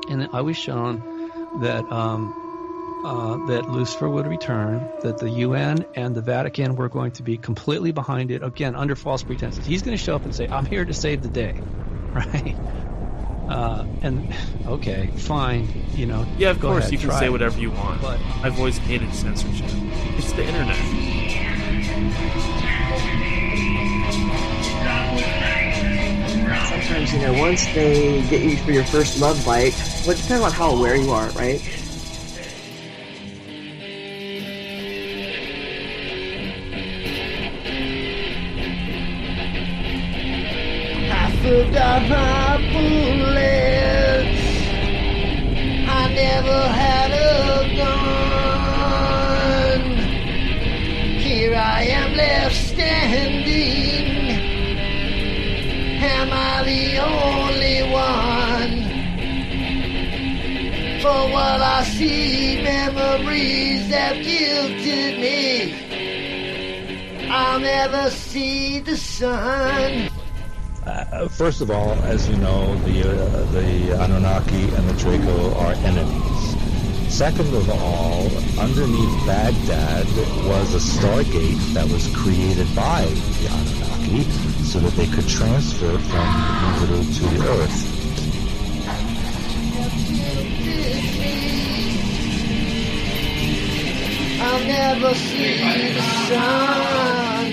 And I was shown that that Lucifer would return, that the UN and the Vatican were going to be completely behind it, again, under false pretenses. He's going to show up and say, I'm here to save the day, right? And, okay, fine, you know. Yeah, of course, ahead, you can say whatever you want. But I've always hated censorship. It's the internet. Sometimes, you know, once they get you for your first love bite, well, it depends on how aware you are, right? I forgot my bullets. I never had a gun. Here I am left standing. Am I the only one? For what I see, memories have guilted me. I'll never see the sun. First of all, as you know, the Anunnaki and the Draco are enemies. Second of all, underneath Baghdad was a stargate that was created by the Anunnaki so that they could transfer from Jupiter to the Earth. I'll never see the sun.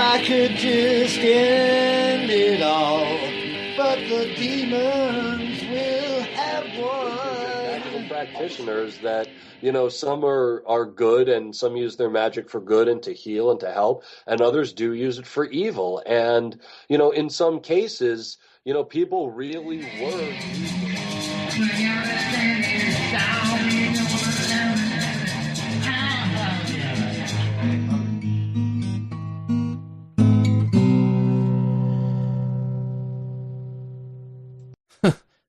I could just end it all, but the demons will have won. Practitioners that, you know, some are good and some use their magic for good and to heal and to help, and others do use it for evil. And, you know, in some cases, you know, people really were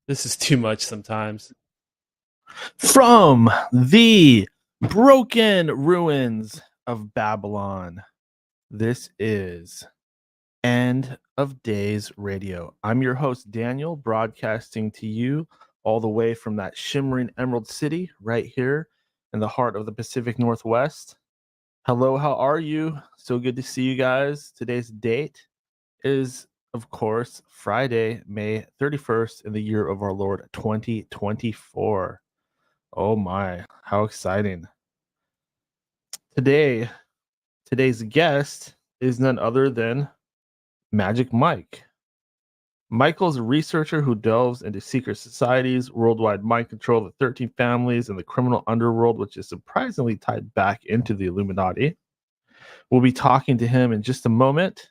This is too much sometimes. From the broken ruins of Babylon, this is End of Days Radio. I'm your host, Daniel, broadcasting to you all the way from that shimmering Emerald City right here in the heart of the Pacific Northwest. Hello, how are you? So good to see you guys. Today's date is, of course, Friday, May 31st in the year of our Lord 2024. Oh my, how exciting. Today's guest is none other than MagiKk. Michael's a researcher who delves into secret societies, worldwide mind control, the 13 families, and the criminal underworld, which is surprisingly tied back into the Illuminati. We'll be talking to him in just a moment.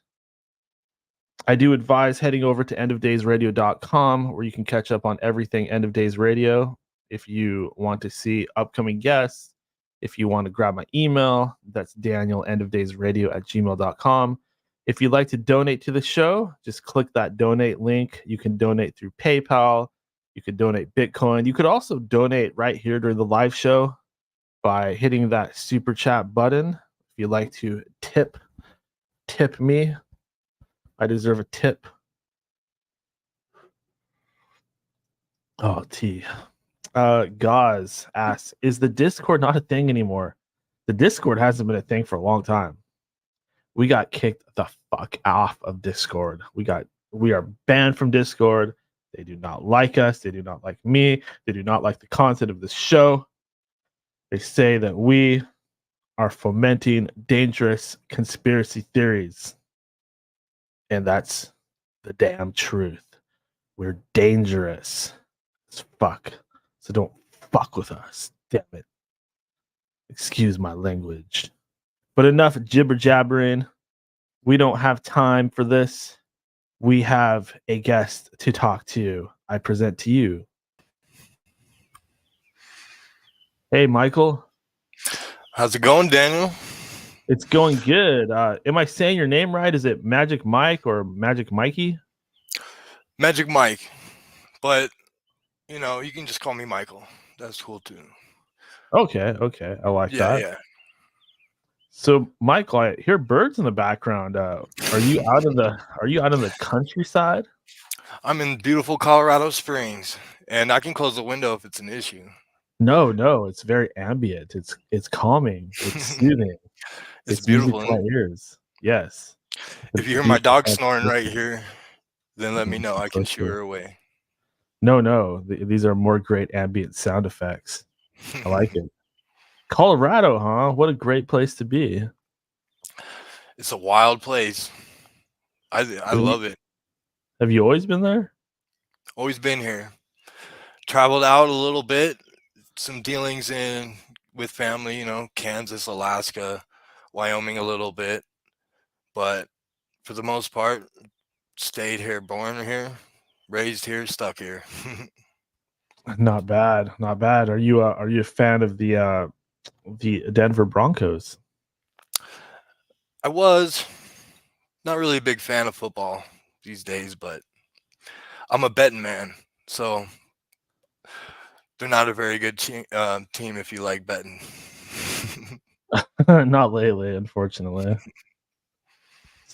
I do advise heading over to endofdaysradio.com where you can catch up on everything End of Days Radio. If you want to see upcoming guests, if you want to grab my email, that's daniel@endofdaysradio@gmail.com. If you'd like to donate to the show, just click that donate link. You can donate through PayPal. You could donate Bitcoin. You could also donate right here during the live show by hitting that super chat button. If you'd like to tip me, I deserve a tip. Oh, T. Gauze asks, is the Discord not a thing anymore? The Discord hasn't been a thing for a long time. We got kicked the fuck off of Discord. We are banned from Discord. They do not like us. They do not like me. They do not like the content of this show. They say that we are fomenting dangerous conspiracy theories. And that's the damn truth. We're dangerous as fuck. So don't fuck with us. Damn it. Excuse my language. But enough jibber jabbering. We don't have time for this. We have a guest to talk to. I present to you. Hey, Michael. How's it going, Daniel? It's going good. Am I saying your name right? Is it MagiKk or MiKkee? MagiKk. But, you know, you can just call me Michael. That's cool, too. Okay. I like that. Yeah. So, Michael, I hear birds in the background. Are you out in the countryside? I'm in beautiful Colorado Springs, and I can close the window if it's an issue. No, it's very ambient. It's calming. It's soothing. It's It's music beautiful. to my ears. Yes. If you hear my Beautiful dog sound. snoring right here, then let me know. I can shoo her away. No. These are more great ambient sound effects. I like it. Colorado, huh? What a great place to be. It's a wild place. I love it. Have you always been there? Always been here. Traveled out a little bit. Some dealings in with family, you know, Kansas, Alaska, Wyoming a little bit. But for the most part, stayed here, born here, raised here, stuck here. Not bad. Are you a fan of the Denver Broncos? I was not really a big fan of football these days, but I'm a betting man, so they're not a very good team if you like betting. Not lately, unfortunately.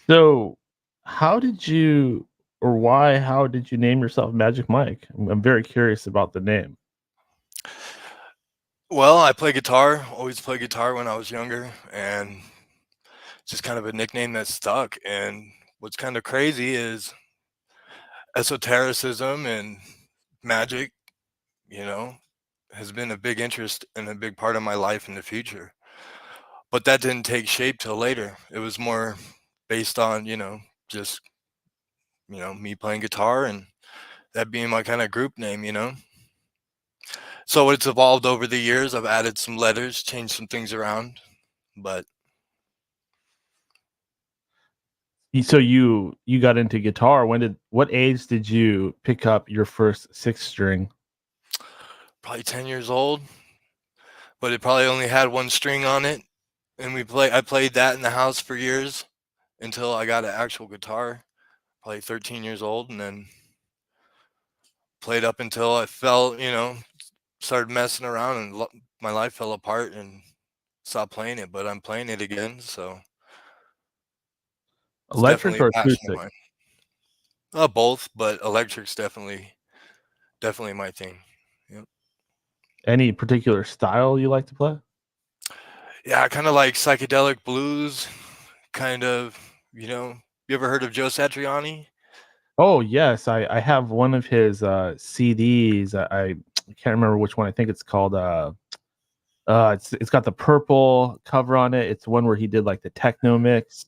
So, how did you how did you name yourself MagiKk? I'm very curious about the name. Well, I play guitar, always played guitar when I was younger, and it's just kind of a nickname that stuck. And what's kind of crazy is esotericism and magic, you know, has been a big interest and a big part of my life in the future. But that didn't take shape till later. It was more based on, just, me playing guitar and that being my kind of group name. So it's evolved over the years. I've added some letters, changed some things around, but So you got into guitar. What age did you pick up your first six string? probably 10 years old, but it probably only had one string on it. And I played that in the house for years until I got an actual guitar, probably 13 years old, and then played up until I fell, started messing around and my life fell apart and stopped playing it, but I'm playing it again. So it's Electric definitely or a passion of acoustic? mine. Both, but electric's definitely my thing. Yep. Any particular style you like to play? Yeah, I kind of like psychedelic blues, kind of, you ever heard of Joe Satriani? Oh yes, I have one of his CDs. I can't remember which one. I think it's called it's got the purple cover on it. It's one where he did like the techno mix.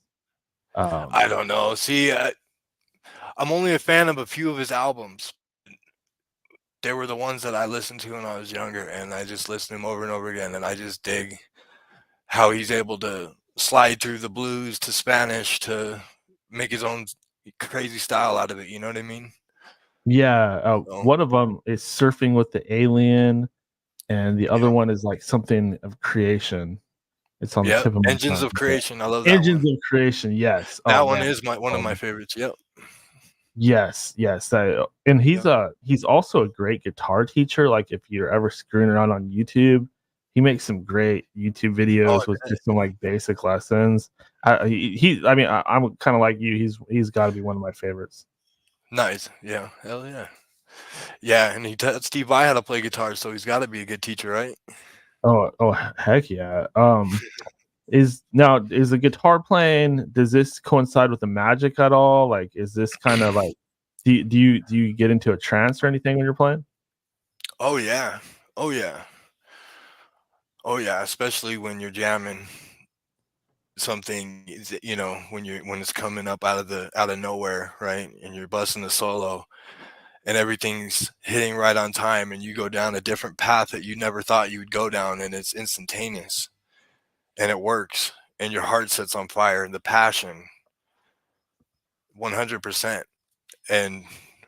I don't know. See, I'm only a fan of a few of his albums. They were the ones that I listened to when I was younger, and I just listen to them over and over again, and I just dig how he's able to slide through the blues to Spanish to make his own crazy style out of it. You know what I mean? Yeah, So, one of them is Surfing with the Alien, and the other yeah. one is like something of creation. It's on the Yep. tip of my Engines tongue. of Creation. I love that Engines one. of Creation, yes. That Oh one man, is one of my favorites. Yep. yes. And Yep. he's also a great guitar teacher. Like if you're ever screwing around on YouTube, he makes some great YouTube Oh, videos with just some like basic lessons. I'm kind of like you. He's got to be one of my favorites. nice. Yeah. Hell yeah. Yeah, and he taught Steve Vai how to play guitar, so he's got to be a good teacher, right? Oh heck yeah. Is the guitar playing, does this coincide with the magic at all? Like is this kind of like do you get into a trance or anything when you're playing? Oh yeah. Oh yeah. Oh yeah. Especially when you're jamming something, when it's coming up out of nowhere, right? And you're busting the solo, and everything's hitting right on time, and you go down a different path that you never thought you would go down, and it's instantaneous, and it works, and your heart sets on fire, and the passion, 100%. And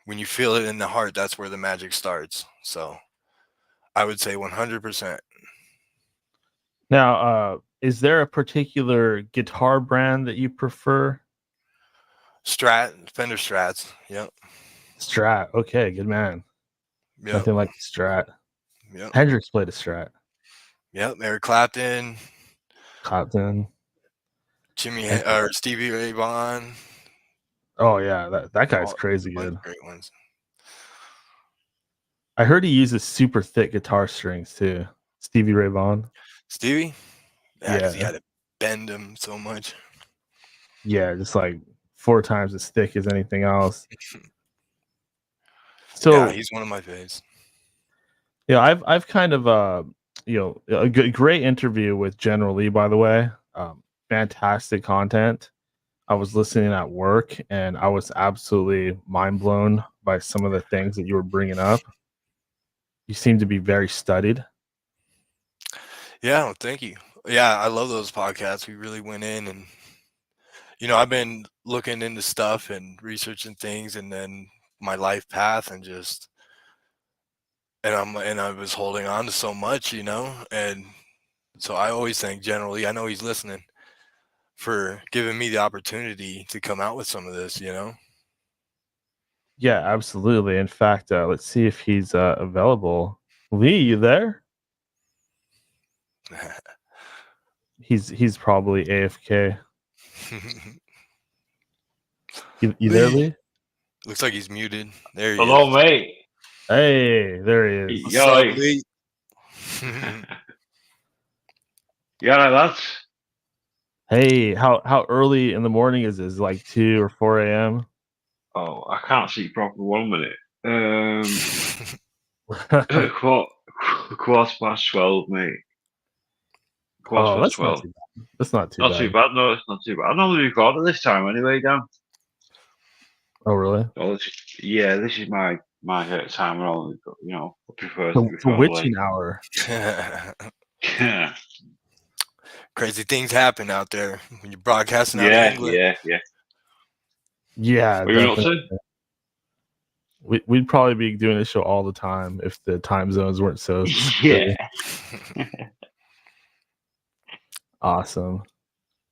when you feel it in the heart, that's where the magic starts. So I would say 100%. Now, is there a particular guitar brand that you prefer? Fender Strats. Yep. Strat. Okay, good man. Yep. Nothing like a Strat. Yep. Hendrix played a Strat. Yep. Eric Clapton. Clapton. or Stevie Ray Vaughan. Oh yeah, that guy's crazy Bunch good. of great ones. I heard he uses super thick guitar strings too. Stevie Ray Vaughan. Stevie? Yeah, because he Yeah. had to bend them so much. Yeah, just like 4 times as thick as anything else. So yeah, he's one of my faves. yeah, I've kind of a great interview with General Lee, by the way. Fantastic content. I was listening at work and I was absolutely mind blown by some of the things that you were bringing up. You seem to be very studied. Yeah, well, thank you. Yeah, I love those podcasts. We really went in and, I've been looking into stuff and researching things and then my life path and I was holding on to so much, and so I always thank General Lee. I know he's listening for giving me the opportunity to come out with some of this, Yeah, absolutely. In fact, let's see if he's available. Lee, you there? He's probably AFK. You there, Lee? Looks like he's muted. There he Hello, is. mate. Hey, there he is. What's up, Yo. Lee? You alright, lads? Hey, how early in the morning is this? Like 2 or 4 a.m.? Oh, I can't see proper 1 minute. Quarter past 12, mate. Quarter past 12. That's not too Not bad. too bad, no, it's not too bad. I normally record at this time anyway, Dan. Oh, really? So this is my time. I prefer The to record witching late. hour. Yeah. Crazy things happen out there when you're broadcasting out of England. Yeah, What are you up to? We'd probably be doing this show all the time if the time zones weren't so Yeah. Awesome.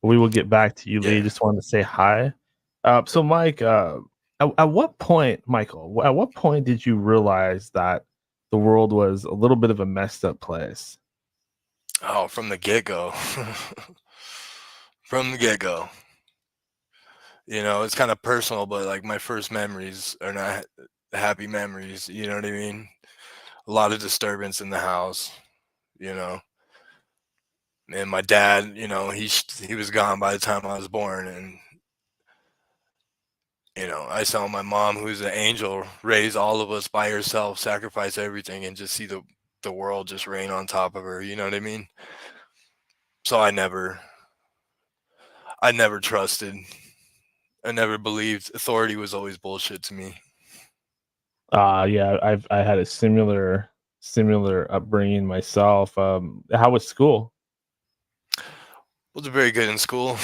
We will get back to you, Lee. Just wanted to say hi. So, Mike, at what point, Michael, at what point did you realize that the world was a little bit of a messed up place? Oh, from the get-go. From the get-go. It's kind of personal, but like my first memories are not happy memories. You know what I mean? A lot of disturbance in the house, And my dad, he was gone by the time I was born. And, I saw my mom, who's an angel, raise all of us by herself, sacrifice everything, and just see the world just rain on top of her. You know what I mean? So I never trusted. I never believed. Authority was always bullshit to me. Yeah, I had a similar upbringing myself. How was school? Wasn't very good in school.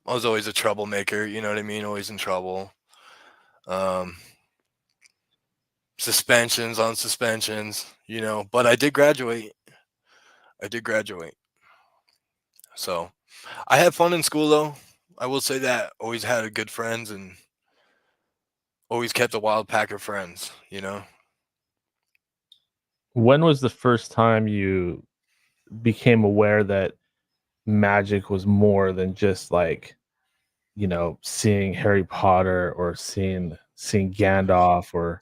I was always a troublemaker, you know what I mean? Always in trouble. Suspensions on suspensions, but I did graduate. So I had fun in school though. I will say that. Always had good friends and always kept a wild pack of friends, When was the first time you became aware that magic was more than just like, seeing Harry Potter or seeing Gandalf, or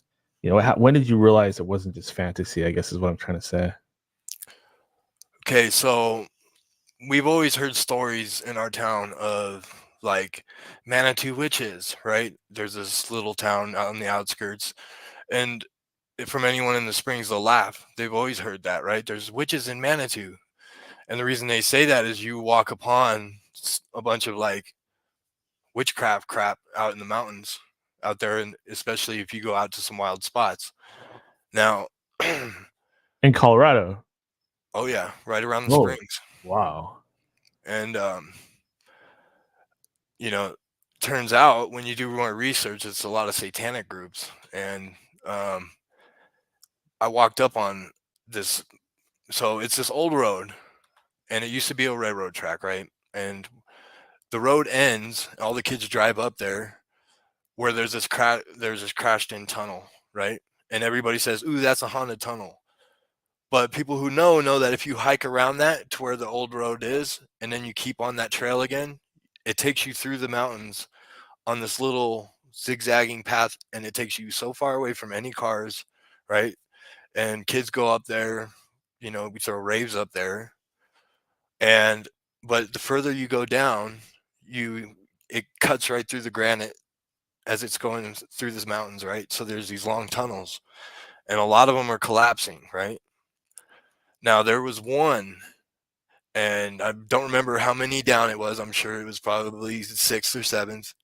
when did you realize it wasn't just fantasy, I guess is what I'm trying to say. Okay, so we've always heard stories in our town of like Manitou witches, right? There's this little town out on the outskirts, and from anyone in the Springs, they'll laugh. They've always heard that, right? There's witches in Manitou. And the reason they say that is you walk upon a bunch of like witchcraft crap out in the mountains out there, and especially if you go out to some wild spots. Now, in Colorado. Oh yeah, right around the Springs. Wow. And turns out when you do more research, it's a lot of satanic groups. And I walked up on this. So it's this old road, and it used to be a railroad track, right? And the road ends. All the kids drive up there, where there's this crashed in tunnel, right? And everybody says, "Ooh, that's a haunted tunnel." But people who know that if you hike around that to where the old road is, and then you keep on that trail again, it takes you through the mountains on this little zigzagging path, and it takes you so far away from any cars, right? And kids go up there, we throw raves up there, but the further you go down, it cuts right through the granite as it's going through these mountains, right? So there's these long tunnels, and a lot of them are collapsing, right? Now there was one, and I don't remember how many down it was. I'm sure it was probably 6th or 7th,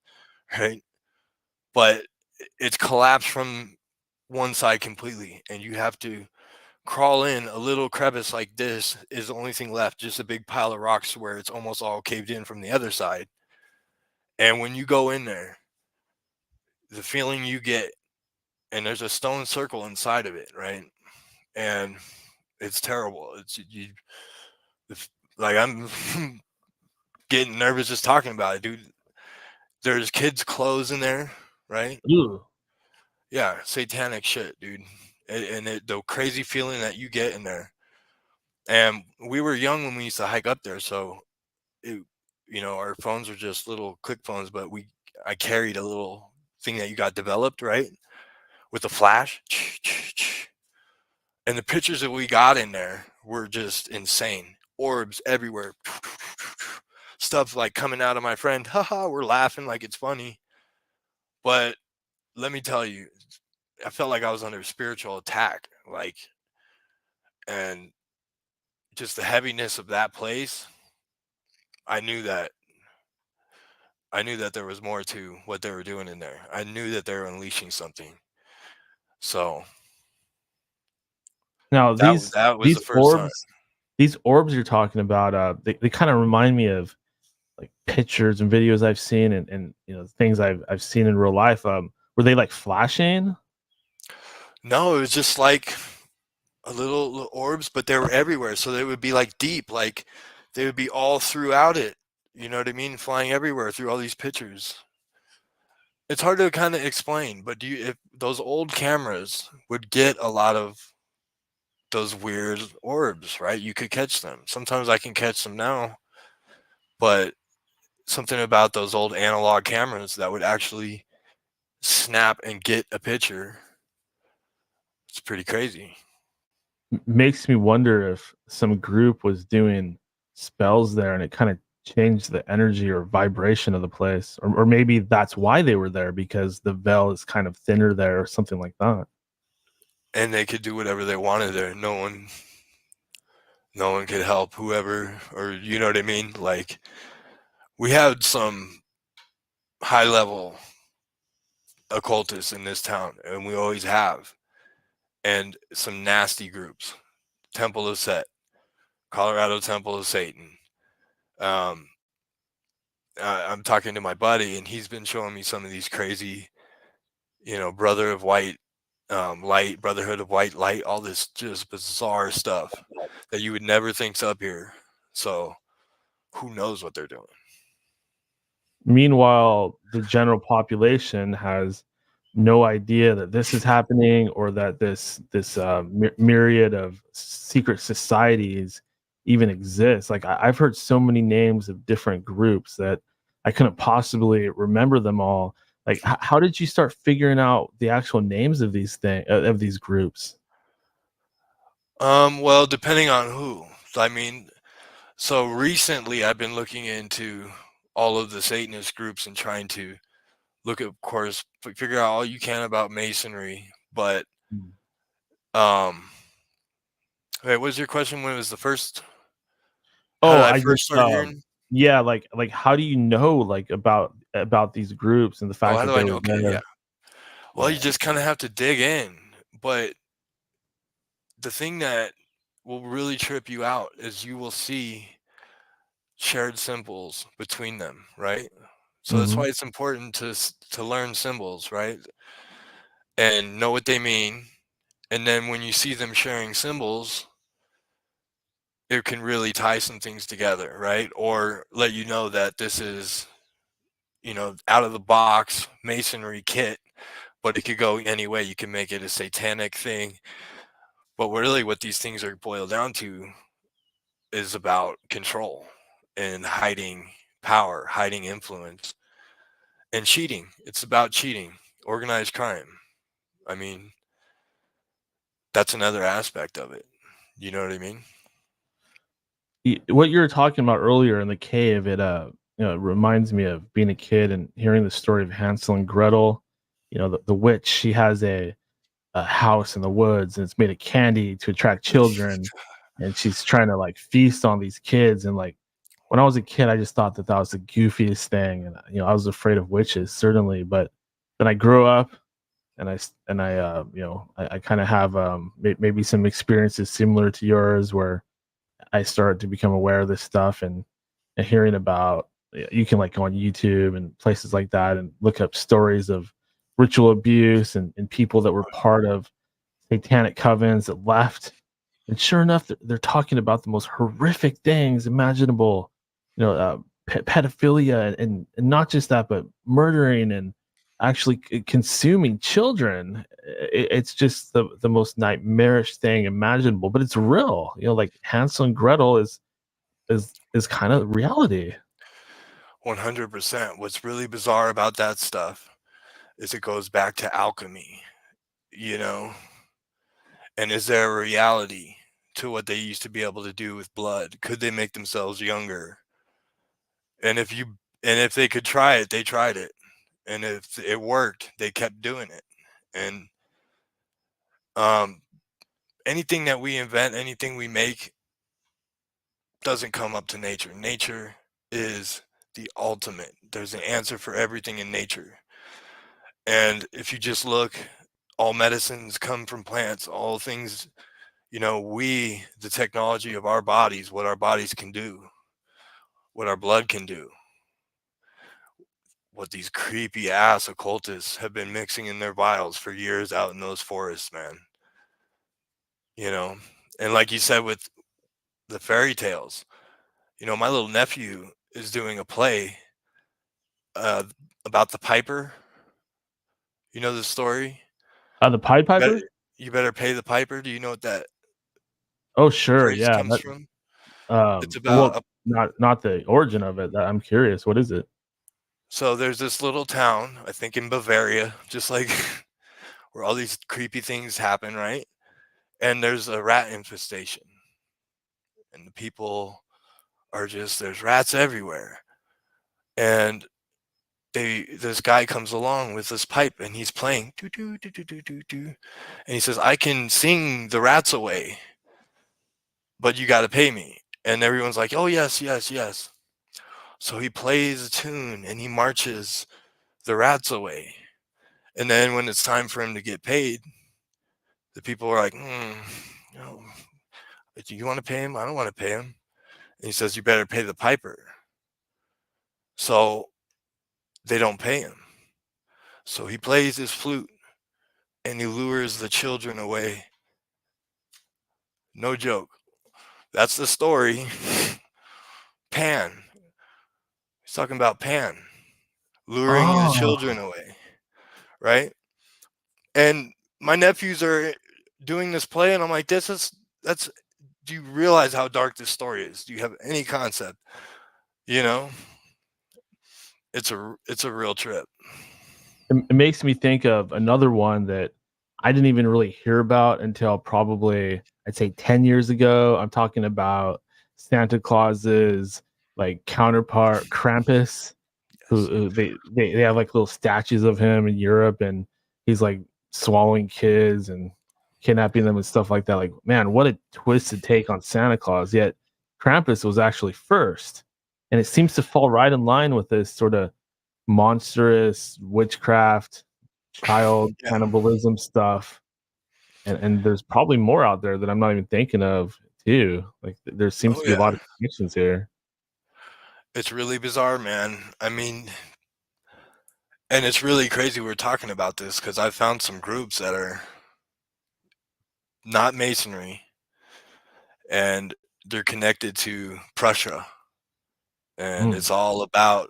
right? But it's collapsed from one side completely, and you have to crawl in a little crevice like this is the only thing left, just a big pile of rocks where it's almost all caved in from the other side. And when you go in there, the feeling you get, and there's a stone circle inside of it, right? And it's terrible. Like, I'm getting nervous just talking about it, dude. There's kids' clothes in there, right? Ooh. Yeah, satanic shit, dude. And the crazy feeling that you get in there. And we were young when we used to hike up there, so our phones were just little click phones, but I carried a little thing that you got developed, right, with a flash, and the pictures that we got in there were just insane. Orbs everywhere, stuff like coming out of my friend. Haha, we're laughing like it's funny, but let me tell you, I felt like I was under spiritual attack, and just the heaviness of that place. I knew that there was more to what they were doing in there. I knew that they were unleashing something. So Now that was these the first time. orbs you're talking about, they kind of remind me of like pictures and videos I've seen and things I've seen in real life. Were they like flashing? No, it was just like a little orbs, but they were everywhere. So they would be like deep, like they would be all throughout it. You know what I mean? Flying everywhere through all these pictures. It's hard to kind of explain, but if those old cameras would get a lot of those weird orbs, right? You could catch them. Sometimes I can catch them now, but something about those old analog cameras that would actually snap and get a picture. It's pretty crazy. Makes me wonder if some group was doing spells there and it kind of changed the energy or vibration of the place, or maybe that's why they were there, because the veil is kind of thinner there or something like that. And they could do whatever they wanted there. No one could help whoever, or you know what I mean? Like, we had some high level occultists in this town, and we always have, and some nasty groups. Temple of Set, Colorado Temple of Satan. I'm talking to my buddy, and he's been showing me some of these crazy, Brother of White Light, Brotherhood of White Light, all this just bizarre stuff that you would never think's up here. So who knows what they're doing? Meanwhile, the general population has no idea that this is happening, or that this myriad of secret societies even exists. Like, I've heard so many names of different groups that I couldn't possibly remember them all. Like, how did you start figuring out the actual names of these groups? Well, depending on who. I mean, so recently I've been looking into all of the Satanist groups and trying to look at, of course, figure out all you can about Masonry. But wait, what was your question? When it was the first? How did I first start hearing? Yeah, like how do you know like about these groups and the fact how that do I they know? were Okay, there? yeah. Well, you just kind of have to dig in. But the thing that will really trip you out is you will see shared symbols between them, right? So that's why it's important to learn symbols, right? And know what they mean. And then when you see them sharing symbols, it can really tie some things together, right? Or let you know that this is, out of the box Masonry kit, but it could go any way. You can make it a satanic thing, But really what these things are boiled down to is about control and hiding power, hiding influence, and cheating. It's about cheating, organized crime. I mean, that's another aspect of it. You know what I mean? What you were talking about earlier in the cave, it reminds me of being a kid and hearing the story of Hansel and Gretel. The witch, she has a house in the woods and it's made of candy to attract children, and she's trying to like feast on these kids. And like when I was a kid, I just thought that was the goofiest thing, and I was afraid of witches, certainly. But then I grew up, and I kind of have maybe some experiences similar to yours, where I started to become aware of this stuff, and hearing about, you can like go on YouTube and places like that and look up stories of ritual abuse and people that were part of satanic covens that left. And sure enough, they're talking about the most horrific things imaginable, pedophilia, and not just that, but murdering and actually consuming children. It's just the most nightmarish thing imaginable, but it's real. Like Hansel and Gretel is kind of reality. 100%. What's really bizarre about that stuff is it goes back to alchemy, you know? And is there a reality to what they used to be able to do with blood? Could they make themselves younger? And if they could try it, they tried it. And if it worked, they kept doing it. And anything that we invent, anything we make doesn't come up to nature. Nature is the ultimate. There's an answer for everything in nature. And if you just look, all medicines come from plants, all things, the technology of our bodies, what our bodies can do, what our blood can do, what these creepy ass occultists have been mixing in their vials for years out in those forests, man. And like you said with the fairy tales, my little nephew is doing a play about the Piper. You know the story? The Pied Piper? You better pay the Piper. Do you know what that Oh, sure, phrase yeah. comes from? It's Well, about not the origin of it. I'm curious. What is it? so there's this little town, I think in Bavaria, just like where all these creepy things happen, right? And there's a rat infestation. And the people are there's rats everywhere. And this guy comes along with this pipe and he's playing do do do do do do do, and he says, I can sing the rats away, but you got to pay me. And everyone's like, oh yes, yes, yes. So he plays a tune and he marches the rats away. And then when it's time for him to get paid, the people are like, do you want to pay him? I don't want to pay him. And he says, you better pay the piper. So they don't pay him. So he plays his flute and he lures the children away. No joke. That's the story. Pan. He's talking about Pan luring the children away, right? And my nephews are doing this play, and I'm like, that's. Do you realize how dark this story is? Do you have any concept? It's a real trip. It makes me think of another one that I didn't even really hear about until probably, I'd say, 10 years ago. I'm talking about Santa Claus's like counterpart, Krampus, who they have like little statues of him in Europe, and he's like swallowing kids and kidnapping them and stuff like that. Like, man, what a twisted take on Santa Claus. Yet Krampus was actually first, and it seems to fall right in line with this sort of monstrous witchcraft, child cannibalism stuff. And there's probably more out there that I'm not even thinking of too. Like, there seems to be a lot of connections here. It's really bizarre, man. I mean, and it's really crazy we're talking about this, because I found some groups that are not Masonry and they're connected to Prussia, and it's all about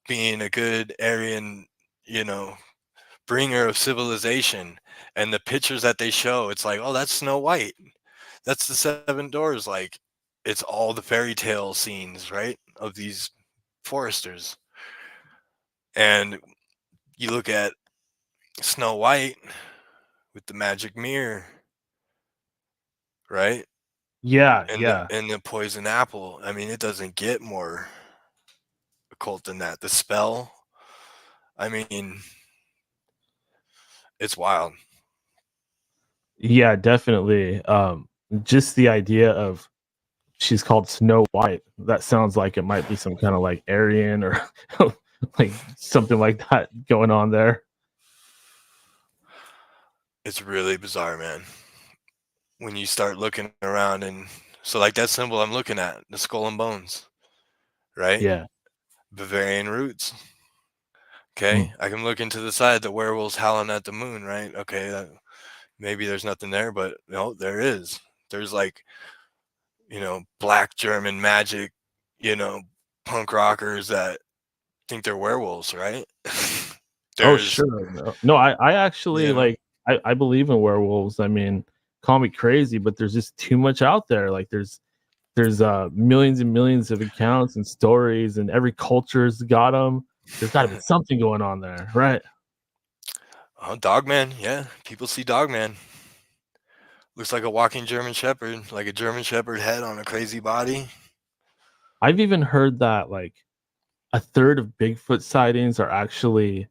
being a good Aryan bringer of civilization. And the pictures that they show, it's like, oh, that's Snow White. That's the Seven Doors. Like, it's all the fairy tale scenes, right, of these foresters. And you look at Snow White with the magic mirror, right? Yeah, And yeah. the poison apple. I mean, it doesn't get more occult than that. The spell, I mean, it's wild. Yeah, definitely. Just the idea of she's called Snow White. That sounds like it might be some kind of like Aryan or like something like that going on there. It's really bizarre, man. When you start looking around, and so like that symbol I'm looking at, the skull and bones, right? Yeah. Bavarian roots. Okay, I can look into the side, the werewolves howling at the moon, right? Okay, maybe there's nothing there, but no, there is. There's like, black German magic, punk rockers that think they're werewolves, right? Oh, sure. No, I actually like I believe in werewolves. I mean, call me crazy, but there's just too much out there. Like there's millions and millions of accounts and stories, and every culture's got them. There's got to be something going on there, right? Oh, Dogman, yeah. People see Dogman. Looks like a walking German Shepherd, like a German Shepherd head on a crazy body. I've even heard that like a third of Bigfoot sightings are actually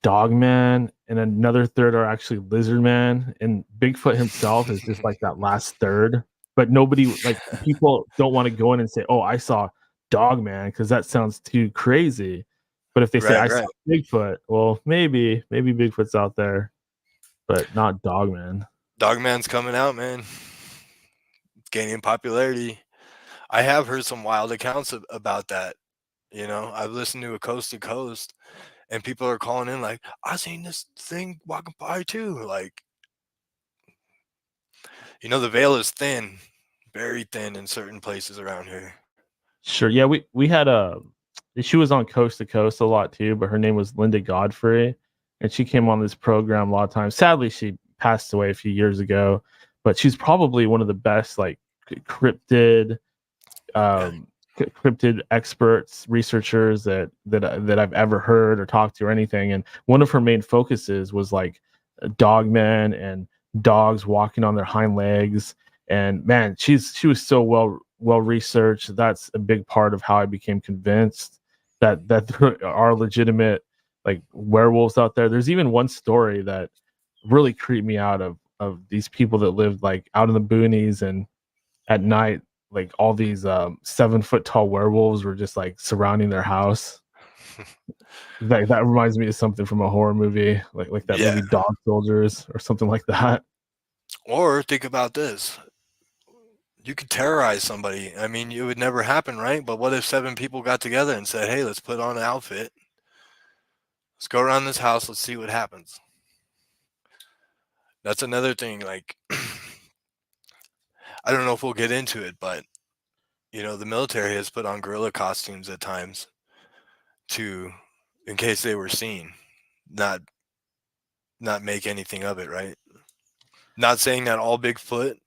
Dogman, and another third are actually Lizardman, and Bigfoot himself is just like that last third. But nobody, like, people don't want to go in and say, "Oh, I saw Dogman," because that sounds too crazy. But if they say, "I saw Bigfoot," well, maybe Bigfoot's out there, but not Dogman. Dogman's coming out, man. It's gaining popularity. I have heard some wild accounts about that. I've listened to a Coast to Coast, and people are calling in like, "I seen this thing walking by too." Like, the veil is thin, very thin in certain places around here. Sure. Yeah, we had she was on Coast to Coast a lot too, but her name was Linda Godfrey, and she came on this program a lot of times. Sadly, she passed away a few years ago, but she's probably one of the best like cryptid experts, researchers that I've ever heard or talked to or anything. And one of her main focuses was like dogmen and dogs walking on their hind legs. And man, she was so well researched. That's a big part of how I became convinced that there are legitimate like werewolves out there. There's even one story that really creeped me out of these people that lived like out in the boonies, and at night, like all these 7 foot tall werewolves were just like surrounding their house. That reminds me of something from a horror movie, like that movie Dog Soldiers or something like that. Or think about this. You could terrorize somebody. I mean, it would never happen, right? But what if 7 people got together and said, "Hey, let's put on an outfit. Let's go around this house. Let's see what happens." That's another thing. Like, I don't know if we'll get into it, but the military has put on gorilla costumes at times in case they were seen, not make anything of it, right? Not saying that all Bigfoot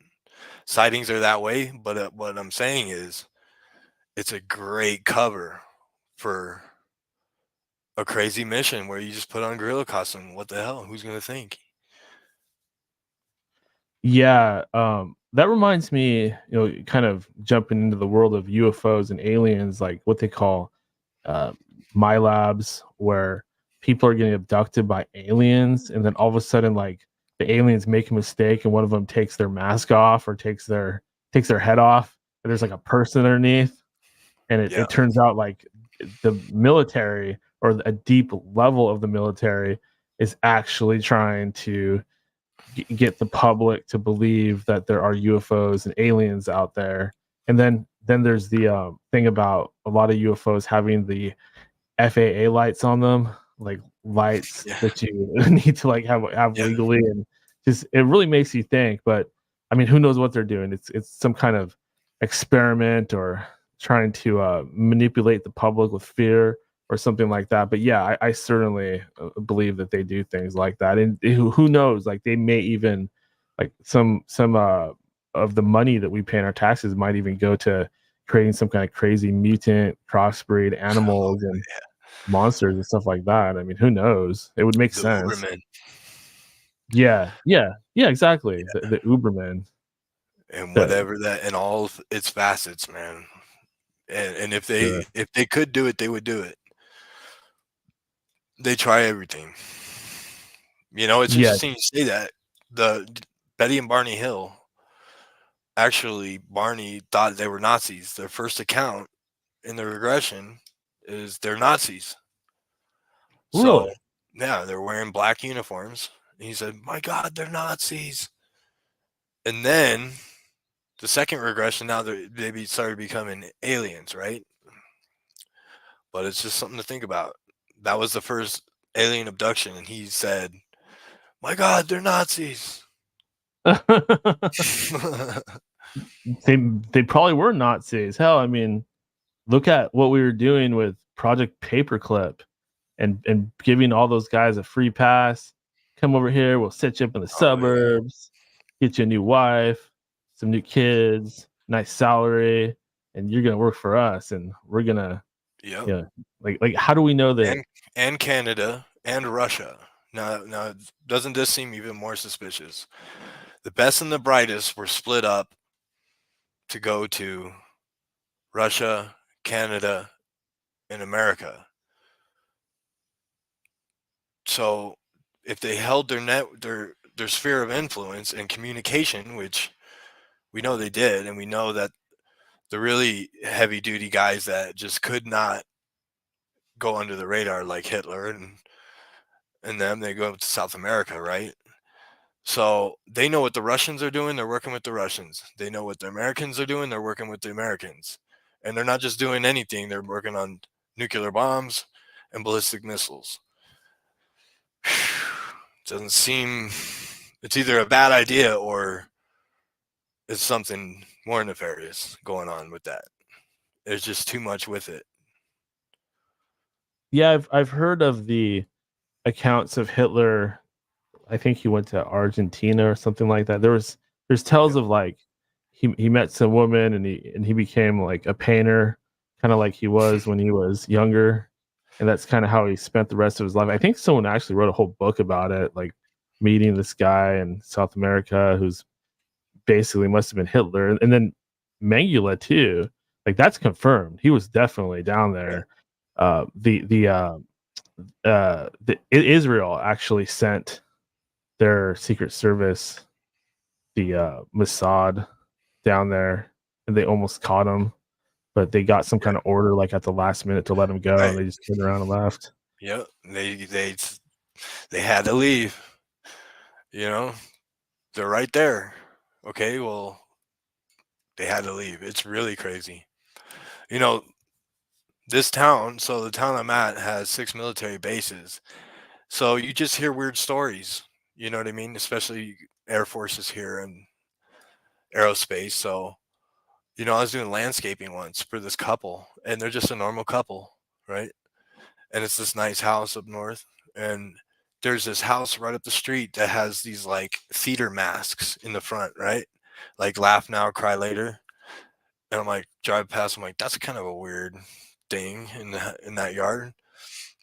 sightings are that way, but what I'm saying is it's a great cover for a crazy mission where you just put on gorilla costume. What the hell? Who's gonna think? Yeah, that reminds me, kind of jumping into the world of UFOs and aliens, like what they call my labs, where people are getting abducted by aliens, and then all of a sudden, like the aliens make a mistake, and one of them takes their mask off or takes their head off, and there's like a person underneath, and it turns out like the military or a deep level of the military is actually trying to get the public to believe that there are UFOs and aliens out there. And then there's the thing about a lot of UFOs having the FAA lights on them, like lights that you need to like have legally, and just it really makes you think. But I mean, who knows what they're doing? It's some kind of experiment or trying to manipulate the public with fear or something like that. But yeah, I certainly believe that they do things like that. And who knows? Like they may even like some of the money that we pay in our taxes might even go to creating some kind of crazy mutant crossbreed animals and monsters and stuff like that. I mean, who knows? It would make sense. Ubermen. Yeah, exactly. The Ubermen. And whatever that, and all its facets, man. And if they could do it, they would do it. They try everything. You know, it's interesting you say that. The Betty and Barney Hill. Actually, Barney thought they were Nazis. Their first account in the regression is they're Nazis. Really? So, yeah, they're wearing black uniforms. And he said, "My God, they're Nazis." And then the second regression, now they started becoming aliens, right? But it's just something to think about. That was the first alien abduction, and he said, "My God, they're Nazis." They probably were Nazis. Hell, I mean, look at what we were doing with Project Paperclip and giving all those guys a free pass. Come over here, we'll set you up in the suburbs, get you a new wife, some new kids, nice salary, and you're gonna work for us, and we're gonna, like how do we know that? And Canada and Russia. Now, doesn't this seem even more suspicious? The best and the brightest were split up to go to Russia, Canada, and America. So if they held their sphere of influence and communication, which we know they did, and we know that the really heavy duty guys that just could not go under the radar, like Hitler and them, they go to South America, right? So they know what the Russians are doing, they're working with the Russians. They know what the Americans are doing, they're working with the Americans. And they're not just doing anything, they're working on nuclear bombs and ballistic missiles. Doesn't seem, it's either a bad idea or it's something more nefarious going on with that. There's just too much with it. Yeah, I've heard of the accounts of Hitler. I think he went to Argentina or something like that. There's tales of like he met some woman and he became like a painter, kind of like he was when he was younger, and that's kind of how he spent the rest of his life. I think someone actually wrote a whole book about it, like meeting this guy in South America who's basically must have been Hitler, and then Mengele too. Like that's confirmed. He was definitely down there. Israel actually sent their secret service, the Mossad, down there, and they almost caught him, but they got some kind of order like at the last minute to let him go, and they just turned around and left. Yep, they had to leave. You know, they're right there. Okay, well, they had to leave. It's really crazy. You know, this town, so the town I'm at has 6 military bases. So you just hear weird stories. You know what I mean? Especially Air Force is here and aerospace. So, you know, I was doing landscaping once for this couple, and they're just a normal couple, right? And it's this nice house up north. And there's this house right up the street that has these like theater masks in the front, right? Like laugh now, cry later. And I'm like, drive past, I'm like, that's kind of a weird thing in that yard.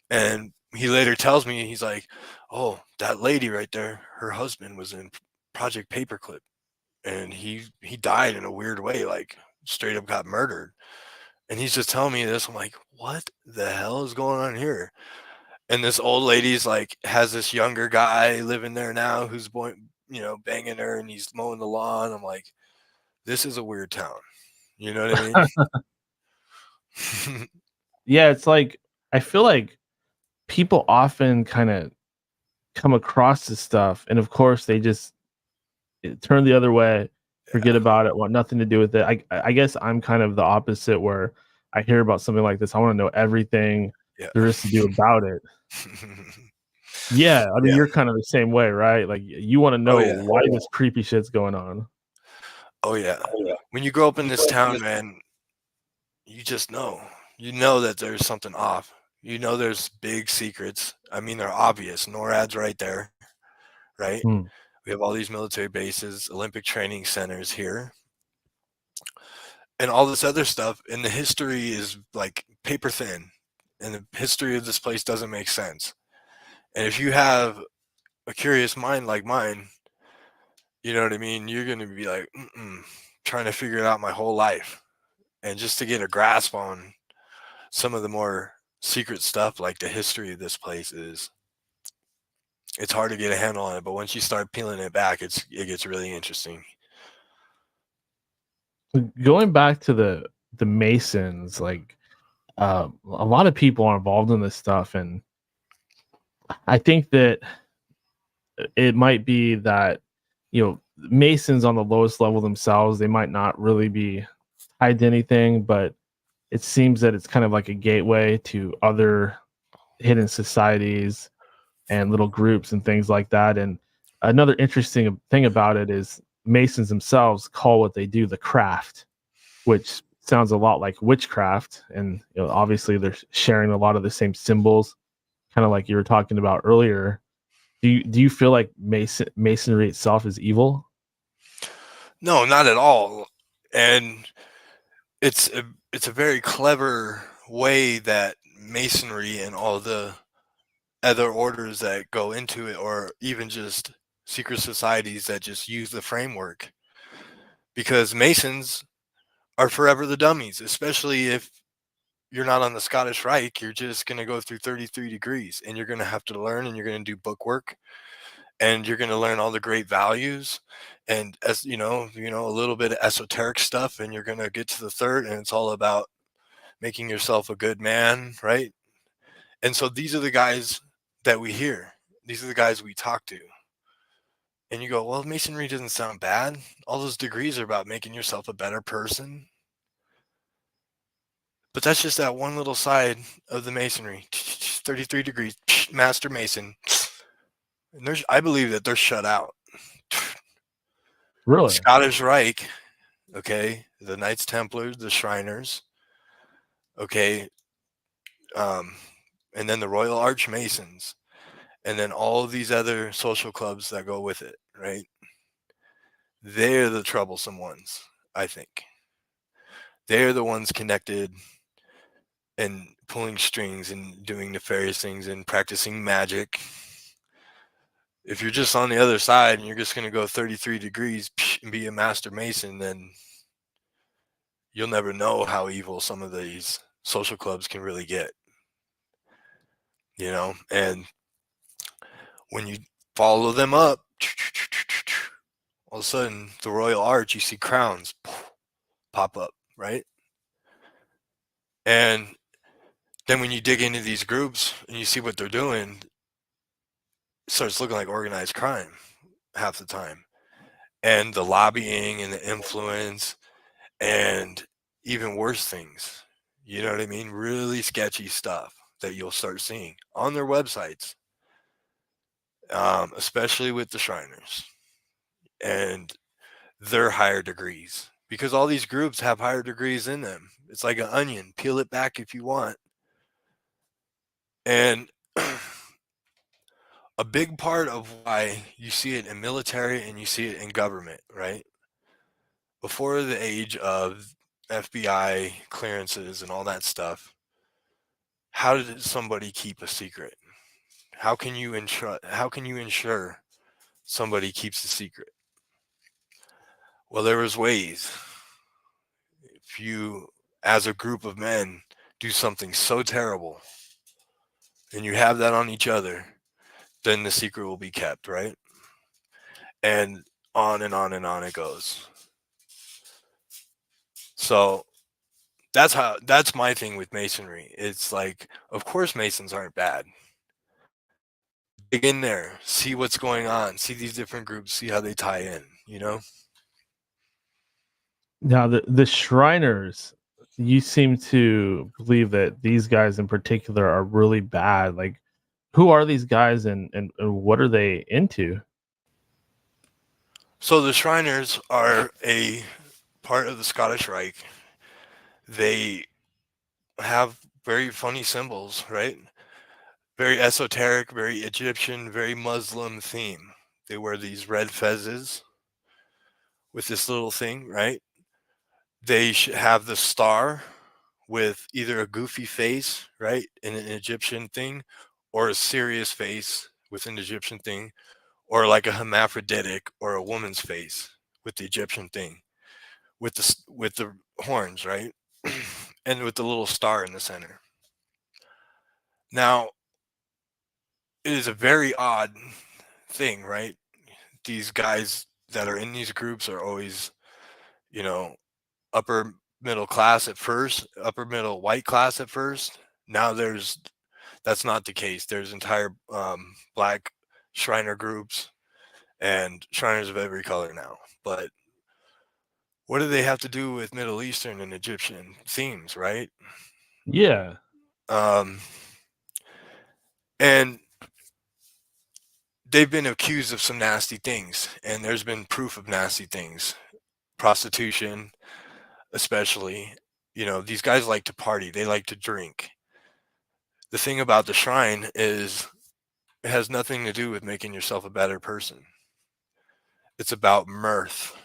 And he later tells me, he's like, oh, that lady right there, her husband was in Project Paperclip, and he died in a weird way, like straight up got murdered. And he's just telling me this. I'm like, what the hell is going on here? And this old lady's like has this younger guy living there now who's banging her, and he's mowing the lawn. I'm like, this is a weird town. You know what I mean? Yeah, it's like I feel like people often kind of come across this stuff, and of course they just turn the other way, forget about it, want nothing to do with it. I guess I'm kind of the opposite, where I hear about something like this, I want to know everything there is to do about it. Yeah, I mean, you're kind of the same way, right? Like you want to know why this creepy shit's going on. Oh yeah. When you grow up in this town, man, you just know. You know that there's something off. You know, there's big secrets. I mean, they're obvious. NORAD's right there, right? Hmm. We have all these military bases, Olympic training centers here, and all this other stuff. And the history is like paper thin, and the history of this place doesn't make sense. And if you have a curious mind like mine, you know what I mean? You're going to be like, trying to figure it out my whole life. And just to get a grasp on some of the more secret stuff, like the history of this place it's hard to get a handle on it. But once you start peeling it back, it gets really interesting. Going back to the Masons, like a lot of people are involved in this stuff, and I think that it might be that, you know, Masons on the lowest level themselves, they might not really be tied to anything, but it seems that it's kind of like a gateway to other hidden societies and little groups and things like that. And another interesting thing about it is Masons themselves call what they do the craft, which sounds a lot like witchcraft. And, you know, obviously they're sharing a lot of the same symbols, kind of like you were talking about earlier. Do you feel like Masonry itself is evil? No, not at all. And it's a very clever way that Masonry and all the other orders that go into it, or even just secret societies that just use the framework, because Masons are forever the dummies, especially if you're not on the Scottish Rite. You're just going to go through 33 degrees, and you're going to have to learn, and you're going to do book work, and you're going to learn all the great values, and as you know, a little bit of esoteric stuff, and you're going to get to the third, and it's all about making yourself a good man, right? And so these are the guys that we hear. These are the guys we talk to. And you go, well, Masonry doesn't sound bad. All those degrees are about making yourself a better person. But that's just that one little side of the Masonry. 33 degrees, Master Mason. And I believe that they're shut out. Really? Scottish Rite, okay, the Knights Templars, the Shriners, okay, and then the Royal Archmasons, and then all of these other social clubs that go with it, right? They're the troublesome ones, I think. They're the ones connected and pulling strings and doing nefarious things and practicing magic. If you're just on the other side and you're just going to go 33 degrees and be a Master Mason, then you'll never know how evil some of these social clubs can really get. You know, and when you follow them up, all of a sudden, the Royal Arch, you see crowns pop up, right? And then when you dig into these groups and you see what they're doing, it starts looking like organized crime half the time. And the lobbying and the influence and even worse things, you know what I mean? Really sketchy stuff that you'll start seeing on their websites, especially with the Shriners and their higher degrees, because all these groups have higher degrees in them. It's like an onion, peel it back if you want. And a big part of why you see it in military and you see it in government, right? Before the age of FBI clearances and all that stuff, how did somebody keep a secret? How can you ensure somebody keeps a secret? Well, there was ways. If you, as a group of men, do something so terrible and you have that on each other, then the secret will be kept, right? And on and on and on it goes. So that's my thing with Masonry. It's like, of course Masons aren't bad. Dig in there, see what's going on, see these different groups, see how they tie in, you know? Now the Shriners, you seem to believe that these guys in particular are really bad. Like, who are these guys and what are they into? So the Shriners are a part of the Scottish Rite. They have very funny symbols, right? Very esoteric, very Egyptian, very Muslim theme. They wear these red fezzes with this little thing, right? They should have the star with either a goofy face, right, in an Egyptian thing, or a serious face with an Egyptian thing, or like a hermaphroditic or a woman's face with the Egyptian thing, with the horns, right, and with the little star in the center. Now, it is a very odd thing, right? These guys that are in these groups are always, you know, upper middle class at first, upper middle white class at first. Now that's not the case. There's entire black Shriner groups and Shriners of every color now. But what do they have to do with Middle Eastern and Egyptian themes, right? Yeah. And they've been accused of some nasty things, and there's been proof of nasty things. Prostitution, especially. You know, these guys like to party, they like to drink. The thing about the shrine is it has nothing to do with making yourself a better person. It's about mirth,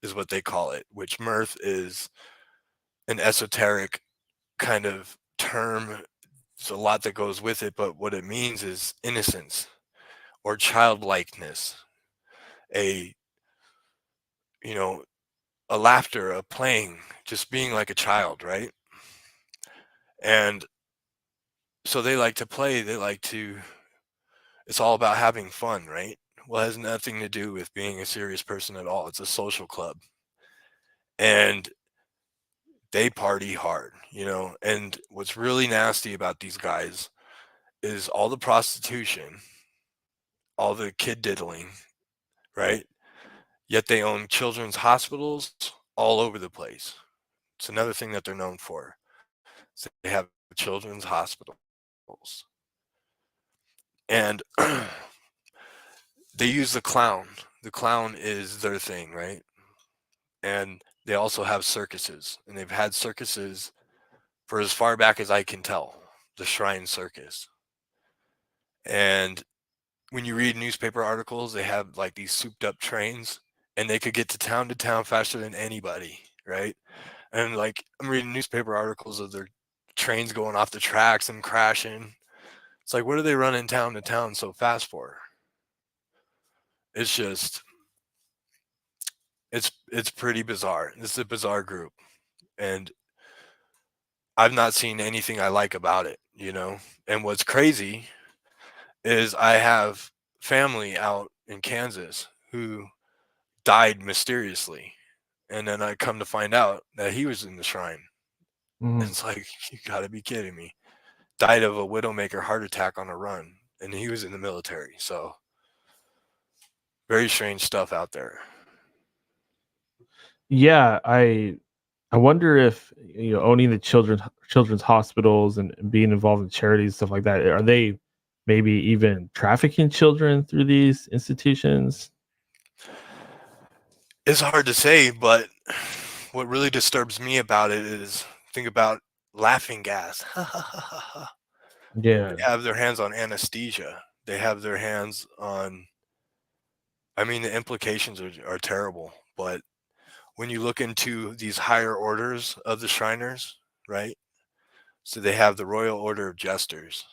is what they call it, which mirth is an esoteric kind of term. There's a lot that goes with it, but what it means is innocence or childlikeness, a, you know, a laughter, a playing, just being like a child, right? And so they like to play, it's all about having fun, right? Well, it has nothing to do with being a serious person at all. It's a social club. And they party hard, you know. And what's really nasty about these guys is all the prostitution, all the kid diddling, right? Yet they own children's hospitals all over the place. It's another thing that they're known for. So they have children's hospitals. And they use the clown. The clown is their thing, right? And they also have circuses. And they've had circuses for as far back as I can tell, the Shrine Circus. And when you read newspaper articles, they have like these souped up trains, and they could get to town faster than anybody, right? And like I'm reading newspaper articles of their trains going off the tracks and crashing. It's like, what are they running town to town so fast for? It's just, it's pretty bizarre. This is a bizarre group, and I've not seen anything I like about it, you know. And what's crazy is I have family out in Kansas who died mysteriously, and then I come to find out that he was in the shrine. Mhm. It's like, you gotta be kidding me. Died of a widowmaker heart attack on a run, and he was in the military. So very strange stuff out there. Yeah, I wonder if, you know, owning the children's hospitals and being involved in charities, stuff like that, are they maybe even trafficking children through these institutions? It's hard to say, but what really disturbs me about it is, think about laughing gas. Yeah. They have their hands on anesthesia. They have their hands on, I mean, the implications are terrible. But when you look into these higher orders of the Shriners, right? So they have the Royal Order of Jesters.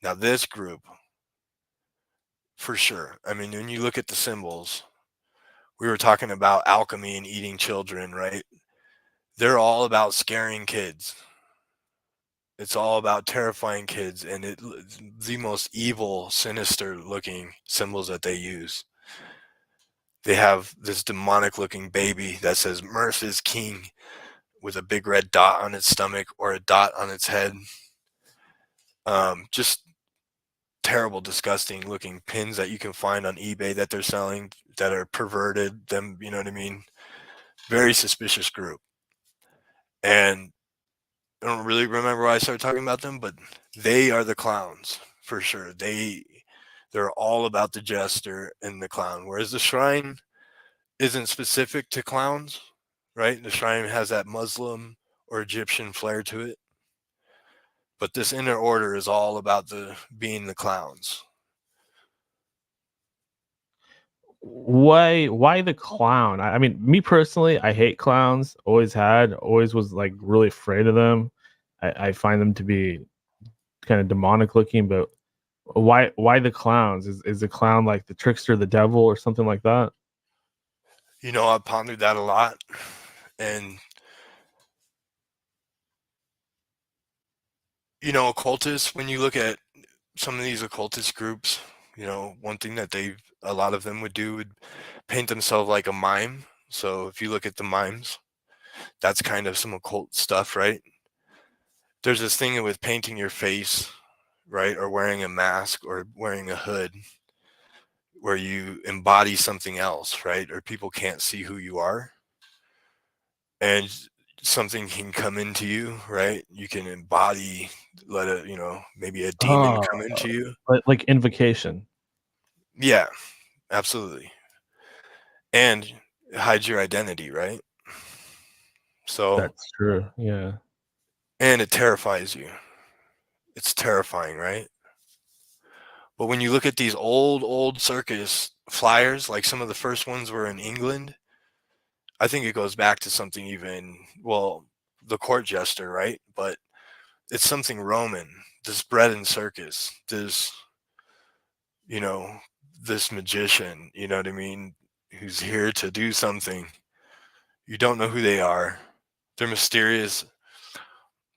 Now this group, for sure. I mean, when you look at the symbols, we were talking about alchemy and eating children, right? They're all about scaring kids. It's all about terrifying kids, and the most evil, sinister looking symbols that they use. They have this demonic looking baby that says Mirth is king, with a big red dot on its stomach or a dot on its head. Just terrible, disgusting looking pins that you can find on eBay that they're selling that are perverted. Them, you know what I mean? Very suspicious group. And I don't really remember why I started talking about them, but they are the clowns for sure. They're all about the jester and the clown, whereas the shrine isn't specific to clowns, right? The shrine has that Muslim or Egyptian flair to it. But this inner order is all about being the clowns. Why the clown? I mean, me personally, I hate clowns. Always was like really afraid of them. I find them to be kind of demonic looking, but why the clowns? Is the clown like the trickster, the devil, or something like that? You know, I've pondered that a lot. And, you know, occultists, when you look at some of these occultist groups, you know, one thing that a lot of them would do would paint themselves like a mime. So if you look at the mimes, that's kind of some occult stuff, right? There's this thing with painting your face, right? Or wearing a mask or wearing a hood where you embody something else, right? Or people can't see who you are. And something can come into you, right? You can embody, maybe a demon come into you. Like invocation. Yeah, absolutely. And it hides your identity, right? So That's true. Yeah. And it terrifies you. It's terrifying, right? But when you look at these old circus flyers, like some of the first ones were in England, I think it goes back to something the court jester, right? But it's something Roman, this bread and circus, this magician, you know what I mean, who's here to do something. You don't know who they are. They're mysterious,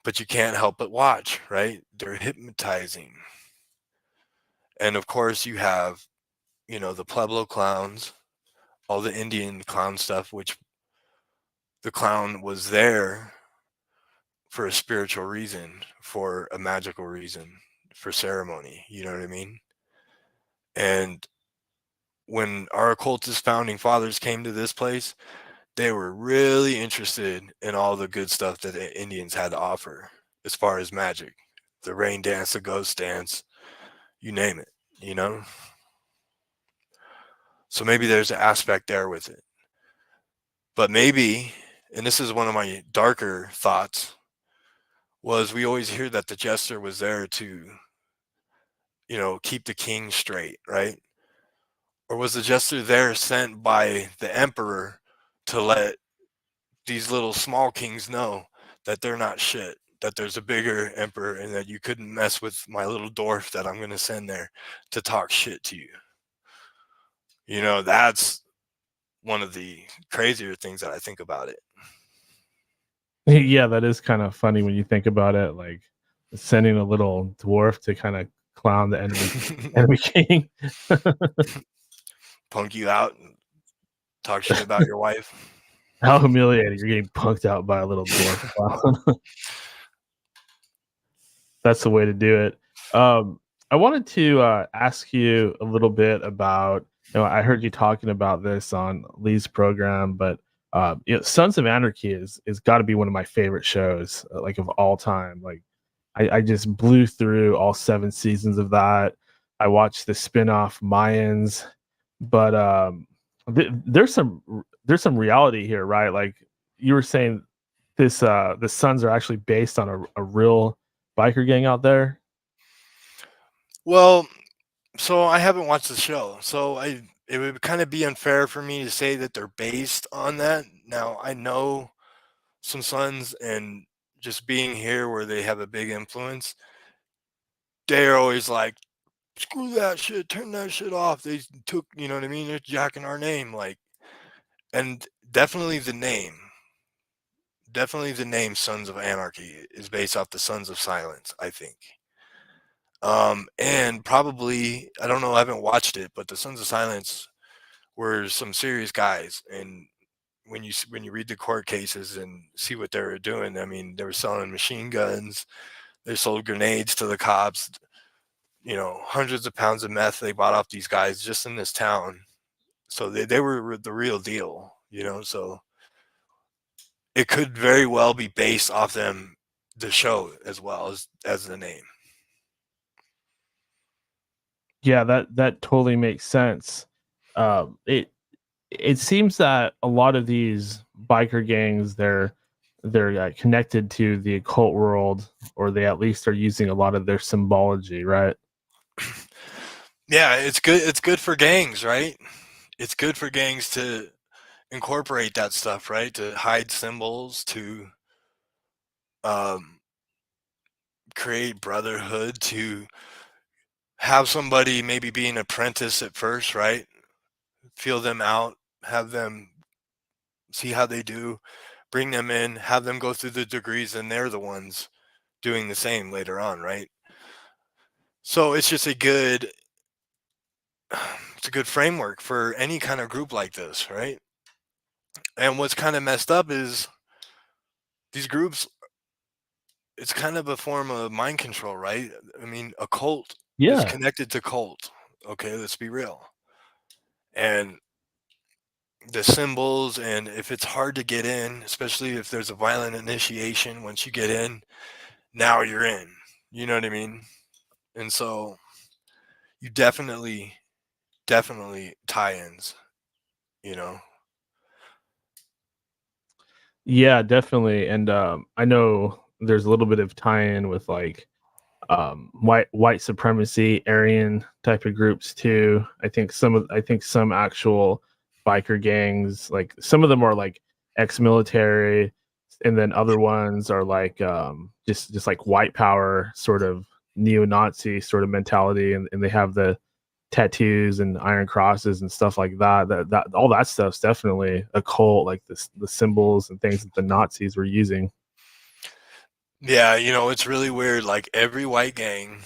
but you can't help but watch, right? They're hypnotizing. And of course you have, the Pueblo clowns, all the Indian clown stuff, which the clown was there for a spiritual reason, for a magical reason, for ceremony, you know what I mean? And when our occultist founding fathers came to this place, they were really interested in all the good stuff that the Indians had to offer as far as magic. The rain dance, the ghost dance, you name it, So maybe there's an aspect there with it. But maybe, and this is one of my darker thoughts, was we always hear that the jester was there to, keep the king straight, right? Or was the jester there sent by the emperor to let these little small kings know that they're not shit, that there's a bigger emperor, and that you couldn't mess with my little dwarf that I'm going to send there to talk shit to you? That's one of the crazier things that I think about it. Yeah, that is kind of funny when you think about it, like sending a little dwarf to kind of clown the enemy king. Punk you out and talk shit about your wife. How humiliating. You're getting punked out by a little dwarf clown. That's the way to do it. I wanted to ask you a little bit about, I heard you talking about this on Lee's program, but Sons of Anarchy is got to be one of my favorite shows, like of all time. Like I just blew through all 7 seasons of that. I watched the spin-off Mayans, but there's some reality here, right? Like you were saying, this the Sons are actually based on a real biker gang out there. Well, so I haven't watched the show, so it would kind of be unfair for me to say that they're based on that. Now, I know some Sons, and just being here where they have a big influence, they're always like, screw that shit, turn that shit off. They took, you know what I mean? They're jacking our name, like, and definitely the name Sons of Anarchy is based off the Sons of Silence, I think. And probably, I don't know, I haven't watched it, but the Sons of Silence were some serious guys. And when you read the court cases and see what they were doing, I mean, they were selling machine guns, they sold grenades to the cops, hundreds of pounds of meth they bought off these guys just in this town. So they were the real deal, so it could very well be based off them, the show, as well as the name. Yeah, that totally makes sense. It seems that a lot of these biker gangs, they're they're connected to the occult world, or they at least are using a lot of their symbology, right? Yeah, it's good. It's good for gangs, right? It's good for gangs to incorporate that stuff, right? To hide symbols, to um, create brotherhood, to have somebody maybe be an apprentice at first, right? Feel them out, have them see how they do, bring them in, have them go through the degrees, and they're the ones doing the same later on, right? So it's just a good it's a good framework for any kind of group like this, right? And what's kind of messed up is these groups, it's kind of a form of mind control, right? I mean, a cult is Yeah. connected to cult. Okay, let's be real. And the symbols, and if it's hard to get in, especially if there's a violent initiation, once you get in, now you're in. You know what I mean? And so you definitely tie-ins, you know. Yeah, definitely. And I know there's a little bit of tie-in with like white supremacy, Aryan type of groups too. I think some actual biker gangs, like some of them are like ex-military, and then other ones are like just like white power sort of neo-Nazi sort of mentality, and they have the tattoos and iron crosses and stuff like that. That all that stuff's definitely occult, like the symbols and things that the Nazis were using. Yeah, you know, it's really weird. Like every white gang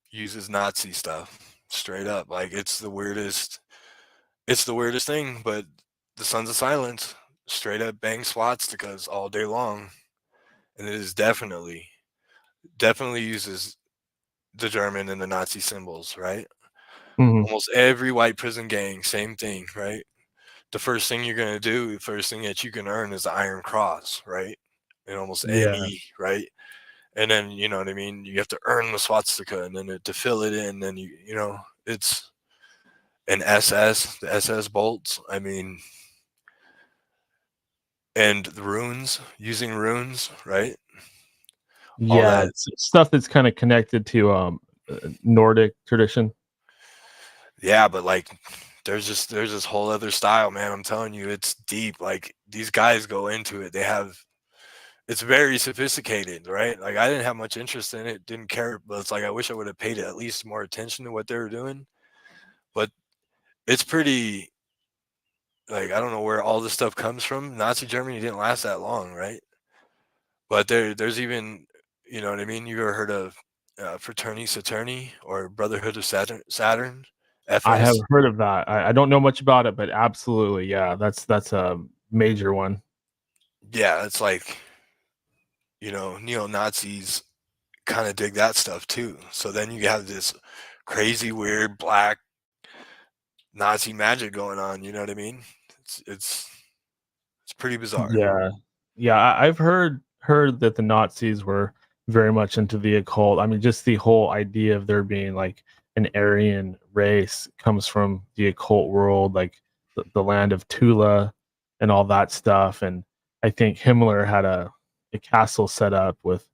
uses Nazi stuff straight up. Like it's the weirdest thing, but the Sons of Silence straight up bang swastikas all day long. And it is definitely uses the German and the Nazi symbols, right? Mhm. Almost every white prison gang, same thing, right? The first thing you're gonna do, the first thing that you can earn is the Iron Cross, right? In almost Yeah. any, right? And then you know what I mean. You have to earn the swastika, and then to fill it in, then you know it's an SS, the SS bolts. I mean, and the runes, using runes, right? All Yeah, that. it's stuff that's kind of connected to Nordic tradition. Yeah, but like there's this whole other style, man. I'm telling you, it's deep. Like these guys go into it. They have it's very sophisticated, right? Like I didn't have much interest in it, didn't care, but it's like I wish I would have paid at least more attention to what they were doing. But it's pretty like I don't know where all this stuff comes from. Nazi Germany didn't last that long, right? But there's even you know what I mean. You ever heard of Fraternity Saturni or Brotherhood of Saturn, I have FS? heard of that. I don't know much about it, but absolutely, yeah, that's a major one. Yeah, it's like you know neo Nazis kind of dig that stuff too. So then you have this crazy, weird, black Nazi magic going on. You know what I mean? It's pretty bizarre. Yeah, yeah, I've heard that the Nazis were very much into the occult. I mean, just the whole idea of there being like an Aryan race comes from the occult world, like the land of Tula and all that stuff. And I think Himmler had a castle set up with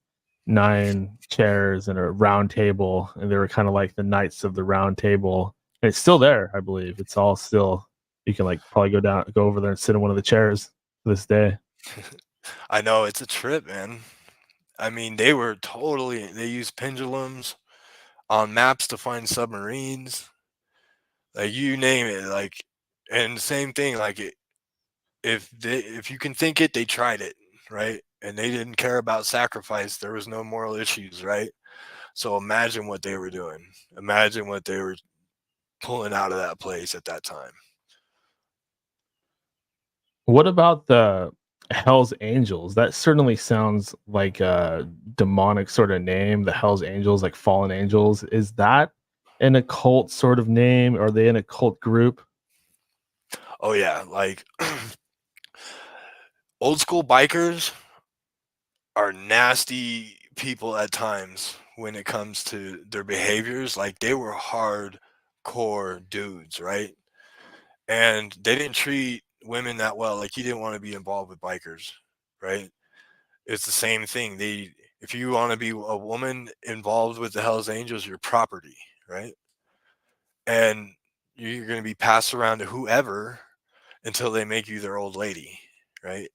9 chairs and a round table, and they were kind of like the knights of the round table. And it's still there, I believe. It's all still. You can like probably go over there and sit in one of the chairs to this day. I know it's a trip, man. I mean, they use pendulums on maps to find submarines. Like you name it, like and same thing, like if you can think it, they tried it, right? And they didn't care about sacrifice. There was no moral issues, right? So imagine what they were doing. Imagine what they were pulling out of that place at that time. What about the Hell's Angels? That certainly sounds like a demonic sort of name. The Hell's Angels, like fallen angels. Is that an occult sort of name? Are they an occult group? Oh yeah, like old school bikers are nasty people at times when it comes to their behaviors. Like they were hardcore dudes, right? And they didn't treat women that well. Like you didn't want to be involved with bikers, right? It's the same thing. If you want to be a woman involved with the Hells Angels, you're property, right? And you're going to be passed around to whoever until they make you their old lady, right?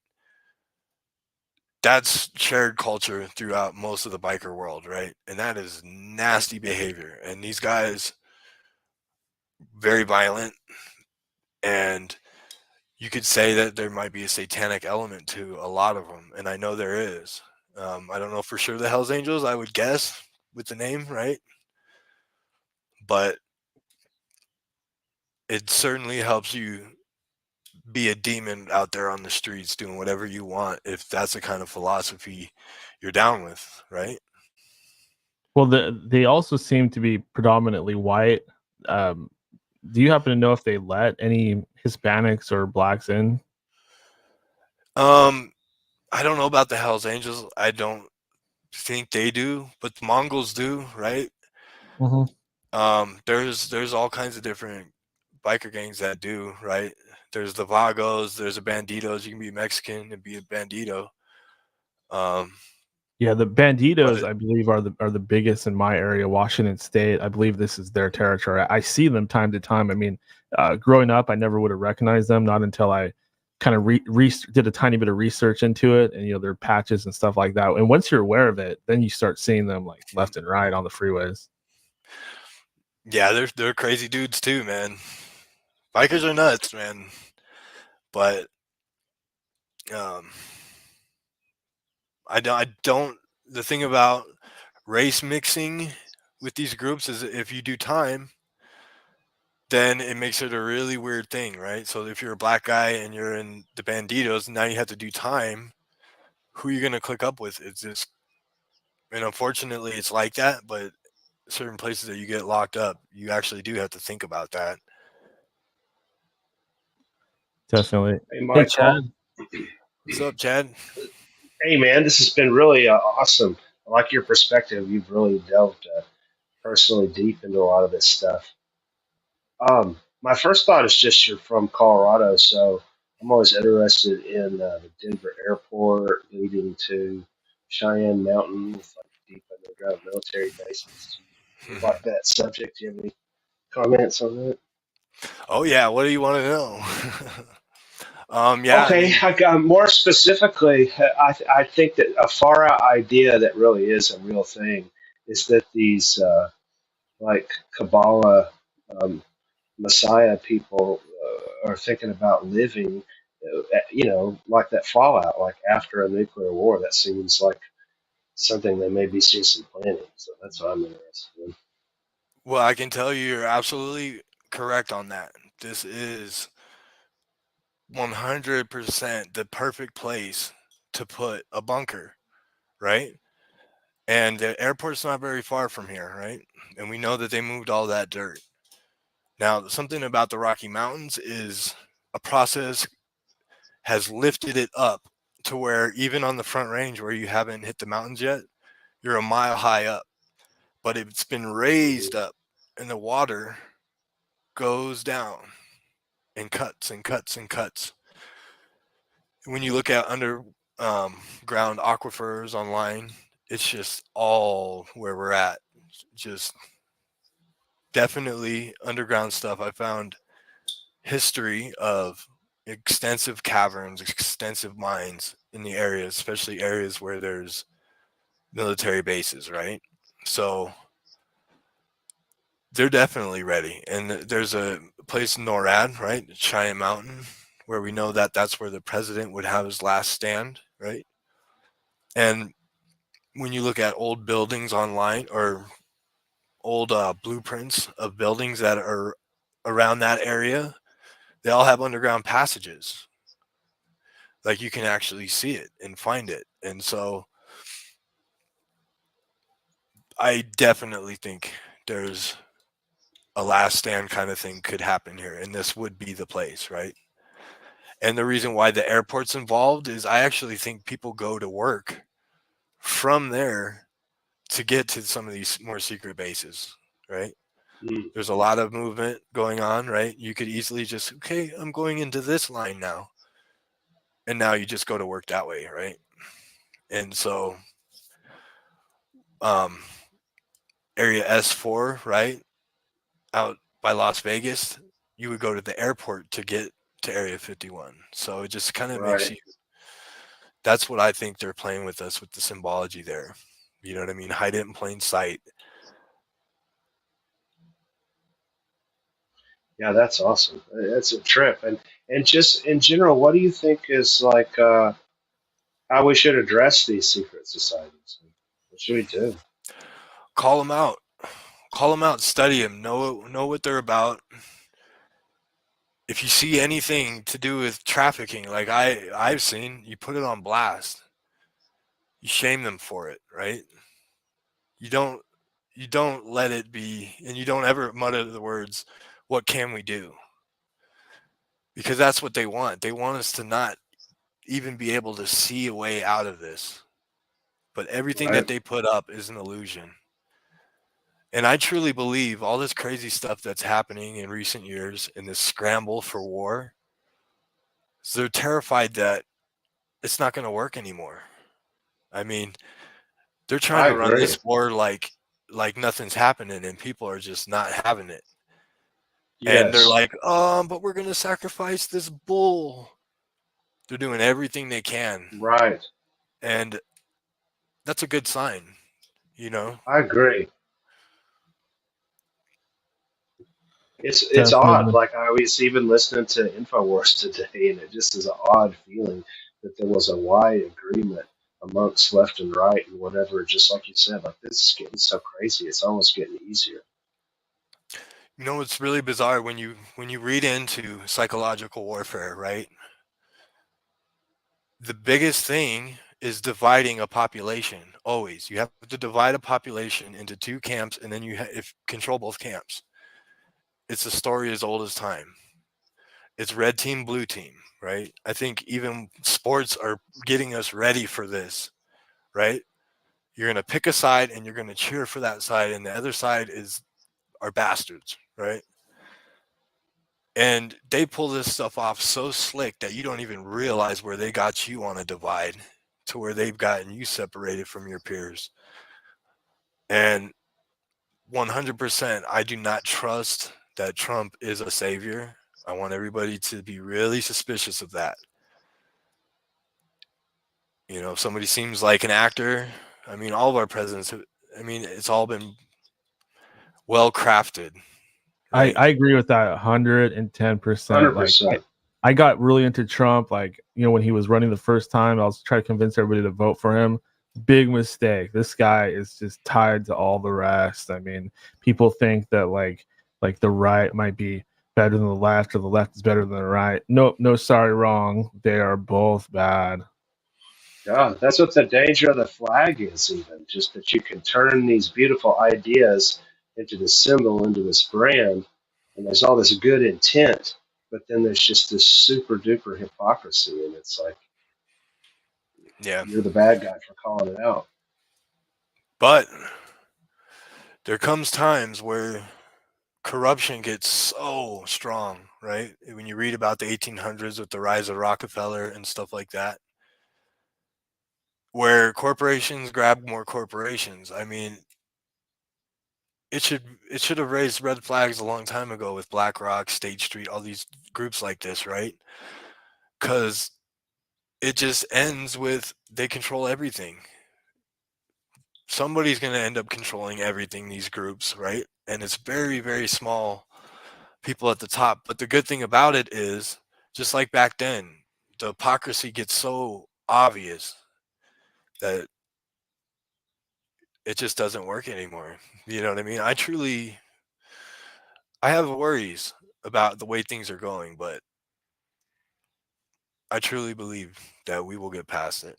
That's shared culture throughout most of the biker world, right? And that is nasty behavior. And these guys, very violent, and you could say that there might be a satanic element to a lot of them, and I know there is. I don't know for sure the Hells Angels, I would guess with the name, right? But it certainly helps you be a demon out there on the streets doing whatever you want if that's the kind of philosophy you're down with, right? Well, they also seem to be predominantly white. Do you happen to know if they let any Hispanics or blacks in? I don't know about the Hells Angels. I don't think they do, but the Mongols do, right? There's all kinds of different biker gangs that do, right? There's the Vagos, there's the Banditos. You can be Mexican and be a Bandito. Yeah, the Banditos, I believe, are the biggest in my area, Washington State. I believe this is their territory. I see them time to time. I mean, growing up, I never would have recognized them, not until I kind of did a tiny bit of research into it, and their patches and stuff like that. And once you're aware of it, then you start seeing them like left and right on the freeways. Yeah, they're crazy dudes too, man. Bikers are nuts, man. But I don't. The thing about race mixing with these groups is if you do time, then it makes it a really weird thing, right? So if you're a black guy and you're in the Banditos, now you have to do time. Who are you gonna click up with? It's just, and unfortunately, it's like that. But certain places that you get locked up, you actually do have to think about that. Definitely. Hey, Mike. Chad. What's up, Chad? Hey, man, this has been really awesome. I like your perspective. You've really delved personally deep into a lot of this stuff. My first thought is just you're from Colorado, so I'm always interested in the Denver airport leading to Cheyenne Mountain with like deep underground military bases. Do you like that subject? Do you have any comments on that? Oh yeah, what do you want to know? Yeah. Okay, I got more specifically. I think that a far out idea that really is a real thing is that these like Kabbalah Messiah people are thinking about living, like that fallout, like after a nuclear war. That seems like something they may be seeing some planning. So that's what I'm interested in. Well, I can tell you're absolutely correct on that. This is 100% the perfect place to put a bunker, right? And the airport's not very far from here, right? And we know that they moved all that dirt. Now, something about the Rocky Mountains is a process has lifted it up to where even on the Front Range where you haven't hit the mountains yet, you're a mile high up. But it's been raised up and the water goes down and cuts and cuts and cuts. When you look at underground aquifers online, it's just all where we're at. Just definitely underground stuff. I found history of extensive caverns, extensive mines in the area, especially areas where there's military bases, right? So they're definitely ready. And there's a place in NORAD, right? Cheyenne Mountain, where we know that that's where the president would have his last stand, right? And when you look at old buildings online or old blueprints of buildings that are around that area, they all have underground passages. Like you can actually see it and find it. And so I definitely think there's a last stand kind of thing could happen here. And this would be the place, right? And the reason why the airport's involved is I actually think people go to work from there to get to some of these more secret bases, right? There's a lot of movement going on, right? You could easily just, okay, I'm going into this line now. and now you just go to work that way, right? And so area S4, right, out by Las Vegas, you would go to the airport to get to area 51. So it just kind of makes you, that's what I think they're playing with us with the symbology there. You know what I mean? Hide it in plain sight. Yeah, that's awesome. That's a trip. And just in general, what do you think is like how we should address these secret societies? What should we do? Call them out. Call them out. Study them. Know what they're about. If you see anything to do with trafficking, like I've seen, you put it on blast. You shame them for it, right? You don't let it be, and you don't ever mutter the words, "What can we do?" Because that's what they want. They want us to not even be able to see a way out of this. But everything that they put up is an illusion. And I truly believe all this crazy stuff that's happening in recent years in this scramble for war, so they're terrified that it's not going to work anymore. I mean, they're trying to run this war like nothing's happening, and people are just not having it. Yes. And they're like, but we're going to sacrifice this bull. They're doing everything they can. Right. And that's a good sign, you know? I agree. It's odd. Like I was even listening to InfoWars today, and it just is an odd feeling that there was a wide agreement amongst left and right and whatever. Just like you said, like this is getting so crazy. It's almost getting easier. You know, it's really bizarre when you read into psychological warfare, right? The biggest thing is dividing a population. Always, you have to divide a population into two camps, and then you control both camps. It's a story as old as time. It's red team, blue team, right? I think even sports are getting us ready for this, right? You're going to pick a side and you're going to cheer for that side, and the other side are bastards, right? And they pull this stuff off so slick that you don't even realize where they got you on a divide to where they've gotten you separated from your peers. And 100%, I do not trust that Trump is a savior. I want everybody to be really suspicious of that. You know, if somebody seems like an actor, I mean, all of our presidents, I mean, it's all been well crafted. Right? I agree with that 110%. 100%. Like, I got really into Trump, like, you know, when he was running the first time, I was trying to convince everybody to vote for him. Big mistake. This guy is just tied to all the rest. I mean, people think that like the right might be better than the left, or the left is better than the right. No, sorry, wrong. They are both bad. Yeah, that's what the danger of the flag is, even just that you can turn these beautiful ideas into this symbol, into this brand, and there's all this good intent, but then there's just this super duper hypocrisy, and it's like, yeah, you're the bad guy for calling it out. But there comes times where corruption gets so strong, right? When you read about the 1800s with the rise of Rockefeller and stuff like that, where corporations grab more corporations. I mean, it should have raised red flags a long time ago with BlackRock, State Street, all these groups like this, right? Because it just ends with they control everything. Somebody's going to end up controlling everything, these groups, right? And it's very, very small people at the top. But the good thing about it is, just like back then, the hypocrisy gets so obvious that it just doesn't work anymore. You know what I mean? I have worries about the way things are going, but I truly believe that we will get past it.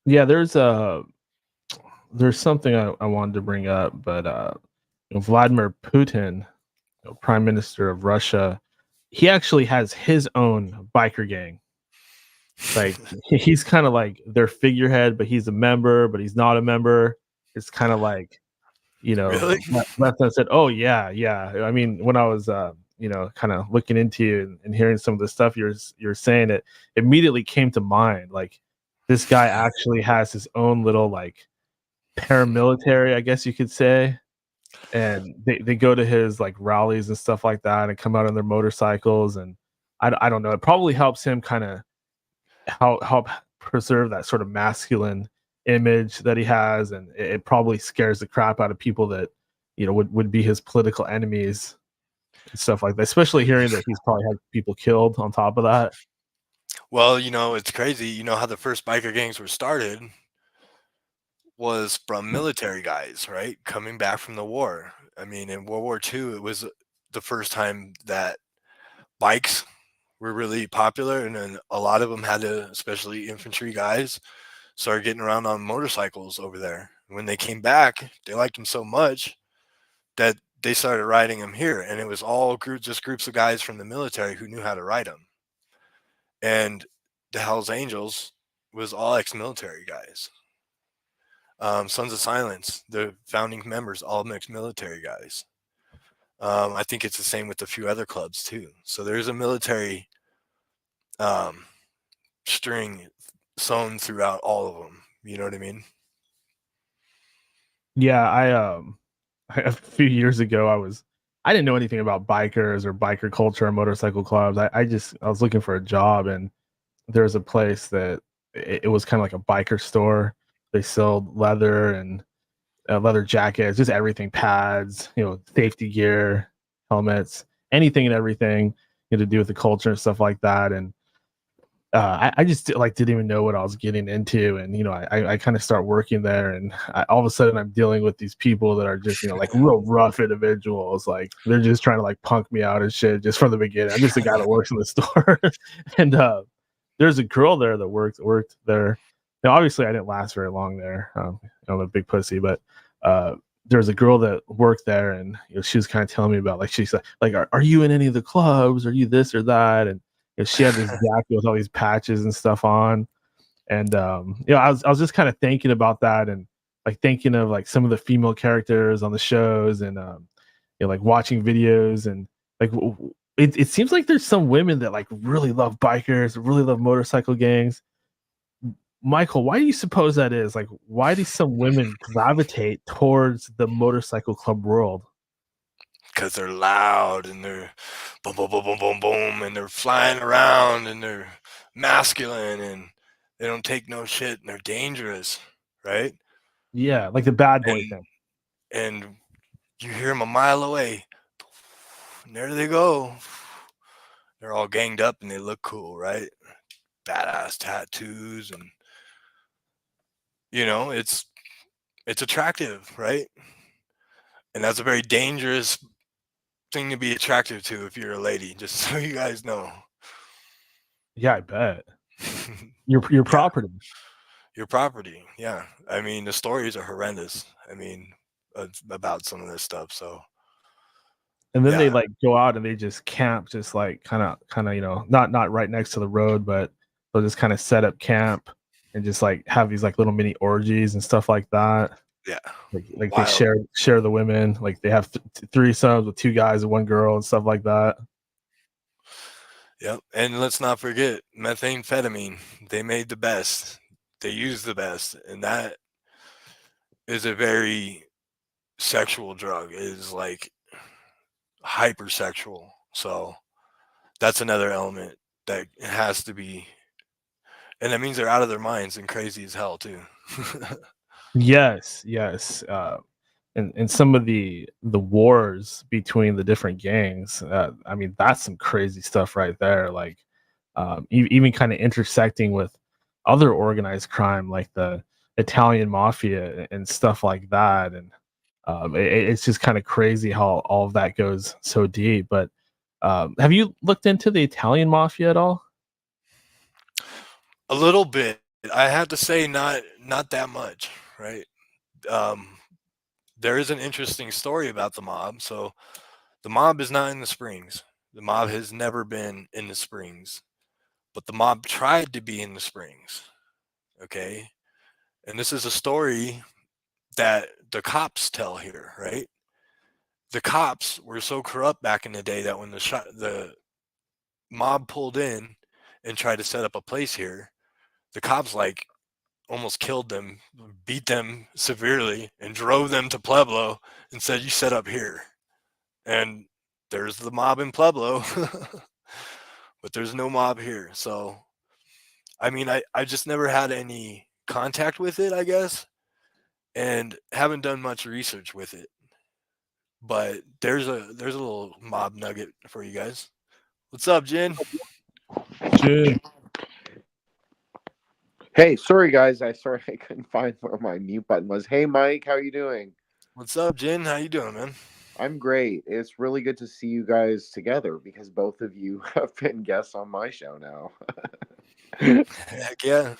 Yeah, there's something I wanted to bring up, but Vladimir Putin, Prime Minister of Russia, he actually has his own biker gang. Like, he's kind of like their figurehead, but he's a member, but he's not a member. It's kind of like, you know, really? left and said, oh yeah. I mean, when I was kind of looking into you and hearing some of the stuff you're saying, it immediately came to mind. Like, this guy actually has his own little like paramilitary, I guess you could say, and they go to his like rallies and stuff like that and come out on their motorcycles, and I don't know, it probably helps him kind of help preserve that sort of masculine image that he has, and it probably scares the crap out of people that would be his political enemies and stuff like that, especially hearing that he's probably had people killed on top of that. Well, it's crazy. You know how the first biker gangs were started was from military guys, right? Coming back from the war. I mean, in World War II, it was the first time that bikes were really popular, and then a lot of them had to, especially infantry guys, started getting around on motorcycles over there. When they came back, they liked them so much that they started riding them here, and it was all groups of guys from the military who knew how to ride them. And the Hells Angels was all ex-military guys. Sons of Silence, the founding members, all ex-military guys. I think it's the same with a few other clubs too. So there's a military string sewn throughout all of them. You know what I mean? Yeah, a few years ago, I didn't know anything about bikers or biker culture or motorcycle clubs. I was looking for a job, and there was a place that it was kind of like a biker store. They sold leather and leather jackets, just everything, pads, safety gear, helmets, anything and everything to do with the culture and stuff like that. And I just didn't even know what I was getting into, and I kind of start working there, and all of a sudden I'm dealing with these people that are just like real rough individuals. Like, they're just trying to like punk me out and shit just from the beginning. I'm just a guy that works in the store, and there's a girl there that worked there. Now, obviously, I didn't last very long there. I'm a big pussy, but there's a girl that worked there, and she was kind of telling me about, like, she's like, are you in any of the clubs? Are you this or that? And she had this jacket with all these patches and stuff on, and I was just kind of thinking about that, and like thinking of like some of the female characters on the shows, and like watching videos, and like it seems like there's some women that like really love bikers, really love motorcycle gangs. Michael, why do you suppose that is? Like, why do some women gravitate towards the motorcycle club world? Because they're loud, and they're boom, boom, boom, boom, boom, boom, and they're flying around, and they're masculine, and they don't take no shit, and they're dangerous, right? Yeah, like the bad boy thing. And you hear them a mile away, and there they go. They're all ganged up, and they look cool, right? Badass tattoos, and it's attractive, right? And that's a very dangerous thing to be attractive to if you're a lady, just so you guys know. Yeah, I bet. Your property. Your property, yeah. I mean, the stories are horrendous. I mean, about some of this stuff. So, and then they like go out and they just camp, just like kind of not right next to the road, but they'll just kind of set up camp and just like have these like little mini orgies and stuff like that. Yeah, like they share the women, like they have threesomes with two guys and one girl and stuff like that. Yep, and let's not forget methamphetamine. They made the best. They used the best, and that is a very sexual drug. It is like hypersexual. So that's another element that has to be, and that means they're out of their minds and crazy as hell too. Yes. And some of the wars between the different gangs, I mean, that's some crazy stuff right there. Like, even kind of intersecting with other organized crime, like the Italian mafia and stuff like that. And it's just kind of crazy how all of that goes so deep. But have you looked into the Italian mafia at all? A little bit. I have to say, not that much, right? There is an interesting story about the mob. So the mob is not in the Springs. The mob has never been in the Springs, but the mob tried to be in the Springs. Okay. And this is a story that the cops tell here, right? the cops were so corrupt back in the day that when the mob pulled in and tried to set up a place here, the cops like almost killed them, beat them severely, and drove them to Pueblo and said, "You set up here." And there's the mob in Pueblo, but there's no mob here. So, I mean, I just never had any contact with it, I guess, and haven't done much research with it. But there's a little mob nugget for you guys. What's up, Jin? Jin. Hey, sorry guys, I couldn't find where my mute button was. Hey Mike, how you doing? What's up, Jin? How you doing, man? I'm great. It's really good to see you guys together because both of you have been guests on my show now. Heck yeah.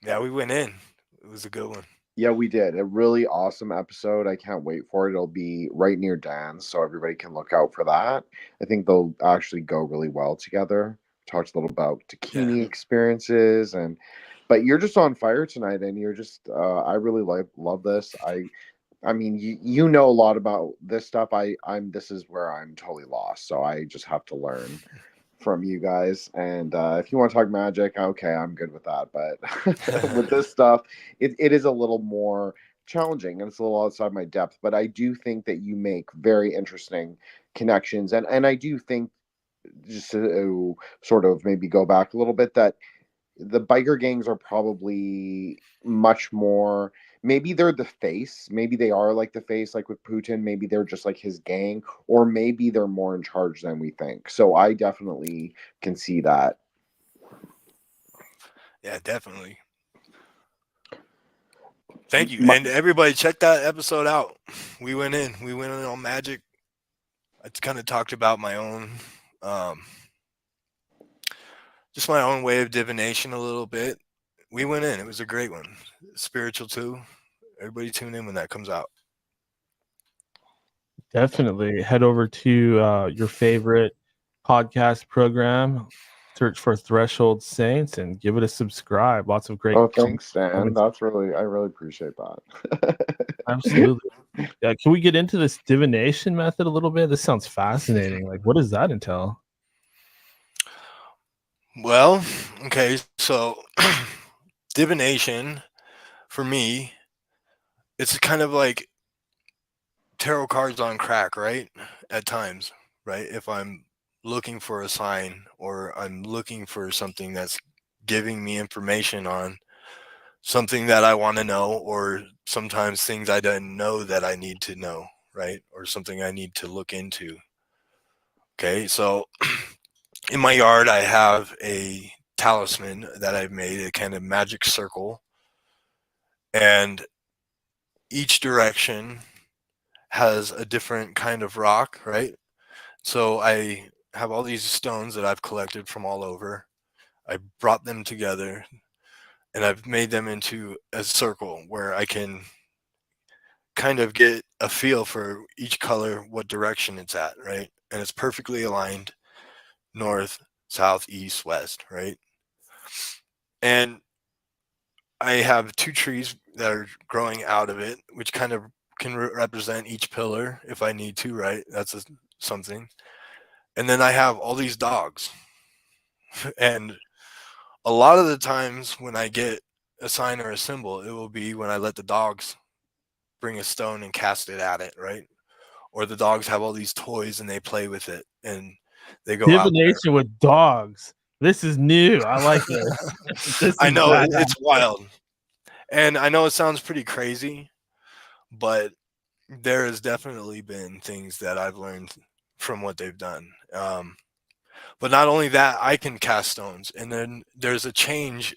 Yeah, we went in. It was a good one. Yeah, we did. A really awesome episode. I can't wait for it. It'll be right near Dan's, so everybody can look out for that. I think they'll actually go really well together. Talked a little about Takini experiences but you're just on fire tonight, and you're just I really love this. I mean, you know a lot about this stuff. This is where I'm totally lost, so I just have to learn from you guys. And if you want to talk magic, okay, I'm good with that. But with this stuff, it is a little more challenging, and it's a little outside my depth. But I do think that you make very interesting connections, and I do think, just to sort of maybe go back a little bit, that the biker gangs are probably much more, maybe they're the face, maybe they are like the face, like with Putin, maybe they're just like his gang, or maybe they're more in charge than we think. So I definitely can see that. Yeah, definitely. Thank you. And everybody, check that episode out. We went in on magic. I kind of talked about my own just my own way of divination a little bit. We went in. It was a great one. Spiritual too. Everybody tune in when that comes out. Definitely head over to your favorite podcast program, search for Threshold Saints, and give it a subscribe. Lots of great. Oh, thanks, Dan. I really appreciate that. Absolutely. Yeah, can we get into this divination method a little bit? This sounds fascinating. Like, what does that entail? Well, okay, so divination, for me, it's kind of like tarot cards on crack, right? At times, right? If I'm looking for a sign, or I'm looking for something that's giving me information on something that I want to know, or sometimes things I didn't know that I need to know, right? Or something I need to look into. Okay, so in my yard, I have a talisman that I've made, a kind of magic circle, and each direction has a different kind of rock, right? So I have all these stones that I've collected from all over. I brought them together, and I've made them into a circle where I can kind of get a feel for each color, what direction it's at, right? And it's perfectly aligned, north, south, east, west, right? And I have two trees that are growing out of it, which kind of can represent each pillar if I need to, right? That's something. And then I have all these dogs. And a lot of the times when I get a sign or a symbol, it will be when I let the dogs bring a stone and cast it at it, right? Or the dogs have all these toys and they play with it, and they go out there. Divination with dogs. This is new. I like this. I know it's wild, and I know it sounds pretty crazy, but there has definitely been things that I've learned from what they've done. But not only that, I can cast stones, and then there's a change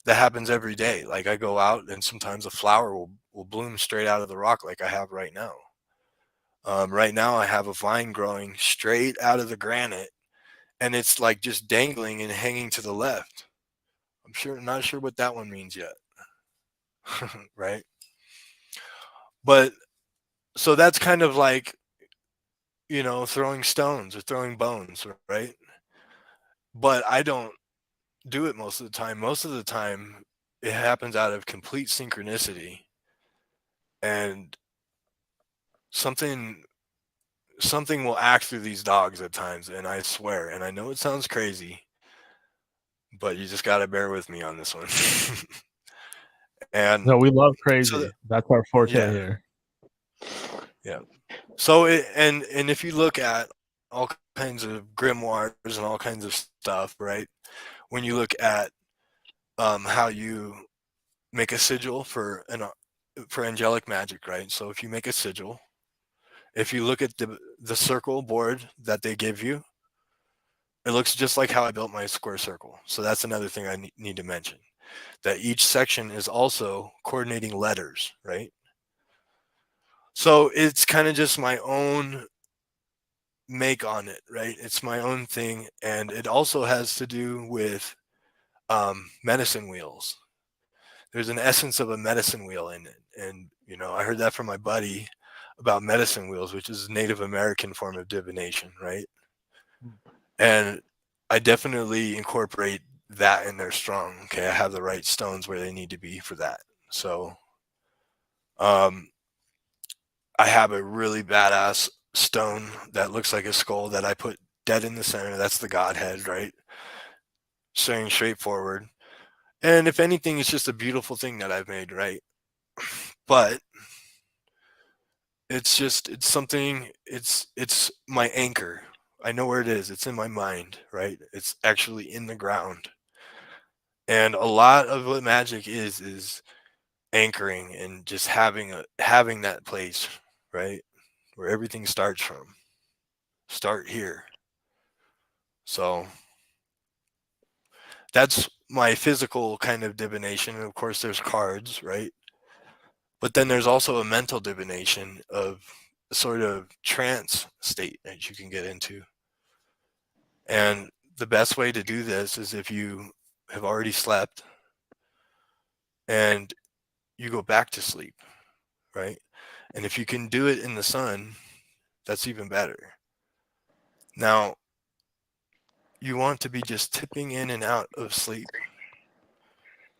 that happens every day. Like I go out, and sometimes a flower will bloom straight out of the rock, like I have right now. Right now, I have a vine growing straight out of the granite, and it's like just dangling and hanging to the left. Not sure what that one means yet. Right? But so that's kind of like, throwing stones or throwing bones, right? But I don't do it most of the time. Most of the time, it happens out of complete synchronicity, and something something will act through these dogs at times, and I swear, and I know it sounds crazy, but you just got to bear with me on this one. And No, we love so crazy. That's our forte yeah, here. yeah. So and if you look at all kinds of grimoires and all kinds of stuff, right? When you look at how you make a sigil for angelic magic, right? So if you make a sigil, if you look at the circle board that they give you, it looks just like how I built my square circle. So that's another thing I need to mention, that each section is also coordinating letters, right? So it's kind of just my own make on it, right? It's my own thing. And it also has to do with medicine wheels. There's an essence of a medicine wheel in it. And, you know, I heard that from my buddy about medicine wheels, which is a Native American form of divination, right? And I definitely incorporate that in there strong. Okay, I have the right stones where they need to be for that. So I have a really badass stone that looks like a skull that I put dead in the center. That's the Godhead, right? Staring straight forward. And if anything, it's just a beautiful thing that I've made, right? But it's something, it's my anchor. I know where it is. It's in my mind, right? It's actually in the ground. And a lot of what magic is anchoring and just having that place, right? Where everything starts from. Start here. So that's my physical kind of divination. And of course there's cards, right? But then there's also a mental divination of a sort of trance state that you can get into. And the best way to do this is if you have already slept and you go back to sleep, right? And if you can do it in the sun, that's even better. Now, you want to be just tipping in and out of sleep.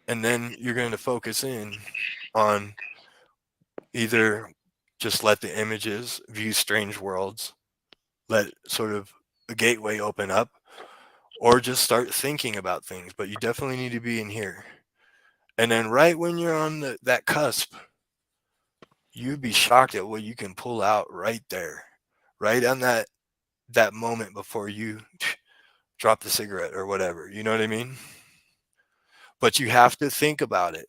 And then you're going to focus in on either just let the images view strange worlds, let sort of a gateway open up, or just start thinking about things. But you definitely need to be in here. And then right when you're on that cusp, you'd be shocked at what you can pull out right there, right on that moment before you drop the cigarette or whatever. You know what I mean? But you have to think about it.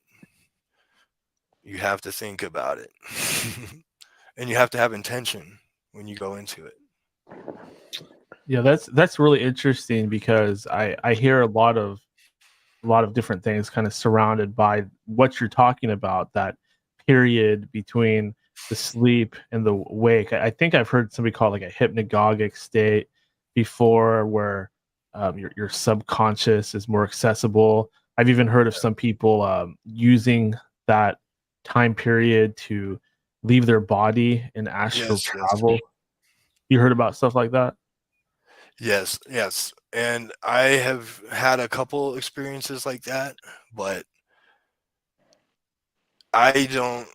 You have to think about it. And you have to have intention when you go into it. Yeah, that's really interesting because I hear a lot of different things kind of surrounded by what you're talking about, that period between the sleep and the wake. I think I've heard somebody call it like a hypnagogic state before, where your subconscious is more accessible. I've even heard of some people using that time period to leave their body in astral travel. You heard about stuff like that? Yes. And I have had a couple experiences like that, but I don't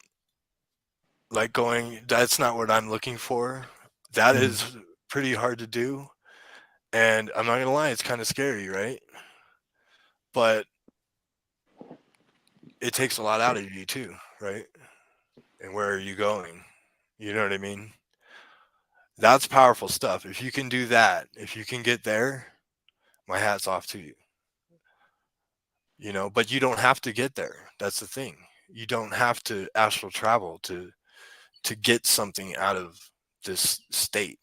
like going, that's not what I'm looking for. That is pretty hard to do. And I'm not going to lie, it's kind of scary, right? But it takes a lot out of you too, right? And where are you going? You know what I mean? That's powerful stuff. If you can do that, if you can get there, my hat's off to you. You know, but you don't have to get there. That's the thing. You don't have to astral travel to get something out of this state.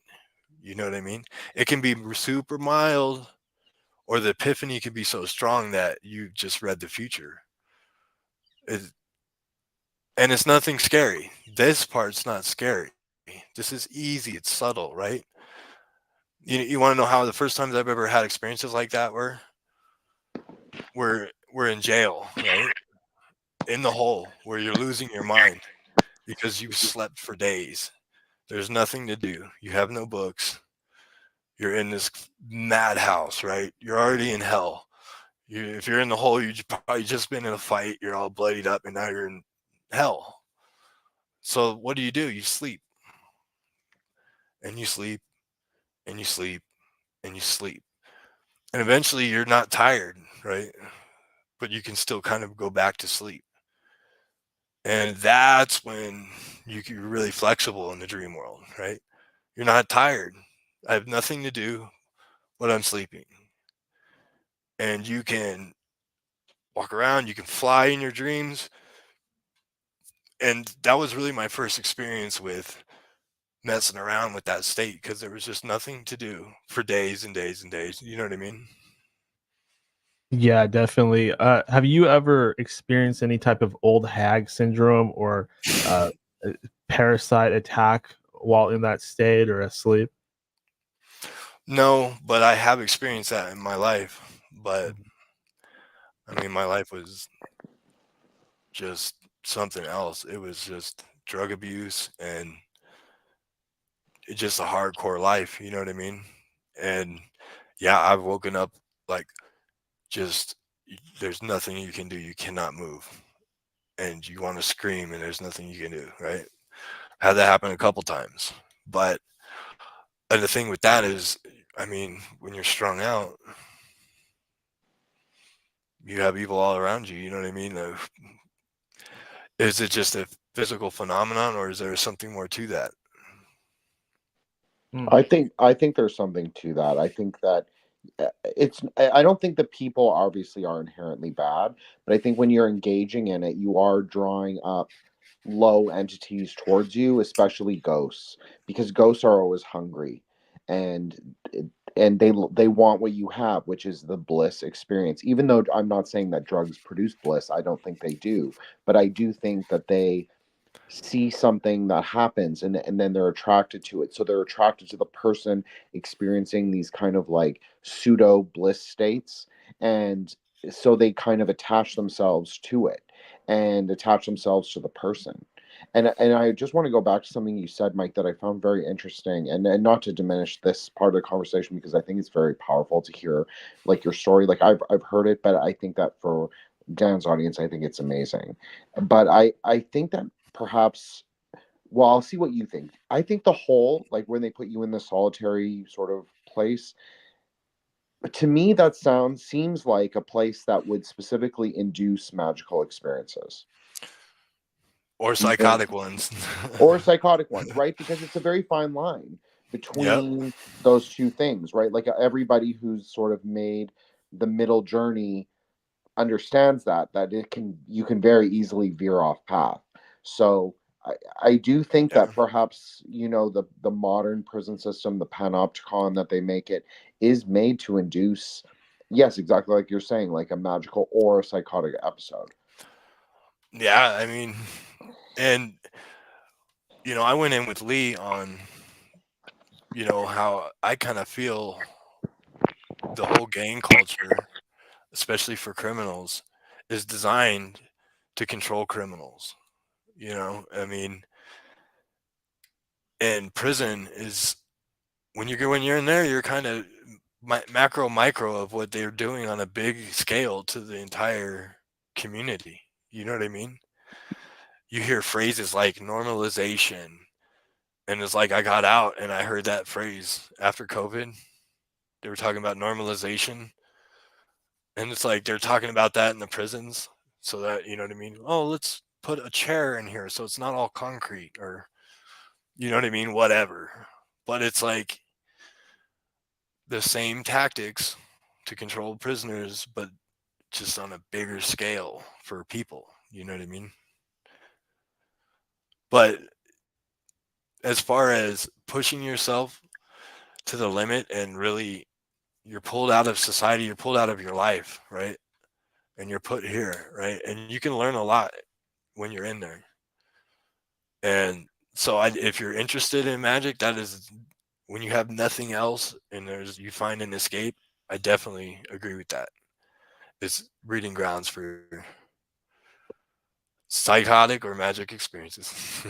You know what I mean? It can be super mild, or the epiphany can be so strong that you just read the future. And it's nothing scary. This part's not scary. This is easy. It's subtle, right? You want to know how the first times I've ever had experiences like that were? We're in jail, right? In the hole where you're losing your mind because you slept for days. There's nothing to do. You have no books. You're in this madhouse, right? You're already in hell. If you're in the hole, you've probably just been in a fight. You're all bloodied up, and now you're in hell. So what do? You sleep. and you sleep and you sleep and you sleep. And eventually you're not tired, right? But you can still kind of go back to sleep. And that's when you're really flexible in the dream world, right? You're not tired. I have nothing to do but I'm sleeping. And you can walk around, you can fly in your dreams. And that was really my first experience with messing around with that state, because there was just nothing to do for days and days and days. You know what I mean? Yeah, definitely. Have you ever experienced any type of old hag syndrome or parasite attack while in that state or asleep? No, but I have experienced that in my life. But I mean, my life was just something else. It was just drug abuse and it's just a hardcore life. You know what I mean? And yeah, I've woken up like just there's nothing you can do. You cannot move. And you want to scream and there's nothing you can do, right? Had that happen a couple times. But and the thing with that is, I mean, when you're strung out, you have evil all around you. You know what I mean? Is it just a physical phenomenon, or is there something more to that? I think there's something to that. I think that I don't think that people obviously are inherently bad, but I think when you're engaging in it, you are drawing up low entities towards you, especially ghosts, because ghosts are always hungry, and they want what you have, which is the bliss experience. Even though I'm not saying that drugs produce bliss, I don't think they do, but I do think that they see something that happens, and then they're attracted to it, so they're attracted to the person experiencing these kind of like pseudo bliss states, and so they kind of attach themselves to it and attach themselves to the person. And I just want to go back to something you said, Mike, that I found very interesting, and not to diminish this part of the conversation, because I think it's very powerful to hear like your story. Like I've heard it, but I think that for Dan's audience, I think it's amazing. But I think that perhaps, well, I'll see what you think. I think the whole, like when they put you in the solitary sort of place, to me that seems like a place that would specifically induce magical experiences Or psychotic ones. or psychotic ones, right? Because it's a very fine line between those two things, right? Like everybody who's sort of made the middle journey understands that you can very easily veer off path. So I do think that perhaps, you know, the modern prison system, the panopticon that they make it, is made to induce, yes, exactly like you're saying, like a magical or a psychotic episode. Yeah, I mean, and you know, I went in with Lee on, you know, how I kind of feel the whole gang culture, especially for criminals, is designed to control criminals. You know, I mean, and prison is when you're in there, you're kind of macro micro of what they're doing on a big scale to the entire community. You know what I mean? You hear phrases like normalization, and it's like I got out and I heard that phrase after COVID. They were talking about normalization, and it's like they're talking about that in the prisons, so that, you know what I mean? Oh, let's put a chair in here so it's not all concrete, or you know what I mean? Whatever. But it's like the same tactics to control prisoners, but just on a bigger scale for people. You know what I mean? But as far as pushing yourself to the limit and really you're pulled out of society, you're pulled out of your life, right? And you're put here, right? And you can learn a lot when you're in there. And so if you're interested in magic, that is when you have nothing else and you find an escape. I definitely agree with that. It's breeding grounds for psychotic or magic experiences.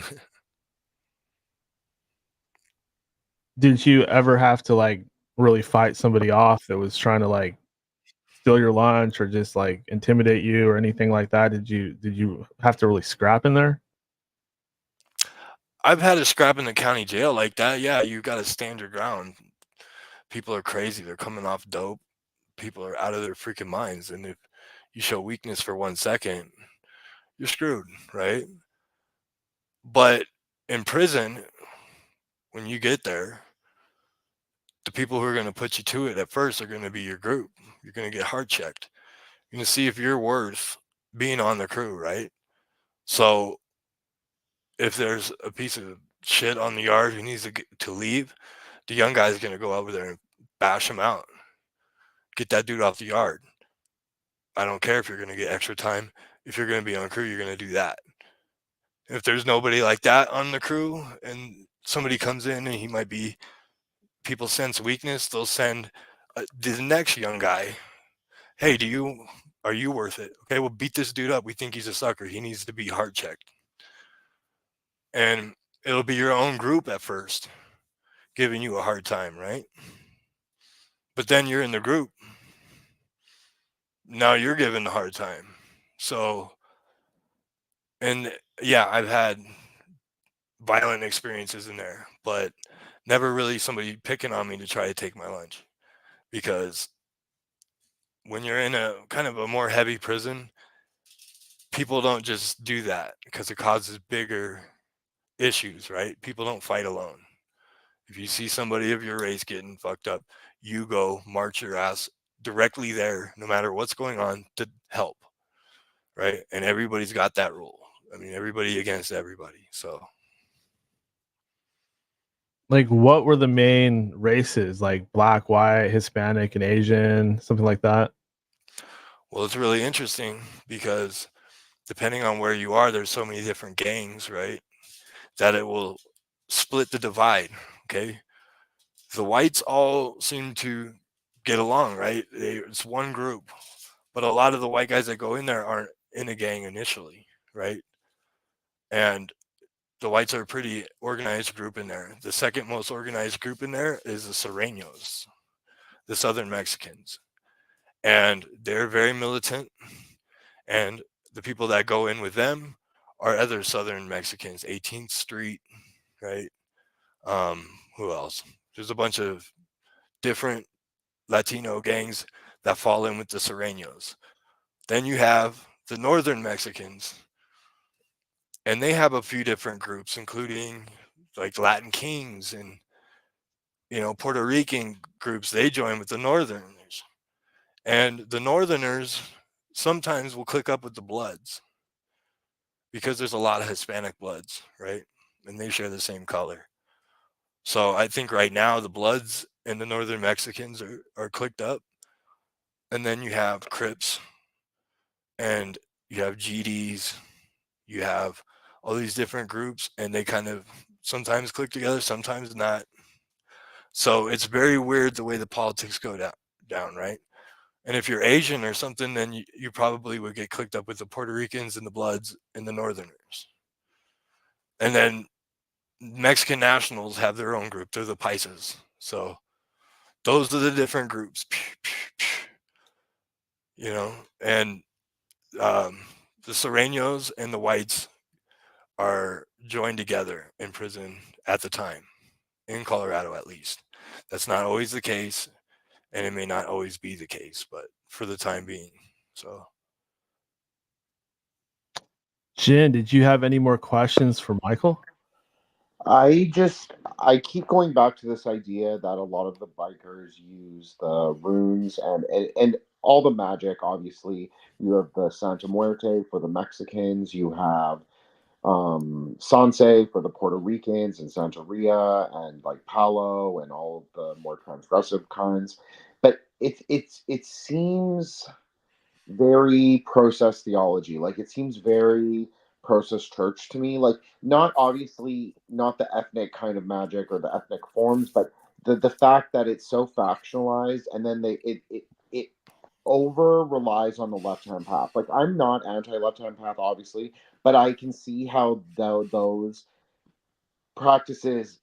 Did you ever have to like really fight somebody off that was trying to like steal your lunch or just like intimidate you or anything like that? Did you have to really scrap in there? I've had a scrap in the county jail like that. Yeah, you got to stand your ground. People are crazy. They're coming off dope. People are out of their freaking minds. And if you show weakness for 1 second, you're screwed, right? But in prison, when you get there, the people who are going to put you to it at first are going to be your group. You're going to get hard checked. You're going to see if you're worth being on the crew, right? So if there's a piece of shit on the yard who needs to leave, the young guy's going to go over there and bash him out. Get that dude off the yard. I don't care if you're going to get extra time. If you're going to be on crew, you're going to do that. If there's nobody like that on the crew and somebody comes in and he might be, people sense weakness, they'll send the next young guy, hey, are you worth it? Okay, we'll beat this dude up. We think he's a sucker. He needs to be hard checked. And it'll be your own group at first giving you a hard time, right? But then you're in the group. Now you're given a hard time. So, and yeah, I've had violent experiences in there, but never really somebody picking on me to try to take my lunch. Because when you're in a kind of a more heavy prison, people don't just do that because it causes bigger issues, right? People don't fight alone. If you see somebody of your race getting fucked up, you go march your ass directly there, no matter what's going on, to help, right? And everybody's got that rule. I mean, everybody against everybody. So, Like, what were the main races? Like black, white, Hispanic, and Asian, something like that? well, it's really interesting because depending on where you are, there's so many different gangs, right? That it will split the divide. Okay. The whites all seem to get along, right? It's one group, but a lot of the white guys that go in there aren't in a gang initially, right? And the whites are a pretty organized group in there. The second most organized group in there is the Sureños, the Southern Mexicans. And they're very militant. And the people that go in with them are other Southern Mexicans, 18th Street, right? Who else? There's a bunch of different Latino gangs that fall in with the Sureños. Then you have the Northern Mexicans, and they have a few different groups, including like Latin Kings and, Puerto Rican groups. They join with the Northerners. And the Northerners sometimes will click up with the Bloods because there's a lot of Hispanic Bloods, right? And they share the same color. So I think right now the Bloods and the Northern Mexicans are clicked up. And then you have Crips and you have GDs, you have all these different groups, and they kind of sometimes click together, sometimes not. So it's very weird the way the politics go down, right? And if you're Asian or something, then you probably would get clicked up with the Puerto Ricans and the Bloods and the Northerners. And then Mexican nationals have their own group. They're the Paisas. So those are the different groups, and the Sureños and the whites are joined together in prison at the time, in Colorado at least. That's not always the case, and it may not always be the case, but for the time being. So, Jin, did you have any more questions for Michael? I keep going back to this idea that a lot of the bikers use the runes and all the magic. Obviously, you have the Santa Muerte for the Mexicans. You have Sanse for the Puerto Ricans and Santeria and like Palo and all of the more transgressive kinds. But it seems very process theology. Like it seems very process church to me. Like not obviously not the ethnic kind of magic or the ethnic forms, but the fact that it's so factionalized and then it over relies on the left hand path. Like I'm not anti left hand path, obviously, but I can see how those practices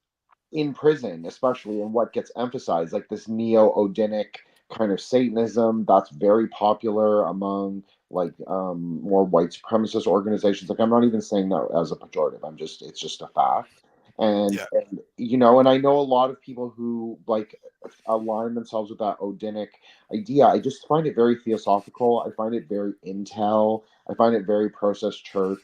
in prison, especially, and what gets emphasized, like this neo-Odinic kind of Satanism that's very popular among like more white supremacist organizations. Like I'm not even saying that as a pejorative. It's just a fact. And you know, and I know a lot of people who like align themselves with that Odinic idea. I just find it very theosophical. I find it very intel. I find it very process church,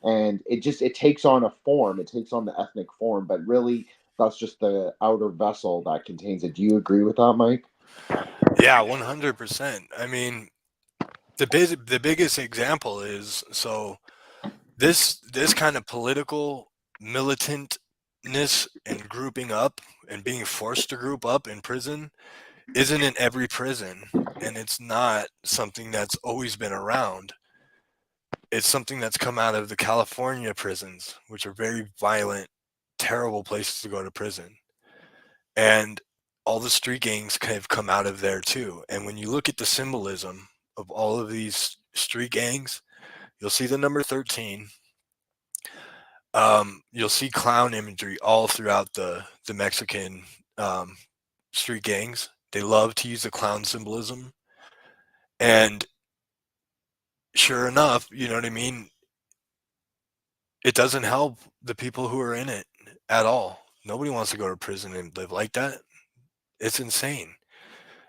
and it takes on a form. It takes on the ethnic form, but really that's just the outer vessel that contains it. Do you agree with that, Mike? Yeah, 100%. I mean, the biggest example is this kind of political militantness and grouping up and being forced to group up in prison isn't in every prison, and it's not something that's always been around. It's something that's come out of the California prisons, which are very violent, terrible places to go to prison. And all the street gangs have come out of there too. And when you look at the symbolism of all of these street gangs, you'll see the number 13. You'll see clown imagery all throughout the Mexican street gangs. They love to use the clown symbolism. And sure enough, you know what I mean? It doesn't help the people who are in it at all. Nobody wants to go to prison and live like that. It's insane.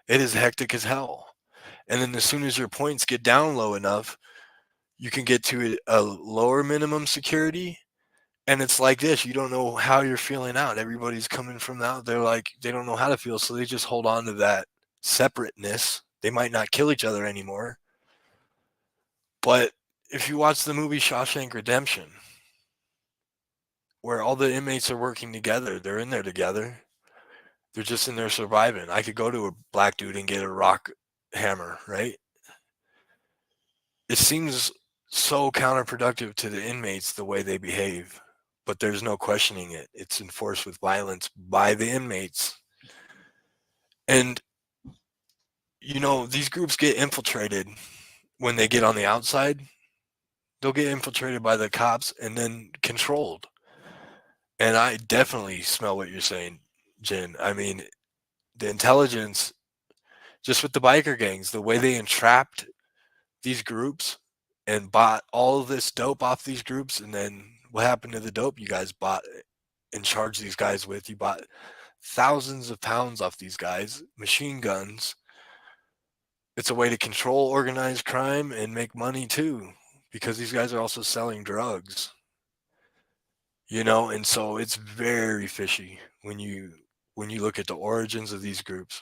It is hectic as hell. And then as soon as your points get down low enough, you can get to a lower minimum security. And it's like this, you don't know how you're feeling out. Everybody's coming from out. They're like, they don't know how to feel. So they just hold on to that separateness. They might not kill each other anymore. But if you watch the movie Shawshank Redemption, where all the inmates are working together, they're in there together. They're just in there surviving. I could go to a black dude and get a rock hammer, right? It seems so counterproductive to the inmates the way they behave, but there's no questioning it. It's enforced with violence by the inmates. And, you know, these groups get infiltrated when they get on the outside. They'll get infiltrated by the cops and then controlled. And I definitely smell what you're saying, Jin. I mean, the intelligence, just with the biker gangs, the way they entrapped these groups and bought all of this dope off these groups, and then what happened to the dope you guys bought and charged these guys with? You bought thousands of pounds off these guys, machine guns. It's a way to control organized crime and make money too, because these guys are also selling drugs. You know, and so it's very fishy when you look at the origins of these groups.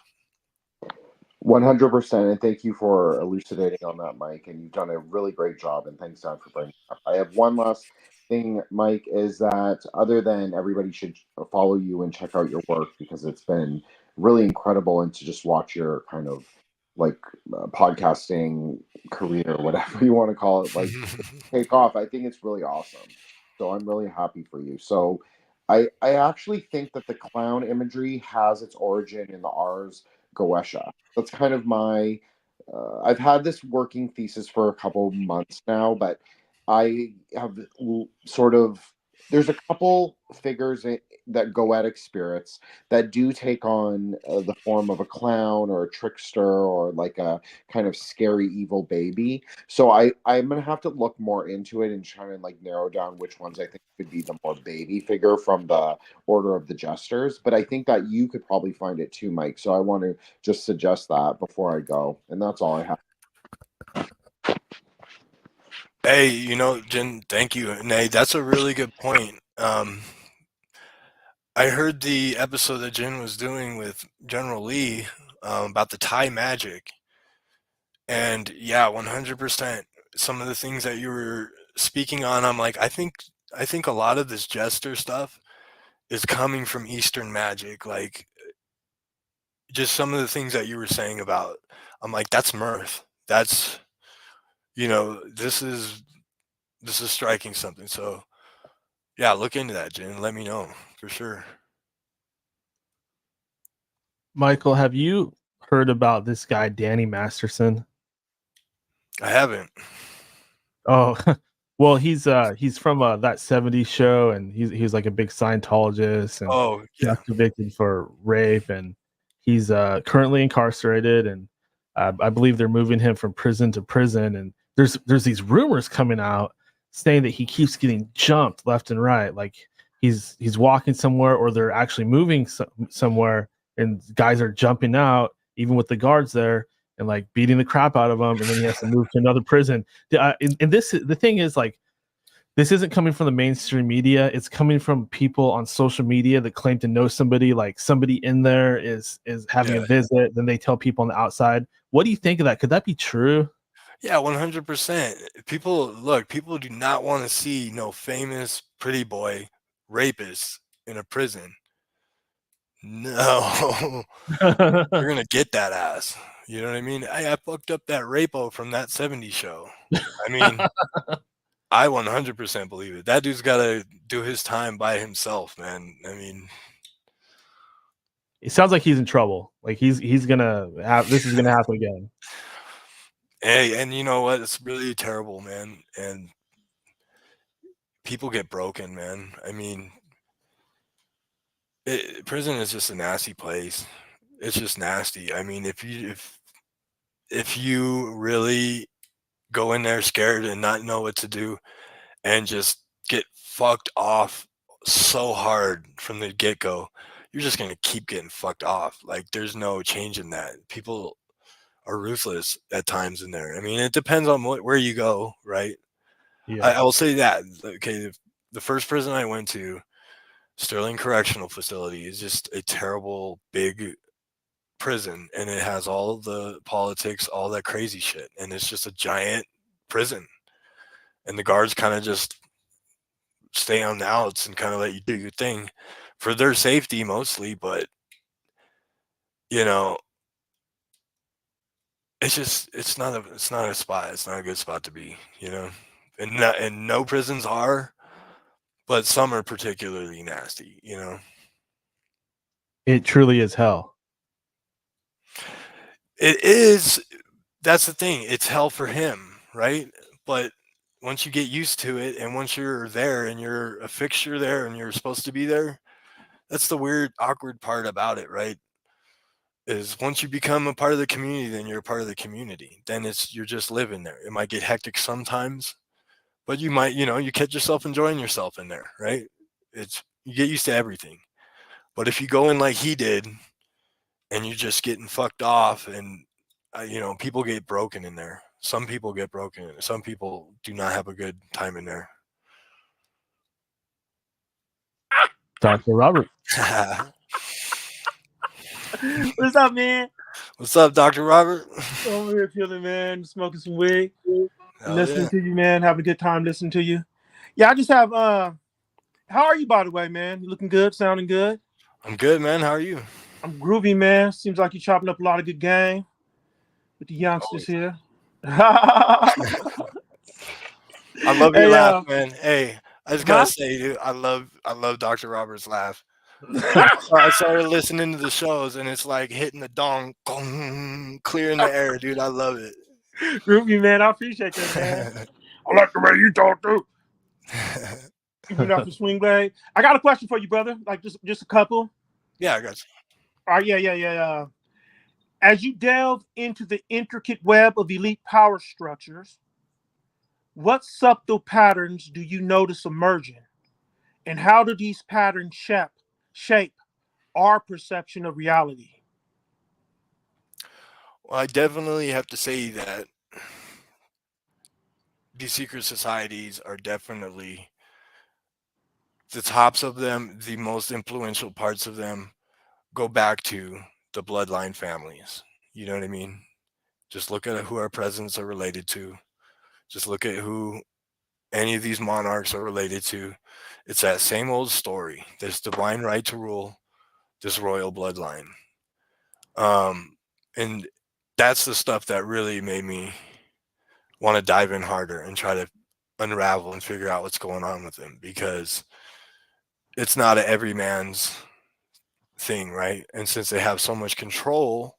100%, and thank you for elucidating on that, Mike. And you've done a really great job. And thanks, Don, for bringing it up. I have one last thing, Mike, is that other than everybody should follow you and check out your work, because it's been really incredible, and to just watch your kind of like podcasting career, whatever you want to call it, like take off. I think it's really awesome. So I'm really happy for you. So I actually think that the clown imagery has its origin in the Ars Goetia. That's kind of my I've had this working thesis for a couple months now, but I have sort of, there's a couple figures that goetic spirits that do take on the form of a clown or a trickster or like a kind of scary evil baby. So I'm gonna have to look more into it and try and like narrow down which ones I think could be the more baby figure from the order of the Jesters. But I think that you could probably find it too, Mike. So I want to just suggest that before I go, and that's all I have. Hey, you know, Jin, thank you. And hey, that's a really good point. I heard the episode that Jin was doing with General Lee about the Thai magic. And yeah, 100%. Some of the things that you were speaking on, I'm like, I think a lot of this jester stuff is coming from Eastern magic. Like, just some of the things that you were saying about, I'm like, that's mirth. That's, you know, this is striking something. So yeah, look into that, Jin. Let me know for sure. Michael, have you heard about this guy, Danny Masterson? I haven't. Oh, well, he's from that 70s show, and he's like a big Scientologist, and he got convicted for rape, and he's currently incarcerated, and I believe they're moving him from prison to prison, and there's these rumors coming out saying that he keeps getting jumped left and right. Like he's walking somewhere, or they're actually moving somewhere, and guys are jumping out, even with the guards there, and like beating the crap out of him, and then he has to move to another prison. And the thing is, like, this isn't coming from the mainstream media. It's coming from people on social media that claim to know somebody. Like, somebody in there is having a visit. Then they tell people on the outside. What do you think of that? Could that be true? Yeah, 100%. People do not want to see no famous pretty boy rapist in a prison. No, you're gonna get that ass. You know what I mean? I fucked up that rapo from that '70s show. I mean, I 100% believe it. That dude's got to do his time by himself, man. I mean, it sounds like he's in trouble. Like he's gonna have this is gonna happen again. Hey, and you know what? It's really terrible, man. And people get broken, man. I mean, prison is just a nasty place. It's just nasty. I mean, if you really go in there scared and not know what to do, and just get fucked off so hard from the get-go, you're just gonna keep getting fucked off. Like, there's no change in that. People are ruthless at times in there. I mean, it depends on where you go, right? Yeah. I will say that. Okay, the first prison I went to, Sterling Correctional Facility, is just a terrible big prison, and it has all the politics, all that crazy shit, and it's just a giant prison, and the guards kind of just stay on the outs and kind of let you do your thing for their safety mostly. But you know, it's not a spot. It's not a good spot to be, you know. And no prisons are, but some are particularly nasty, you know. It truly is hell. It is. That's the thing. It's hell for him, right? But once you get used to it, and once you're there and you're a fixture there and you're supposed to be there, that's the weird, awkward part about it, right? Is once you become a part of the community, then you're a part of the community. Then you're just living there. It might get hectic sometimes, but you might, you catch yourself enjoying yourself in there, right? You get used to everything. But if you go in like he did, and you're just getting fucked off, and people get broken in there. Some people get broken. Some people do not have a good time in there. Dr. Robert. What's up, man? What's up, Dr. Robert? Over here chilling, man. Smoking some weed. Listening to you, man. Having a good time listening to you. Yeah, I just have how are you, by the way, man? You looking good, sounding good? I'm good, man. How are you? I'm groovy, man. Seems like you're chopping up a lot of good game with the youngsters here. I love your laugh, man. Hey, I just gotta say, dude, I love Dr. Robert's laugh. I started listening to the shows, and it's like hitting the dong, gong, clear in the air, dude. I love it. Groovy, man. I appreciate that, man. I like the way you talk, too. You been off the swing blade. I got a question for you, brother. Like just a couple. Yeah, I got you. All right, yeah. As you delve into the intricate web of elite power structures, what subtle patterns do you notice emerging? And how do these patterns shape our perception of reality? Well, I definitely have to say that these secret societies are definitely the tops of them, the most influential parts of them go back to the bloodline families. You know what I mean? Just look at who our presidents are related to. Just look at who any of these monarchs are related to. It's that same old story. This divine right to rule, this royal bloodline. And that's the stuff that really made me want to dive in harder and try to unravel and figure out what's going on with them, because it's not a everyman's thing, right? And since they have so much control,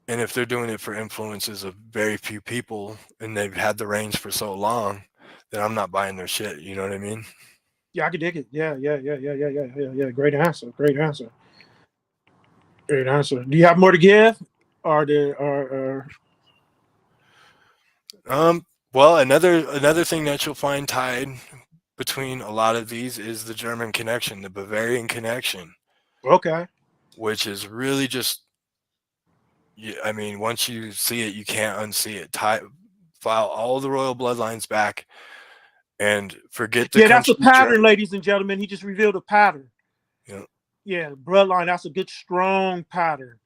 and if they're doing it for influences of very few people, and they've had the reins for so long, then I'm not buying their shit. You know what I mean? Yeah, I can dig it. Yeah. Great answer. Do you have more to give? Well, another thing that you'll find tied between a lot of these is the German connection, the Bavarian connection. Okay. Which is really just, I mean, once you see it, you can't unsee it. File all the royal bloodlines back and forget the that's a country. pattern, ladies and gentlemen. He just revealed a pattern. Yep. Yeah, bloodline, that's a good, strong pattern.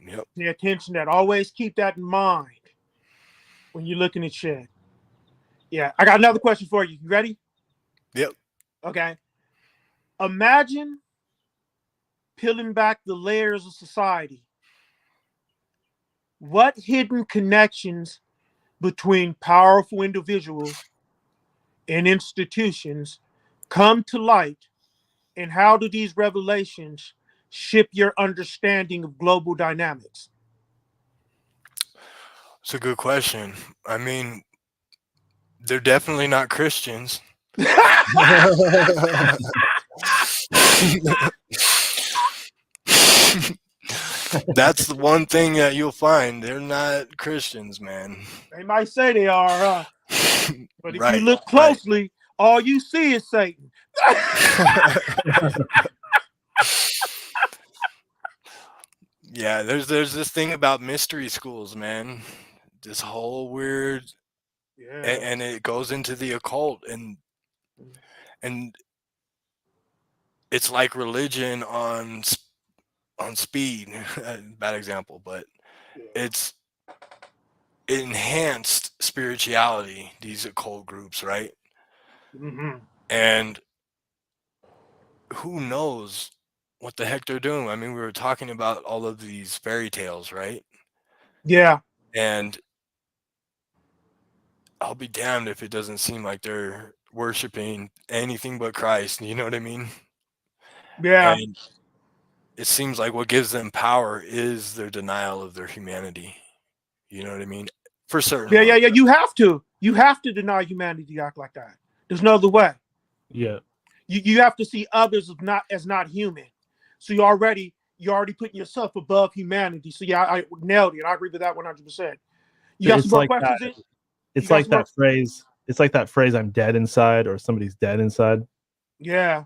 Yep. Pay attention to that. Always keep that in mind when you're looking at shit. Yeah, I got another question for you. You ready? Yep. Okay. Imagine peeling back the layers of society. What hidden connections between powerful individuals and institutions come to light, and how do these revelations shape your understanding of global dynamics? It's a good question. I mean, they're definitely not Christians. That's the one thing that you'll find. They're not Christians, man. They might say they are, but if Right, you look closely, all you see is Satan. Yeah, there's this thing about mystery schools, man. This whole weird, and it goes into the occult, and it's like religion on speed. Bad example, but it's enhanced spirituality, these occult groups, right? Mm-hmm. And who knows what the heck they're doing? I mean, we were talking about all of these fairy tales, right? Yeah. And I'll be damned if it doesn't seem like they're worshiping anything but Christ. You know what I mean? Yeah. And it seems like what gives them power is their denial of their humanity. You know what I mean? For certain. Yeah. You have to deny humanity to act like that. There's no other way. Yeah. You have to see others as not human. So you're already putting yourself above humanity. So yeah, I nailed it. I agree with that 100%. You got some more questions? It's like that phrase. It's like that phrase, "I'm dead inside," or somebody's dead inside. Yeah.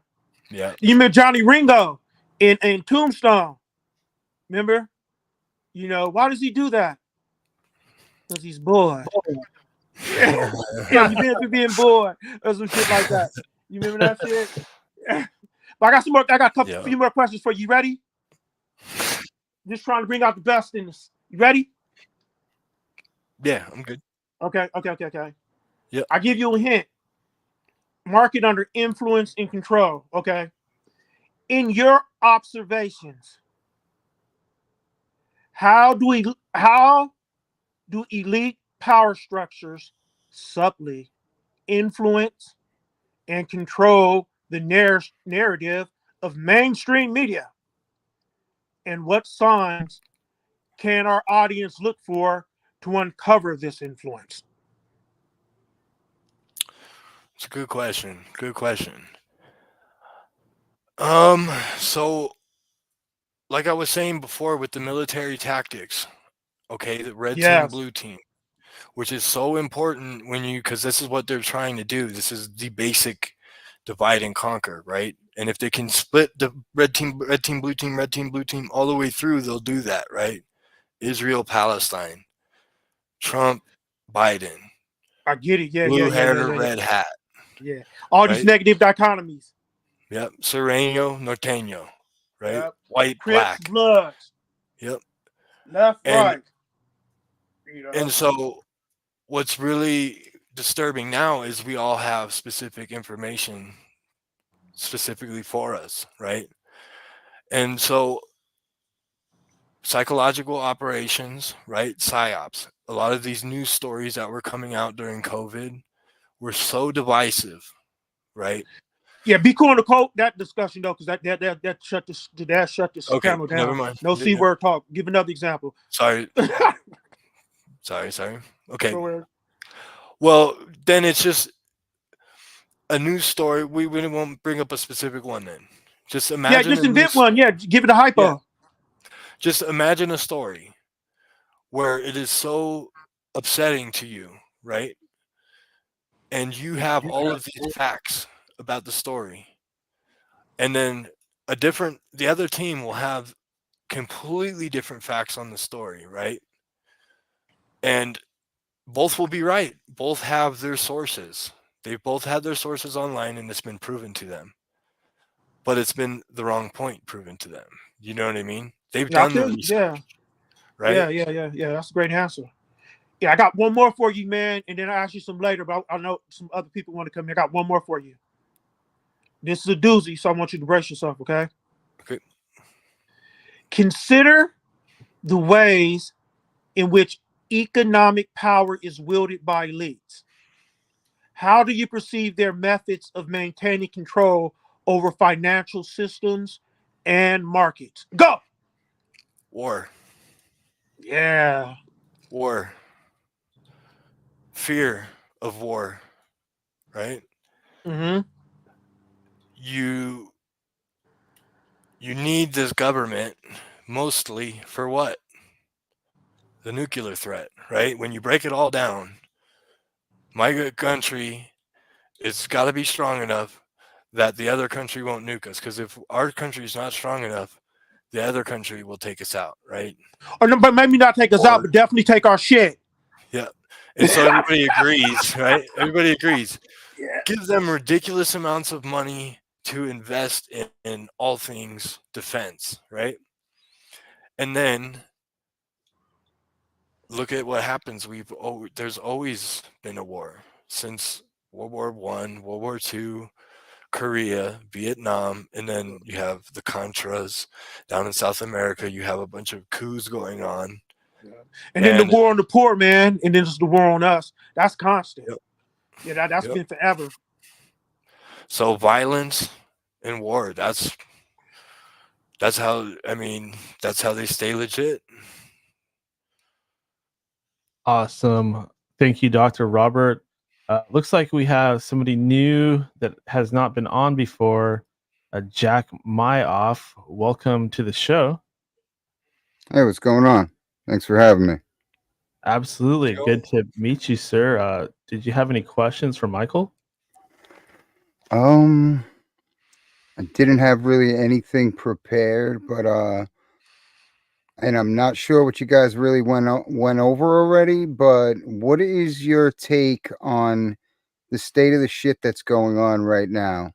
Yeah. You met Johnny Ringo in Tombstone. Remember? You know, why does he do that? Because he's bored. Yeah, you been being bored or some shit like that. You remember that shit? But I got a few more questions for you. You ready? Just trying to bring out the best in this. You ready? Yeah, I'm good. Okay. Yeah. I give you a hint. Mark it under influence and control. Okay. In your observations, how do elite power structures subtly influence and control the narrative of mainstream media? And what signs can our audience look for to uncover this influence? It's a good question. So like I was saying before with the military tactics, okay, the red team, blue team, which is so important because this is what they're trying to do. This is the basic divide and conquer, right? And if they can split the red team, blue team all the way through, they'll do that, right? Israel, Palestine, Trump, Biden. I get it. Yeah, blue hair, red hat. Yeah, all these negative dichotomies. Yep, Sereno, Norteño, right? Yep. White, Crips, black. Bloods. Yep. Left, right. And so what's really disturbing now is we all have specific information specifically for us, right? And so psychological operations, right? PSYOPs. A lot of these news stories that were coming out during COVID were so divisive, right? Yeah, be cool on that discussion though, because that shut this channel down. Never mind. No C-word talk. Give another example. Sorry. Okay. Well, then it's just a news story. We won't bring up a specific one then. Just imagine. Yeah, just invent one. Yeah, give it a hypo. Yeah. Just imagine a story where it is so upsetting to you, right? And you have all of these facts about the story, and then the other team will have completely different facts on the story, right? And both will be right. Both have their sources. They've both had their sources online, and it's been proven to them. But it's been the wrong point proven to them. You know what I mean? They've Yeah, I done the feel you. research, right? Yeah. That's a great answer. Yeah, I got one more for you, man, and then I'll ask you some later, but I know some other people want to come in. I got one more for you. This is a doozy, so I want you to brace yourself, okay? Okay. Consider the ways in which economic power is wielded by elites. How do you perceive their methods of maintaining control over financial systems and markets? Go! War. Yeah. War. Fear of war, right? Mm-hmm. You need this government mostly for what? The nuclear threat, right? When you break it all down, my country, it's got to be strong enough that the other country won't nuke us. Because if our country is not strong enough, the other country will take us out, right? Or no, but maybe not take us out, but definitely take our shit. Yeah. And so everybody agrees, right? Everybody agrees. Yeah. Give them ridiculous amounts of money to invest in all things defense, right? And then look at what happens. There's always been a war since World War I, World War II, Korea, Vietnam, and then you have the Contras down in South America. You have a bunch of coups going on. And then the war on the poor, man, and then it's the war on us. That's constant. Yep. Yeah, that's been forever. So violence and war, that's how they stay legit. Awesome. Thank you, Dr. Robert. Looks like we have somebody new that has not been on before. Jack Myoff. Welcome to the show. Hey, what's going on? Thanks for having me. Absolutely. Good to meet you, sir. Did you have any questions for Michael? I didn't have really anything prepared, but and I'm not sure what you guys really went over already, but what is your take on the state of the shit that's going on right now?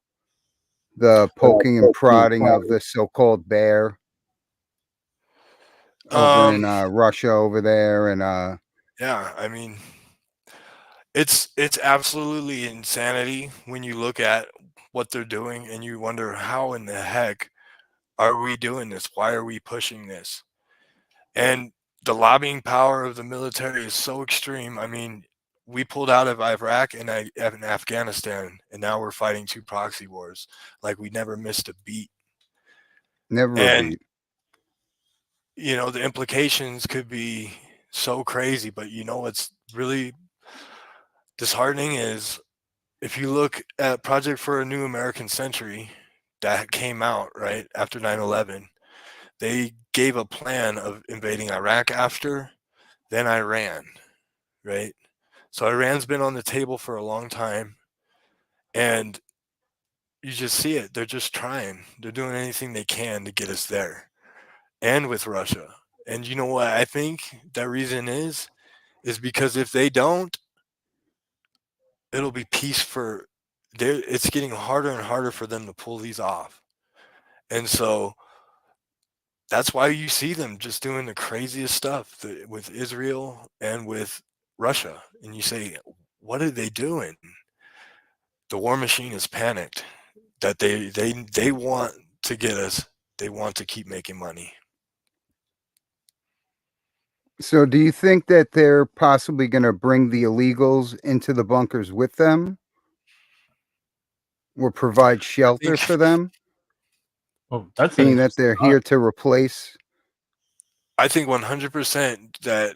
The poking and prodding of the so-called bear over in Russia over there, and yeah, I mean, it's absolutely insanity when you look at what they're doing and you wonder, how in the heck are we doing this? Why are we pushing this? And the lobbying power of the military is so extreme. I mean, we pulled out of Iraq and Afghanistan, and now we're fighting 2 proxy wars like we never missed a beat. Never a beat. You know, the implications could be so crazy, but you know what's really disheartening is if you look at Project for a New American Century that came out right after 9/11, they gave a plan of invading Iraq after, then Iran, right? So Iran's been on the table for a long time, and you just see it. They're just trying. They're doing anything they can to get us there, and with Russia. And you know what I think that reason is because if they don't, it'll be peace for. It's getting harder and harder for them to pull these off, and so that's why you see them just doing the craziest stuff with Israel and with Russia. And you say, what are they doing? The war machine is panicked that they want to get us. They want to keep making money. So do you think that they're possibly going to bring the illegals into the bunkers with them? Or provide shelter for them? Oh, that's being that they're here to replace. I think 100% that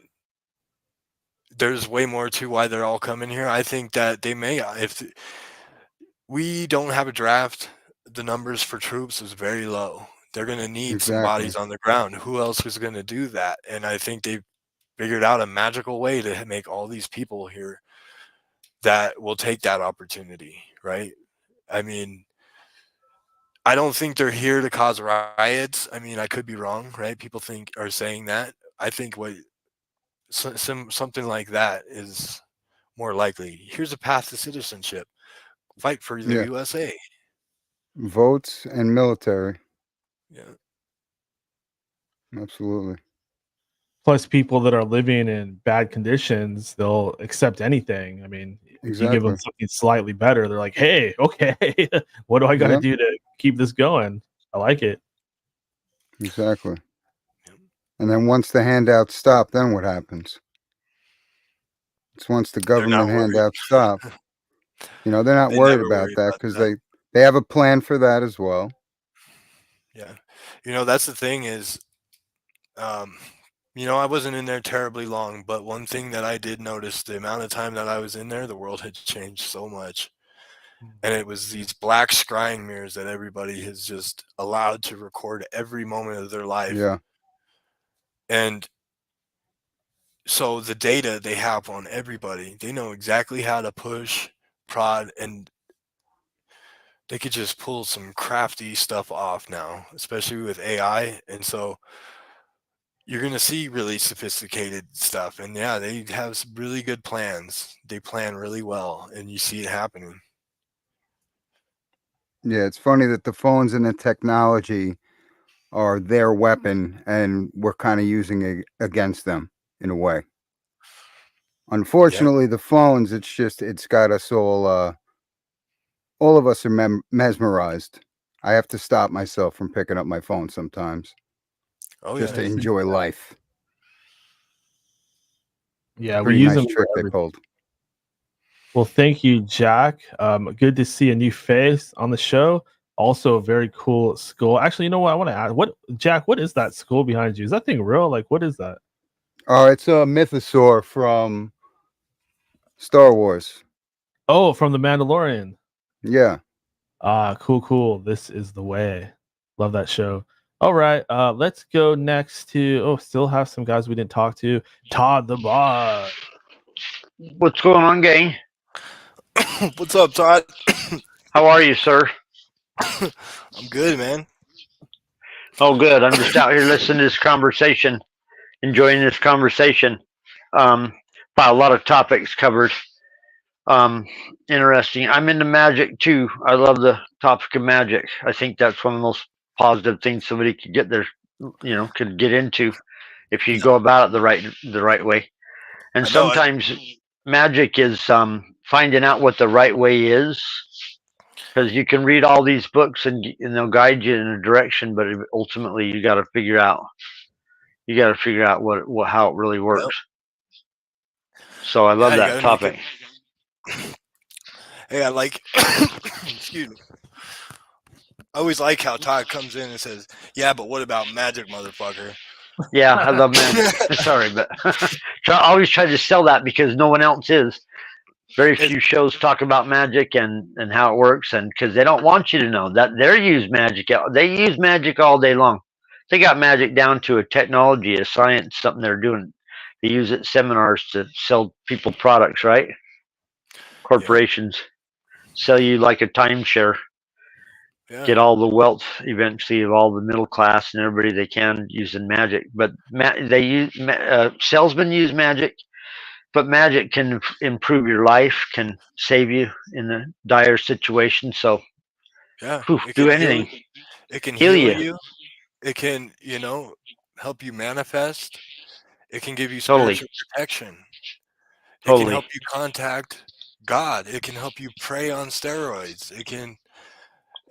there's way more to why they're all coming here. I think that they may, if we don't have a draft, the numbers for troops is very low. They're going to need some bodies on the ground. Who else is going to do that? And I think they've figured out a magical way to make all these people here that will take that opportunity, right? I mean, I don't think they're here to cause riots. I mean, I could be wrong, right? People are saying that. I think something like that is more likely. Here's a path to citizenship. Fight for the Yeah. USA. Votes and military. Yeah. Absolutely. Plus, people that are living in bad conditions, they'll accept anything. I mean, if you give them something slightly better, they're like, "Hey, okay, what do I got to do to keep this going?" I like it. Exactly. And then once the handouts stop, then what happens? It's once the government handouts stop. You know, they're not worried about that because they have a plan for that as well. Yeah. You know, that's the thing is, you know, I wasn't in there terribly long, but one thing that I did notice, the amount of time that I was in there, the world had changed so much. And it was these black scrying mirrors that everybody has just allowed to record every moment of their life. Yeah. And so the data they have on everybody, they know exactly how to push, prod, and they could just pull some crafty stuff off now, especially with AI. And so you're going to see really sophisticated stuff. And yeah, they have some really good plans. They plan really well, and you see it happening. Yeah, it's funny that the phones and the technology are their weapon, and we're kind of using it against them in a way. Unfortunately, the phones, it's got us all of us are mesmerized. I have to stop myself from picking up my phone sometimes. Just to enjoy life. Yeah, we Pretty use nice them trick they pulled. Well, thank you, Jack. Good to see a new face on the show. Also, a very cool skull. Actually, you know what? I want to ask, Jack, what is that skull behind you? Is that thing real? Like, what is that? Oh, it's a mythosaur from Star Wars. Oh, from The Mandalorian. Yeah. Cool. This is the way. Love that show. All right, let's go next to. Still have some guys we didn't talk to. Todd the Bod. What's going on, gang? What's up, Todd? How are you, sir? I'm good, man. Oh, good. I'm just out here listening to this conversation, enjoying this conversation. About a lot of topics covered. Interesting. I'm into magic too. I love the topic of magic. I think that's one of the most positive things somebody could get there, could get into if you go about it the right way. And sometimes magic is finding out what the right way is, because you can read all these books and they'll guide you in a direction, but ultimately you got to figure out what how it really works. So I love that topic. Hey, I like excuse me. I always like how Todd comes in and says, "Yeah, but what about magic, motherfucker?" Yeah, I love magic. Sorry, but I always try to sell that because no one else is. Very few shows talk about magic and how it works, and because they don't want you to know that they use magic. They use magic all day long. They got magic down to a technology, a science, something they're doing. They use it in seminars to sell people products, right? Corporations sell you like a timeshare. Yeah. Get all the wealth eventually of all the middle class and everybody they can using magic. But they use salesmen use magic, but magic can improve your life, can save you in a dire situation. So, do anything. It can heal you. It can, help you manifest. It can give you spiritual protection. It can help you contact God. It can help you pray on steroids.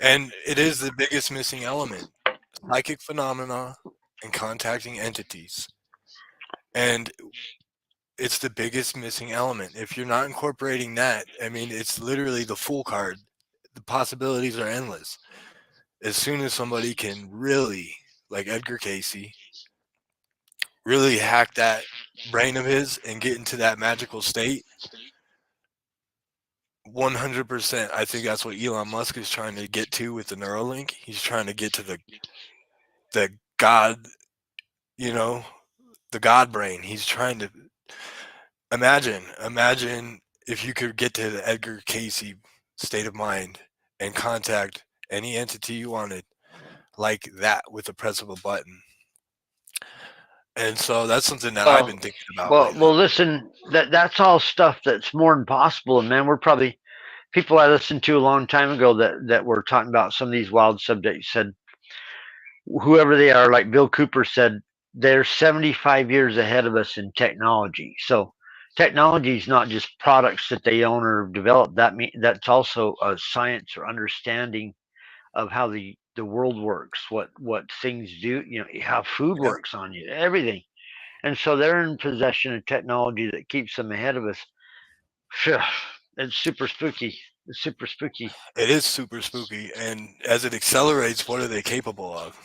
And it is the biggest missing element, psychic phenomena and contacting entities. And it's the biggest missing element. If you're not incorporating that, I mean, it's literally the fool card. The possibilities are endless. As soon as somebody can really, like Edgar Casey, really hack that brain of his and get into that magical state, 100%. I think that's what Elon Musk is trying to get to with the Neuralink. He's trying to get to the God, the God brain. He's trying to imagine if you could get to the Edgar Casey state of mind and contact any entity you wanted like that with the press of a button. And so that's something that I've been thinking about lately. Well, listen, that's all stuff that's more than possible. And man, we're probably people I listened to a long time ago that were talking about some of these wild subjects said, whoever they are, like Bill Cooper said, they're 75 years ahead of us in technology. So technology is not just products that they own or develop. That's also a science or understanding of how the world works, what things do, how food works on you, everything. And so they're in possession of technology that keeps them ahead of us. Phew, it's super spooky. It's super spooky. It is super spooky, and as it accelerates, what are they capable of?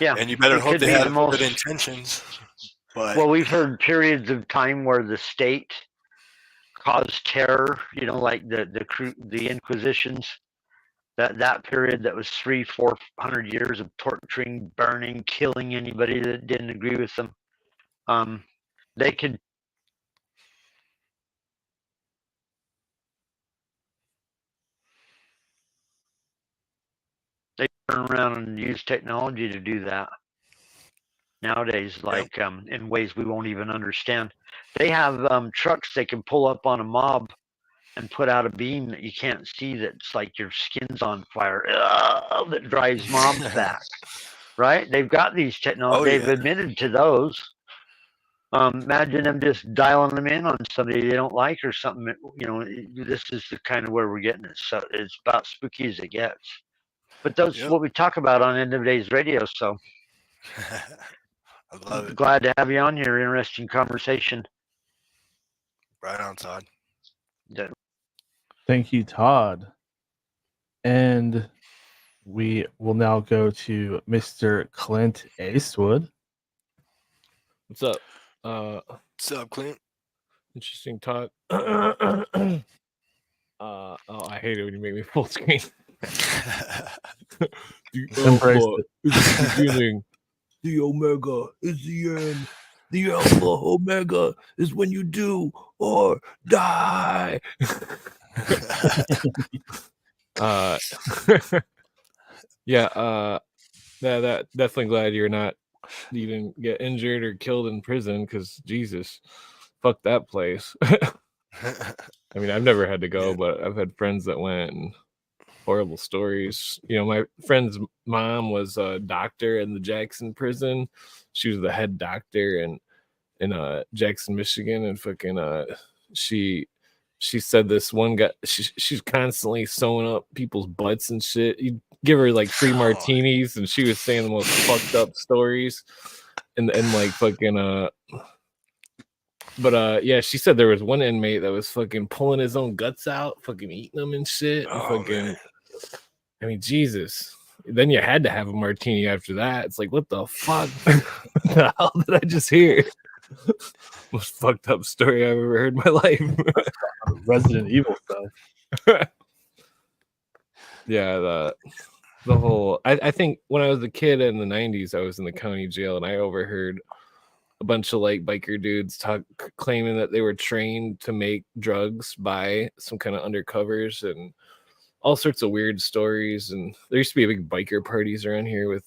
Yeah, and you better it hope could they be have the most- good intentions. But Well, we've heard periods of time where the state caused terror, like the Inquisitions. That period that was 300-400 years of torturing, burning, killing anybody that didn't agree with them. They could turn around and use technology to do that nowadays, like in ways we won't even understand. They have trucks they can pull up on a mob and put out a beam that you can't see, that's like your skin's on fire, that drives mobs back. Right? They've got these technology. They've admitted to those. Imagine them just dialing them in on somebody they don't like or something. This is the kind of where we're getting it. So it's about spooky as it gets. But that's what we talk about on End of Days Radio. So I love it. Glad to have you on here. Interesting conversation. Right on, Todd. Yeah. Thank you, Todd. And we will now go to Mr. Clint Aestwood. What's up? What's up, Clint? Interesting talk. Oh, I hate it when you make me full screen. The alpha is the beginning. The omega is the end. The alpha omega is when you do or die. That definitely glad you didn't get injured or killed in prison, because Jesus, fuck that place. I mean, I've never had to go, but I've had friends that went, and horrible stories. My friend's mom was a doctor in the Jackson prison. She was the head doctor in Jackson, Michigan, and fucking she said this one guy, she's constantly sewing up people's butts and shit. You give her like free martinis, and she was saying the most fucked up stories, and like fucking But yeah, she said there was one inmate that was fucking pulling his own guts out, fucking eating them and shit. And man. I mean, Jesus. Then you had to have a martini after that. It's like, what the fuck? What the hell did I just hear? Most fucked up story I've ever heard in my life. Resident Evil stuff. Yeah, the whole. I think when I was a kid in the 90s, I was in the county jail, and I overheard a bunch of like biker dudes claiming that they were trained to make drugs by some kind of undercovers and all sorts of weird stories. And there used to be big biker parties around here with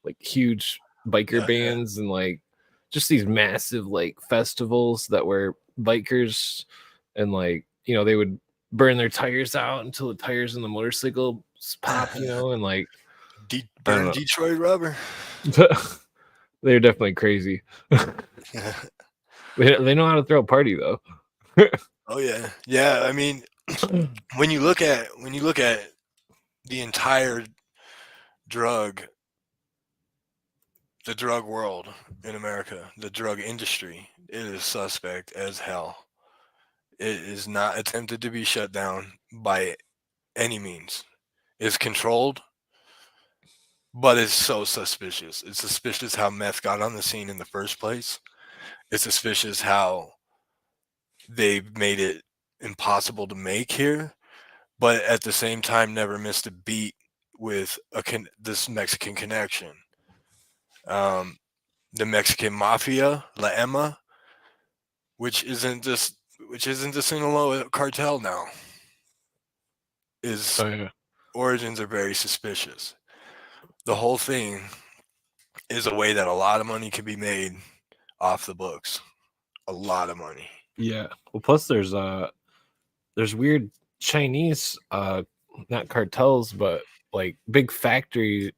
like huge biker bands and like just these massive like festivals that were bikers, and like they would burn their tires out until the tires in the motorcycle pop, and like burn Detroit rubber. They're definitely crazy. They know how to throw a party though. Oh yeah. I mean, when you look at the entire the drug world in America, the drug industry, it is suspect as hell. It is not attempted to be shut down by any means. It's controlled, but it's so suspicious. It's suspicious how meth got on the scene in the first place. It's suspicious how they made it impossible to make here, but at the same time never missed a beat with this Mexican connection. The Mexican mafia, La Emma, which isn't the Sinaloa cartel now. is origins are very suspicious. The whole thing is a way that a lot of money can be made off the books. A lot of money. Yeah. Well, plus there's weird Chinese not cartels, but like big factory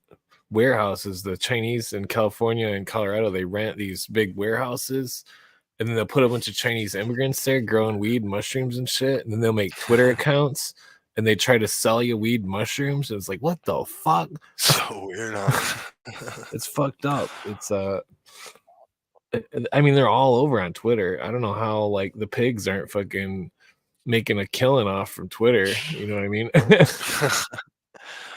warehouses. The Chinese in California and Colorado, they rent these big warehouses, and then they'll put a bunch of Chinese immigrants there growing weed and mushrooms and shit, and then they'll make Twitter accounts and they try to sell you weed and mushrooms. And it's like, what the fuck? So weird, huh? It's fucked up. It's I mean, they're all over on Twitter. I don't know how like the pigs aren't fucking making a killing off from Twitter. You know what I mean?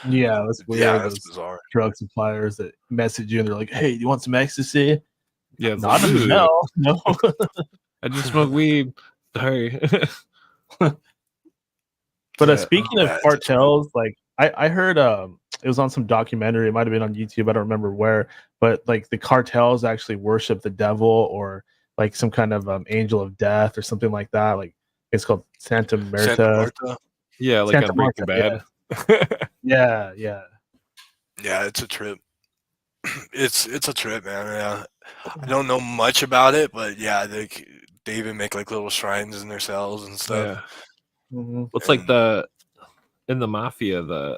Yeah, that's weird. Yeah, that's Those bizarre. drug suppliers that message you and they're like, "Hey, do you want some ecstasy?" Yeah, not like, in no, no. I just smoke weed. Sorry. But speaking of cartels, like I heard it was on some documentary, it might have been on YouTube, I don't remember where, but like the cartels actually worship the devil or like some kind of angel of death or something like that. Like it's called Santa Marta. Yeah, like Santa on Breaking Marta, Bad. Yeah, Yeah, it's a trip. It's a trip, man. Yeah. I don't know much about it, but yeah, they even make like little shrines in their cells and stuff. Yeah. It's like in the mafia,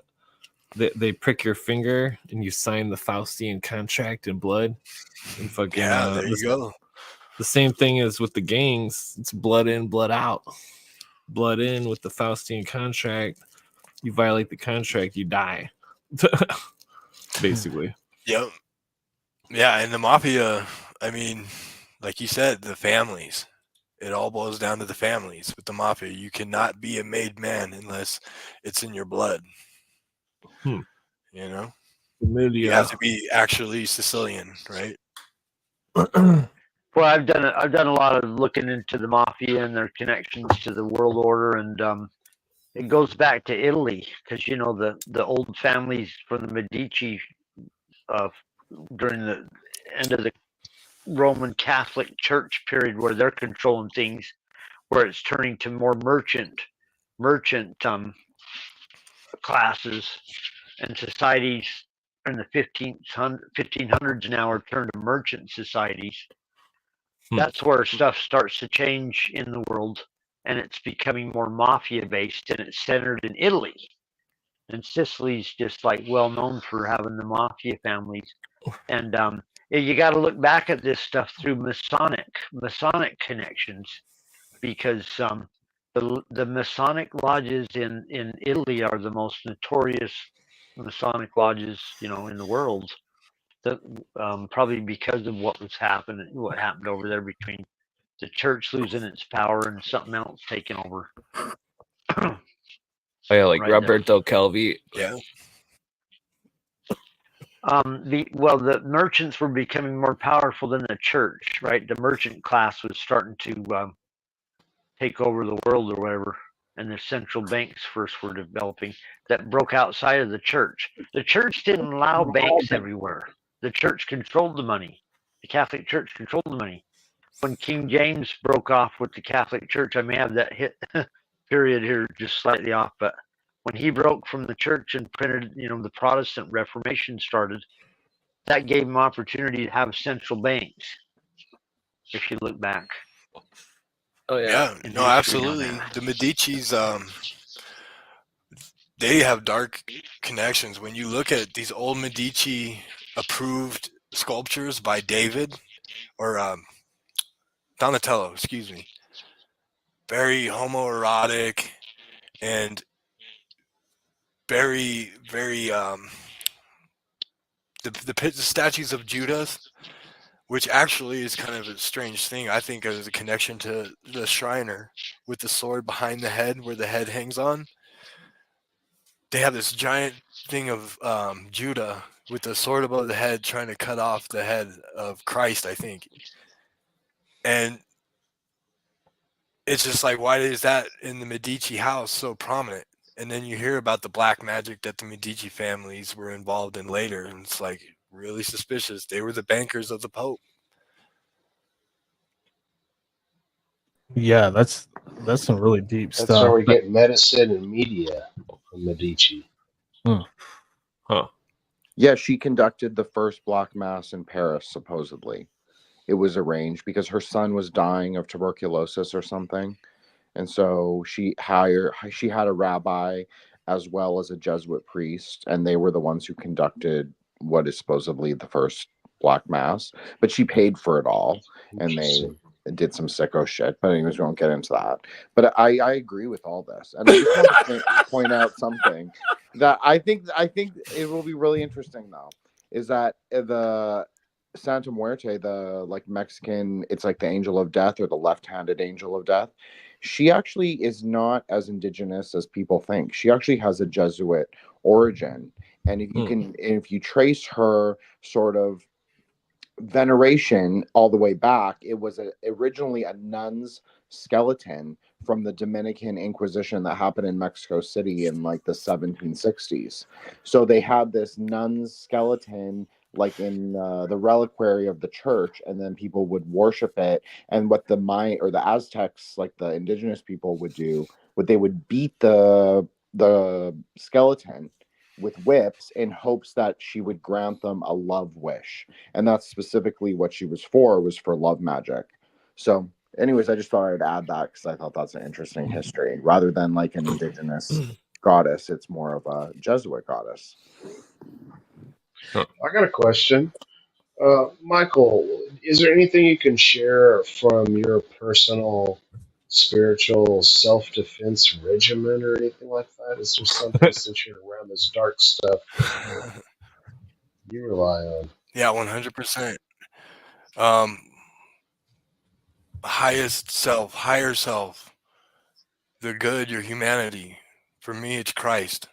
they prick your finger and you sign the Faustian contract in blood. And fucking there you go. The same thing as with the gangs. It's blood in, blood out. Blood in with the Faustian contract. You violate the contract, you die. Basically. Yep. Yeah, and the mafia, I mean, like you said, the families. It all boils down to the families with the mafia. You cannot be a made man unless it's in your blood. You know? You have to be actually Sicilian, right? Well, I've done a lot of looking into the mafia and their connections to the world order, and it goes back to Italy because you know the old families from the Medici during the end of the Roman Catholic Church period, where they're controlling things, where it's turning to more merchant classes, and societies in the 1500s now are turned to merchant societies. That's where stuff starts to change in the world, and it's becoming more mafia based, and it's centered in Italy. And Sicily's just like well known for having the mafia families. And you got to look back at this stuff through Masonic connections, because the Masonic lodges in Italy are the most notorious Masonic lodges, you know, in the world. Probably because of what happened over there between the church losing its power and something else taking over. Oh yeah, like Right Roberto Calvi. Yeah. The merchants were becoming more powerful than the church, right? The merchant class was starting to take over the world or whatever, and the central banks first were developing that broke outside of the church. The church didn't allow banks everywhere. The church controlled the money. The Catholic Church controlled the money. When King James broke off with the Catholic Church, I may have that hit period here just slightly off, but when he broke from the church and printed, you know, the Protestant Reformation started, that gave him opportunity to have central banks. If you look back. Oh yeah. No, absolutely. The Medici's, they have dark connections. When you look at these old Medici approved sculptures by David or Donatello, excuse me, very homoerotic and very, very the statues of Judas, which actually is kind of a strange thing. I think as a connection to the Shriner with the sword behind the head where the head hangs on. They have this giant thing of Judah with the sword above the head trying to cut off the head of Christ, I think. And it's just like, why is that in the Medici house so prominent? And then you hear about the black magic that the Medici families were involved in later, and it's like really suspicious. They were the bankers of the Pope. Yeah, that's some really deep That's stuff. how we get medicine and media. Medici. Huh. Yeah, she conducted the first Black Mass in Paris, supposedly. It was arranged because her son was dying of tuberculosis or something. And so she had a rabbi as well as a Jesuit priest, and they were the ones who conducted what is supposedly the first Black Mass. But she paid for it all, and they did some sicko shit. But anyways, we won't get into that. But I agree with all this, and I just want to point out something that I think it will be really interesting though, is that the Santa Muerte, the like Mexican, it's like the angel of death or the left-handed angel of death. She actually is not as indigenous as people think. She actually has a Jesuit origin, and if you trace her sort of veneration all the way back, it was originally a nun's skeleton from the Dominican Inquisition that happened in Mexico City in like the 1760s. So they had this nun's skeleton like in the reliquary of the church, and then people would worship it. And what the Maya or the Aztecs, like the indigenous people, would do, they would beat the skeleton with whips in hopes that she would grant them a love wish. And that's specifically what she was for love magic. So anyways, I just thought I'd add that because I thought that's an interesting history. Rather than like an indigenous goddess, it's more of a Jesuit goddess. I got a question. Michael, is there anything you can share from your personal spiritual self-defense regimen or anything like that? Is there something, since you're around this dark stuff, you rely on? Yeah, 100%. Highest self, higher self, the good, your humanity. For me, it's Christ.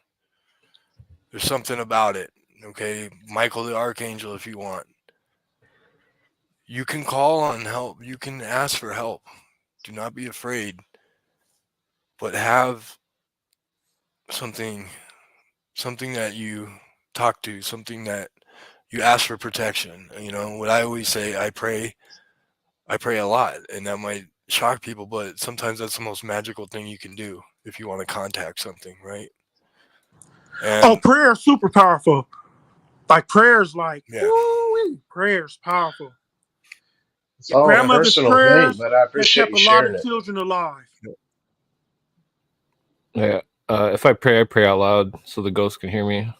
There's something about it. Okay, Michael the Archangel, if you want. You can call on help. You can ask for help. Do not be afraid. But have something that you talk to, something that you ask for protection. You know, what I always say, I pray a lot, and that might shock people, but sometimes that's the most magical thing you can do if you want to contact something, right? And prayer is super powerful. Like prayer's like, yeah. Prayer's powerful. It's all a personal thing, but I appreciate you sharing it. A lot of children alive. Yeah. If I pray out loud so the ghost can hear me.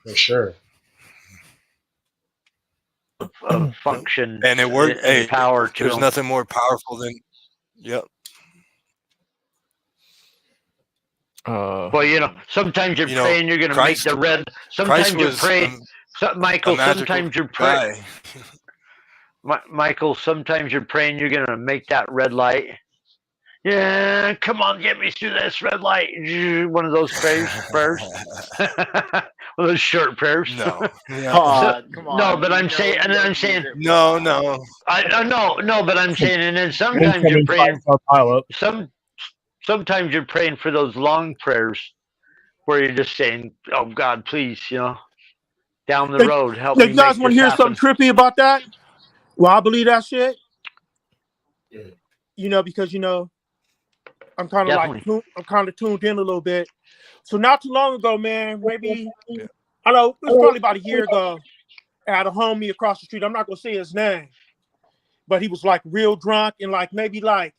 For sure. Function and it worked. Hey, power to there's them. nothing more powerful than Well, you know, sometimes you're praying you're going to make the red. Sometimes you're praying, Michael. Sometimes you're praying, Michael. Sometimes you're praying you're going to make that red light. Yeah, come on, get me through this red light. One of those prayers. One of those short prayers. No, come on. No, but I'm saying, and then I'm saying, no. No, but I'm saying, and then sometimes you're praying. Sometimes you're praying for those long prayers where you're just saying, "Oh God, please, you know, down the road, help me." You guys want to hear something trippy about that? Well, I believe that shit. You know, because you know, I'm kind of tuned in a little bit. So not too long ago, man, maybe I know it was probably about a year ago. I had a homie across the street. I'm not gonna say his name, but he was like real drunk and like maybe like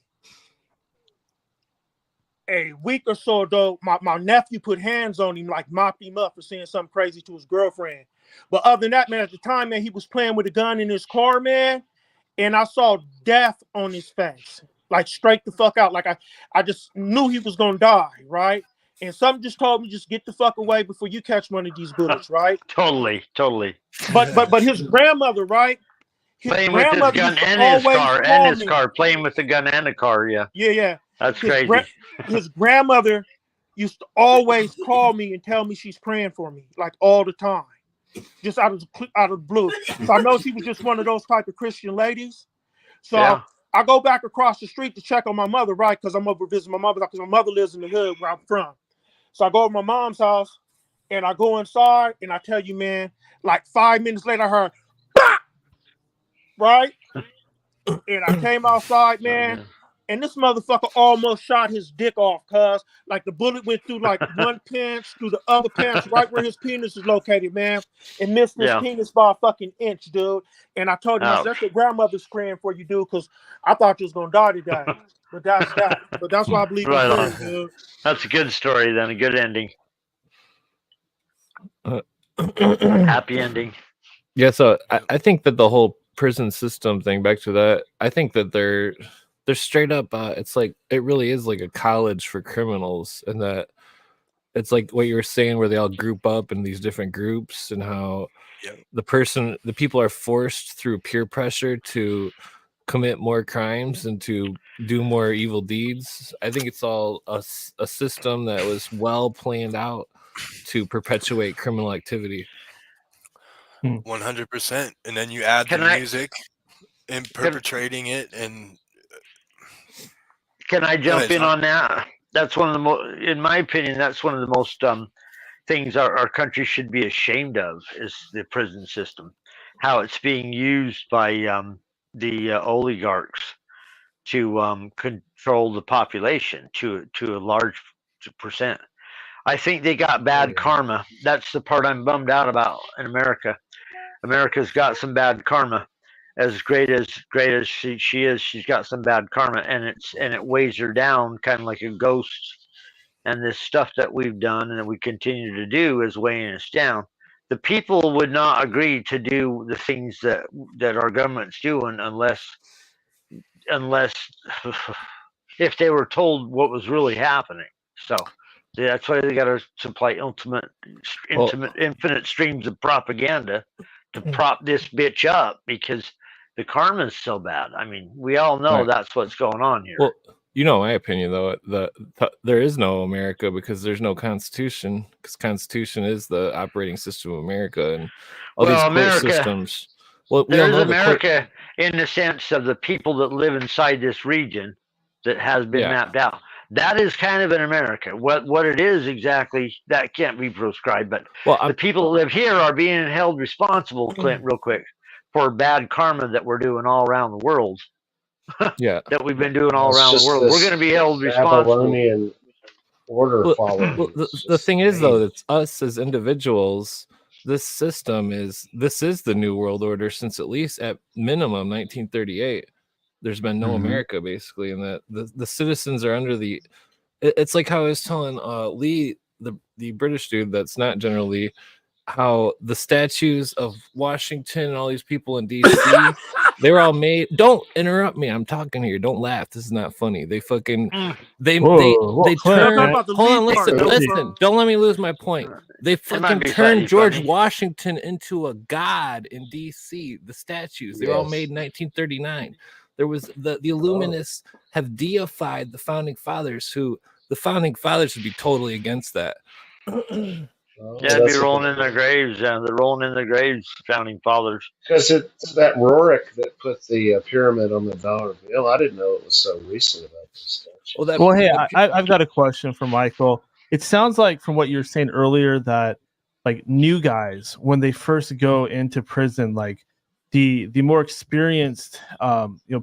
a week or so ago, my nephew put hands on him, like mopped him up for saying something crazy to his girlfriend. But other than that, man, at the time, man, he was playing with a gun in his car, man, and I saw death on his face, like straight the fuck out. Like I just knew he was gonna die, right? And something just told me, just get the fuck away before you catch one of these bullets, right? Totally. But his grandmother, right? Playing with his gun and his car, playing with the gun and the car, yeah. Yeah. That's crazy. His grandmother used to always call me and tell me she's praying for me, like all the time, just out of the blue. So I know she was just one of those type of Christian ladies. So I go back across the street to check on my mother, right? Because I'm over visiting my mother, because my mother lives in the hood where I'm from. So I go to my mom's house and I go inside and I tell you, man, like 5 minutes later, I heard, bah! Right? And I came outside, man. and this motherfucker almost shot his dick off, cuz like the bullet went through like one pants, through the other pants, right where his penis is located, man, and missed his penis by a fucking inch, dude. And I told him, I said, that's your grandmother's scream for you, dude, because I thought you was gonna die today. But that's that. But that's why I believe in prayers, dude. That's a good story, then, a good ending. Happy ending. Yeah, so I think that the whole prison system thing, back to that, I think that they're straight up, it's like, it really is like a college for criminals, and that it's like what you were saying, where they all group up in these different groups, and how the people are forced through peer pressure to commit more crimes and to do more evil deeds. I think it's all a system that was well planned out to perpetuate criminal activity. 100%. And then you add the music and perpetrating it. And can I jump in on that? That's one of the most, in my opinion, that's one of the most things our country should be ashamed of, is the prison system, how it's being used by the oligarchs to control the population to a large percent. I think they got bad karma. That's the part I'm bummed out about in America. America's got some bad karma. As great as she is, she's got some bad karma, and it weighs her down, kind of like a ghost. And this stuff that we've done and that we continue to do is weighing us down. The people would not agree to do the things that our government's doing unless if they were told what was really happening. So that's why they got to supply infinite streams of propaganda to prop this bitch up, because the karma is so bad. I mean, we all know that's what's going on here. Well, you know my opinion, though. There is no America because there's no Constitution, because Constitution is the operating system of America, and all these court systems. Well, there's America in the sense of the people that live inside this region that has been mapped out. That is kind of an America. What it is exactly, that can't be prescribed. But the people that live here are being held responsible, Clint, real quick, for bad karma that we're doing all around the world. That we've been doing all around the world. We're going to be held responsible. Babylonian order following. The thing is, though, it's us as individuals. This system is the New World Order since at least at minimum 1938. There's been no America, basically, and that the citizens are under the. It's like how I was telling Lee, the British dude that's not General Lee, how the statues of Washington and all these people in DC, they were all made. Don't interrupt me. I'm talking here. Don't laugh. This is not funny. They fucking they turn. Hold on, listen. Don't let me lose my point. They fucking turned George Washington into a god in DC. The statues, they were all made in 1939. There was the Illuminists have deified the founding fathers, who the founding fathers would be totally against that. They'd be rolling in their graves. They're rolling in their graves, founding fathers. Because it's that Rorik that put the pyramid on the dollar bill. I didn't know it was so recent about this stuff. Well, hey, I've got a question for Michael. It sounds like from what you were saying earlier that, like, new guys, when they first go into prison, like the more experienced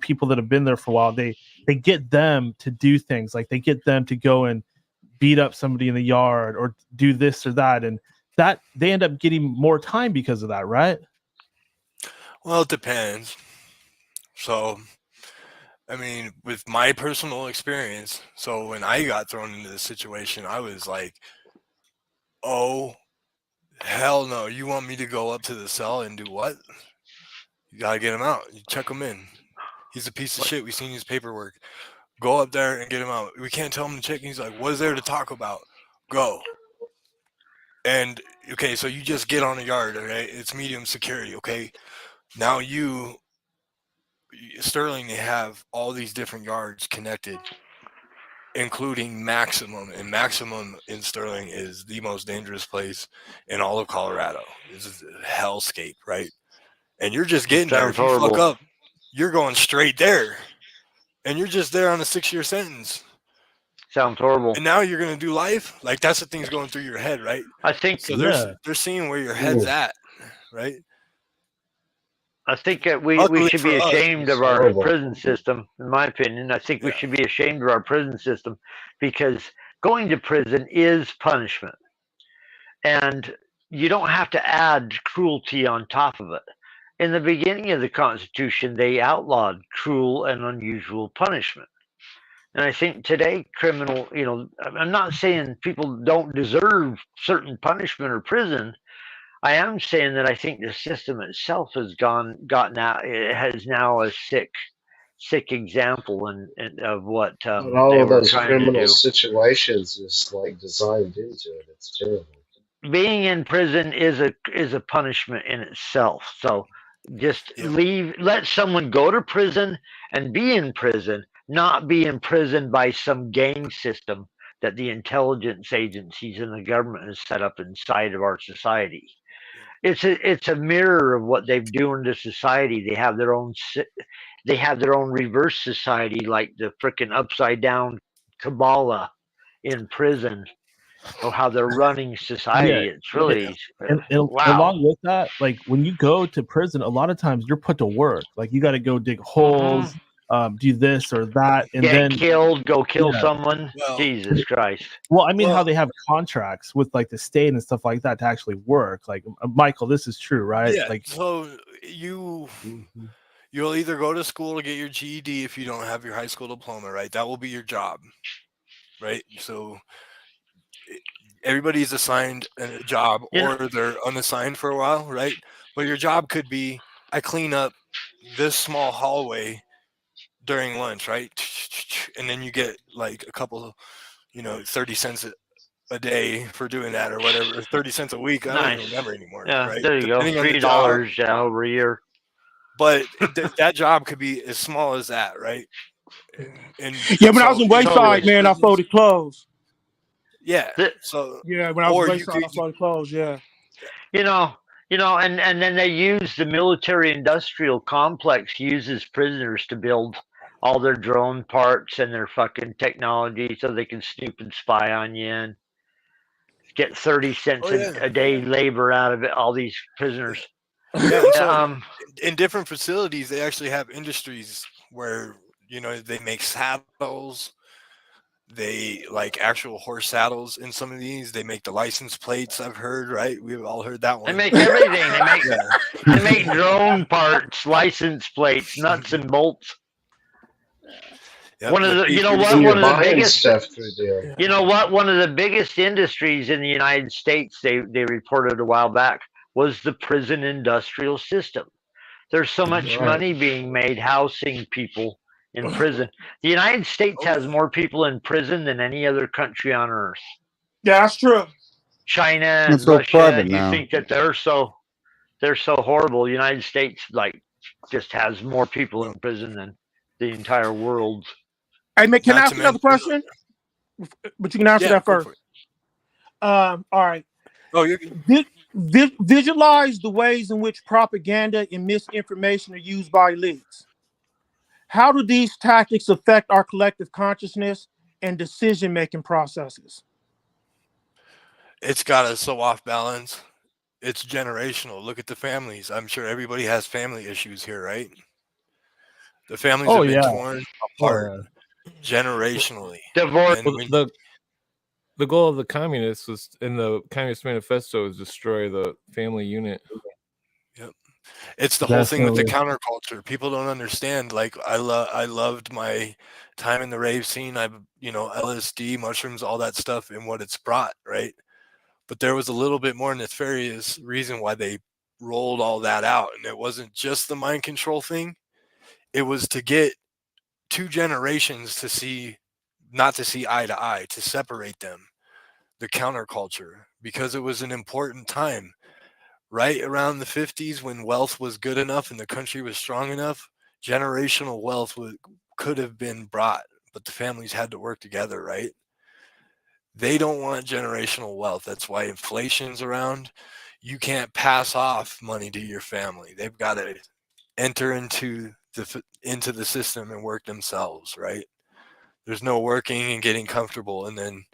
people that have been there for a while, they get them to do things, like they get them to go and beat up somebody in the yard or do this or that, and that they end up getting more time because of that, right? Well, it depends. So, I mean, with my personal experience, so when I got thrown into this situation, I was like, oh, hell no. You want me to go up to the cell and do what? You got to get him out. You check him in. He's a piece of shit. We've seen his paperwork. Go up there and get him out. We can't tell him to check. He's like, what is there to talk about? Go. And, okay, so you just get on a yard, okay? It's medium security, okay? Now Sterling, they have all these different yards connected, including Maximum. And Maximum in Sterling is the most dangerous place in all of Colorado. It's a hellscape, right? And you're just getting there. If you fuck up, you're going straight there. And you're just there on a 6-year sentence. Sounds horrible. And now you're going to do life? Like, that's the thing's going through your head, right? I think so. They're seeing where your head's at, right? I think that we Luckily should for be us, ashamed It's of our horrible. prison system, in my opinion. I think we yeah, should be ashamed of our prison system because going to prison is punishment. And you don't have to add cruelty on top of it. In the beginning of the Constitution, they outlawed cruel and unusual punishment. And I think today, I'm not saying people don't deserve certain punishment or prison. I am saying that I think the system itself gotten out. It has now a sick example of what But all they of were those trying to criminal do. situations is like designed into it. It's terrible. Being in prison is a punishment in itself. So just yep, let someone go to prison and be in prison, not be imprisoned by some gang system that the intelligence agencies and the government has set up inside of our society. It's a mirror of what they've done to society. They have their own reverse society, like the freaking upside down Kabbalah in prison, or how they're running society. Yeah. It's really And wow. along with that, like when you go to prison, a lot of times you're put to work. Like you got to go dig holes, do this or that, and Get then killed, go kill yeah. someone. well, Jesus Christ. Well, I mean, how well, they have contracts with like the state and stuff like that to actually work. Like Michael, this is true, right? yeah. Like, So you'll either go to school to get your GED if you don't have your high school diploma, right? That will be your job, right? So everybody's assigned a job, Yeah. or they're unassigned for a while, right? But your job could be, I clean up this small hallway during lunch, right? And then you get like a couple, 30 cents a day for doing that, or whatever, or 30 cents a week. I don't even Nice. remember anymore, Yeah, right? there you go. Depending on the job. $3 over a year. But that job could be as small as that, right? And Yeah, when I was so in in Wayside, man, I prisons, folded clothes. yeah. So Yeah, when I was or in you Wayside, could, I folded clothes. Yeah. And then they use the military industrial complex uses prisoners to build all their drone parts and their fucking technology so they can snoop and spy on you and get 30 cents oh yeah, a day labor out of it, all these prisoners. yeah. And so Um, in different facilities, they actually have industries where they make saddles. They like actual horse saddles in some of these. They make the license plates. I've heard, right? We've all heard that they one. make everything. They make Yeah. they make drone parts, license plates, nuts and bolts. Yep, One of the, you know what? And you're One of the buying biggest, stuff through there. you know what? One of the biggest industries in the United States, they reported a while back, was the prison industrial system. There's so much Right. money being made housing people in prison. The United States has more people in prison than any other country on earth. Yeah, that's true. China and It's all Russia, private you now. think that they're so horrible. The United States just has more people in prison than the entire world. Hey, man, can I Not ask to another mention- question? But you can answer Yeah, that go first. for it. All right. Oh, you're good. Visualize the ways in which propaganda and misinformation are used by elites. How do these tactics affect our collective consciousness and decision-making processes? It's got us so off balance. It's generational. Look at the families. I'm sure everybody has family issues here, right? The families have been torn apart generationally. Divorce. And when- The goal of the communists was in the Communist Manifesto is destroy the family unit. Yep. It's the whole thing with the counterculture. People don't understand. Like I loved my time in the rave scene. LSD, mushrooms, all that stuff, and what it's brought, right? But there was a little bit more nefarious reason why they rolled all that out, and it wasn't just the mind control thing. It was to get two generations not to see eye to eye, to separate them. The counterculture, because it was an important time. Right around the 50s, when wealth was good enough and the country was strong enough, generational wealth could have been brought, but the families had to work together, right? They don't want generational wealth. That's why inflation's around. You can't pass off money to your family. They've got to enter into the system and work themselves, right? There's no working and getting comfortable and then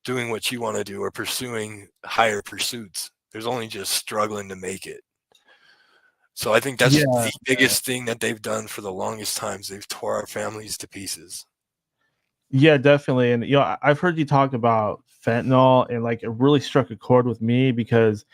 doing what you want to do or pursuing higher pursuits. There's only just struggling to make it. So I think that's Yeah. the biggest thing that they've done for the longest times. They've tore our families to pieces. Yeah, definitely. And I've heard you talk about fentanyl, and like it really struck a chord with me because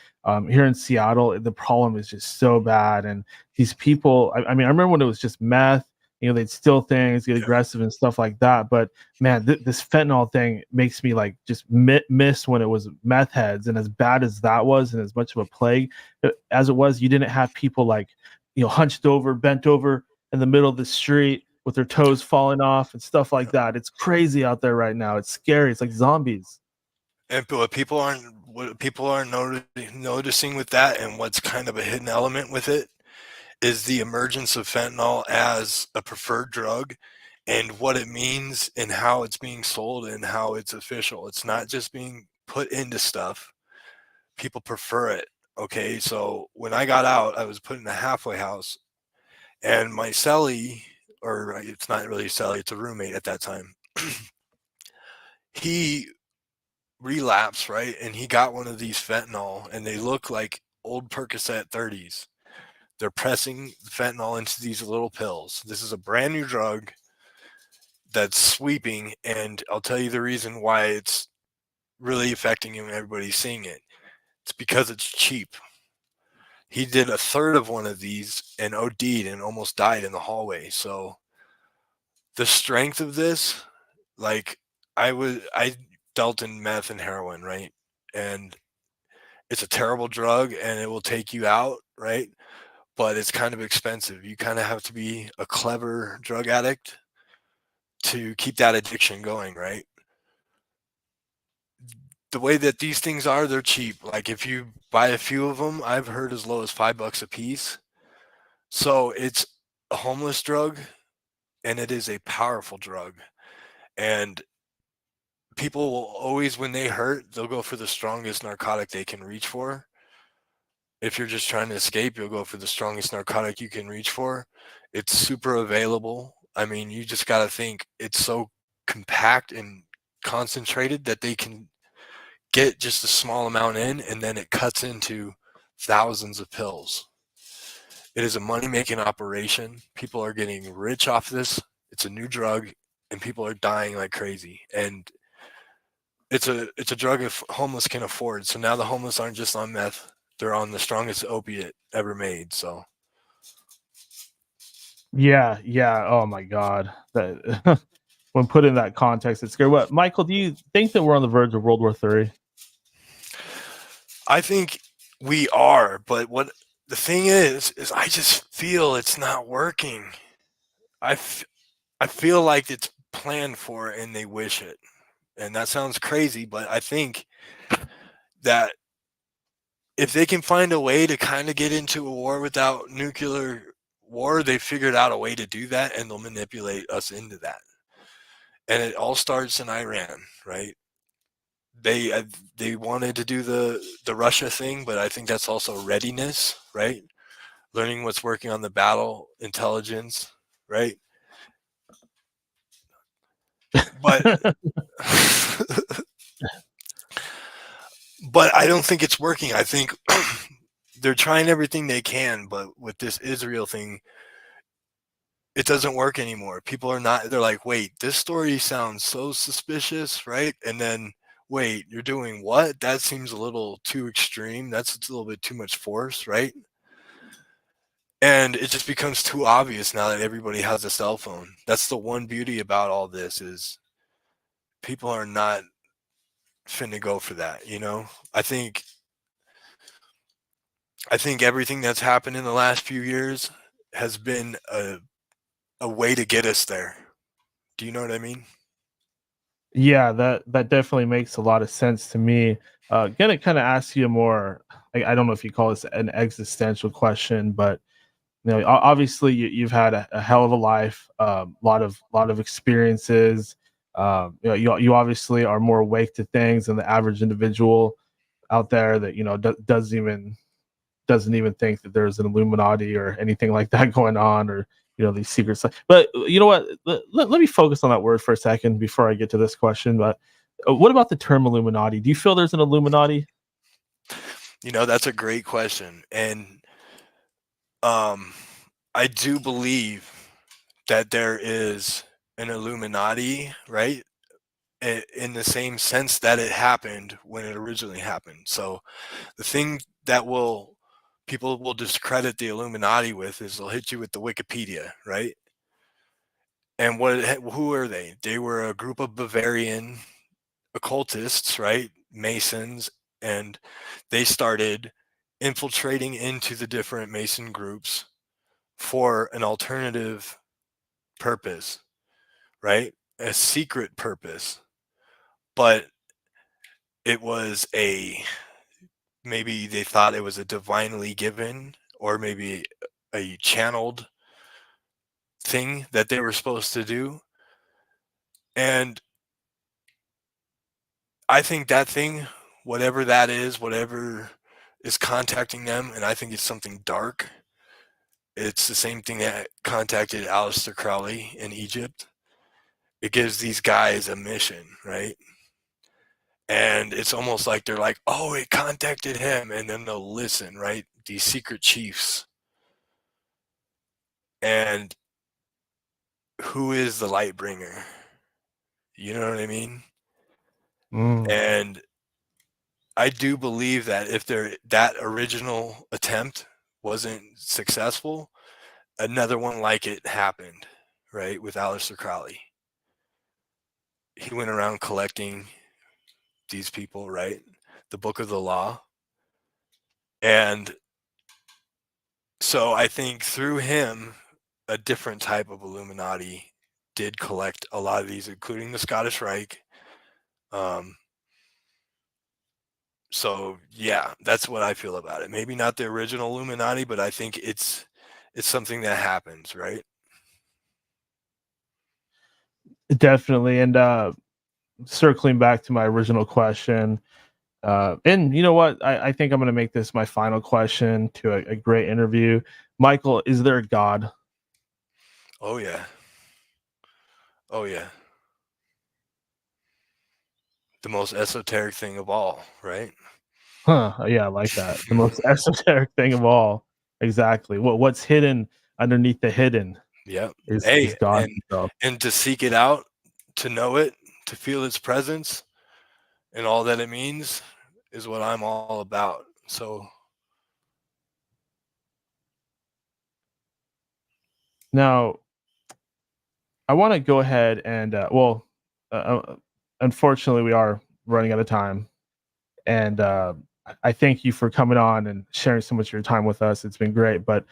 here in Seattle, the problem is just so bad. And these people, I mean, I remember when it was just meth, they'd steal things, get aggressive and stuff like that. But man, this fentanyl thing makes me like just miss when it was meth heads. And as bad as that was, and as much of a plague as it was, you didn't have people like, hunched over, bent over in the middle of the street with their toes falling off and stuff like that. It's crazy out there right now. It's scary. It's like zombies. And what people aren't noticing with that, and what's kind of a hidden element with it, is the emergence of fentanyl as a preferred drug, and what it means and how it's being sold and how it's official. It's not just being put into stuff. People prefer it. Okay, so when I got out, I was put in a halfway house, and my cellie, or it's not really a cellie, it's a roommate at that time, he relapsed, right? And he got one of these fentanyl, and they look like old Percocet 30s. They're pressing the fentanyl into these little pills. This is a brand new drug that's sweeping, and I'll tell you the reason why it's really affecting him and everybody's seeing it. It's because it's cheap. He did a third of one of these and OD'd and almost died in the hallway. So the strength of this, like I dealt in meth and heroin, right? And it's a terrible drug and it will take you out, right? But it's kind of expensive. You kind of have to be a clever drug addict to keep that addiction going, right? The way that these things are, they're cheap. Like if you buy a few of them, I've heard as low as $5 a piece. So it's a homeless drug, and it is a powerful drug. And people will always, when they hurt, they'll go for the strongest narcotic they can reach for. If you're just trying to escape, you'll go for the strongest narcotic you can reach for. It's super available. I mean, you just got to think it's so compact and concentrated that they can get just a small amount in, and then it cuts into thousands of pills. It is a money-making operation. People are getting rich off this. It's a new drug, and people are dying like crazy. And it's a drug if homeless can afford. So now the homeless aren't just on meth; they're on the strongest opiate ever made. So Yeah. Oh my God. That when put in that context, it's scary. What, Michael? Do you think that we're on the verge of World War III? I think we are, but what the thing is I just feel it's not working. I feel like it's planned for and they wish it. And that sounds crazy, but I think that if they can find a way to kind of get into a war without nuclear war, they figured out a way to do that, and they'll manipulate us into that. And it all starts in Iran, right? They wanted to do the Russia thing, but I think that's also readiness, right? Learning what's working on the battle intelligence, right? But but I don't think it's working. I think they're trying everything they can, but with this Israel thing, it doesn't work anymore. People are not, they're like, wait, this story sounds so suspicious, right? And then, wait, you're doing what? That seems a little too extreme. That's a little bit too much force, right? And it just becomes too obvious now that everybody has a cell phone. That's the one beauty about all this is people are not finna go for that, you know? I think everything that's happened in the last few years has been a way to get us there. Do you know what I mean? Yeah, that definitely makes a lot of sense to me. Gonna kind of ask you a more, I don't know if you call this an existential question, but obviously you've had a hell of a life, lot of experiences. You obviously are more awake to things than the average individual out there that doesn't even think that there's an Illuminati or anything like that going on, or these secrets. But you know what? Let me focus on that word for a second before I get to this question. But what about the term Illuminati? Do you feel there's an Illuminati? That's a great question. And I do believe that there is an Illuminati, right? In the same sense that it happened when it originally happened. So the thing that people will discredit the Illuminati with is they'll hit you with the Wikipedia, right? And who are they? They were a group of Bavarian occultists, right? Masons, and they started infiltrating into the different Mason groups for an alternative purpose, right? A secret purpose. But it was maybe they thought it was a divinely given or maybe a channeled thing that they were supposed to do. And I think that thing, whatever that is, whatever is contacting them, and I think it's something dark. It's the same thing that contacted Aleister Crowley in Egypt. It gives these guys a mission, right? And it's almost like they're like, oh, it contacted him, and then they'll listen, right? These secret chiefs. And who is the light bringer? You know what I mean? And I do believe that if that original attempt wasn't successful, another one like it happened, right? With Aleister Crowley. He went around collecting these people, right? The Book of the Law. And so I think through him, a different type of Illuminati did collect a lot of these, including the Scottish Rite. So yeah, that's what I feel about it. Maybe not the original Illuminati, but I think it's something that happens, right? Definitely. And circling back to my original question, and you know what? I think I'm going to make this my final question to a great interview. Michael, is there a God? Oh, yeah. Oh, yeah. The most esoteric thing of all, right? Huh. Yeah, I like that. The most esoteric thing of all. Exactly. What's hidden underneath the hidden? Yep. Is God himself. And to seek it out, to know it, to feel its presence, and all that it means is what I'm all about. So now, I want to go ahead and unfortunately, we are running out of time, and I thank you for coming on and sharing so much of your time with us. It's been great, but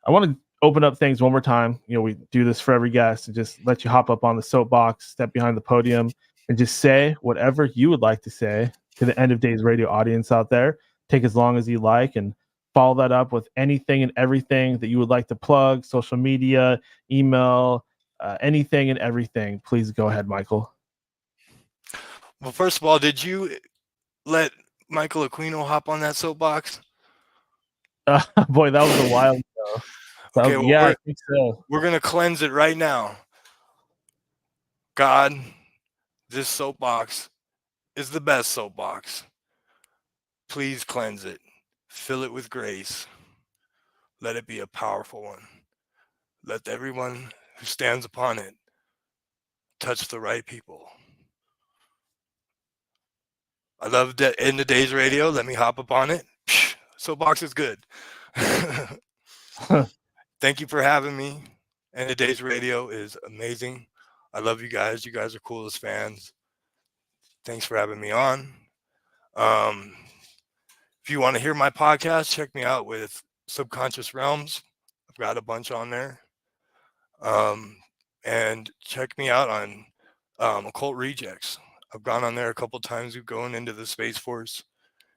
I want to open up things one more time. You know, we do this for every guest and just let you hop up on the soapbox, step behind the podium, and just say whatever you would like to say to the End of Days Radio audience out there. Take as long as you like and follow that up with anything and everything that you would like to plug, social media, email, anything and everything. Please go ahead, Michael. Well, first of all, did you let Michael Aquino hop on that soapbox? Boy, that was a while ago. Okay, well, yeah, I think so. We're going to cleanse it right now. God, this soapbox is the best soapbox. Please cleanse it. Fill it with grace. Let it be a powerful one. Let everyone who stands upon it touch the right people. I love that End of Days Radio. Let me hop up on it. Soapbox is good. Thank you for having me. End of Days Radio is amazing. I love you guys. You guys are cool as fans. Thanks for having me on. If you want to hear my podcast, check me out with Subconscious Realms. I've got a bunch on there. And check me out on Occult Rejects. I've gone on there a couple times. We're going into the Space Force,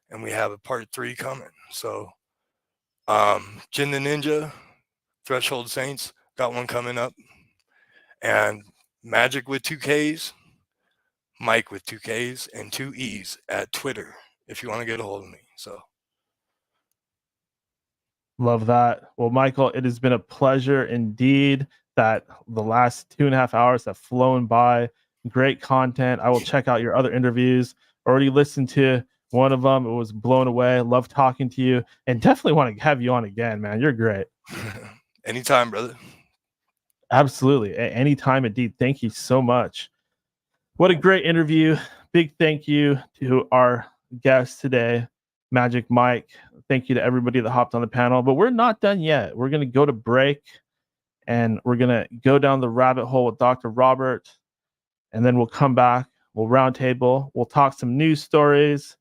and we have a part 3 coming. So, Jin the Ninja, Threshold Saints, got one coming up. And MagiKk with 2 Ks, Mike with 2 Ks and 2 Es at Twitter if you want to get a hold of me. So love that. Well, Michael, it has been a pleasure indeed. That the last 2.5 hours have flown by. Great content. I will check out your other interviews. Already listened to one of them. It was blown away. Love talking to you, and definitely want to have you on again, man. You're great. Anytime, brother. Absolutely. Anytime, indeed. Thank you so much. What a great interview. Big thank you to our guest today, MagiKk. Thank you to everybody that hopped on the panel. But we're not done yet. We're going to go to break, and we're going to go down the rabbit hole with Dr. Robert, and then we'll come back. We'll roundtable. We'll talk some news stories.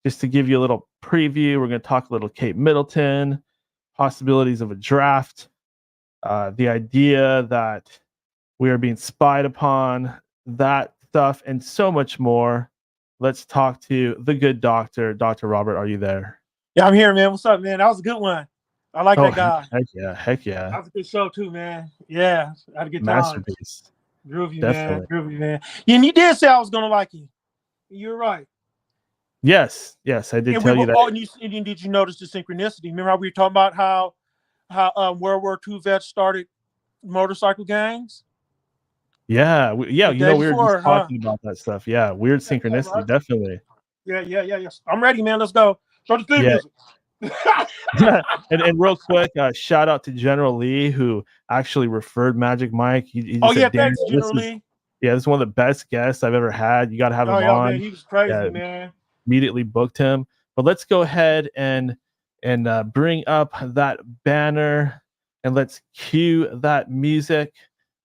Just to give you a little preview, we're going to talk a little Kate Middleton, possibilities of a draft, the idea that we are being spied upon, that stuff, and so much more. Let's talk to the good doctor. Dr. Robert, are you there? Yeah, I'm here, man. What's up, man? That was a good one. I like that guy. Heck yeah. That was a good show, too, man. Yeah, I had a good time. Masterpiece. Groovy, Definitely. man. Groovy, man. Yeah, and you did say I was going to like you. You're right. Yes, I did tell you that. Oh, and did you notice the synchronicity? Remember how we were talking about how World War II vets started motorcycle gangs? Yeah, we were just talking about that stuff. Yeah, weird synchronicity, right. Definitely. Yeah. I'm ready, man. Let's go. Show the theme music. and real quick, shout out to General Lee, who actually referred MagiKk. He said, thanks, General Lee. This is one of the best guests I've ever had. You got to have him on. Man, he was crazy, man. Immediately booked him. But let's go ahead and bring up that banner, and let's cue that music.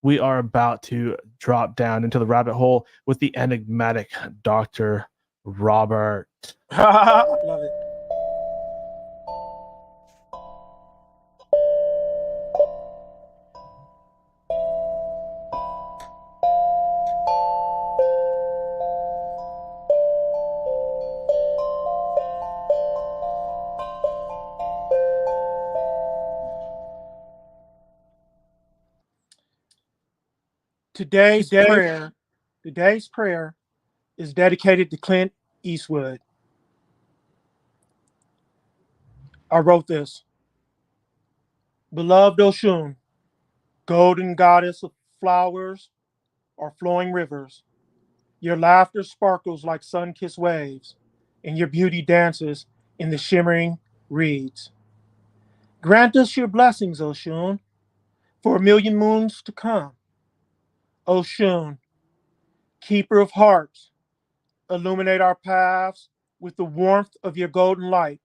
We are about to drop down into the rabbit hole with the enigmatic Dr. Robert. Love it. Today's prayer is dedicated to Clint Eastwood. I wrote this. Beloved Oshun, golden goddess of flowers or flowing rivers, your laughter sparkles like sun-kissed waves, and your beauty dances in the shimmering reeds. Grant us your blessings, Oshun, for 1,000,000 moons to come. Oshun, keeper of hearts, illuminate our paths with the warmth of your golden light.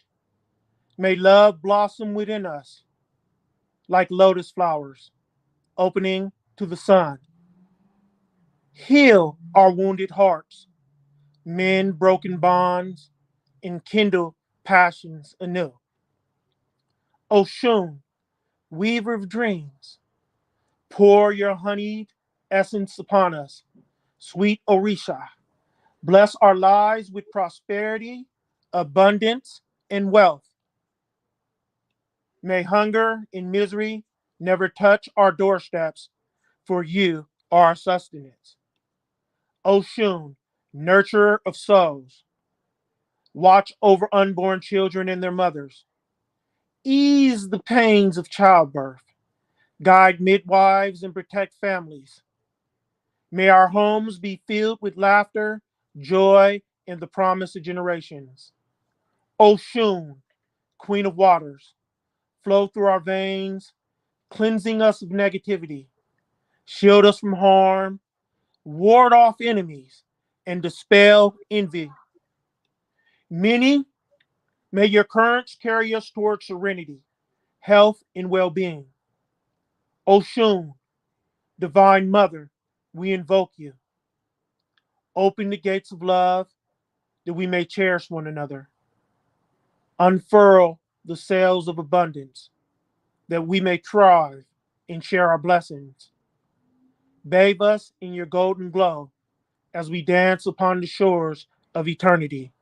May love blossom within us like lotus flowers, opening to the sun. Heal our wounded hearts, mend broken bonds, and kindle passions anew. Oshun, weaver of dreams, pour your honeyed essence upon us. Sweet Orisha, bless our lives with prosperity, abundance, and wealth. May hunger and misery never touch our doorsteps, for you are our sustenance. Oshun, nurturer of souls, watch over unborn children and their mothers. Ease the pains of childbirth. Guide midwives and protect families. May our homes be filled with laughter, joy, and the promise of generations. Oshun, Queen of Waters, flow through our veins, cleansing us of negativity. Shield us from harm, ward off enemies, and dispel envy. Many, may your currents carry us toward serenity, health, and well-being. Oshun, Divine Mother, we invoke you. Open the gates of love that we may cherish one another. Unfurl the sails of abundance that we may thrive and share our blessings. Bathe us in your golden glow as we dance upon the shores of eternity.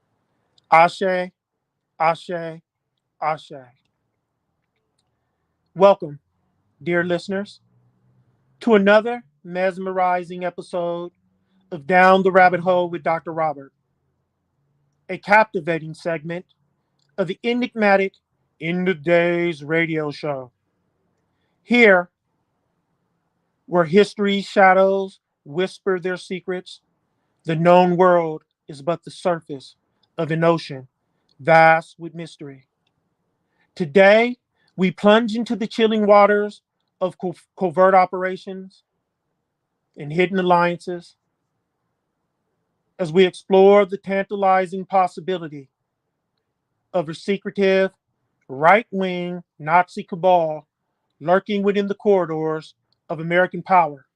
Ashe, Ashe, Ashe. Welcome, dear listeners, to another mesmerizing episode of Down the Rabbit Hole with Dr. Robert, a captivating segment of the enigmatic In the Days radio show. Here, where history's shadows whisper their secrets, the known world is but the surface of an ocean vast with mystery. Today, we plunge into the chilling waters of covert operations and hidden alliances as we explore the tantalizing possibility of a secretive, right-wing Nazi cabal lurking within the corridors of American power.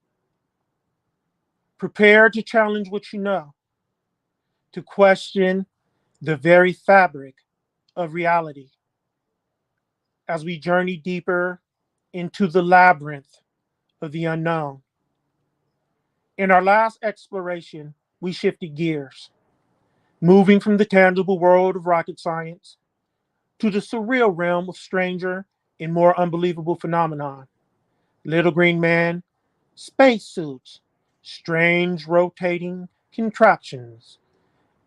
Prepare to challenge what you know, to question the very fabric of reality as we journey deeper into the labyrinth of the unknown. In our last exploration, we shifted gears, moving from the tangible world of rocket science to the surreal realm of stranger and more unbelievable phenomenon. Little green man, spacesuits, strange rotating contraptions,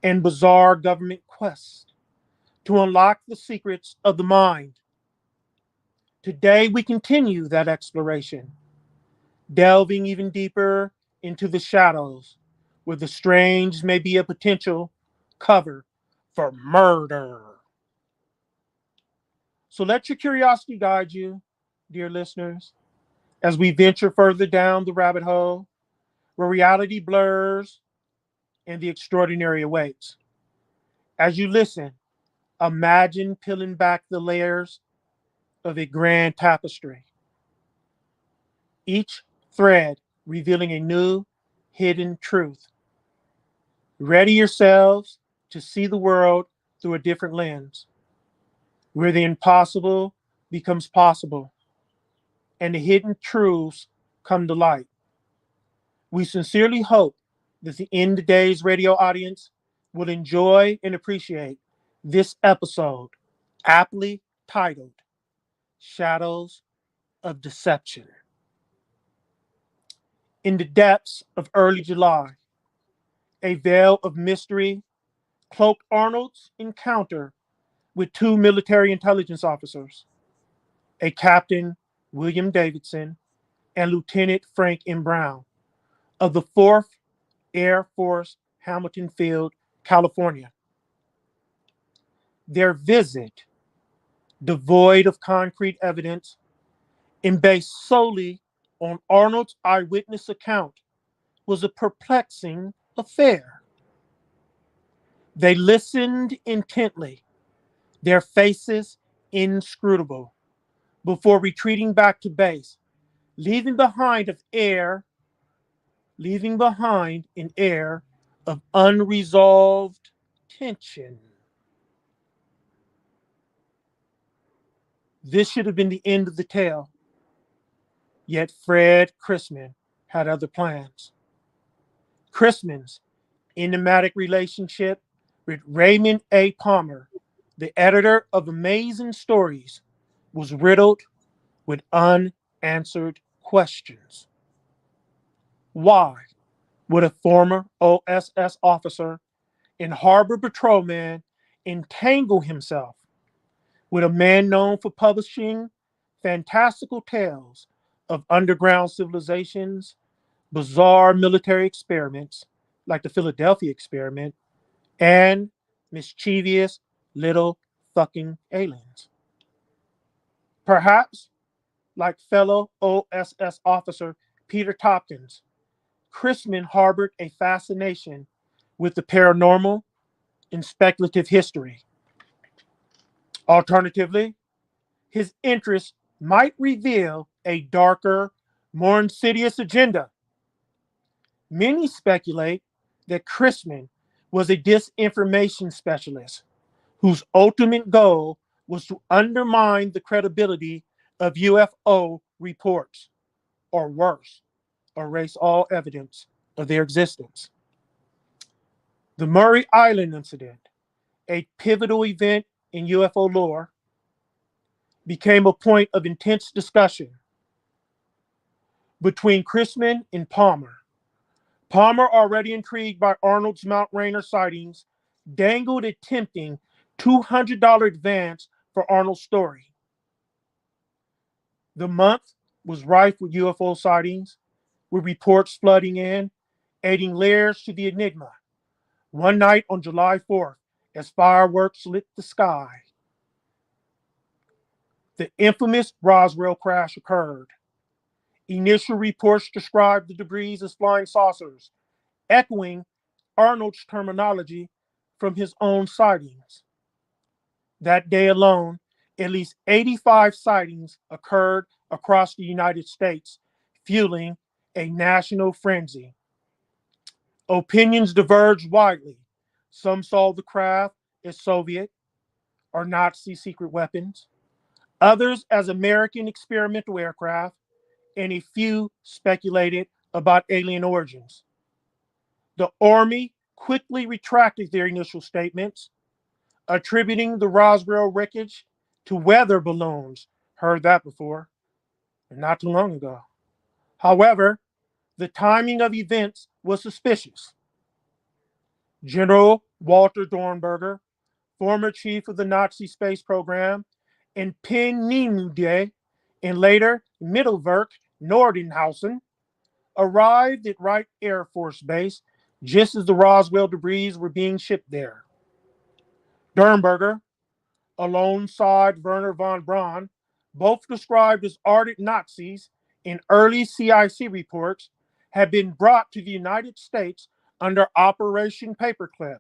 and bizarre government quests to unlock the secrets of the mind. Today, we continue that exploration, delving even deeper into the shadows, where the strange may be a potential cover for murder. So let your curiosity guide you, dear listeners, as we venture further down the rabbit hole, where reality blurs and the extraordinary awaits. As you listen, imagine peeling back the layers of a grand tapestry, each thread revealing a new hidden truth. Ready yourselves to see the world through a different lens, where the impossible becomes possible and the hidden truths come to light. We sincerely hope that the End of Days radio audience will enjoy and appreciate this episode, aptly titled Shadows of Deception. In the depths of early July, a veil of mystery cloaked Arnold's encounter with two military intelligence officers, a Captain William Davidson and Lieutenant Frank M. Brown of the 4th Air Force, Hamilton Field, California. Their visit, devoid of concrete evidence and based solely on Arnold's eyewitness account, was a perplexing affair. They listened intently, their faces inscrutable, before retreating back to base, leaving behind an air of unresolved tension. This should have been the end of the tale. Yet Fred Chrisman had other plans. Chrisman's enigmatic relationship with Raymond A. Palmer, the editor of Amazing Stories, was riddled with unanswered questions. Why would a former OSS officer and harbor patrolman entangle himself with a man known for publishing fantastical tales of underground civilizations, bizarre military experiments like the Philadelphia experiment, and mischievous little fucking aliens? Perhaps, like fellow OSS officer Peter Tompkins, Chrisman harbored a fascination with the paranormal and speculative history. Alternatively, his interest might reveal a darker, more insidious agenda. Many speculate that Chrisman was a disinformation specialist whose ultimate goal was to undermine the credibility of UFO reports, or worse, erase all evidence of their existence. The Murray Island incident, a pivotal event in UFO lore, became a point of intense discussion between Chrisman and Palmer. Palmer, already intrigued by Arnold's Mount Rainier sightings, dangled a tempting $200 advance for Arnold's story. The month was rife with UFO sightings, with reports flooding in, adding layers to the enigma. One night on July 4th, as fireworks lit the sky. The infamous Roswell crash occurred. Initial reports described the debris as flying saucers, echoing Arnold's terminology from his own sightings. That day alone, at least 85 sightings occurred across the United States, fueling a national frenzy. Opinions diverged widely. Some saw the craft as Soviet or Nazi secret weapons, others as American experimental aircraft, and a few speculated about alien origins. The Army quickly retracted their initial statements, attributing the Roswell wreckage to weather balloons. Heard that before, not too long ago. However, the timing of events was suspicious. General Walter Dornberger, former chief of the Nazi space program, and Peenemünde, and later Mittelwerk Nordenhausen, arrived at Wright Air Force Base just as the Roswell debris were being shipped there. Dornberger, alongside Werner von Braun, both described as ardent Nazis in early CIC reports, had been brought to the United States under Operation Paperclip.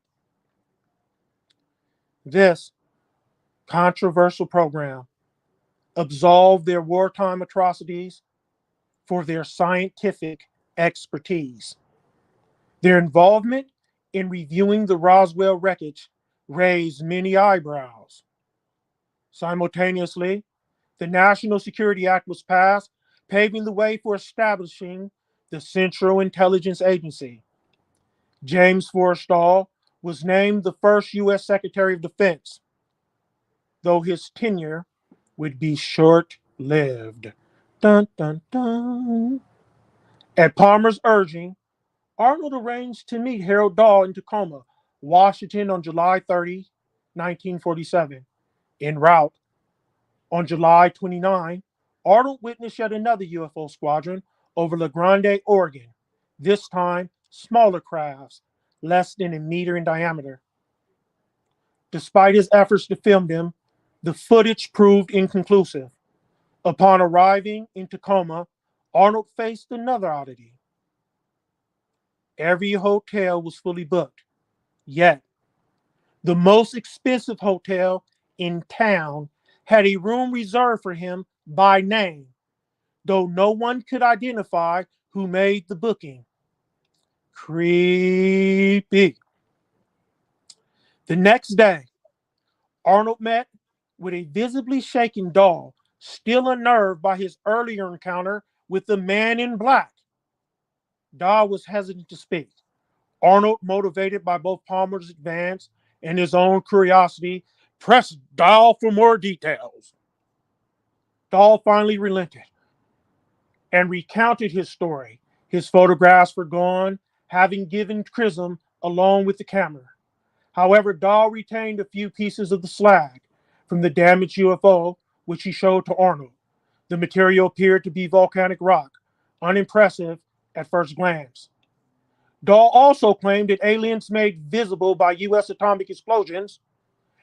This controversial program absolved their wartime atrocities for their scientific expertise. Their involvement in reviewing the Roswell wreckage raised many eyebrows. Simultaneously, the National Security Act was passed, paving the way for establishing the Central Intelligence Agency. James Forrestal was named the first U.S. Secretary of Defense, though his tenure would be short-lived. Dun, dun, dun. At Palmer's urging, Arnold arranged to meet Harold Dahl in Tacoma, Washington on July 30, 1947. En route, on July 29, Arnold witnessed yet another UFO squadron over La Grande, Oregon, this time smaller crafts, less than a meter in diameter. Despite his efforts to film them, the footage proved inconclusive. Upon arriving in Tacoma, Arnold faced another oddity. Every hotel was fully booked, yet the most expensive hotel in town had a room reserved for him by name, though no one could identify who made the booking. Creepy. The next day, Arnold met with a visibly shaken Dahl, still unnerved by his earlier encounter with the man in black. Dahl was hesitant to speak. Arnold, motivated by both Palmer's advance and his own curiosity, pressed Dahl for more details. Dahl finally relented and recounted his story. His photographs were gone, having given Chisholm along with the camera. However, Dahl retained a few pieces of the slag from the damaged UFO, which he showed to Arnold. The material appeared to be volcanic rock, unimpressive at first glance. Dahl also claimed that aliens made visible by U.S. atomic explosions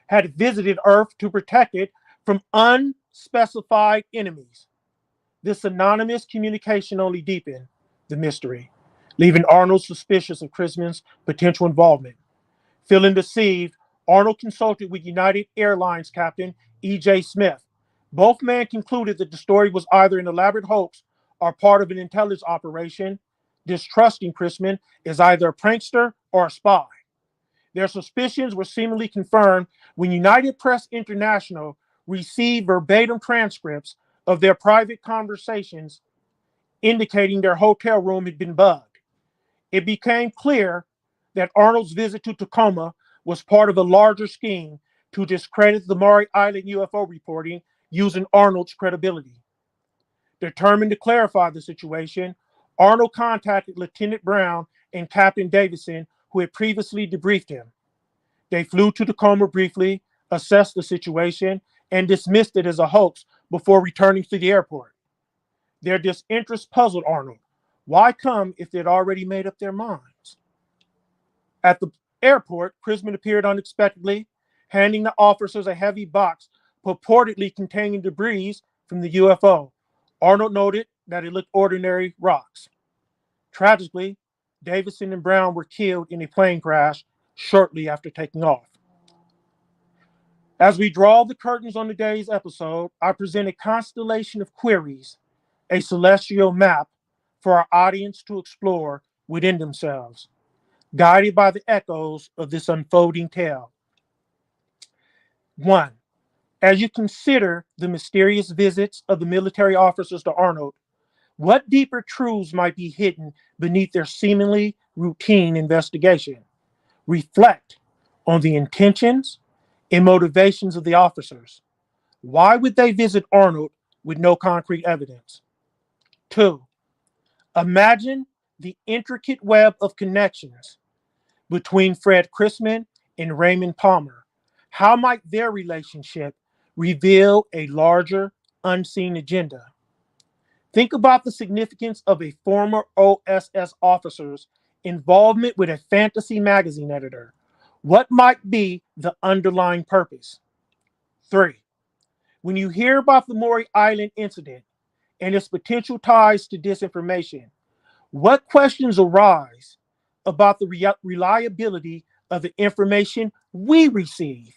had visited Earth to protect it from unspecified enemies. This anonymous communication only deepened the mystery, leaving Arnold suspicious of Chisholm's potential involvement. Feeling deceived, Arnold consulted with United Airlines captain E.J. Smith. Both men concluded that the story was either an elaborate hoax or part of an intelligence operation, distrusting Chisholm as either a prankster or a spy. Their suspicions were seemingly confirmed when United Press International received verbatim transcripts of their private conversations indicating their hotel room had been bugged. It became clear that Arnold's visit to Tacoma was part of a larger scheme to discredit the Maury Island UFO reporting using Arnold's credibility. Determined to clarify the situation, Arnold contacted Lieutenant Brown and Captain Davison, who had previously debriefed him. They flew to Tacoma briefly, assessed the situation, and dismissed it as a hoax before returning to the airport. Their disinterest puzzled Arnold. Why come if they'd already made up their minds? At the Airport, Chrisman appeared unexpectedly, handing the officers a heavy box purportedly containing debris from the UFO. Arnold noted that it looked ordinary rocks. Tragically, Davidson and Brown were killed in a plane crash shortly after taking off. As we draw the curtains on today's episode, I present a constellation of queries, a celestial map for our audience to explore within themselves, guided by the echoes of this unfolding tale. 1. As you consider the mysterious visits of the military officers to Arnold, what deeper truths might be hidden beneath their seemingly routine investigation? Reflect on the intentions and motivations of the officers. Why would they visit Arnold with no concrete evidence? 2. Imagine the intricate web of connections between Fred Chrisman and Raymond Palmer. How might their relationship reveal a larger, unseen agenda? Think about the significance of a former OSS officer's involvement with a fantasy magazine editor. What might be the underlying purpose? 3. When you hear about the Maury Island incident and its potential ties to disinformation, what questions arise about the reliability of the information we receive?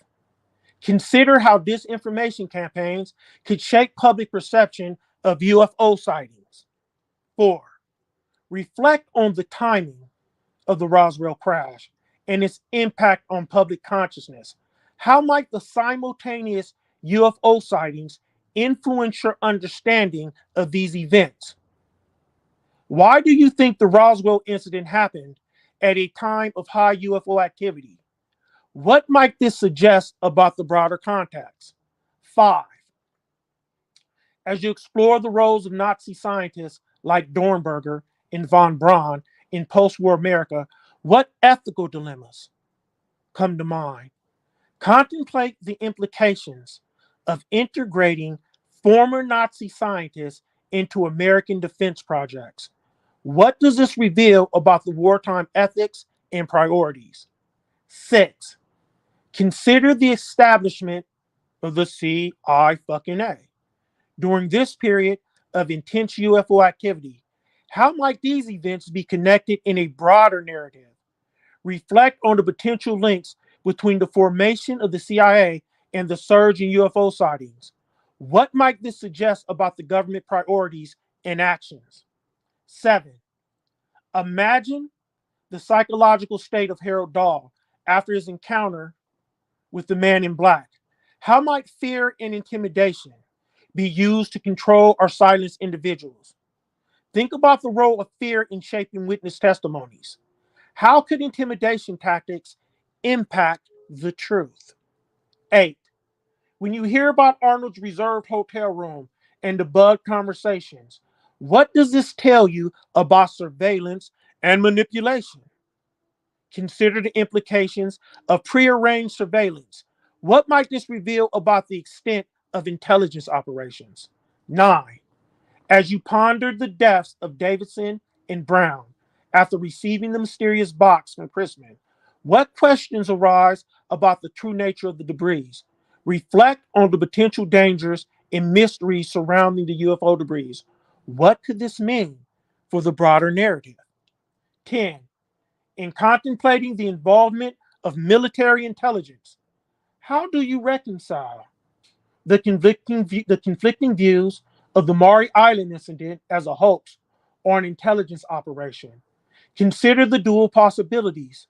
Consider how disinformation campaigns could shape public perception of UFO sightings. 4. Reflect on the timing of the Roswell crash and its impact on public consciousness. How might the simultaneous UFO sightings influence your understanding of these events? Why do you think the Roswell incident happened at a time of high UFO activity? What might this suggest about the broader context? 5. As you explore the roles of Nazi scientists like Dornberger and von Braun in post-war America, what ethical dilemmas come to mind? Contemplate the implications of integrating former Nazi scientists into American defense projects. What does this reveal about the wartime ethics and priorities? 6. Consider the establishment of the CIA. During this period of intense UFO activity, how might these events be connected in a broader narrative? Reflect on the potential links between the formation of the CIA and the surge in UFO sightings. What might this suggest about the government priorities and actions? 7. Imagine the psychological state of Harold Dahl after his encounter with the man in black. How might fear and intimidation be used to control or silence individuals? Think about the role of fear in shaping witness testimonies. How could intimidation tactics impact the truth? 8. When you hear about Arnold's reserved hotel room and the bug conversations, what does this tell you about surveillance and manipulation? Consider the implications of prearranged surveillance. What might this reveal about the extent of intelligence operations? 9. As you pondered the deaths of Davidson and Brown after receiving the mysterious box from Chrisman, what questions arise about the true nature of the debris? Reflect on the potential dangers and mysteries surrounding the UFO debris. What could this mean for the broader narrative? 10. In contemplating the involvement of military intelligence, how do you reconcile the conflicting views of the Maury Island incident as a hoax or an intelligence operation? Consider the dual possibilities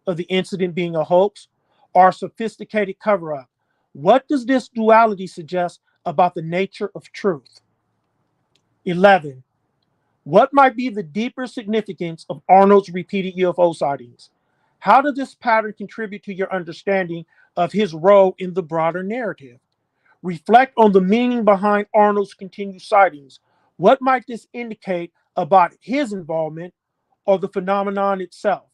of the incident being a hoax or a sophisticated cover-up. What does this duality suggest about the nature of truth? 11. What might be the deeper significance of Arnold's repeated UFO sightings? How does this pattern contribute to your understanding of his role in the broader narrative? Reflect on the meaning behind Arnold's continued sightings. What might this indicate about his involvement or the phenomenon itself?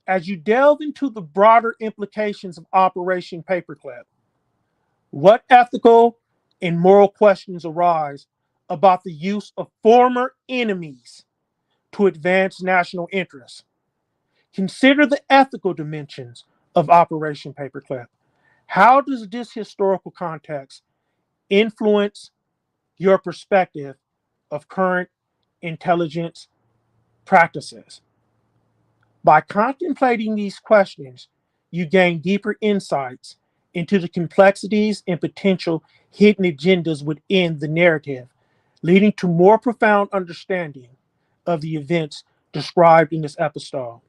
As you delve into the broader implications of Operation Paperclip, what ethical and moral questions arise about the use of former enemies to advance national interests? Consider the ethical dimensions of Operation Paperclip. How does this historical context influence your perspective of current intelligence practices? By contemplating these questions, you gain deeper insights into the complexities and potential hidden agendas within the narrative, leading to more profound understanding of the events described in this episode.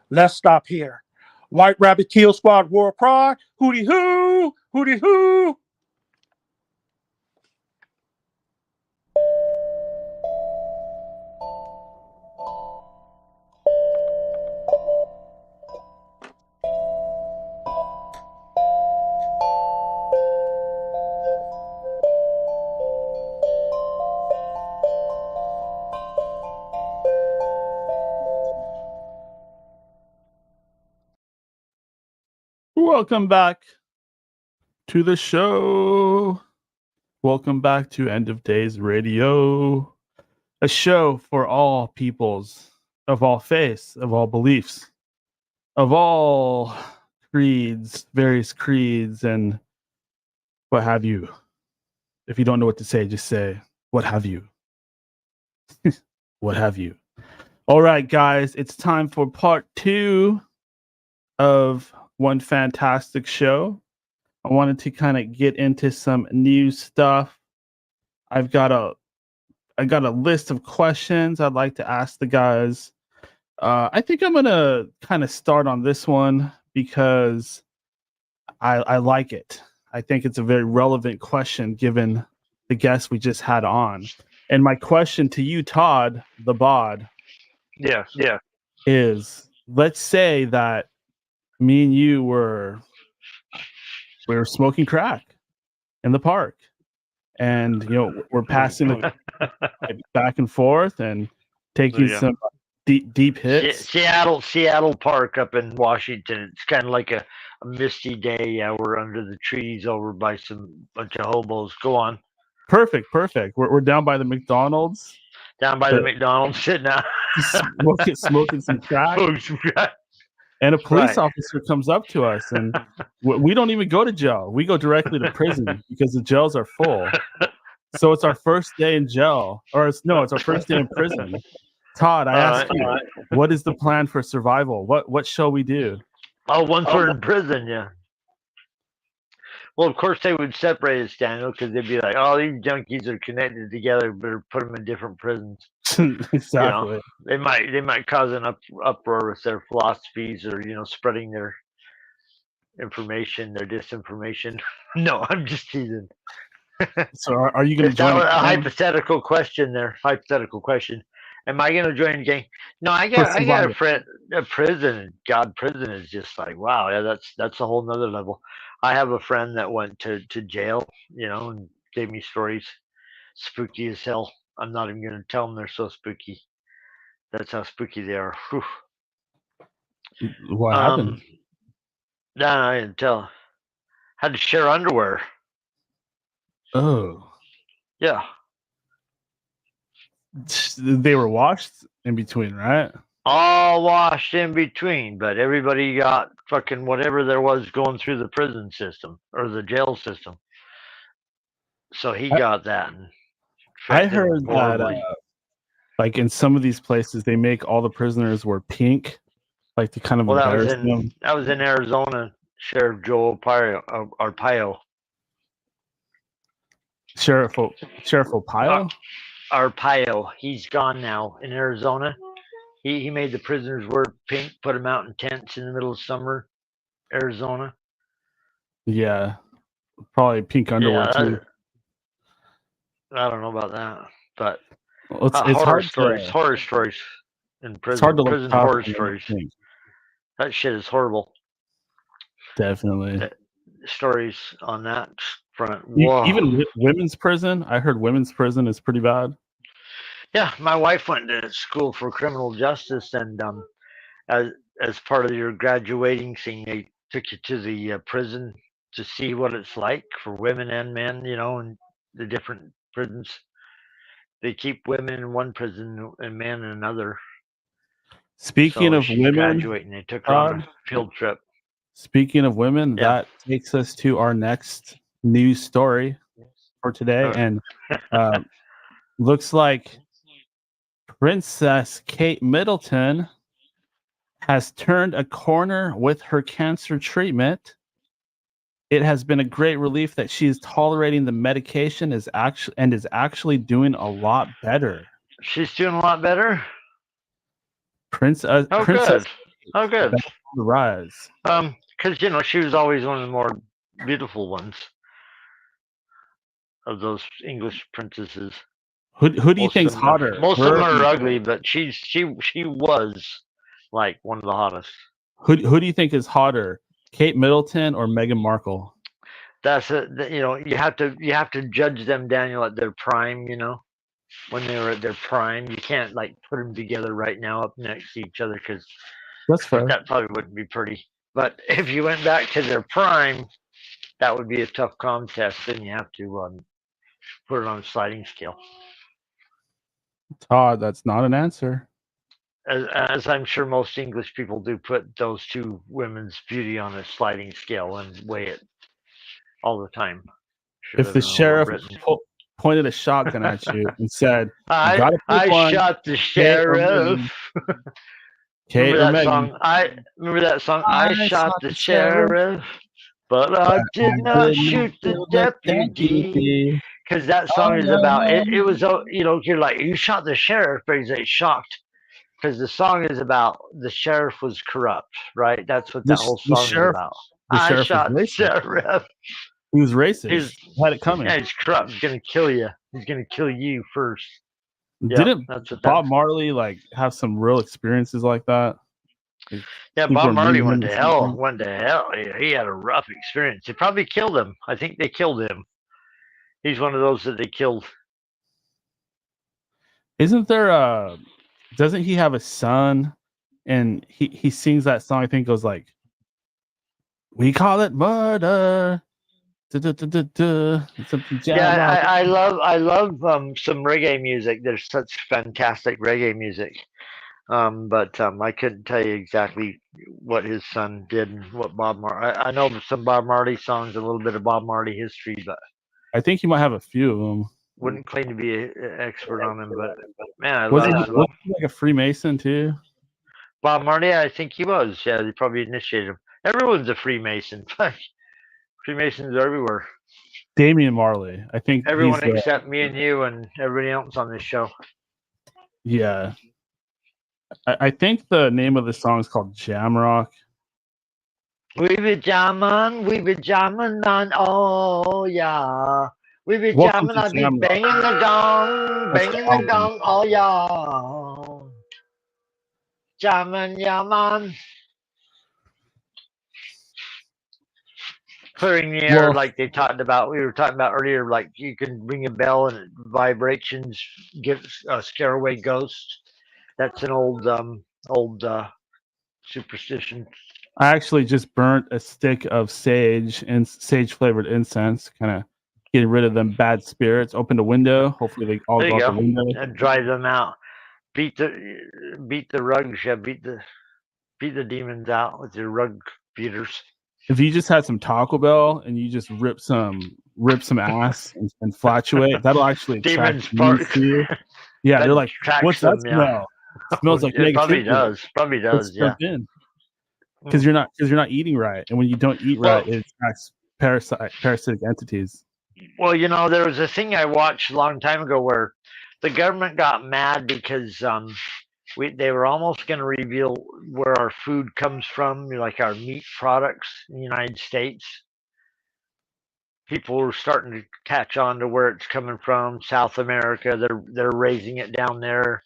Let's stop here. White Rabbit Kill Squad War Cry, hootie hoo, hootie hoo. Welcome back to the show. Welcome back to End of Days Radio, a show for all peoples, of all faiths, of all beliefs, of all creeds, various creeds, and what have you. If you don't know what to say, just say, what have you? What have you? All right, guys, it's time for part 2 of One Fantastic Show. I wanted to kind of get into some new stuff. I got a list of questions I'd like to ask the guys. I think I'm gonna kind of start on this one because I like it. I think it's a very relevant question given the guest we just had on. And my question to you, Todd the Bod, is let's say that me and you were smoking crack in the park, and we're passing the back and forth and taking some deep hits. Seattle Park up in Washington. It's kind of like a misty day. Yeah, we're under the trees over by bunch of hobos. Go on. Perfect. We're down by the McDonald's. Down by the McDonald's, sitting out smoking some crack. And a police officer comes up to us, and we don't even go to jail. We go directly to prison because the jails are full. So it's our first day in jail, it's our first day in prison. Todd, I ask you, what is the plan for survival? What shall we do? Once we're in prison, yeah. Well, of course they would separate us, Daniel, because they'd be like, "Oh, these junkies are connected together. Better put them in different prisons." Exactly. They might cause an uproar with their philosophies, or spreading their information, their disinformation. No, I'm just teasing. So, are you going to join? A hypothetical question there. Hypothetical question. Am I going to join the gang? No, I got a friend. Prison is just like, wow. Yeah, that's a whole nother level. I have a friend that went to jail, and gave me stories, spooky as hell. I'm not even going to tell them they're so spooky. That's how spooky they are. Whew. What happened? No, I didn't tell. Had to share underwear. Oh. Yeah. They were washed in between, right? All washed in between, but everybody got fucking whatever there was going through the prison system or the jail system. So he got that. I heard that, like in some of these places, they make all the prisoners wear pink, like to kind of embarrass them. That was in Arizona. Sheriff Joe Arpaio. Sheriff Arpaio? Arpaio. He's gone now in Arizona. He made the prisoners wear pink, put them out in tents in the middle of summer, Arizona. Yeah, probably pink underwear too. I don't know about that, but it's horror stories in prison. It's hard to look prison horror stories. That shit is horrible. Definitely. Stories on that front. Even women's prison. I heard women's prison is pretty bad. Yeah, my wife went to school for criminal justice, and as part of your graduating thing, they took you to the prison to see what it's like for women and men, and the different prisons. They keep women in one prison and men in another. Speaking So of she's women, graduating. They took her on a field trip. Speaking of women, Yeah. that takes us to our next news story for today, and looks like Princess Kate Middleton has turned a corner with her cancer treatment. It has been a great relief that she is tolerating the medication is actually doing a lot better. She's doing a lot better. Princess Good. Oh, good. Back on the rise. Because she was always one of the more beautiful ones of those English princesses. Who do you think's hotter? Most of them are ugly, but she was like one of the hottest. Who do you think is hotter, Kate Middleton or Meghan Markle? That's you have to judge them, Daniel, at their prime. When they were at their prime, you can't like put them together right now up next to each other because that's fair. That probably wouldn't be pretty. But if you went back to their prime, that would be a tough contest. Then you have to put it on a sliding scale. Todd, that's not an answer. As I'm sure most English people do, put those two women's beauty on a sliding scale and weigh it all the time. If the sheriff pointed a shotgun at you and said, I shot the sheriff. Kate remember that song? Remember that song? I shot the sheriff, but I did not shoot the deputy. Because that song is about it. It was you're like, you shot the sheriff, but he's like shocked because the song is about the sheriff was corrupt, right? That's what that whole song is about. I shot the sheriff. He was racist. He had it coming. Yeah, he's corrupt. He's gonna kill you. He's gonna kill you first. Didn't Bob Marley like have some real experiences like that? Yeah, Bob Marley went to hell. He had a rough experience. They probably killed him. I think they killed him. He's one of those that they killed. Isn't there doesn't he have a son? And he sings that song, I think goes like, we call it murder. Yeah, I love some reggae music. There's such fantastic reggae music. But I couldn't tell you exactly what his son did and what Bob Marley. I know some Bob Marley songs, a little bit of Bob Marley history, but I think he might have a few of them. Wouldn't claim to be an expert on them, but man, was he like a Freemason too? Bob Marley, I think he was. Yeah, they probably initiated him. Everyone's a Freemason. Freemasons are everywhere. Damian Marley, I think everyone except me and you and everybody else on this show. Yeah, I think the name of the song is called Jamrock. We be jamming on, oh yeah. We be jamming, I be banging the gong, oh yeah. Jamming, yeah man. Clearing the air like they talked about. We were talking about earlier, like you can ring a bell and vibrations scare away ghosts. That's an old superstition. I actually just burnt a stick of sage and sage flavored incense, kind of getting rid of them bad spirits. Opened a window. Hopefully they all go out the window and drive them out. Beat the rugs. Yeah, beat the demons out with your rug beaters. If you just had some Taco Bell and you just rip some ass and flatulate, that'll actually attract demons to you. Yeah, they're like, what's that smell? It smells like it probably does. Yeah. Because you're not eating right, and when you don't eat right, it attracts parasitic entities. Well, there was a thing I watched a long time ago where the government got mad because they were almost going to reveal where our food comes from, like our meat products in the United States. People were starting to catch on to where it's coming from, South America. They're raising it down there.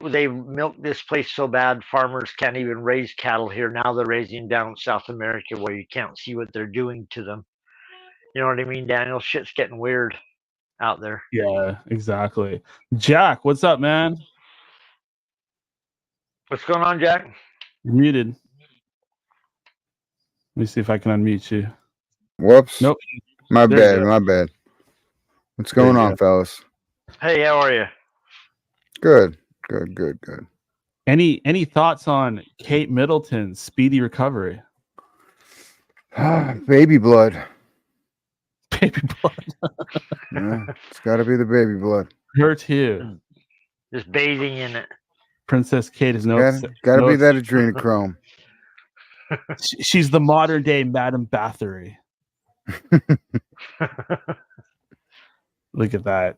They milk this place so bad, farmers can't even raise cattle here. Now they're raising down in South America where you can't see what they're doing to them. You know what I mean, Daniel? Shit's getting weird out there. Yeah, exactly. Jack, what's up, man? What's going on, Jack? You're muted. Let me see if I can unmute you. Whoops. Nope. My bad. What's going on, fellas? Hey, how are you? Good. Any thoughts on Kate Middleton's speedy recovery? Baby blood. Baby blood. Yeah, it's got to be the baby blood. Her too. Just bathing in it. Princess Kate is no. Got to be that adrenochrome. She's the modern day Madame Bathory. Look at that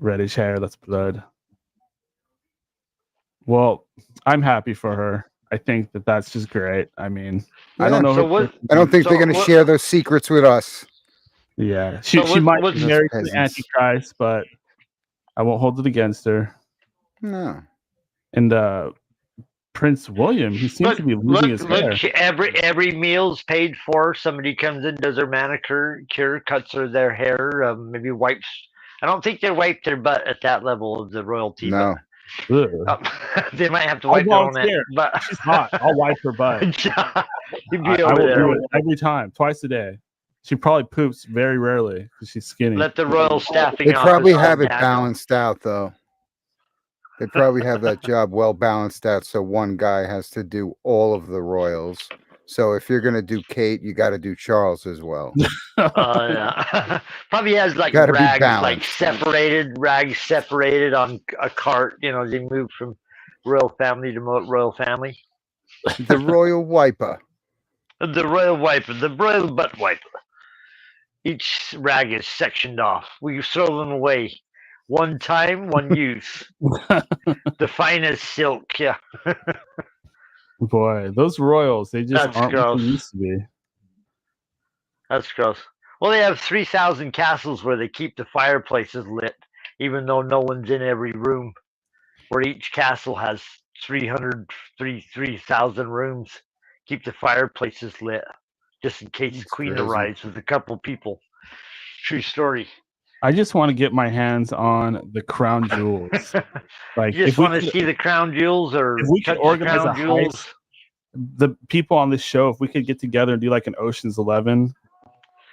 reddish hair. That's blood. Well, I'm happy for her. I think that's just great. I mean, I don't know. I don't think they're going to share those secrets with us. Yeah, she might be married to the Antichrist, but I won't hold it against her. No. And Prince William, he seems to be losing his hair. Every meal's paid for. Somebody comes in, does their manicure, cuts their hair, maybe wipes. I don't think they wipe their butt at that level of the royalty. No. They might have to wipe their own ass. But she's hot. I'll wipe her butt. I will do it every time, twice a day. She probably poops very rarely because she's skinny. Let the royal staffing. They probably have it balanced out, though. They probably have that job well balanced out, so one guy has to do all of the royals. So if you're gonna do Kate, you got to do Charles as well. Yeah. Probably has like rags separated on a cart. You know, they moved from royal family to royal family. The royal wiper. The royal wiper, the royal butt wiper. Each rag is sectioned off. We throw them away. One time, one use. The finest silk, yeah. Boy, those royals, they just aren't what they used to be. That's gross. Well, they have 3,000 castles where they keep the fireplaces lit, even though no one's in every room. Where each castle has 3,000 rooms. Keep the fireplaces lit, just in case the queen arrives with a couple people. True story. I just want to get my hands on the crown jewels. Like, you just want to see the crown jewels, or if we could organize a jewels? heist, the people on this show, if we could get together and do like an Ocean's 11.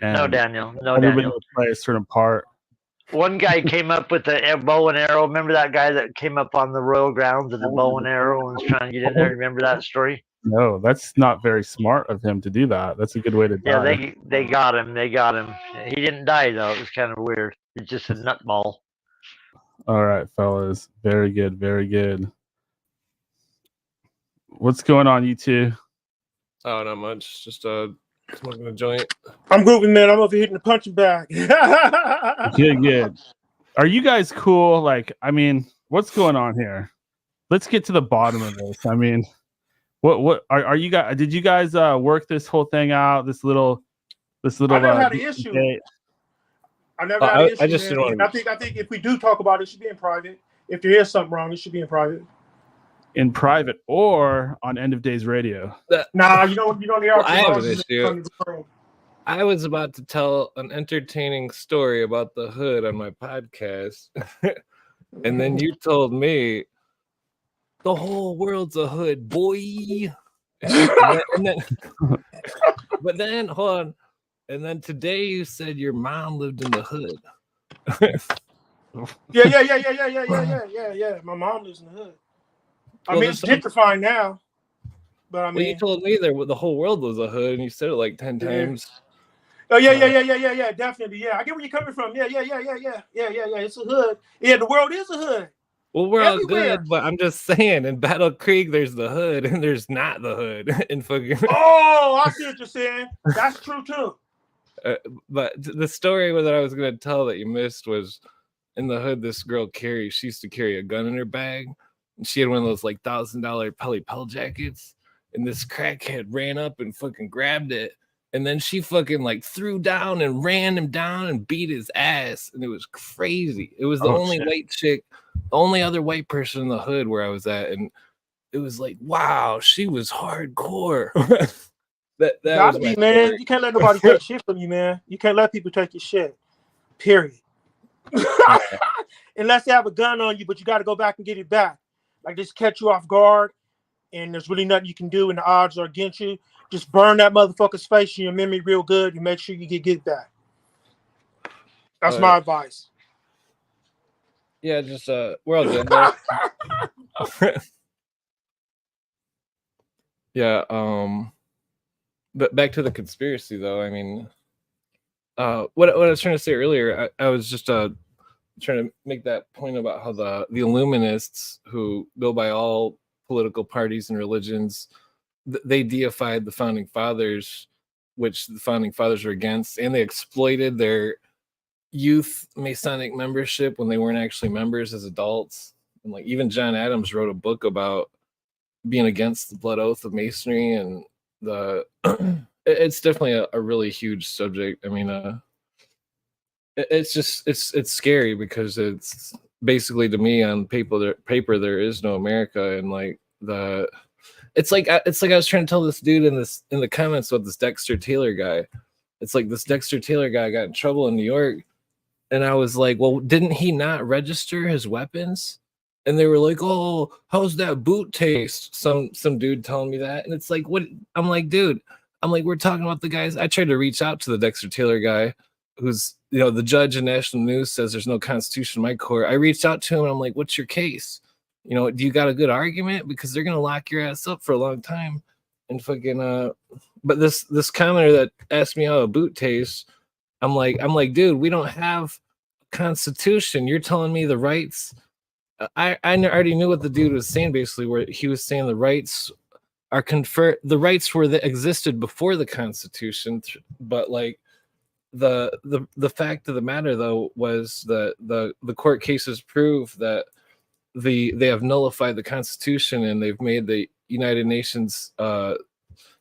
No, Daniel. No, everybody Daniel. would play a certain part. One guy came up with a bow and arrow. Remember that guy that came up on the royal grounds with a bow and arrow and was trying to get in there? Remember that story? No, that's not very smart of him to do that. That's a good way to die. Yeah, they got him. They got him. He didn't die, though. It was kind of weird. It's just a nutball. All right, fellas. Very good. Very good. What's going on, you two? Oh, not much. Just smoking a joint. I'm grooving, man. I'm over hitting the punching bag. Good. Are you guys cool? Like, I mean, what's going on here? Let's get to the bottom of this. I mean, what are you guys? Did you guys work this whole thing out? This little. I never had an issue. I never had an issue. I just didn't I think if we do talk about it, it should be in private. If there is something wrong, it should be in private. In private or on End of Days Radio. Nah, you know the well, I have an issue. I was about to tell an entertaining story about the hood on my podcast, and then you told me the whole world's a hood, boy. and then but then hold on, and then today you said your mom lived in the hood. Yeah. My mom lives in the hood. I mean, it's gentrifying now, but I mean, you told me the whole world was a hood, and you said it like 10 times. Oh yeah, definitely. Yeah, I get where you're coming from. Yeah. It's a hood. Yeah, the world is a hood. Well, we're everywhere. All good, but I'm just saying, in Battle Creek, there's the hood, and there's not the hood. In fucking. Oh, I see what you're saying. That's true too. But the story that I was gonna tell that you missed was in the hood. This girl she used to carry a gun in her bag. She had one of those like $1,000 Pelly Pell jackets, and this crackhead ran up and fucking grabbed it, and then she fucking like threw down and ran him down and beat his ass, and it was crazy. It was the only white chick, the only other white person in the hood where I was at, and it was like, wow, she was hardcore. that gotta be, man. You can't let nobody take shit from you, man. You can't let people take your shit. Period. Unless they have a gun on you, but you got to go back and get it back. Like, just catch you off guard, and there's really nothing you can do, and the odds are against you. Just burn that motherfucker's face in your memory real good and make sure you get it back. That's my advice. Yeah, just we're all good. Yeah. But back to the conspiracy, though. I mean, what I was trying to say earlier, I was just trying to make that point about how the Illuminists, who go by all political parties and religions, they deified the founding fathers, which the founding fathers were against, and they exploited their youth Masonic membership when they weren't actually members as adults. And like even John Adams wrote a book about being against the blood oath of Masonry, and the it's definitely a really huge subject. I mean, it's just it's scary because it's basically, to me, on paper there is no America, and like it's like I was trying to tell this dude in the comments about this Dexter Taylor guy. It's like this Dexter Taylor guy got in trouble in New York, and I was like, well, didn't he not register his weapons? And they were like, oh, how's that boot taste? Some dude telling me that, and it's like, what? I'm like, dude, we're talking about the guys. I tried to reach out to the Dexter Taylor guy, who's, you know, the judge in national news says there's no constitution in my court. I reached out to him and I'm like, what's your case? You know, do you got a good argument? Because they're gonna lock your ass up for a long time. And fucking but this commenter that asked me how a boot tastes, I'm like, dude, we don't have a constitution. You're telling me the rights. I already knew what the dude was saying, basically, where he was saying the rights are conferred, the rights were that existed before the Constitution, but like the fact of the matter, though, was that the court cases prove that they have nullified the Constitution, and they've made the United Nations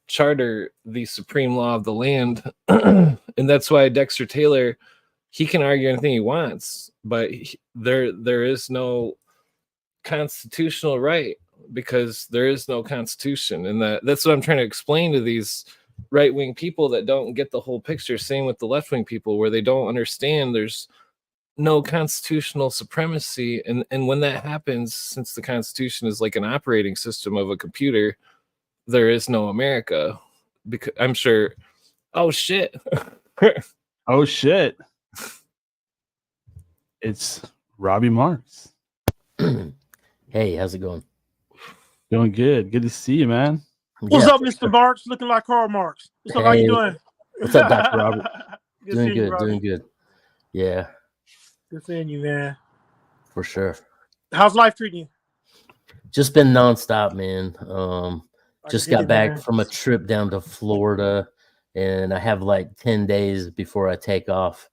Charter the supreme law of the land. And that's why Dexter Taylor, he can argue anything he wants, but there is no constitutional right, because there is no constitution. And that's what I'm trying to explain to these right-wing people that don't get the whole picture. Same with the left-wing people, where they don't understand there's no constitutional supremacy. And when that happens, since the Constitution is like an operating system of a computer, there is no America. Because I'm sure, oh shit. Oh shit. It's Robbie Marx. Hey, how's it going? Doing good. Good to see you, man. What's up, Mr. Marx? Looking like Karl Marx. What's up? How you doing? What's up, Dr. Robert? Good doing good. Yeah. Good seeing you, man. For sure. How's life treating you? Just been nonstop, man. Just got back from a trip down to Florida, and I have like 10 days before I take off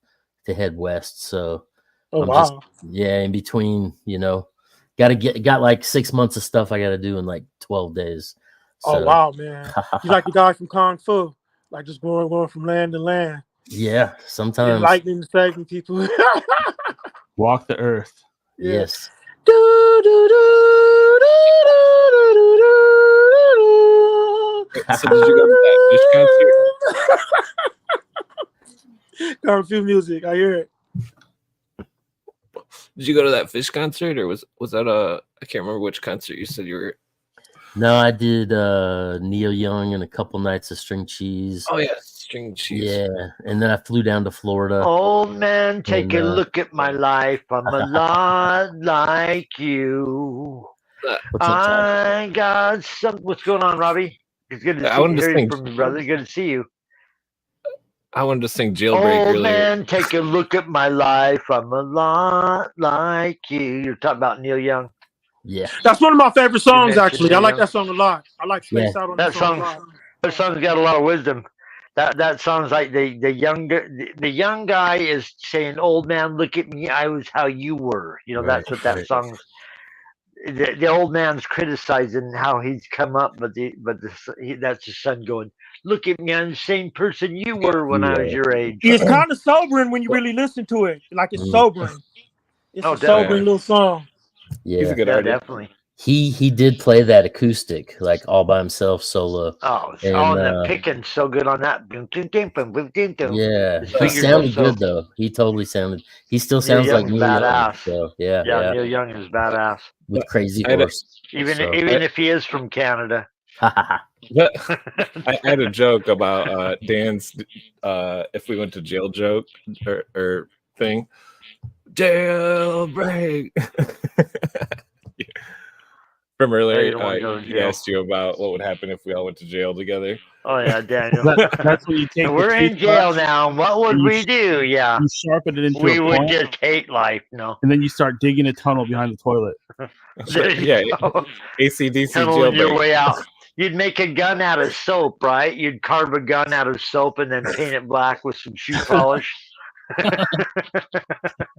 to head west. So wow. In between, you know, got like 6 months of stuff I got to do in like 12 days. So. Oh wow, man! You like the guy from Kung Fu, like just going from land to land. Yeah, sometimes lightning striking people. Walk the earth. Yes. So did you go to that Fish concert? Kung Fu music, I hear it. Did you go to that Fish concert, or was that I can't remember which concert you said you were. No, I did Neil Young and a couple nights of String Cheese. Oh yeah, String Cheese. Yeah, and then I flew down to Florida. Old man, take a look at my life. I'm a lot like you. I got some. What's going on, Robbie? It's good to see you from you, brother. Good to see you. I wanted to sing Jailbreak earlier. Old man, take a look at my life. I'm a lot like you. You're talking about Neil Young. Yeah, that's one of my favorite songs. Actually, I like that song a lot. I like Space Out on that song. That song's got a lot of wisdom. That sounds like the young guy is saying, "Old man, look at me. I was how you were." You know, that's what that song's. The old man's criticizing how he's come up, but that's his son going, "Look at me. I'm the same person you were when I was your age." It's kind of sobering when you really listen to it. Like it's sobering. It's a sobering little song. Yeah, he's a good artist. Definitely. He did play that acoustic, like all by himself, solo. Oh, and that picking so good on that. Yeah, he sounded good though. He totally sounded. He still sounds like Neil Young. So yeah, Neil Young is badass with Crazy Horse. Even if he is from Canada. I had a joke about Dan's if we went to jail joke or thing. Jailbreak. From Oh, you earlier, don't want to go to he jail. asked you about what would happen if we all went to jail together. Oh yeah, Daniel. That's when you take So the we're in jail toothbrush now. What would and we do? Yeah, you sharpen it into we a would point, just hate life. No. and then you start digging a tunnel behind the toilet. There you Yeah, go. ACDC Tunneling your jailbreak. way out. You'd make a gun out of soap, right? You'd carve a gun out of soap and then paint it black with some shoe polish.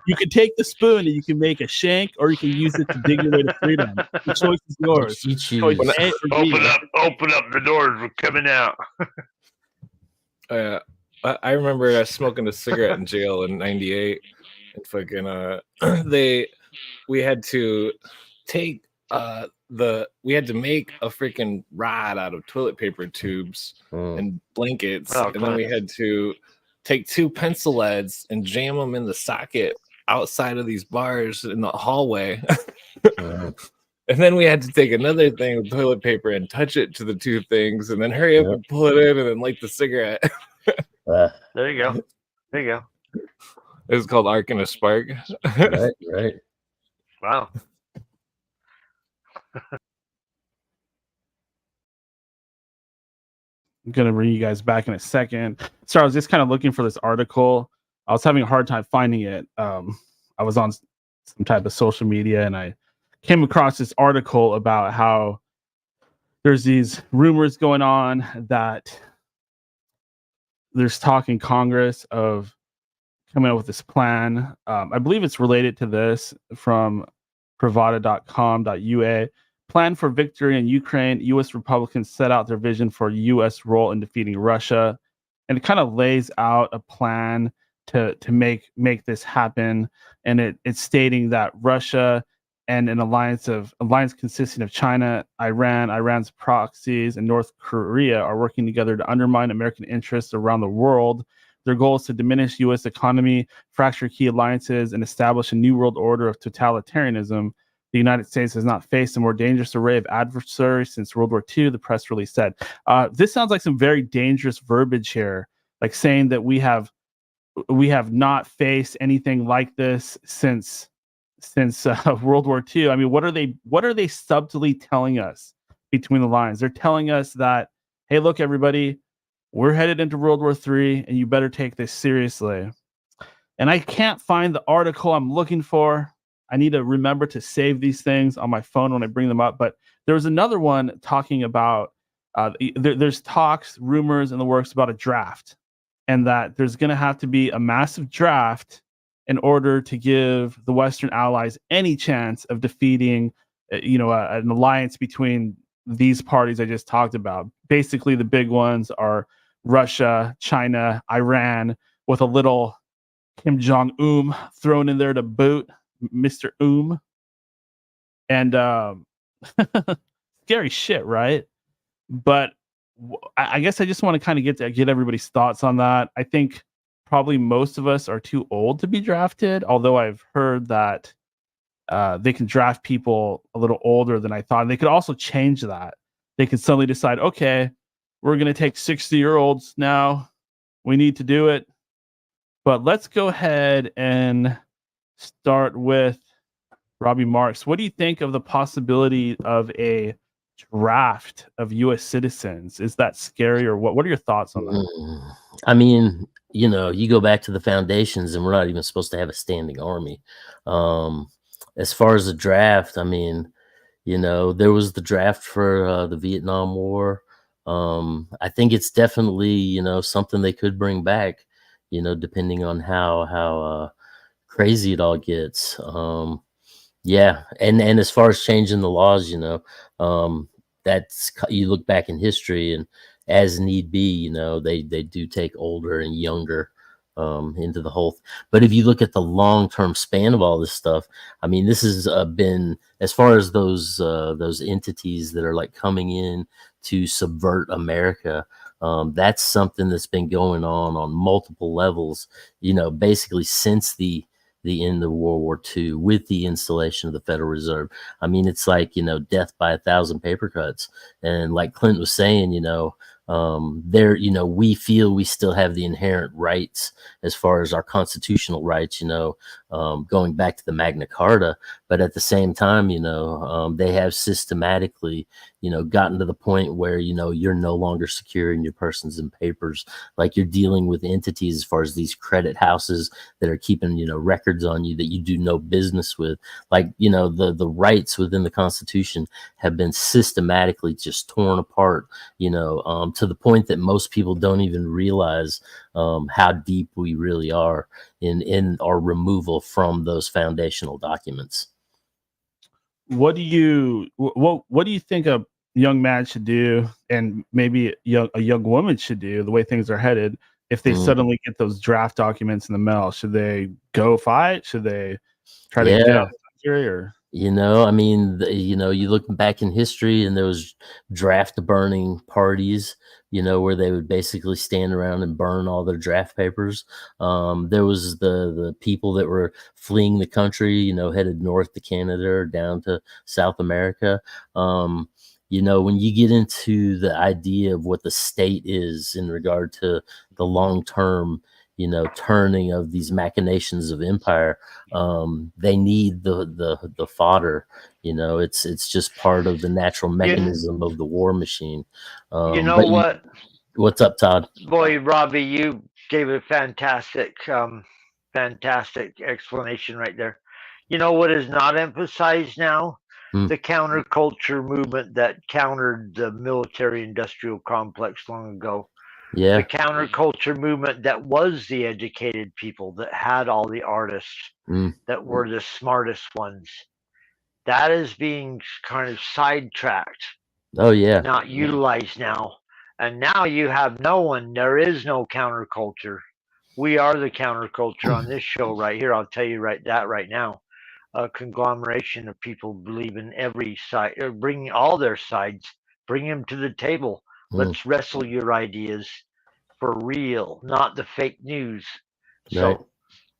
You can take the spoon and you can make a shank, or you can use it to dig your way to freedom. The choice is yours. You Choice choose. A or B. Open up the doors. We're coming out. I remember smoking a cigarette in jail in '98, and fucking we had to take we had to make a freaking rod out of toilet paper tubes and blankets, and then we had to take 2 pencil leads and jam them in the socket outside of these bars in the hallway. And then we had to take another thing of toilet paper and touch it to the 2 things, and then hurry up and pull it in, and then light the cigarette. There you go. There you go. It was called Arc and a Spark. Right. Wow. I'm gonna bring you guys back in a second. So I was just kind of looking for this article. I was having a hard time finding it. I was on some type of social media and I came across this article about how there's these rumors going on that there's talk in Congress of coming up with this plan. I believe it's related to this from Pravada.com.ua. Plan for victory in Ukraine. U.S. Republicans set out their vision for U.S. role in defeating Russia, and it kind of lays out a plan to make this happen. And it's stating that Russia and an alliance consisting of China, Iran's proxies, and North Korea are working together to undermine American interests around the world. Their goal is to diminish U.S. economy, fracture key alliances, and establish a new world order of totalitarianism. The United States has not faced a more dangerous array of adversaries since World War II, the press release said. This sounds like some very dangerous verbiage here, like saying that we have not faced anything like this since World War II. I mean, what are they subtly telling us between the lines? They're telling us that, hey, look, everybody, we're headed into World War III, and you better take this seriously. And I can't find the article I'm looking for. I need to remember to save these things on my phone when I bring them up. But there was another one talking about there's talks, rumors in the works about a draft, and that there's going to have to be a massive draft in order to give the Western allies any chance of defeating, an alliance between these parties I just talked about. Basically, the big ones are Russia, China, Iran, with a little Kim Jong-un thrown in there to boot. Mr. And scary shit, right? But I guess I just want to kind of get everybody's thoughts on that. I think probably most of us are too old to be drafted, although I've heard that they can draft people a little older than I thought. And they could also change that. They could suddenly decide, okay, we're going to take 60-year-olds now. We need to do it. But let's go ahead and start with Robbie Marx. What do you think of the possibility of a draft of U.S. citizens? Is that scary, or what? What are your thoughts on that? I mean, you go back to the foundations, and we're not even supposed to have a standing army. As far as the draft, I mean, there was the draft for the Vietnam War. I think it's definitely, something they could bring back, depending on how crazy it all gets. Yeah, and as far as changing the laws, that's, you look back in history, and as need be, they do take older and younger into the whole. But if you look at the long-term span of all this stuff, I mean, this has been, as far as those entities that are like coming in to subvert America, that's something that's been going on multiple levels, basically since the end of World War II, with the installation of the Federal Reserve. I mean, it's like, death by 1,000 paper cuts. And like Clint was saying, there, we feel we still have the inherent rights as far as our constitutional rights, going back to the Magna Carta. But at the same time, they have systematically, gotten to the point where, you're no longer secure in your persons and papers. Like, you're dealing with entities as far as these credit houses that are keeping, records on you that you do no business with. Like, the rights within the Constitution have been systematically just torn apart, to the point that most people don't even realize how deep we really are in our removal from those foundational documents. What do you think a young man should do, and maybe a young woman should do, the way things are headed, if they suddenly get those draft documents in the mail? Should they go fight? Should they try to get out of the country? Or you look back in history, and there was draft burning parties, where they would basically stand around and burn all their draft papers. There was the people that were fleeing the country, headed north to Canada or down to South America. When you get into the idea of what the state is in regard to the long-term, turning of these machinations of empire, they need the fodder. It's just part of the natural mechanism of the war machine. What's up, Todd? Boy, Robbie, you gave a fantastic explanation right there. You know what is not emphasized now? The counterculture movement that countered the military-industrial complex long ago. Yeah. The counterculture movement that was the educated people, that had all the artists, that were the smartest ones. That is being kind of sidetracked. Oh, yeah. Not utilized now. And now you have no one. There is no counterculture. We are the counterculture on this show right here. I'll tell you right now. A conglomeration of people believe in every side, or bringing all their sides, bring them to the table. Let's wrestle your ideas for real, not the fake news. So Right.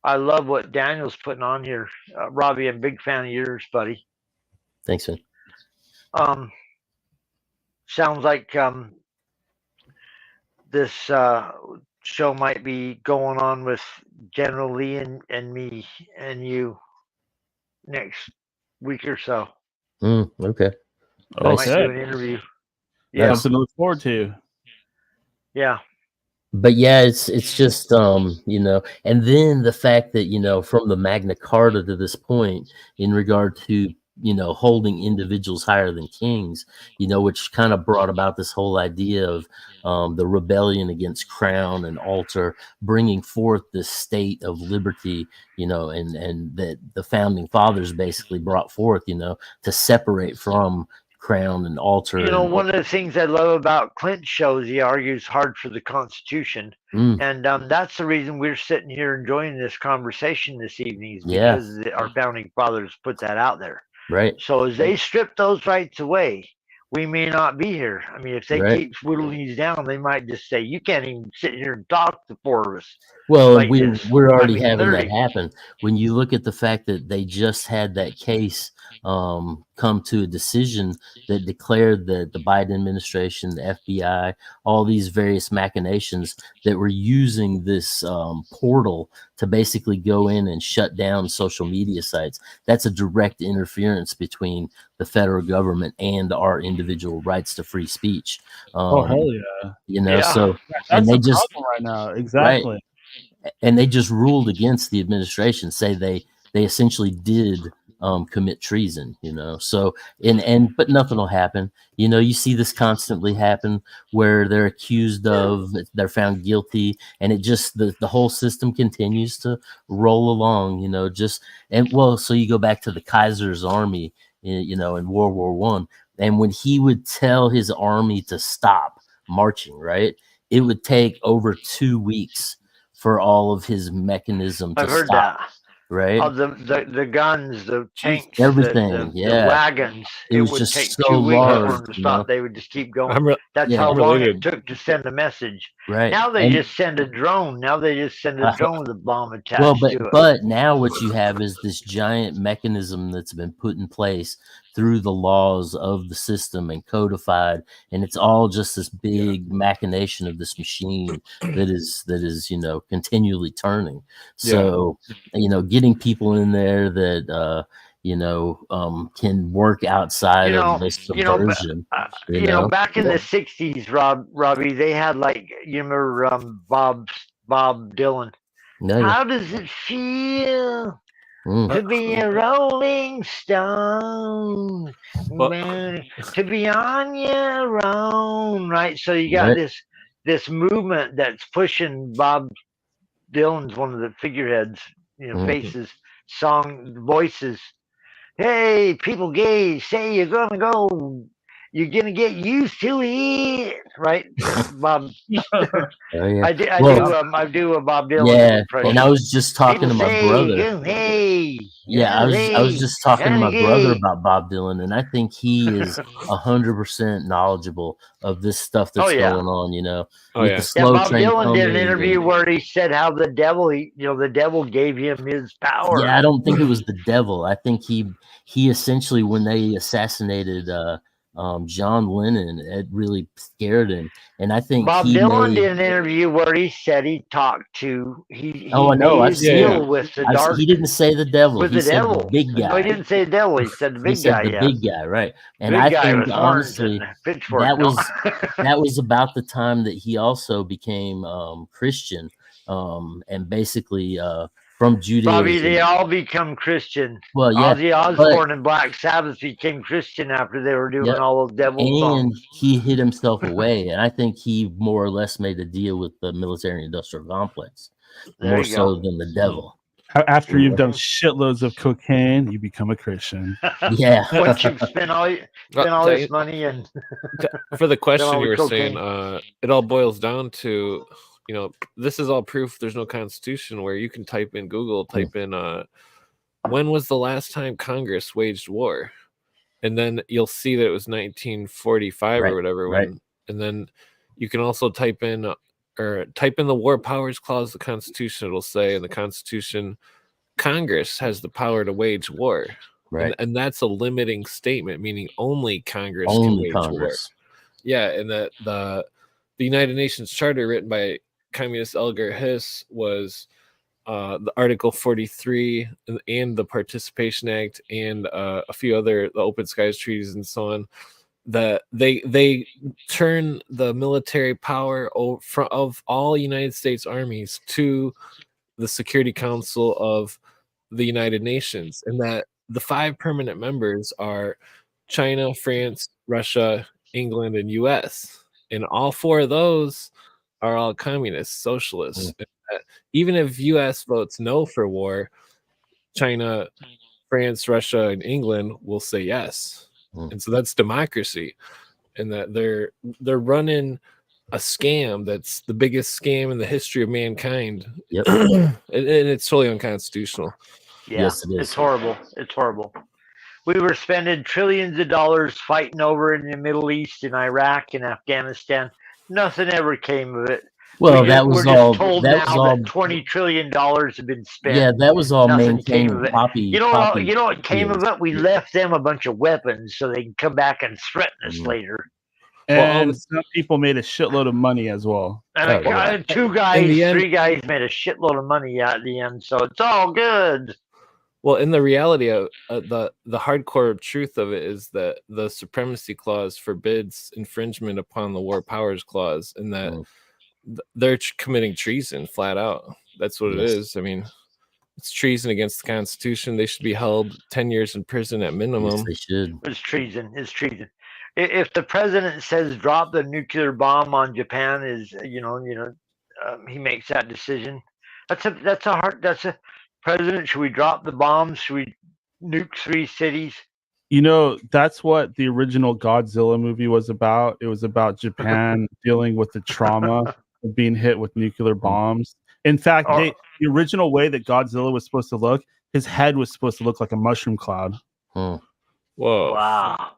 I love what Daniel's putting on here. Robbie, I'm a big fan of yours, buddy. Thanks, man. Sounds like this show might be going on with General Lee and me and you next week or so. Okay. Might do an interview. Yeah, something to look forward to. Yeah. But yeah, it's just and then the fact that from the Magna Carta to this point, in regard to holding individuals higher than kings, which kind of brought about this whole idea of the rebellion against crown and altar, bringing forth this state of liberty, and that the founding fathers basically brought forth, to separate from crown and altar. One of the things I love about Clint's shows, he argues hard for the Constitution. And that's the reason we're sitting here enjoying this conversation this evening, is because our founding fathers put that out there. Right. So as they strip those rights away, we may not be here. I mean, if they keep whittling these down, they might just say, you can't even sit here and talk, the four of us. Well, like we're already having literally. that happen. When you look at the fact that they just had that case come to a decision that declared that the Biden administration, the FBI, all these various machinations that were using this portal to basically go in and shut down social media sites. That's a direct interference between the federal government and our individual rights to free speech. Oh, hell yeah. So that's and they the just problem right now. Exactly. Right. And they just ruled against the administration, say they essentially did commit treason, so but nothing will happen. You see this constantly happen where they're accused of, they're found guilty, and it just the whole system continues to roll along, so you go back to the Kaiser's army, in World War I, and when he would tell his army to stop marching, right, it would take over 2 weeks for all of his mechanism to I've heard stop. that. right? The guns, the tanks, everything, the wagons. It was would just take so 2 weeks for large, them to stop. They would just keep going. I'm That's how I'm long related. it took to send a message. Right. Now they And- just send a drone. Now they just send a drone with a bomb attached Well, to it. but now what you have is this giant mechanism that's been put in place through the laws of the system and codified, and it's all just this big machination of this machine that is continually turning. So getting people in there that can work outside of this subversion. Back in the '60s, Robbie, they had you remember Bob Dylan. No. How does it feel to be a Rolling Stone? To be on your own, right? So you got this movement that's pushing Bob Dylan's one of the figureheads, faces, song voices. Hey, people gaze, say you're gonna go. You're gonna get used to it, right, Bob? I do a Bob Dylan impression. And I was just talking to my brother. Hey, I was just talking to my brother about Bob Dylan, and I think he is 100% knowledgeable of this stuff that's going on. With the slow Bob train Dylan did an coming interview where he said how the devil, the devil gave him his power. Yeah, I don't think it was the devil. I think he essentially, when they assassinated John Lennon, it really scared him, and I think Bob Dylan did an interview where he said he talked to I know. I've seen it. With the dark. He didn't say the devil. With he the said devil. The big guy. No, he didn't say the devil. He said the big guy. The big guy, right? And big I guy think honestly, that was about the time that he also became Christian, and basically from Judaism. Bobby, they all become Christian. Well, yeah, Ozzy Osbourne and Black Sabbath became Christian after they were doing all those devil songs. And he hid himself away, and I think he more or less made a deal with the military-industrial complex, more so than the devil. After you've done shitloads of cocaine, you become a Christian. Yeah. Once you spend all this money and for the question you were cocaine. saying, it all boils down to, this is all proof there's no constitution, where you can type in when was the last time Congress waged war, and then you'll see that it was 1945 or whatever. And then you can also type in the War Powers Clause of the Constitution. It'll say in the Constitution, Congress has the power to wage war. Right. And that's a limiting statement, meaning only Congress can wage war. Yeah, and that the United Nations Charter, written by Communist Elgar Hiss, was the Article 43 and the Participation Act and a few other, the Open Skies treaties and so on, that they turn the military power of all United States armies to the Security Council of the United Nations, and that the 5 permanent members are China, France, Russia, England, and US, and all 4 of those are all communists, socialists. Even if US votes no for war, China, France, Russia, and England will say yes. And so that's democracy, and that they're running a scam that's the biggest scam in the history of mankind. Yep. and it's totally unconstitutional. Yeah, Yes, it is. It's horrible. It's horrible. We were spending trillions of dollars fighting over in the Middle East, in Iraq, and Afghanistan. Nothing ever came of it. Well, we're that was just all. told That now was all. that $20 trillion have been spent. Yeah, that was all Nothing came maintained of it. poppy. You know what came of it? We left them a bunch of weapons so they can come back and threaten us later. And some people made a shitload of money as well. And 2 guys, 3 guys made a shitload of money at the end, so it's all good. Well, in the reality of the hardcore truth of it is that the Supremacy Clause forbids infringement upon the War Powers Clause, and that they're committing treason flat out. That's what it is. I mean, it's treason against the Constitution. They should be held 10 years in prison at minimum. Yes, they should. It's treason. It's treason. If the president says drop the nuclear bomb on Japan, he makes that decision. That's a president. Should we drop the bombs? Should we nuke 3 cities? That's what the original Godzilla movie was about. It was about Japan dealing with the trauma of being hit with nuclear bombs. In fact, the original way that Godzilla was supposed to look, his head was supposed to look like a mushroom cloud. Hmm. Whoa. Wow.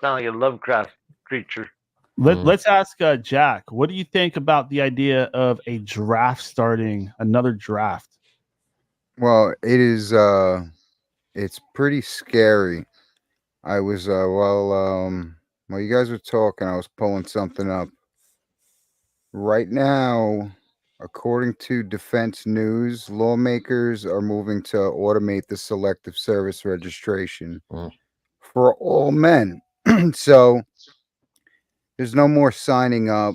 Sound like a Lovecraft creature. Let's ask Jack. What do you think about the idea of a draft starting? Another draft. Well, it is. It's pretty scary. I was while you guys were talking, I was pulling something up. Right now, according to Defense News, lawmakers are moving to automate the selective service registration for all men. So there's no more signing up.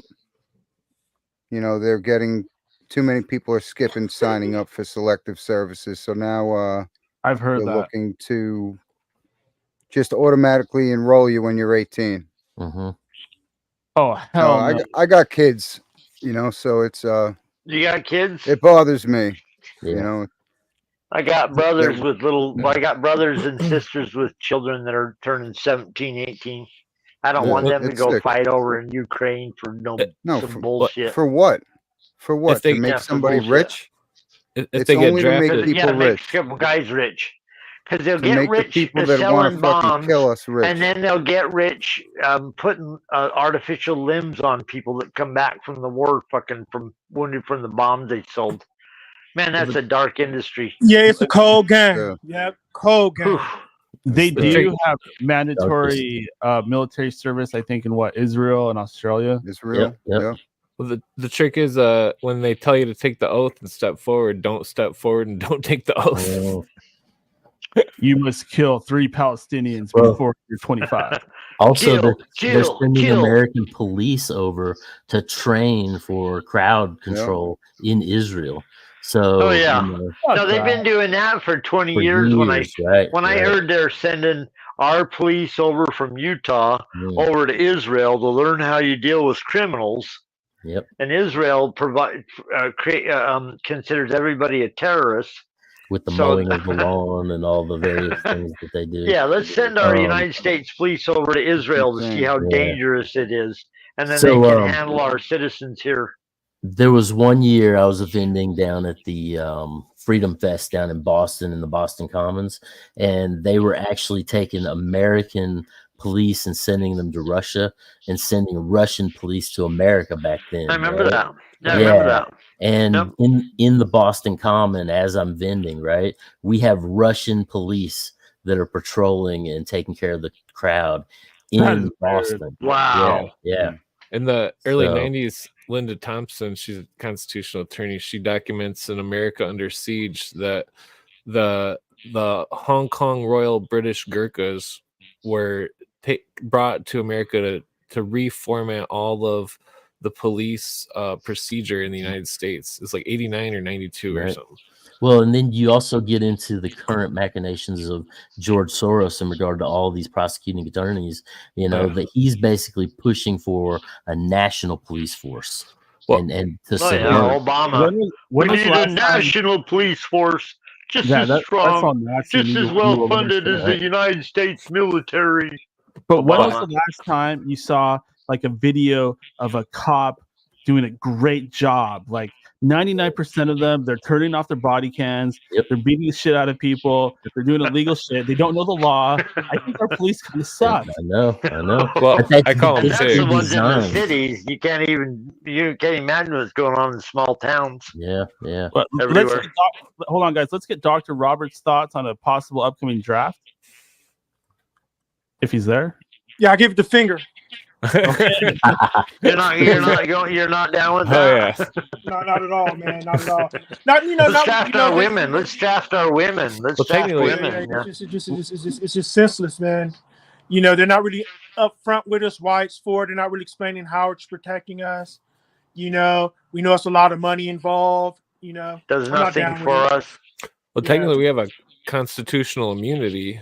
You know, they're getting too many people are skipping signing up for selective services. So now I've heard they're that. looking to just automatically enroll you when you're 18. Oh hell no. I got kids, you know, so it's You got kids? it bothers me. You know, I got brothers with I got brothers and sisters with children that are turning 17, 18. I don't want them to it's go sick. fight over in Ukraine for bullshit. For what? For what? If they- to make Yeah, for somebody bullshit. rich? If It's they get only to make drafted, people to make rich. some guys rich. Because they'll To get make the rich people that want selling to fucking bombs, kill us rich. and then they'll get rich putting artificial limbs on people that come back from the war, fucking wounded from the bombs they sold. Man, that's a dark industry. Yeah, it's a cold game. Yeah, cold game. They do have mandatory military service, I think, in Israel and Australia. Israel. Yep. Well, the trick is when they tell you to take the oath and step forward, don't step forward and don't take the oath. You must kill 3 Palestinians before you're 25. Also, they're sending American police over to train for crowd control in Israel. So, no, they've been doing that for 20 years. When I heard they're sending our police over from Utah over to Israel to learn how you deal with criminals. Yep. And Israel considers everybody a terrorist. With the mowing of the lawn and all the various things that they do. Yeah, let's send our United States police over to Israel to see how dangerous it is. And then So, they can handle our citizens here. There was one year I was a vending down at the Freedom Fest down in Boston in the Boston Commons, and they were actually taking American police and sending them to Russia and sending Russian police to America back then. I remember that. Yeah, I remember that. And in the Boston Common, as I'm vending, right, we have Russian police that are patrolling and taking care of the crowd in Boston. Wow. Yeah. In the early 90s, Linda Thompson, she's a constitutional attorney. She documents in America Under Siege that the Hong Kong Royal British Gurkhas were brought to America to reformat all of the police procedure in the United States. It's like 89 or 92 or something. Well, and then you also get into the current machinations of George Soros in regard to all these prosecuting attorneys, that he's basically pushing for a national police force. And to Obama. We need a national police force just as strong, just as well funded as the United States military. But when was the last time you saw like a video of a cop doing a great job? Like 99% of them, they're turning off their body cams. They're beating the shit out of people. They're doing illegal shit. They don't know the law. I think our police kind of suck. I know. Well, I call them that's the ones in the cities. You can't imagine what's going on in small towns. Yeah. But hold on, guys. Let's get Dr. Robert's thoughts on a possible upcoming draft. If he's there. Yeah, I give it the finger. You're not down with that. No, not at all, man. Not at all. Let's draft our women. Let's draft our women. Let's draft women. It's just senseless, man. They're not really upfront with us why it's for. They're not really explaining how it's protecting us. We know it's a lot of money involved. Does nothing for us. Well, technically, we have a constitutional immunity.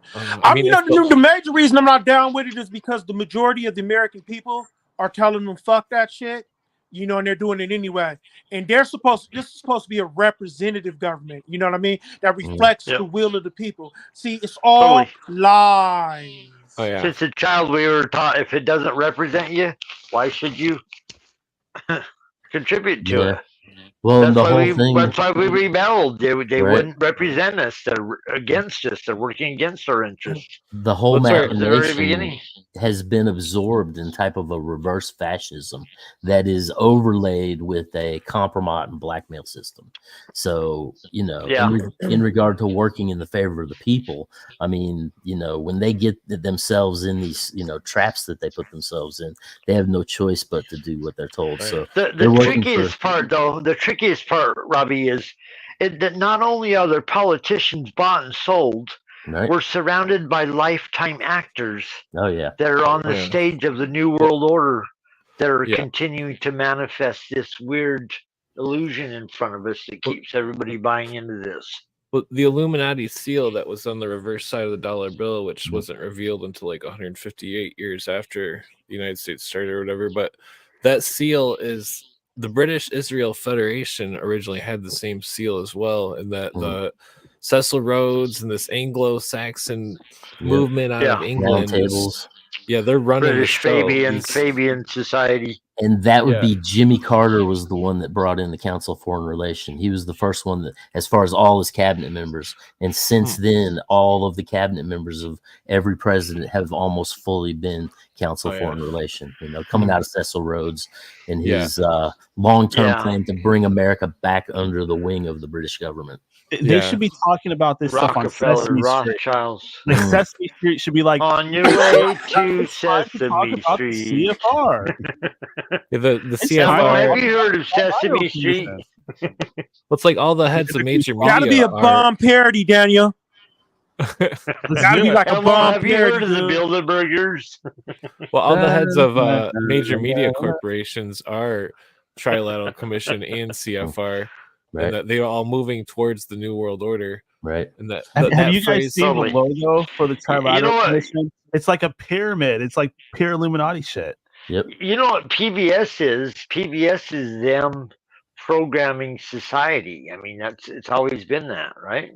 The major reason I'm not down with it is because the majority of the American people are telling them fuck that shit, and they're doing it anyway. And this is supposed to be a representative government, you know what I mean? That reflects the will of the people. See, it's all lies. Oh, yeah. Since a child, we were taught if it doesn't represent you, why should you contribute to it? Well, That's the why whole thing, that's why we rebelled. They right? wouldn't represent us. They're against us. They're working against our interests. The whole That's the very machination beginning. has been absorbed in type of a reverse fascism that is overlaid with a compromise and blackmail system. So, you know, Yeah. in regard to working in the favor of the people, I mean, you know, when they get themselves in these, you know, traps that they put themselves in, they have no choice but to do what they're told. So The they're working trickiest part, though, the trickiest part, Robbie, is that not only are their politicians bought and sold, Right. we're surrounded by lifetime actors Oh yeah, that are on the Yeah. stage of the New World Order that are Yeah. continuing to manifest this weird illusion in front of us that keeps everybody buying into this. Well, the Illuminati seal that was on the reverse side of the dollar bill, which wasn't revealed until like 158 years after the United States started or whatever, but that seal is the British Israel Federation originally had the same seal as well, and that the Cecil Rhodes and this Anglo-Saxon movement out of England tables. they're running British the show. Fabian Society. And that would Yeah. be Jimmy Carter was the one that brought in the Council of Foreign Relations. He was the first one that, as far as all his cabinet members. And since then, all of the cabinet members of every president have almost fully been Council of Foreign Relations. You know, coming out of Cecil Rhodes and his long-term plan to bring America back under the wing of the British government. They should be talking about this stuff on Rockefeller, Sesame Street. Rothschilds. Like Sesame Street should be like on your way to Sesame Street. CFR. The Have CFR. you heard of Sesame Street? It's like all the heads of major media. Gotta be a bomb parody, Daniel. Gotta be like a Elmo, bomb have you heard parody. of the dude. Bilderbergers? Well, all the heads of major media corporations are Trilateral Commission and CFR, Right. and that they are all moving towards the New World Order. Right. And that Have you guys seen the logo for the Trilateral You know what? Commission? It's like a pyramid. It's like pure Illuminati shit. Yep. You know what PBS is? PBS is them programming society. I mean, it's always been that, right?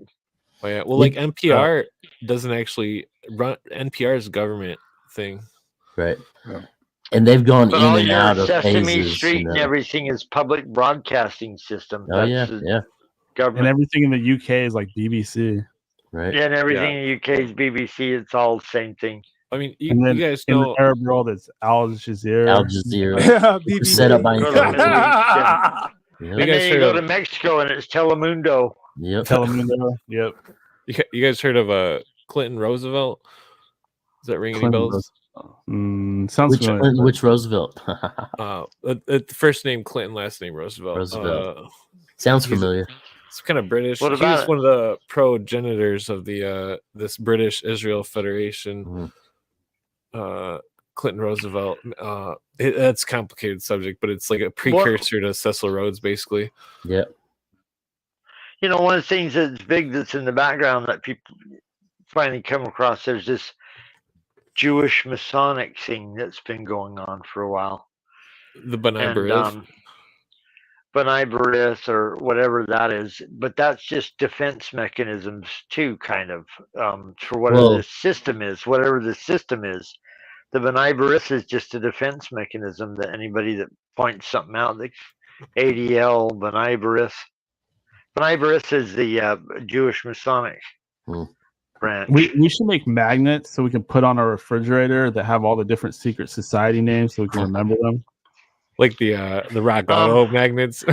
Oh, yeah. Well, like NPR doesn't actually run. NPR is a government thing. Right. And they've gone But in all and your out of Sesame phases. Street You know. and everything is public broadcasting system. Oh yeah, That's the yeah. And government. everything in the UK is like BBC. Right. Yeah, and everything in the UK is BBC. It's all the same thing. I mean, And then you guys in know the Arab world, it's Al Jazeera. Al Jazeera. BBC. Set up by Go to the Middle East, Yep. and You then guys you heard go of- to Mexico and it's Telemundo. Yep. Telemundo. Yep. you guys heard of Clinton Roosevelt? Does that ring any Clinton bells? Sounds Which familiar. Clinton, which Roosevelt? The first name Clinton, last name Roosevelt. Roosevelt. Sounds familiar. It's kind of British. What He about was it? one of the progenitors of the this British Israel Federation. Clinton Roosevelt. That's a complicated subject, but it's like a precursor to Cecil Rhodes, basically. Yeah. You know, one of the things that's big that's in the background that people finally come across, there's this Jewish Masonic thing that's been going on for a while. The B'nai B'rith. B'nai B'rith or whatever that is, but that's just defense mechanisms too, kind of, for whatever the system is. Whatever the system is, the B'nai B'rith is just a defense mechanism that anybody that points something out, the ADL, B'nai B'rith. B'nai B'rith is the Jewish Masonic branch. We should make magnets so we can put on our refrigerator that have all the different secret society names so we can remember them. Like the Rock Auto magnets.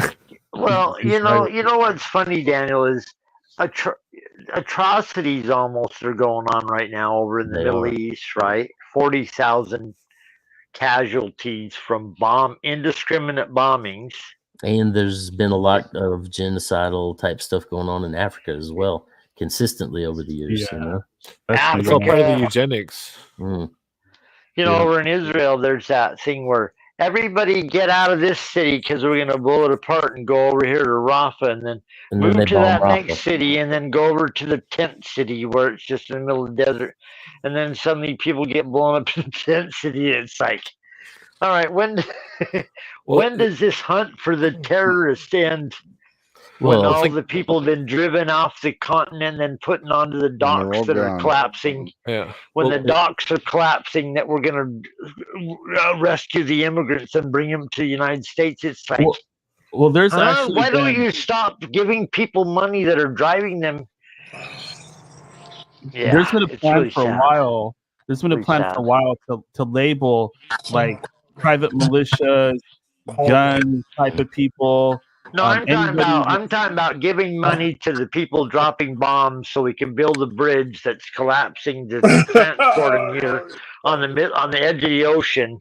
Well, you know what's funny, Daniel, is atrocities almost are going on right now over in the Middle East, right? 40,000 casualties from indiscriminate bombings. And there's been a lot of genocidal type stuff going on in Africa as well, consistently over the years. You know, It's all part of the eugenics. You know, over in Israel, there's that thing where everybody get out of this city because we're going to blow it apart and go over here to Rafah and then move they to bomb that Rafah. next city and then go over to the tent city where it's just in the middle of the desert. And then suddenly people get blown up in the tent city. And it's like, all right, when does this hunt for the terrorist end? When Well, all the people have been driven off the continent and putting onto the docks that are collapsing. Yeah. When the docks are collapsing, that we're going to rescue the immigrants and bring them to the United States. It's like, Well, there's actually why don't you stop giving people money that are driving them? Yeah, there's been a it's plan really for a sad. while. There's been a Really plan sad. for a while to label like private militias, gun type of people. No, I'm anybody talking about giving money to the people dropping bombs so we can build a bridge that's collapsing to transport them here on the edge of the ocean.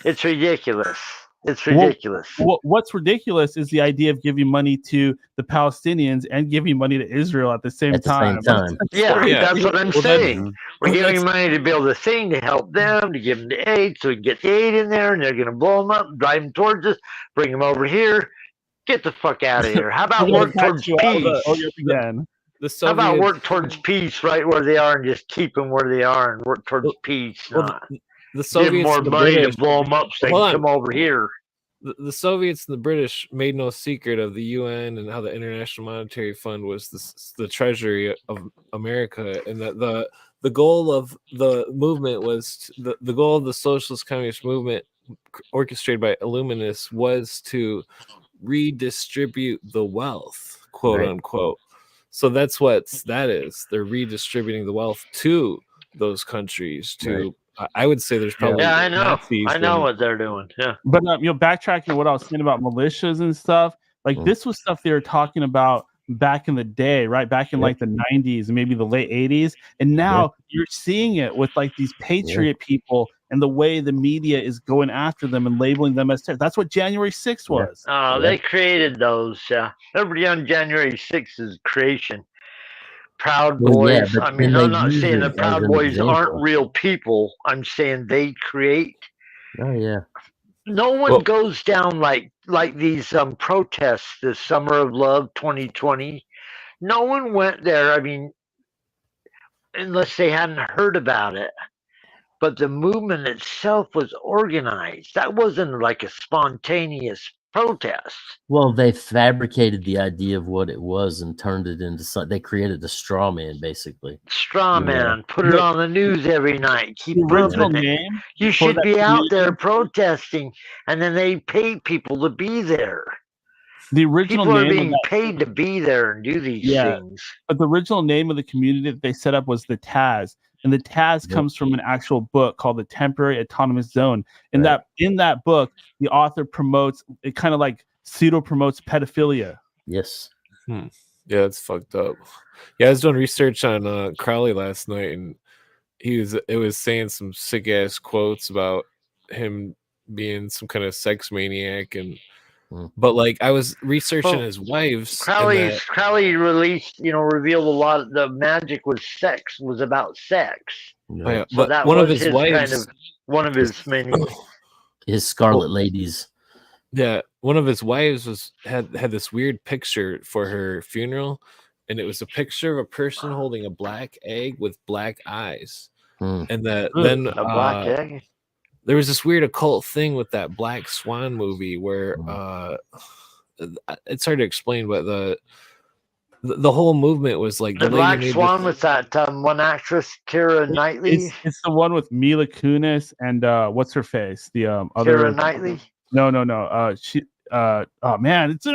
It's ridiculous. It's ridiculous. What's ridiculous is the idea of giving money to the Palestinians and giving money to Israel at the same time. Yeah, that's what I'm saying. We're giving money to build a thing to help them, to give them the aid, so we can get the aid in there, and they're going to blow them up, drive them towards us, bring them over here. Get the fuck out of here. How about work towards peace? How about work towards peace right where they are and just keep them where they are and work towards peace? The Soviets give more and the money British, to blow them up so they can come over here. The Soviets and the British made no secret of the UN and how the International Monetary Fund was the treasury of America, and that the goal of the movement was the goal of the socialist communist movement orchestrated by Illuminists was to redistribute the wealth, quote unquote. So that's what that is. They're redistributing the wealth to those countries. I would say there's probably I know. Nazis I know what they're doing. Yeah. But backtracking what I was saying about militias and stuff, like this was stuff they were talking about back in the day, right? Back in like the 90s and maybe the late 80s. And now you're seeing it with like these patriot people and the way the media is going after them and labeling them as terrorists. That's what January 6th was. They created those. Everybody on January 6th is creation. Proud Boys. I mean, I'm not saying the Proud Boys aren't real people. I'm saying they create. Oh yeah. No one goes down like these protests, this Summer of Love 2020. No one went there. I mean, unless they hadn't heard about it. But the movement itself was organized. That wasn't like a spontaneous protest. Well, they fabricated the idea of what it was and turned it into something. They created a straw man, basically. Straw man. Put it on the news every night. Keep proving it. You should be out there protesting, and then they pay people to be there. The original people name are being paid to be there and do these things. But the original name of the community that they set up was the Taz. And the Taz comes from an actual book called The Temporary Autonomous Zone. And in that book, the author promotes, it kind of like pseudo promotes pedophilia. Yes. Yeah, it's fucked up. Yeah, I was doing research on Crowley last night, and it was saying some sick ass quotes about him being some kind of sex maniac, and but like I was researching his wives. Crowley released, revealed a lot of the magic was about sex. Yeah. So But that one was of his wives, kind of one of his many. His Scarlet Ladies. Yeah, one of his wives had this weird picture for her funeral, and it was a picture of a person holding a black egg with black eyes, and then a black egg. There was this weird occult thing with that Black Swan movie where it's hard to explain, but the whole movement was like the Black Swan with that one actress, Keira Knightley. It's the one with Mila Kunis and what's her face? The other Keira Knightley. No. She. Oh man, it's.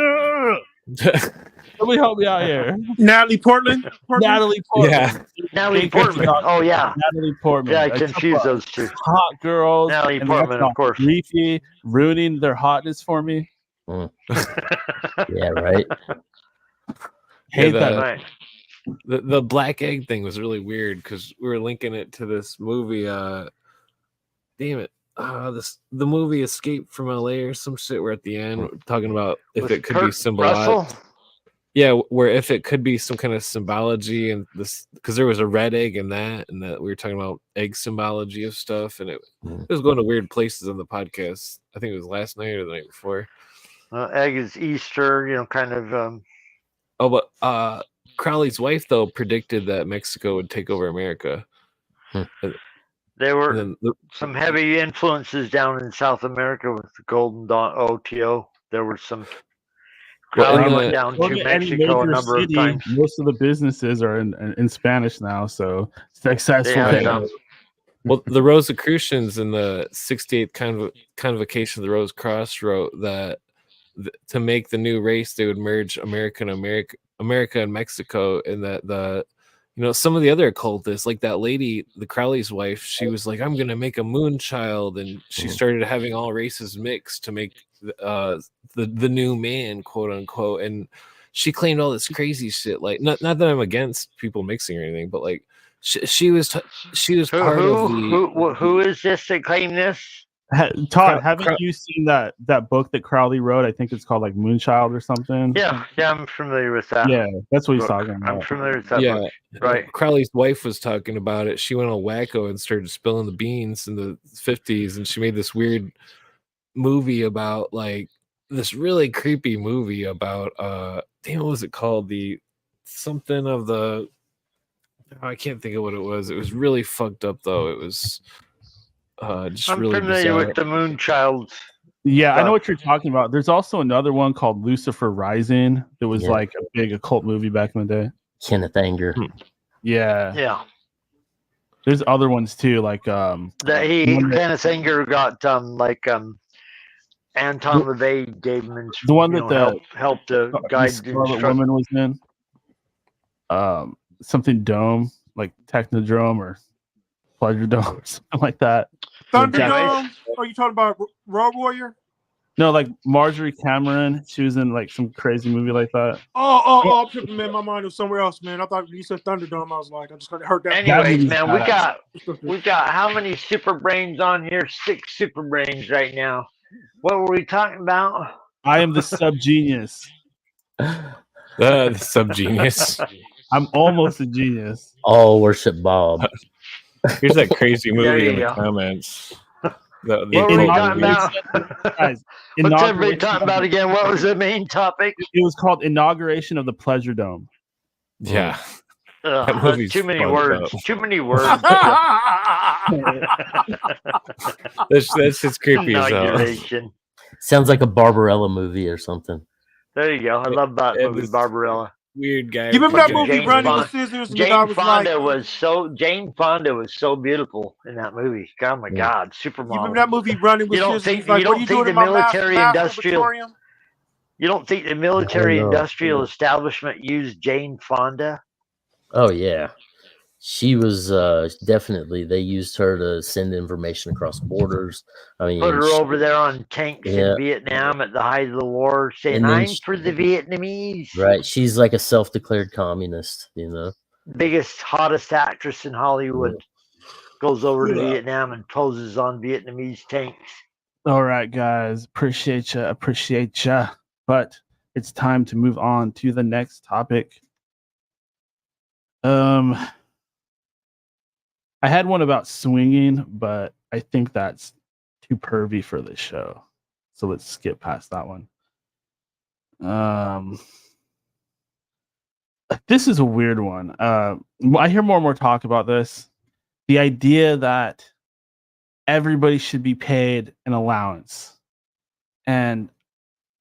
Somebody help me out here. Natalie Portman. Natalie Portman. Yeah. Natalie Portman. Oh yeah. Natalie Portman. Yeah, I confused those two. Hot girls. Natalie Portman, of course. Leafy, ruining their hotness for me. Yeah, right. Hate that. The black egg thing was really weird because we were linking it to this movie. Damn it. The movie Escape from LA or some shit. We're at the end talking about if it could be symbolized. Yeah, where if it could be some kind of symbology and this, because there was a red egg in that, and that we were talking about egg symbology of stuff, and it was going to weird places on the podcast. I think it was last night or the night before. Egg is Easter, kind of. Oh, but Crowley's wife though predicted that Mexico would take over America. There were some heavy influences down in South America with the Golden Dawn OTO. There were some. Crowley went down to Mexico a number of times. Most of the businesses are in Spanish now, so successful. Well, the Rosicrucians in the 68th Convocation of the Rose Cross wrote that to make the new race, they would merge America and Mexico, and that the some of the other occultists, like that lady, the Crowley's wife, she was like, I'm gonna make a moon child, and she started having all races mixed to make the new man, quote unquote, and she claimed all this crazy shit. Like, not that I'm against people mixing or anything, but like she was part of the who is this that claimed this? Todd, haven't you seen that book that Crowley wrote? I think it's called like Moonchild or something. Yeah, I'm familiar with that. Yeah, that's what he's talking about. I'm familiar with that book. Right. Crowley's wife was talking about it. She went all wacko and started spilling the beans in the 50s, and she made this weird movie about like this really creepy movie about what was it called? I can't think of what it was. It was really fucked up though. It was just I'm really familiar bizarre. with the Moonchild. Yeah, I know what you're talking about. There's also another one called Lucifer Rising that was like a big occult movie back in the day. Kenneth Anger. Yeah. Yeah. There's other ones too, like Kenneth Anger got Anton LaVey gave him the one that helped the guide Scarlet Woman was in. Something Dome, like Technodrome or Pleasure Dome or something like that. Thunderdome? Are you talking about Road Warrior? No, like Marjorie Cameron. She was in like some crazy movie like that. I'm tripping, man. My mind was somewhere else, man. I thought you said Thunderdome. I was like, I just heard that. Anyways, man, we got how many super brains on here? 6 super brains right now. What were we talking about? I am the subgenius. The subgenius. I'm almost a genius. All worship Bob. Here's that crazy movie in the comments. What were we talking about? What's everybody talking about again? What was the main topic? It was called Inauguration of the Pleasure Dome. Yeah. Too many words. Too many words. That's just creepy as hell. Sounds like a Barbarella movie or something. There you go. I love that movie, Barbarella. Weird guy. You remember that movie, Running with Scissors? Jane Fonda was so beautiful in that movie. Oh my God, supermodel. You remember that movie, Running with Scissors? You don't think the military-industrial? You don't think the military-industrial establishment used Jane Fonda? Oh yeah, she was definitely. They used her to send information across borders. I mean, put her over there on tanks in Vietnam at the height of the war, saying, "I'm for the Vietnamese." Right, she's like a self-declared communist. Biggest, hottest actress in Hollywood goes over to Vietnam and poses on Vietnamese tanks. All right, guys, appreciate you. But it's time to move on to the next topic. I had one about swinging, but I think that's too pervy for this show. So let's skip past that one. This is a weird one. I hear more and more talk about this. The idea that everybody should be paid an allowance. And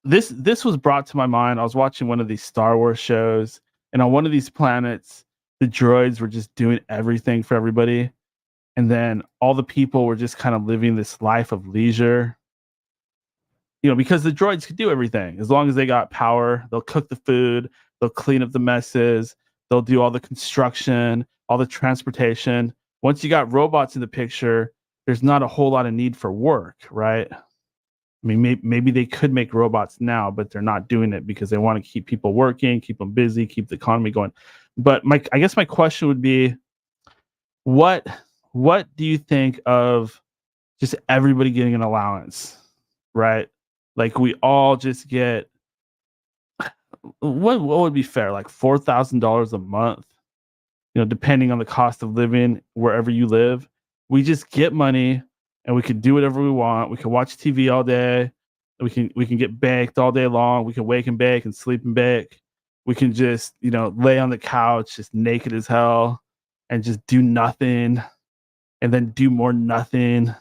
this was brought to my mind. I was watching one of these Star Wars shows, and on one of these planets, the droids were just doing everything for everybody. And then all the people were just kind of living this life of leisure. Because the droids could do everything. As long as they got power, they'll cook the food, they'll clean up the messes, they'll do all the construction, all the transportation. Once you got robots in the picture, there's not a whole lot of need for work, right? I mean, maybe they could make robots now, but they're not doing it because they want to keep people working, keep them busy, keep the economy going. But I guess my question would be, what do you think of just everybody getting an allowance, right? Like we all just get, what would be fair? Like $4,000 a month, depending on the cost of living wherever you live. We just get money and we can do whatever we want. We can watch TV all day. We can get baked all day long. We can wake and bake and sleep and bake. We can just, lay on the couch, just naked as hell and just do nothing and then do more nothing.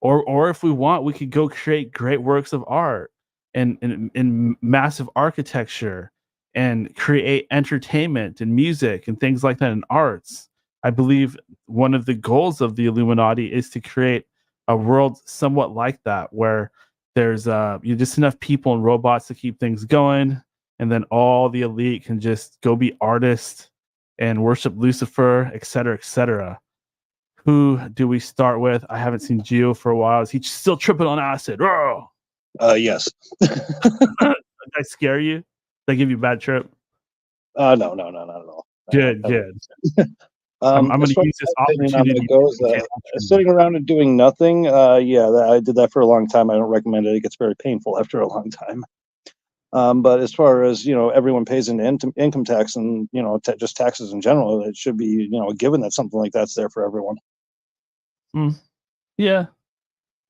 Or if we want, we could go create great works of art and massive architecture and create entertainment and music and things like that and arts. I believe one of the goals of the Illuminati is to create a world somewhat like that, where there's you just enough people and robots to keep things going, and then all the elite can just go be artists and worship Lucifer, etc., etc. Who do we start with? I haven't seen Geo for a while. Is he still tripping on acid? Oh! Yes. Did I scare you? Did I give you a bad trip? No, not at all. Good. I'm going to use this opportunity. Sitting around and doing nothing. Yeah, I did that for a long time. I don't recommend it. It gets very painful after a long time. But as far as everyone pays into income tax and just taxes in general, it should be a given that something like that's there for everyone. Yeah.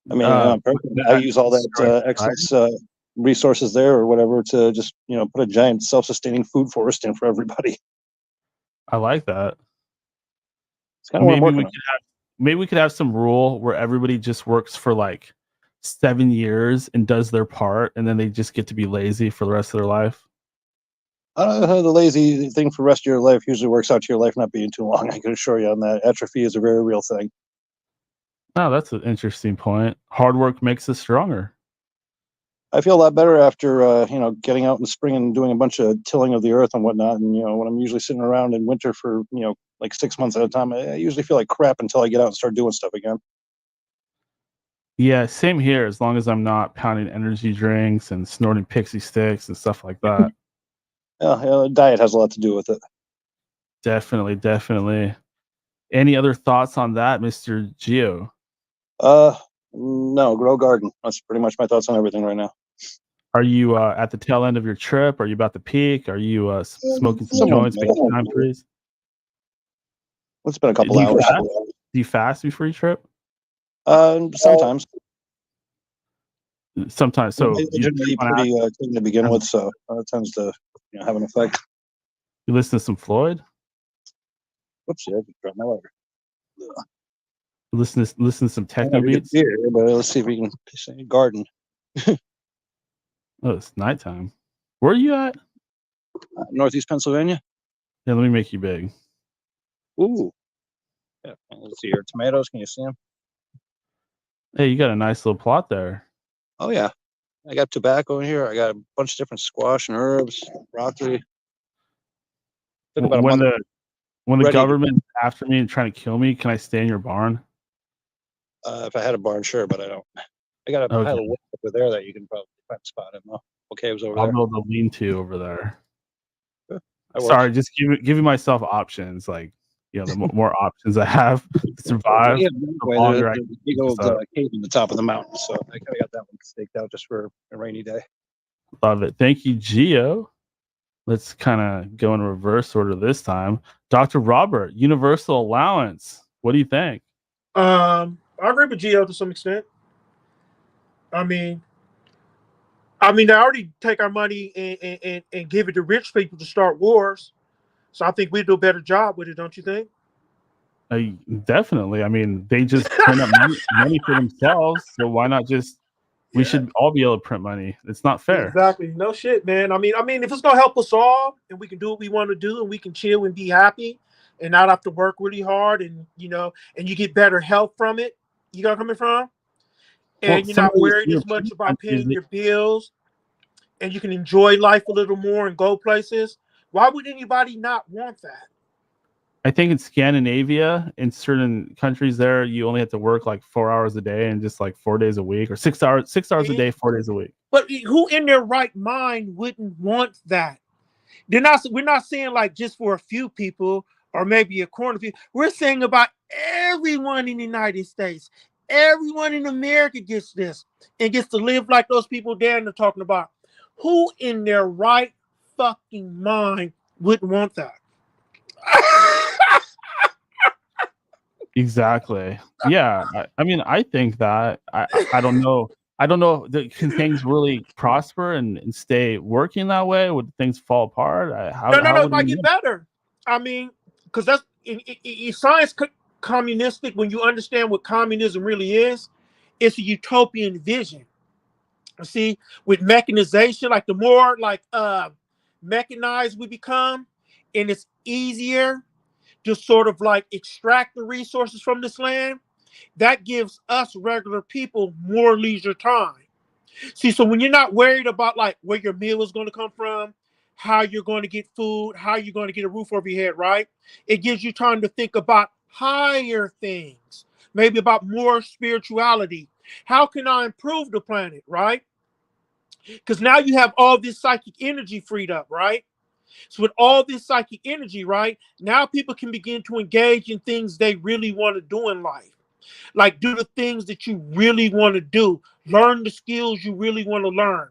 I mean, I use all that excess resources there or whatever to just put a giant self-sustaining food forest in for everybody. I like that. It's kind of what I'm working on. Maybe we could have some rule where everybody just works for like 7 years and does their part, and then they just get to be lazy for the rest of their life. The lazy thing for the rest of your life usually works out to your life not being too long. I can assure you on that. Atrophy is a very real thing. Oh, that's an interesting point. Hard work makes us stronger. I feel a lot better after getting out in the spring and doing a bunch of tilling of the earth and whatnot. And when I'm usually sitting around in winter for like 6 months at a time, I usually feel like crap until I get out and start doing stuff again. Yeah, same here. As long as I'm not pounding energy drinks and snorting pixie sticks and stuff like that. Yeah, diet has a lot to do with it. Definitely. Any other thoughts on that, Mr. Geo? No, grow garden. That's pretty much my thoughts on everything right now. Are you at the tail end of your trip? Are you about to peak? Are you smoking some joints, making time trees? It's been a couple hours. Do you fast before your trip? Sometimes. So you generally pretty clean to begin with, so it tends to have an effect. You listen to some Floyd? Whoops, yeah, I just dropped my lighter. Listen to some techno beats. Here, but let's see if we can say garden. Oh, it's nighttime. Where are you at? Northeast Pennsylvania. Yeah, let me make you big. Ooh. Yeah, let's see here. Tomatoes, can you see them? Hey, you got a nice little plot there. Oh yeah, I got tobacco in here. I got a bunch of different squash and herbs, broccoli. When the government's after me and trying to kill me, can I stay in your barn? If I had a barn, sure, but I don't. I got a pile of wood over there that you can probably find a spot in. Though. Okay, it was over there. I'll build a lean-to over there. Sorry, just giving myself options. Like, the more options I have to survive, the longer I can big old cave in the top of the mountain. So I kind of got that one staked out just for a rainy day. Love it. Thank you, Geo. Let's kind of go in reverse order this time. Dr. Robert, universal allowance. What do you think? I agree with Geo to some extent. I mean, they already take our money and give it to rich people to start wars. So I think we do a better job with it, don't you think? Definitely. I mean, they just print up money for themselves. So why not just? We should all be able to print money. It's not fair. Exactly. No shit, man. I mean, if it's gonna help us all, and we can do what we want to do, and we can chill and be happy, and not have to work really hard, and and you get better health from it. You got coming from, and you're not worried as much about paying your bills, and you can enjoy life a little more and go places. Why would anybody not want that? I think in Scandinavia, in certain countries there, you only have to work like 4 hours a day and just like 4 days a week, or 6 hours a day, 4 days a week. But who in their right mind wouldn't want that? We're not saying like just for a few people or maybe a corner of people. We're saying about everyone in the United States. Everyone in America gets this and gets to live like those people Dan they're talking about. Who in their right fucking mind wouldn't want that? Exactly. Yeah. I mean, I think that I don't know. Can things really prosper and stay working that way? Would things fall apart? No. It might get better. I mean, because that's science communistic. When you understand what communism really is, it's a utopian vision. See, with mechanization, like the more like mechanized we become, and it's easier to sort of like extract the resources from this land, that gives us regular people more leisure time. See, so when you're not worried about like where your meal is going to come from, how you're going to get food, how you're going to get a roof over your head, right? It gives you time to think about higher things, maybe about more spirituality. How can I improve the planet, right? Because now you have all this psychic energy freed up, right? So with all this psychic energy, right, now people can begin to engage in things they really want to do in life. Like do the things that you really want to do, learn the skills you really want to learn,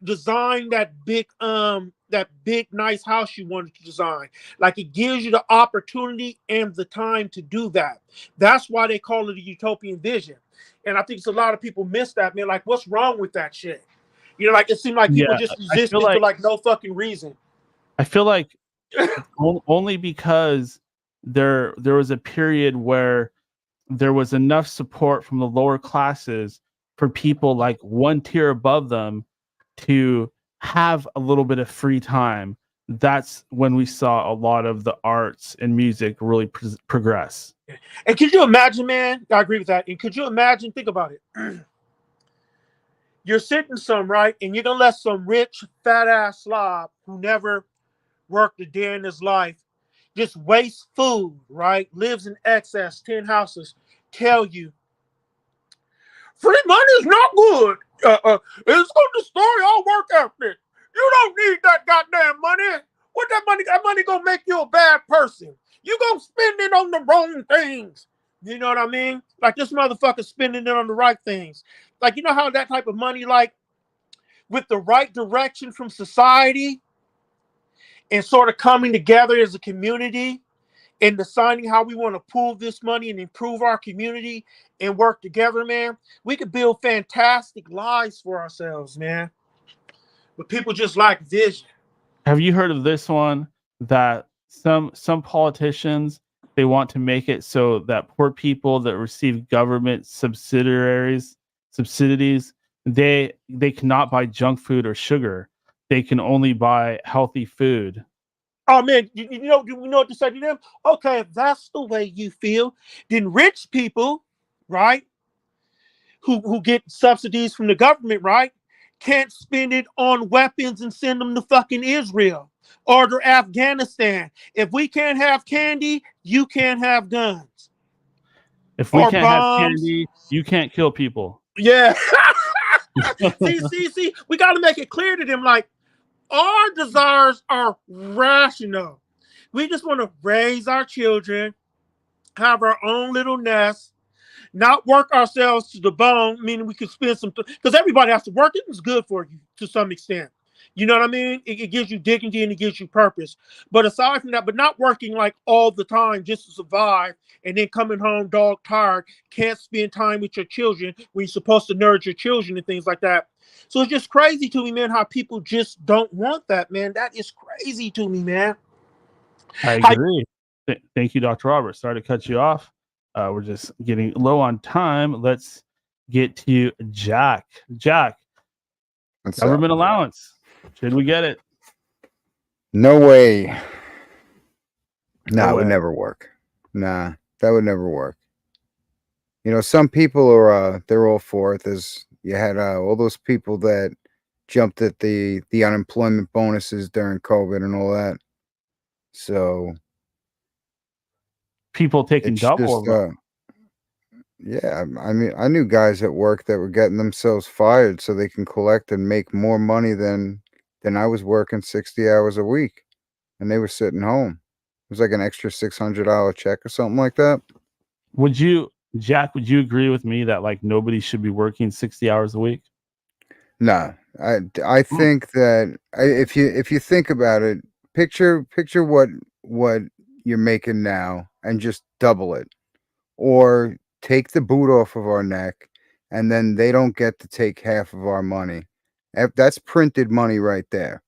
design that big nice house you wanted to design. Like it gives you the opportunity and the time to do that. That's why they call it a utopian vision. And I think it's a lot of people miss that, man. Like, what's wrong with that shit? Like it seemed like people just resisted for like no fucking reason. I feel like only because there was a period where there was enough support from the lower classes for people like one tier above them to have a little bit of free time. That's when we saw a lot of the arts and music really progress. And could you imagine, man? I agree with that. And could you imagine, think about it. You're sitting some, right? And you're going to let some rich, fat ass slob who never worked a day in his life just waste food, right? Lives in excess, 10 houses, tell you, free money is not good. It's going to destroy our work ethic. You don't need that goddamn money. What that money going to make you a bad person. You going to spend it on the wrong things. You know what I mean? Like this motherfucker spending it on the right things. Like, you know how that type of money, like with the right direction from society and sort of coming together as a community and deciding how we want to pool this money and improve our community and work together, man, we could build fantastic lives for ourselves, man. But people just lack vision. Have you heard of this one that some politicians, they want to make it so that poor people that receive government subsidies, they cannot buy junk food or sugar. They can only buy healthy food. Oh man, do you know what to say to them? Okay, if that's the way you feel, then rich people, right, who get subsidies from the government, right, can't spend it on weapons and send them to fucking Israel or to Afghanistan. If we can't have candy, you can't have guns. If we can't have candy, you can't kill people. Yeah. see, we got to make it clear to them, like, our desires are rational. We just want to raise our children, have our own little nest, not work ourselves to the bone, meaning we can spend some, because everybody has to work. It's good for you to some extent. You know what I mean? It gives you dignity and it gives you purpose. But aside from that, but not working like all the time just to survive and then coming home dog tired, can't spend time with your children when you're supposed to nourish your children and things like that. So it's just crazy to me, man, how people just don't want that, man. That is crazy to me, man. I agree. Thank you, Dr. Robert. Sorry to cut you off. We're just getting low on time. Let's get to Jack. Jack, government allowance. Should we get it? No way. No, it would never work. Nah, that would never work. Some people are they're all for it. You had all those people that jumped at the unemployment bonuses during COVID and all that. So people taking double. Yeah, I mean, I knew guys at work that were getting themselves fired so they can collect and make more money than I was working 60 hours a week, and they were sitting home. It was like an extra $600 check or something like that. Jack, would you agree with me that like nobody should be working 60 hours a week? No, I think that if you think about it, picture what you're making now and just double it, or take the boot off of our neck, and then they don't get to take half of our money. That's printed money right there.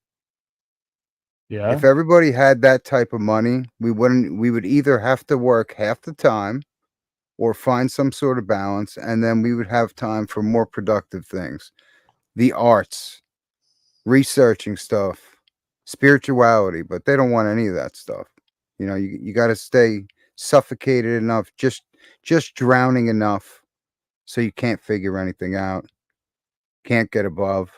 Yeah. If everybody had that type of money, we would either have to work half the time or find some sort of balance, and then we would have time for more productive things. The arts, researching stuff, spirituality, but they don't want any of that stuff. You got to stay suffocated enough, just drowning enough so you can't figure anything out. can't get above.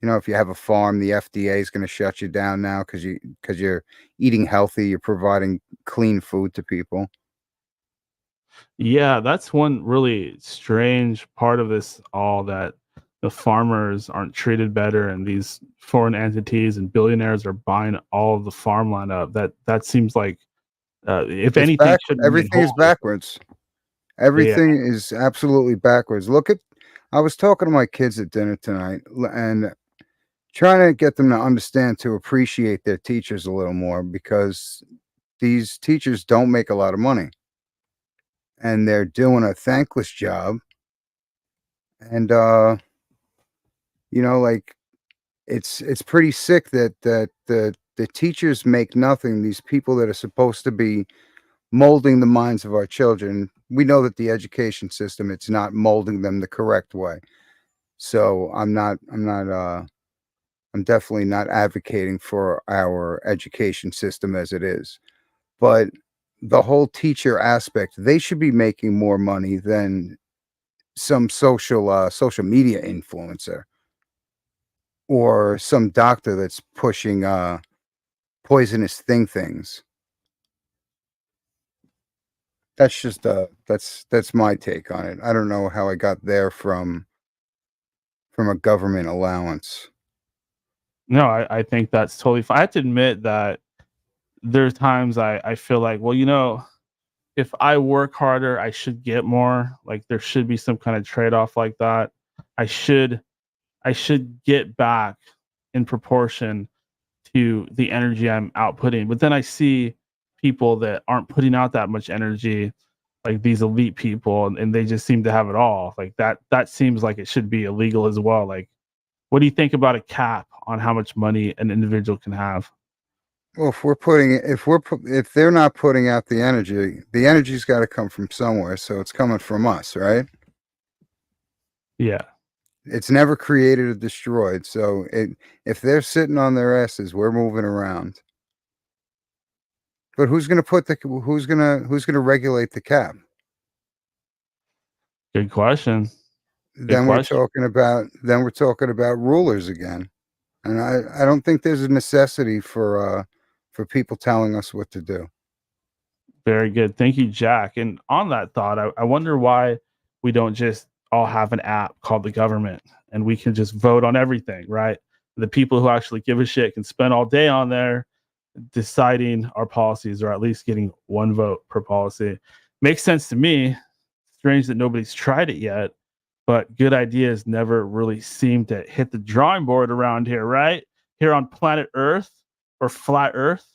You know, if you have a farm, the FDA is going to shut you down now because you're eating healthy, you're providing clean food to people. Yeah, that's one really strange part of this all, that the farmers aren't treated better and these foreign entities and billionaires are buying all of the farmland up. That seems like if It's anything should be everything is backwards. Everything is absolutely backwards. I was talking to my kids at dinner tonight and trying to get them to understand, to appreciate their teachers a little more, because these teachers don't make a lot of money and they're doing a thankless job. And you know, like it's pretty sick that the teachers make nothing. These people that are supposed to be molding the minds of our children, we know that the education system, it's not molding them the correct way. So I'm definitely not advocating for our education system as it is. But the whole teacher aspect, they should be making more money than some social media influencer or some doctor that's pushing poisonous things. That's just that's my take on it. I don't know how I got there from a government allowance. No, I think that's totally fine. I have to admit that there's times I feel like, well, you know, if I work harder, I should get more. Like there should be some kind of trade-off like that. I should get back in proportion to the energy I'm outputting. But then I see people that aren't putting out that much energy, like these elite people, and they just seem to have it all. Like that seems like it should be illegal as well. Like, what do you think about a cap on how much money an individual can have? Well, if they're not putting out the energy's got to come from somewhere. So it's coming from us, right? Yeah. It's never created or destroyed. So if they're sitting on their asses, we're moving around. But who's going to regulate the cap? Good question. Then we're talking about rulers again. And I don't think there's a necessity for people telling us what to do. Very good. Thank you, Jack. And on that thought, I wonder why we don't just all have an app called the government and we can just vote on everything, right? The people who actually give a shit can spend all day on there deciding our policies, or at least getting one vote per policy. Makes sense to me. Strange that nobody's tried it yet, but good ideas never really seem to hit the drawing board around here, right? Here on planet Earth, or flat Earth.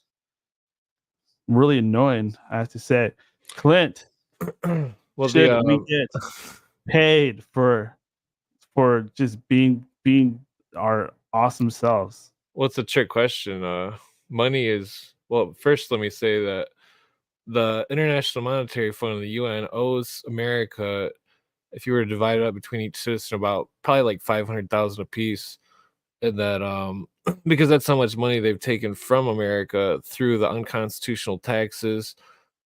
Really annoying, I have to say. Clint, well, should we get paid for just being our awesome selves? Well, it's a trick question. Money is, well, first let me say that the International Monetary Fund of the UN owes America, if you were to divide it up between each citizen, about probably like $500,000 a piece. And that because that's how much money they've taken from America through the unconstitutional taxes,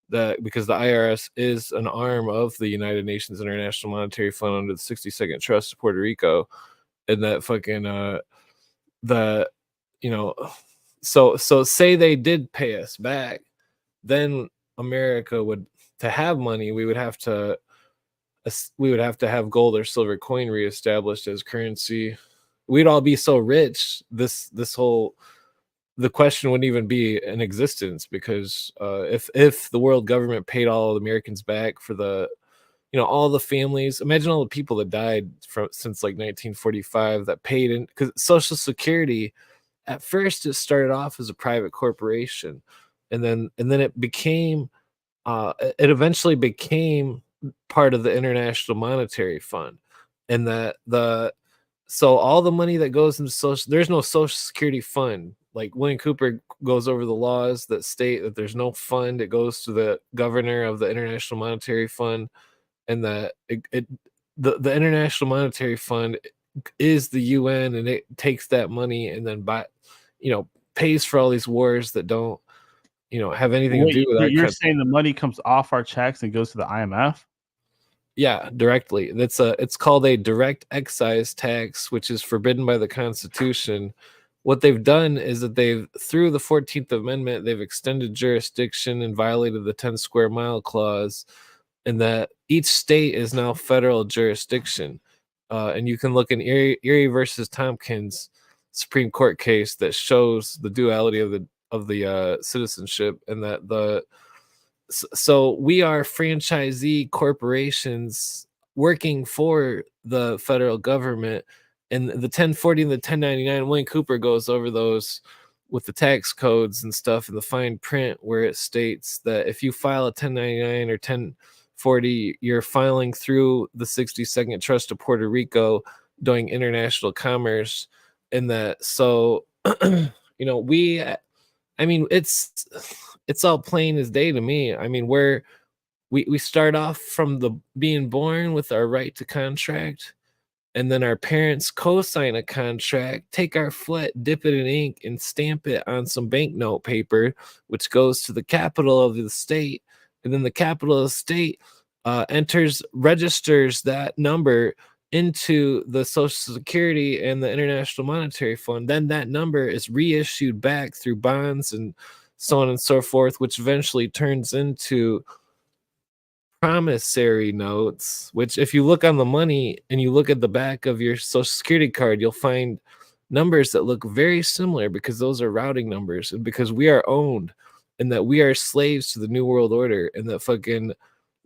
that because the IRS is an arm of the United Nations International Monetary Fund under the 62nd Trust of Puerto Rico, and that fucking the you know, so say they did pay us back, then America would, to have money, we would have to have gold or silver coin reestablished as currency. We'd all be so rich, this whole, the question wouldn't even be in existence, because if the world government paid all the Americans back for the, you know, all the families, imagine all the people that died since like 1945 that paid in, because Social Security, at first it started off as a private corporation, and then it became it eventually became part of the International Monetary Fund, and so all the money that goes into there's no Social Security fund. Like William Cooper goes over the laws that state that there's no fund. It goes to the governor of the International Monetary Fund, and that the International Monetary Fund is the UN, and it takes that money and then pays for all these wars that don't, have anything to do with our You're country. saying the money comes off our checks and goes to the IMF? Yeah, directly. It's called a direct excise tax, which is forbidden by the Constitution. What they've done is that through the 14th Amendment, they've extended jurisdiction and violated the 10 square mile clause, and that each state is now federal jurisdiction. And you can look in Erie versus Tompkins Supreme Court case that shows the duality of the citizenship, and that so we are franchisee corporations working for the federal government. And the 1040 and the 1099, William Cooper goes over those with the tax codes and stuff in the fine print, where it states that if you file a 1099 or 1040, you're filing through the 62nd Trust of Puerto Rico doing international commerce. And that, so, I mean, it's all plain as day to me. I mean, we start off from the being born with our right to contract, and then our parents co-sign a contract, take our foot, dip it in ink, and stamp it on some banknote paper, which goes to the capital of the state, and then the capital of the state registers that number into the Social Security and the International Monetary Fund. Then that number is reissued back through bonds and so on and so forth, which eventually turns into promissory notes, which if you look on the money and you look at the back of your Social Security card, you'll find numbers that look very similar, because those are routing numbers, and because we are owned, and that we are slaves to the New World Order, and that fucking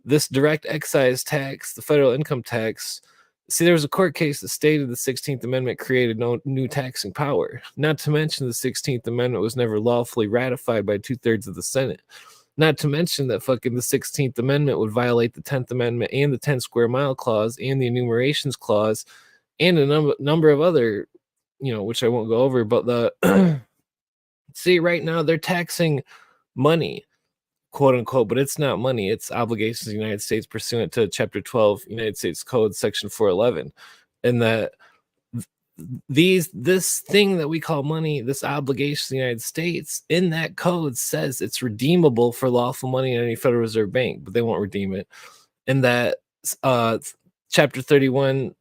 this direct excise tax, the federal income tax. See, there was a court case that stated the 16th Amendment created no new taxing power. Not to mention the 16th Amendment was never lawfully ratified by 2/3 of the Senate. Not to mention that fucking the 16th Amendment would violate the 10th Amendment and the 10 square mile clause and the enumerations clause and a number of other, which I won't go over. But see, right now they're taxing money, quote unquote, but it's not money. It's obligations of the United States pursuant to Chapter 12, United States Code, Section 411. And that this thing that we call money, this obligation to the United States, in that code says it's redeemable for lawful money in any Federal Reserve Bank, but they won't redeem it. And that Chapter 31,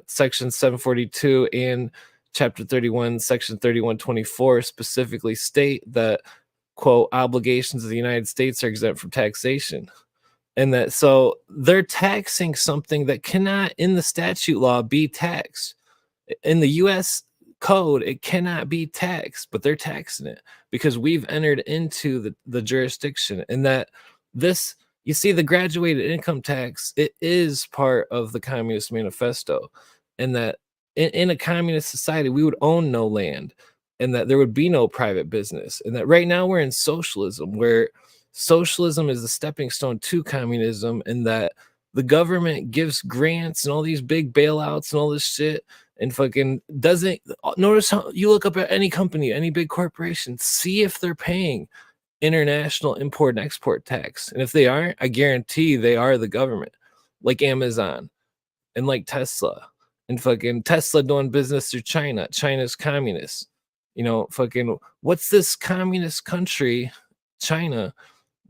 Section 742 and Chapter 31, Section 3124 specifically state that, quote, obligations of the United States are exempt from taxation. And that, so they're taxing something that cannot in the statute law be taxed. In the U.S. code, it cannot be taxed, but they're taxing it because we've entered into the jurisdiction. And that this, you see, the graduated income tax, it is part of the Communist Manifesto. And that in a communist society, we would own no land, and that there would be no private business. And that right now we're in socialism, where socialism is the stepping stone to communism, and that the government gives grants and all these big bailouts and all this shit, and fucking doesn't notice how you look up at any company, any big corporation, see if they're paying international import and export tax. And if they aren't, I guarantee they are the government, like Amazon and like Tesla, and fucking Tesla doing business through China. China's communist. Fucking what's this communist country, China,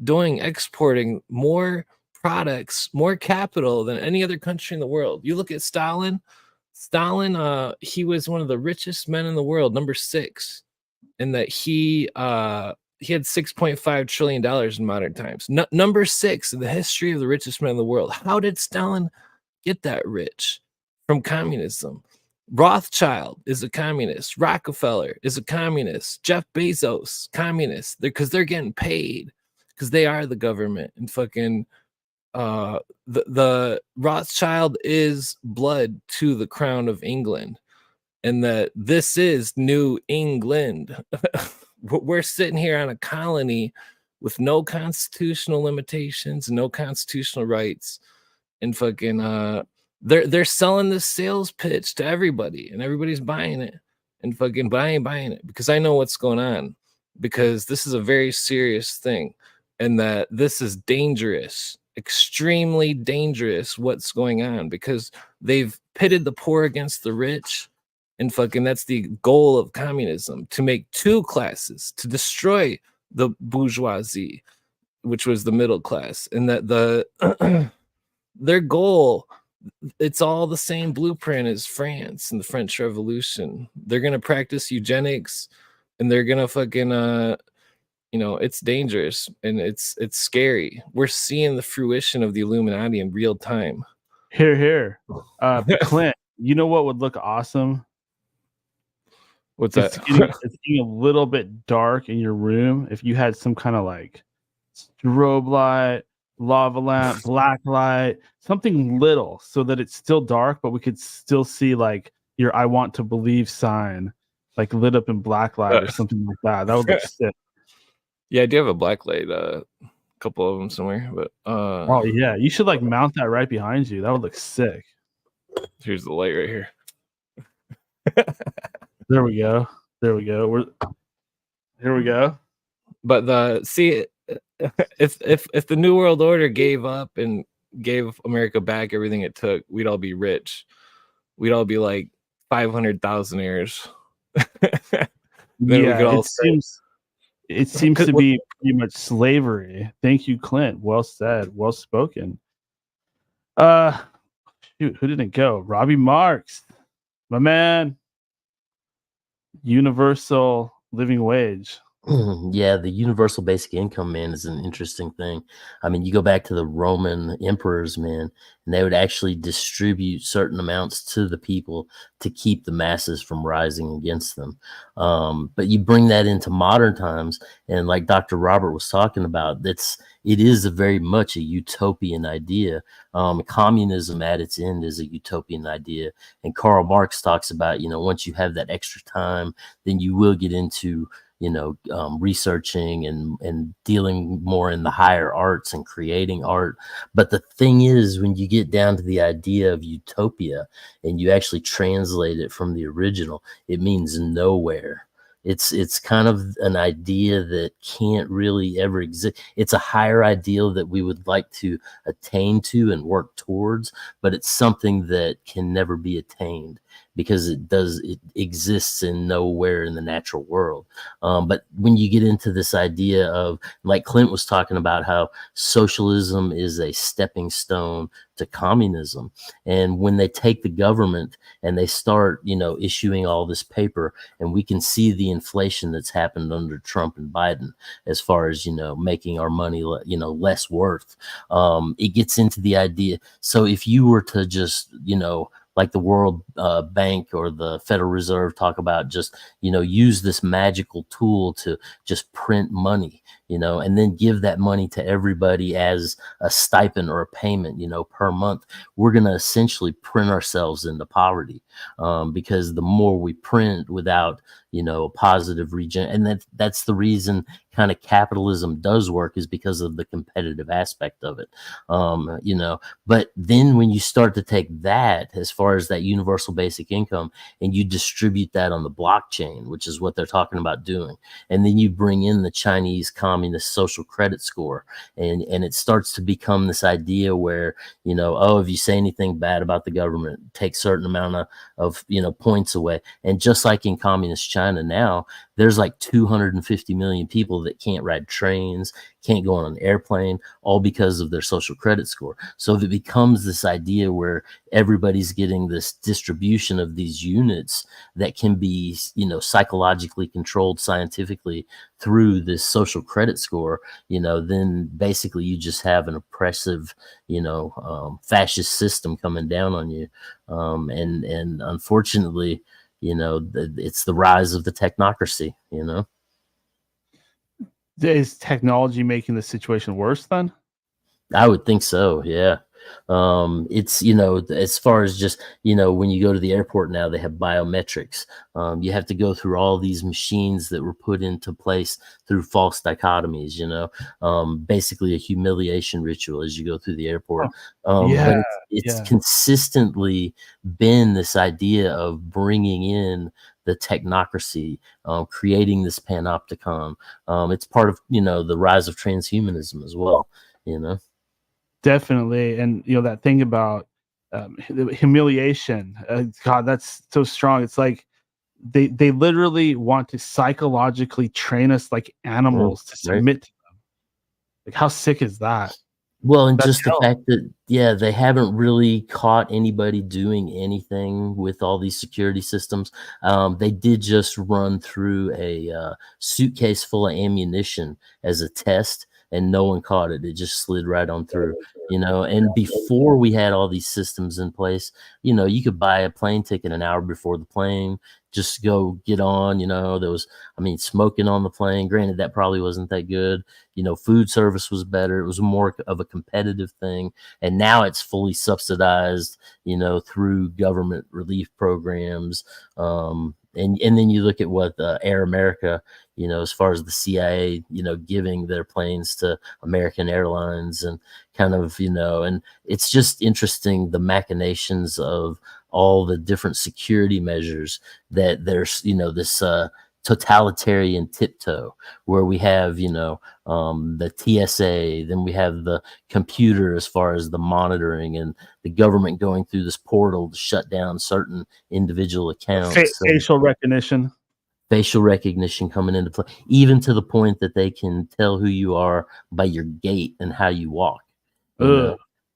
doing, exporting more products, more capital than any other country in the world? You look at Stalin, he was one of the richest men in the world, number 6, and that he had $6.5 trillion in modern times. Number 6 in the history of the richest men in the world. How did Stalin get that rich? From communism. Rothschild is a communist. Rockefeller is a communist. Jeff Bezos, communist. Because they're getting paid, because they are the government. And fucking the Rothschild is blood to the crown of England, and that this is New England. We're sitting here on a colony with no constitutional limitations, no constitutional rights, and fucking they're selling this sales pitch to everybody, and everybody's buying it, and fucking, but I ain't buying it because I know what's going on, because this is a very serious thing, and that this is dangerous, extremely dangerous what's going on, because they've pitted the poor against the rich, and fucking that's the goal of communism, to make two classes, to destroy the bourgeoisie, which was the middle class, and that the Their goal, it's all the same blueprint as France and the French Revolution. They're gonna practice eugenics, and they're gonna fucking it's dangerous and it's scary. We're seeing the fruition of the Illuminati in real time. Here. Clint, you know what would look awesome? What's it's that? It's getting a little bit dark in your room. If you had some kind of like strobe light, lava lamp, black light, something little, so that it's still dark, but we could still see like your "I want to believe" sign, like lit up in black light or something like that. That would look sick. Yeah, I do have a black light, a couple of them somewhere, but oh yeah, you should like mount that right behind you. That would look sick. Here's the light right here. There we go. Here we go. But if the New World Order gave up and gave America back everything it took, we'd all be rich. We'd all be like 500,000ers. It seems to be pretty much slavery. Thank you, Clint. Well said. Well spoken. Shoot, who didn't go? Robbie Marx, my man. Universal living wage. Yeah, the universal basic income, man, is an interesting thing. I mean, you go back to the Roman emperors, man, and they would actually distribute certain amounts to the people to keep the masses from rising against them. But you bring that into modern times, and like Dr. Robert was talking about, it is a very much a utopian idea. Communism at its end is a utopian idea. And Karl Marx talks about, once you have that extra time, then you will get into researching and dealing more in the higher arts and creating art. But the thing is, when you get down to the idea of utopia and you actually translate it from the original, it means nowhere. It's kind of an idea that can't really ever exist. It's a higher ideal that we would like to attain to and work towards, but it's something that can never be attained because it exists in nowhere in the natural world. But when you get into this idea of, like Clint was talking about, how socialism is a stepping stone to communism. And when they take the government and they start, issuing all this paper, and we can see the inflation that's happened under Trump and Biden as far as, making our money, less worth, it gets into the idea. So if you were to just, like the World Bank or the Federal Reserve talk about, just, use this magical tool to just print money, and then give that money to everybody as a stipend or a payment, per month, we're going to essentially print ourselves into poverty, because the more we print without, a positive region, and that's the reason kind of capitalism does work, is because of the competitive aspect of it. But then when you start to take that, as far as that universal basic income, and you distribute that on the blockchain, which is what they're talking about doing, and then you bring in the Chinese Communist social credit score, and it starts to become this idea where, if you say anything bad about the government, take certain amount of points away. And just like in communist China now, there's like 250 million people that can't ride trains, can't go on an airplane, all because of their social credit score. So if it becomes this idea where everybody's getting this distribution of these units that can be, psychologically controlled scientifically through this social credit score, then basically you just have an oppressive, fascist system coming down on you. And unfortunately, it's the rise of the technocracy, Is technology making the situation worse then? I would think so. Yeah. It's, as far as just, when you go to the airport now, they have biometrics. You have to go through all these machines that were put into place through false dichotomies, basically a humiliation ritual as you go through the airport. But it's consistently been this idea of bringing in the technocracy, creating this panopticon. It's part of, the rise of transhumanism as well, Definitely. And that thing about humiliation, God, that's so strong. It's like they literally want to psychologically train us like animals to submit to them. Like, how sick is that? Well, and That's just the hell. fact that, yeah, they haven't really caught anybody doing anything with all these security systems. They did just run through a suitcase full of ammunition as a test, and no one caught it. It just slid right on through, And before we had all these systems in place, you could buy a plane ticket an hour before the plane, just go get on. There was, smoking on the plane. Granted, that probably wasn't that good. Food service was better. It was more of a competitive thing. And now it's fully subsidized, through government relief programs. And then you look at what Air America, as far as the CIA, giving their planes to American Airlines and kind of, and it's just interesting the machinations of all the different security measures that there's, this totalitarian tiptoe where we have the TSA, then we have the computer as far as the monitoring, and the government going through this portal to shut down certain individual accounts. Facial recognition Coming into play, even to the point that they can tell who you are by your gait and how you walk.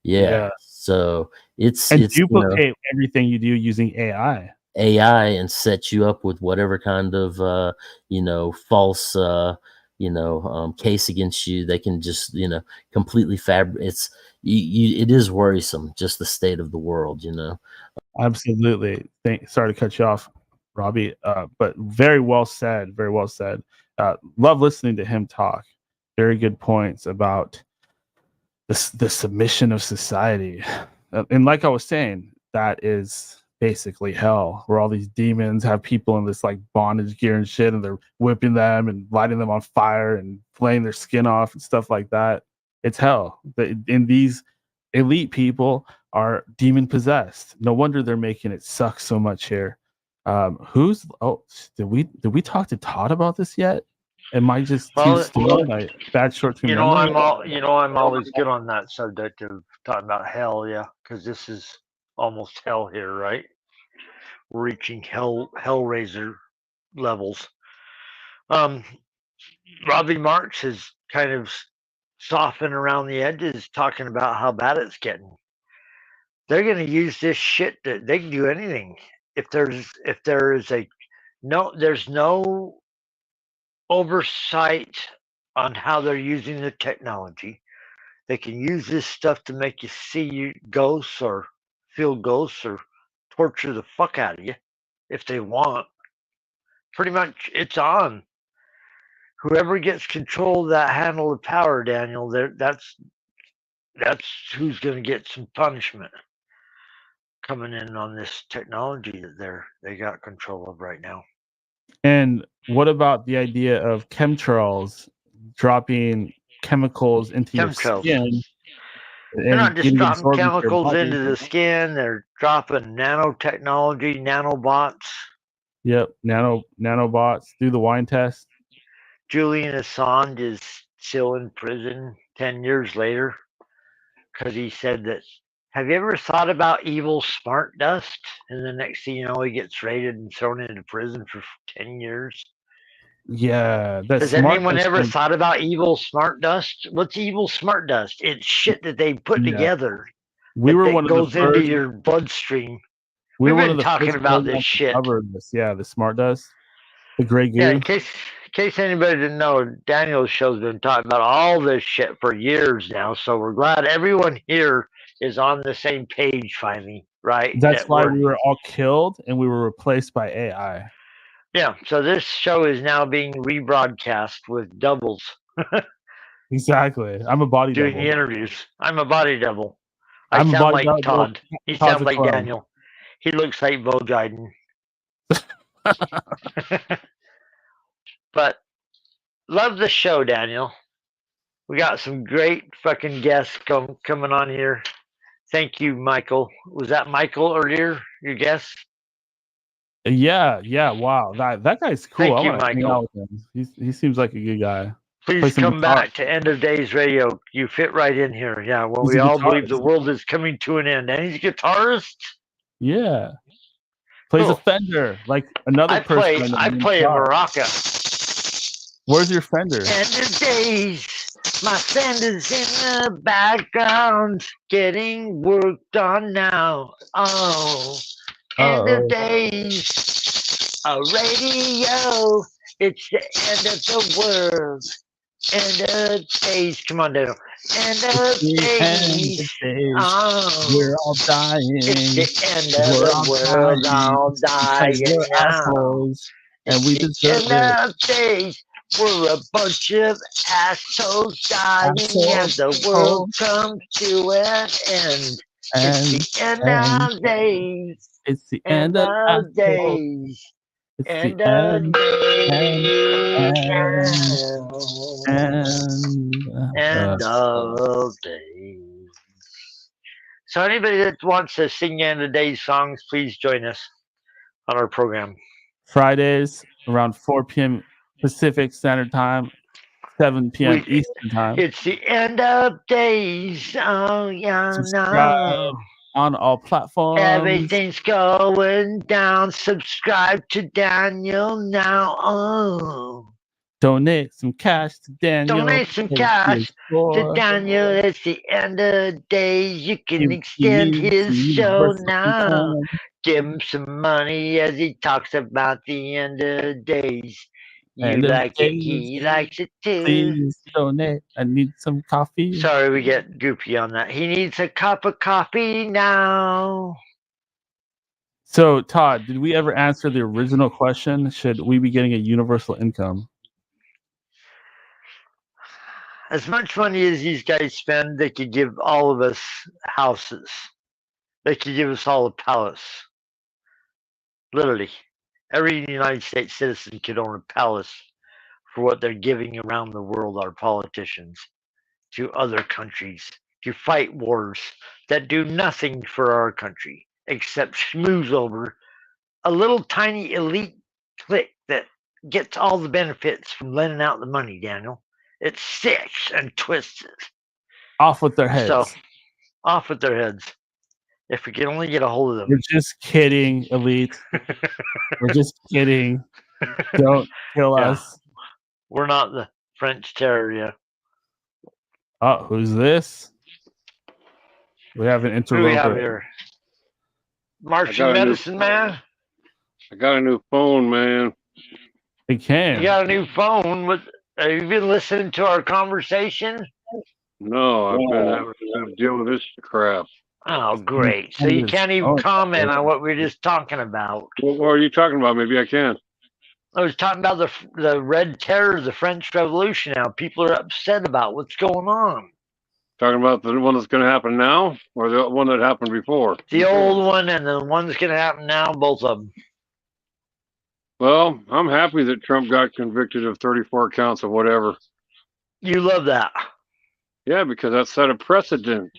Yeah. So it's duplicate everything you do using AI and set you up with whatever kind of false case against you. They can just completely fabricate. It is worrisome, just the state of the world. Absolutely. Sorry to cut you off, Robbie, but very well said. Love listening to him talk. Very good points about the submission of society, and like I was saying, that is basically hell, where all these demons have people in this like bondage gear and shit, and they're whipping them and lighting them on fire and flaying their skin off and stuff like that. It's hell. And these elite people are demon possessed. No wonder they're making it suck so much here. Did we talk to Todd about this yet? Am I just too stoned? Bad short-term memory? I'm always good on that subject of talking about hell, yeah, because this is almost hell here, right? We're reaching hellraiser levels. Robbie Marx is kind of softened around the edges, talking about how bad it's getting. They're going to use this shit that they can do anything. If there's no oversight on how they're using the technology, they can use this stuff to make you see ghosts or feel ghosts or torture the fuck out of you if they want. Pretty much it's on. Whoever gets control of that handle of power, Daniel, that's who's going to get some punishment coming in on this technology that they got control of right now. And what about the idea of chemtrails dropping chemicals into your skin? They're not just dropping chemicals into the skin. They're dropping nanotechnology, nanobots. Yep, nanobots. Do the wine test. Julian Assange is still in prison 10 years later because he said that. Have you ever thought about evil smart dust? And the next thing you know, he gets raided and thrown into prison for 10 years. Yeah. Has anyone ever thought about evil smart dust? What's evil smart dust? It's shit that they put together. We were one of the goes into your bloodstream. We've been talking about this shit. Yeah, the smart dust. The gray goo. Yeah, in case anybody didn't know, Daniel's show's been talking about all this shit for years now. So we're glad everyone here is on the same page finally, right? That's why we were all killed and we were replaced by AI. Yeah, so this show is now being rebroadcast with doubles. Exactly. I'm a body doing double. The interviews. I'm a body double. I sound like Todd. He sounds like Daniel. He looks like Bo Jiden. But love the show, Daniel. We got some great fucking guests coming on here. Thank you, Michael. Was that Michael earlier, your guest? Yeah. Wow. That guy's cool. Thank you, Michael. He seems like a good guy. Please come back to End of Days Radio. You fit right in here. Yeah, well, we all believe the world is coming to an end. And he's a guitarist? Yeah. Plays a Fender, like another person. I play a maraca. Where's your Fender? End of Days. My friend is in the background, getting worked on now. Oh, end of days, a radio. It's the end of the world. End of days. Come on, Daniel. End of days. Oh, We're all dying. it's the end of We're the all world. dying All because dying we're now. assholes and we It's deserve the end it. of days. We're a bunch of assholes dying as Assholes, the world comes to an end. It's the end of days. It's the End end of of assholes. days. It's the End of end. End of days. So anybody that wants to sing end of days songs, please join us on our program. Fridays around 4 p.m. Pacific Standard Time, 7 p.m. Eastern Time. It's the end of days. Oh yeah, Subscribe no. on all platforms. Everything's going down. Subscribe to Daniel now. Oh. Donate some cash to Daniel. Donate some cash to Daniel. It's the end of days. You can extend his show now. Give him some money as he talks about the end of days. You End of like it, days. he likes it too. Please donate. I need some coffee. Sorry, we get goofy on that. He needs a cup of coffee now. So, Todd, did we ever answer the original question? Should we be getting a universal income? As much money as these guys spend, they could give all of us houses. They could give us all a palace. Literally. Every United States citizen could own a palace for what they're giving around the world, our politicians, to other countries, to fight wars that do nothing for our country except schmooze over a little tiny elite clique that gets all the benefits from lending out the money, Daniel. It's sick and twisted. Off with their heads. So, off with their heads. If we can only get a hold of them. We're just kidding, elite. We're just kidding. Don't kill us. We're not the French terror yet. Oh, who's this? We have an Who do we have interloper. here? Martian medicine man? I got a new phone, man. It can. You got a new phone. Have you been listening to our conversation? No, I've been having to deal with this crap. Oh, great. So you can't even comment on what we were just talking about. What are you talking about? Maybe I can. I was talking about the Red Terror, the French Revolution now. People are upset about what's going on. Talking about the one that's going to happen now or the one that happened before? The old one and the one that's going to happen now, both of them. Well, I'm happy that Trump got convicted of 34 counts of whatever. You love that. Yeah, because that set a precedent.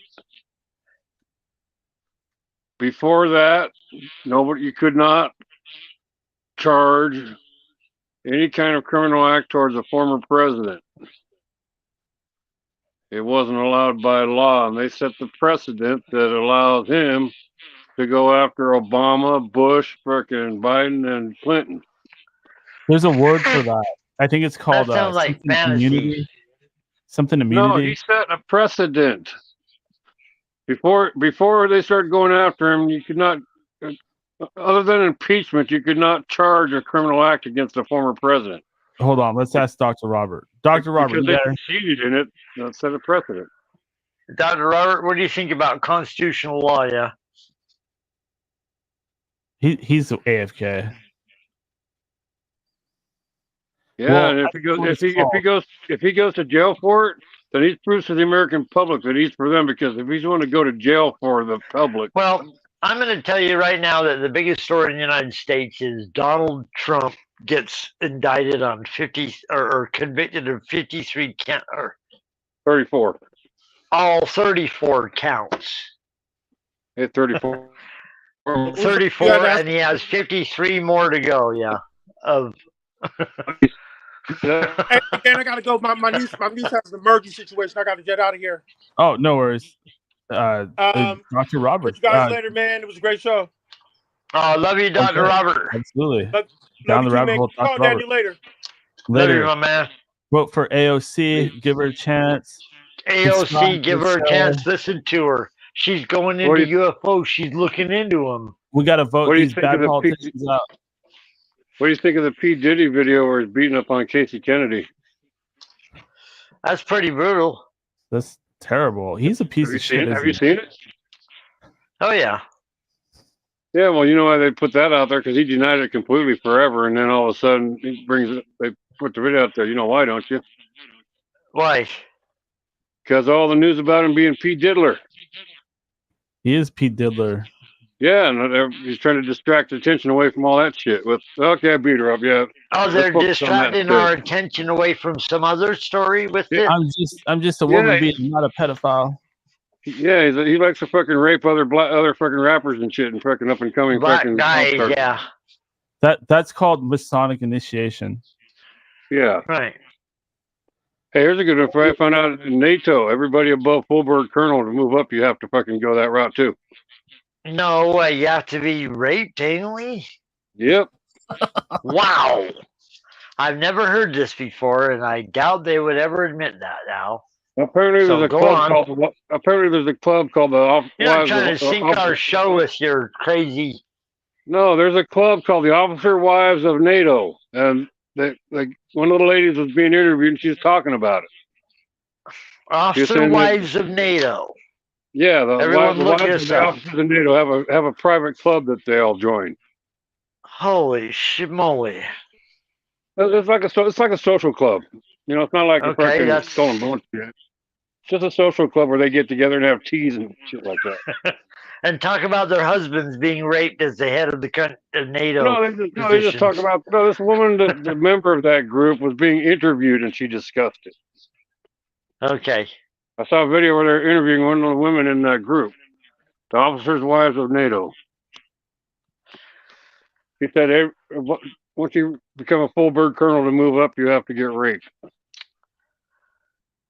Before that, you could not charge any kind of criminal act towards a former president. It wasn't allowed by law, and they set the precedent that allows him to go after Obama, Bush, frickin' Biden, and Clinton. There's a word for that. I think it's called that sounds like fantasy. immunity. Something immunity. No, he set a precedent. Before they started going after him, you could not, other than impeachment, you could not charge a criminal act against a former president. Hold on, let's ask Dr. Robert. Dr. Robert, because they succeeded in it, that set a precedent. Dr. Robert, what do you think about constitutional law? Yeah, he's AFK. Yeah, well, and if he goes to jail for it, then he's proves to the American public that he's for them, because if he's going to go to jail for the public. Well, I'm going to tell you right now that the biggest story in the United States is Donald Trump gets indicted on 50 or convicted of 53 or 34. All 34 counts. It's 34. 34, and he has 53 more to go. Yeah. Hey, Dan, I gotta go. My niece has an emergency situation. I gotta get out of here. Oh, no worries. Dr. Robert. You guys later, man. It was a great show. Love you, Dr. Robert. Absolutely. Love Down you the rabbit too, hole. Call Daniel later. Later, my man. Vote for AOC. Give her a chance. AOC, give her a chance. Listen to her. She's going into UFOs. She's looking into them. We got to vote these bad politicians out. What do you think of the P. Diddy video where he's beating up on Casey Kennedy? That's pretty brutal. That's terrible. He's a piece of shit. Have you seen it? Oh, yeah. Yeah, well, you know why they put that out there? Because he denied it completely forever, and then all of a sudden they put the video out there. You know why, don't you? Why? Because all the news about him being Pete Diddler. He is Pete Diddler. Yeah, and he's trying to distract attention away from all that shit. With okay, I beat her up. Yeah. Oh, they're distracting our attention away from some other story with it. I'm just a woman being, not a pedophile. Yeah, he likes to fucking rape other fucking rappers and shit and fucking up and coming fucking guys. Yeah. That's called Masonic initiation. Yeah. Right. Hey, here's a good one. I found out in NATO, everybody above full bird colonel to move up, you have to fucking go that route too. No way, you have to be raped anally? Yep. Wow. I've never heard this before, and I doubt they would ever admit that now. Apparently, there's a club called the. You're not trying to sink our show with your crazy. No, there's a club called the Officer Wives of NATO, and one of the ladies was being interviewed, and she was talking about it. Officer Wives of NATO. Yeah, the Everyone look wives of the yourself. officers of NATO have a private club that they all join. Holy shimoly! It's like a social club. You know, it's not like a fucking that's... stolen bones shit. It's just a social club where they get together and have teas and shit like that. And talk about their husbands being raped as the head of the NATO. They just talk about this woman, the member of that group, was being interviewed and she discussed it. Okay. I saw a video where they're interviewing one of the women in that group, the Officers' Wives of NATO. He said, once you become a full bird colonel to move up, you have to get raped.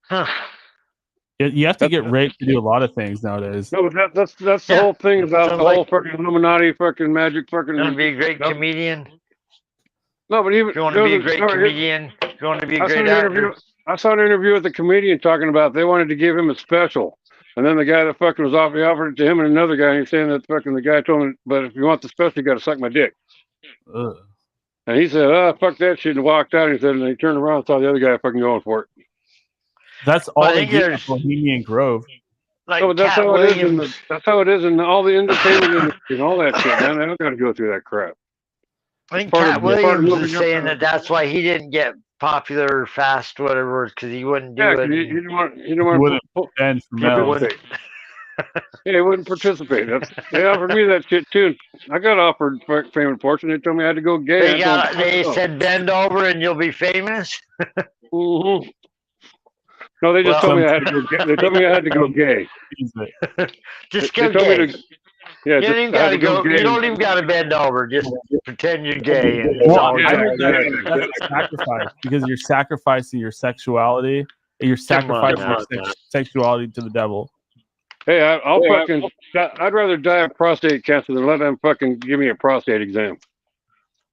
Huh. You have to get raped to do a lot of things nowadays. No, but that's the whole thing about the whole fucking Illuminati, fucking magic, fucking. You want to be a great comedian? No, but even if you want to be a great comedian, if you want to be a great actor. I saw an interview with the comedian talking about they wanted to give him a special, and then the guy that fucking was off, he offered it to him and another guy, and he's saying that fucking the guy told him, but if you want the special, you got to suck my dick. Ugh. And he said, fuck that shit, and walked out. And he said, and he turned around and saw the other guy fucking going for it. That's all they get in Bohemian Grove. Like no, that's how it is. That's how it is in all the entertainment industry and all that shit, man. They don't got to go through that crap. I think Cat Williams is saying that that's why he didn't get popular fast, whatever, because he wouldn't do it. He didn't want to participate. Yeah, he wouldn't participate. They offered me that shit too. I got offered fame and fortune. They told me I had to go gay. They said bend over and you'll be famous. Mm-hmm. No, they just told me I had to go gay. They told me I had to go gay. Just go gay. You don't even got to go. You don't even got to bend over. Just pretend you're gay. And that's a sacrifice because you're sacrificing your sexuality. You're sacrificing your sexuality to the devil. Hey, I'd rather die of prostate cancer than let them fucking give me a prostate exam.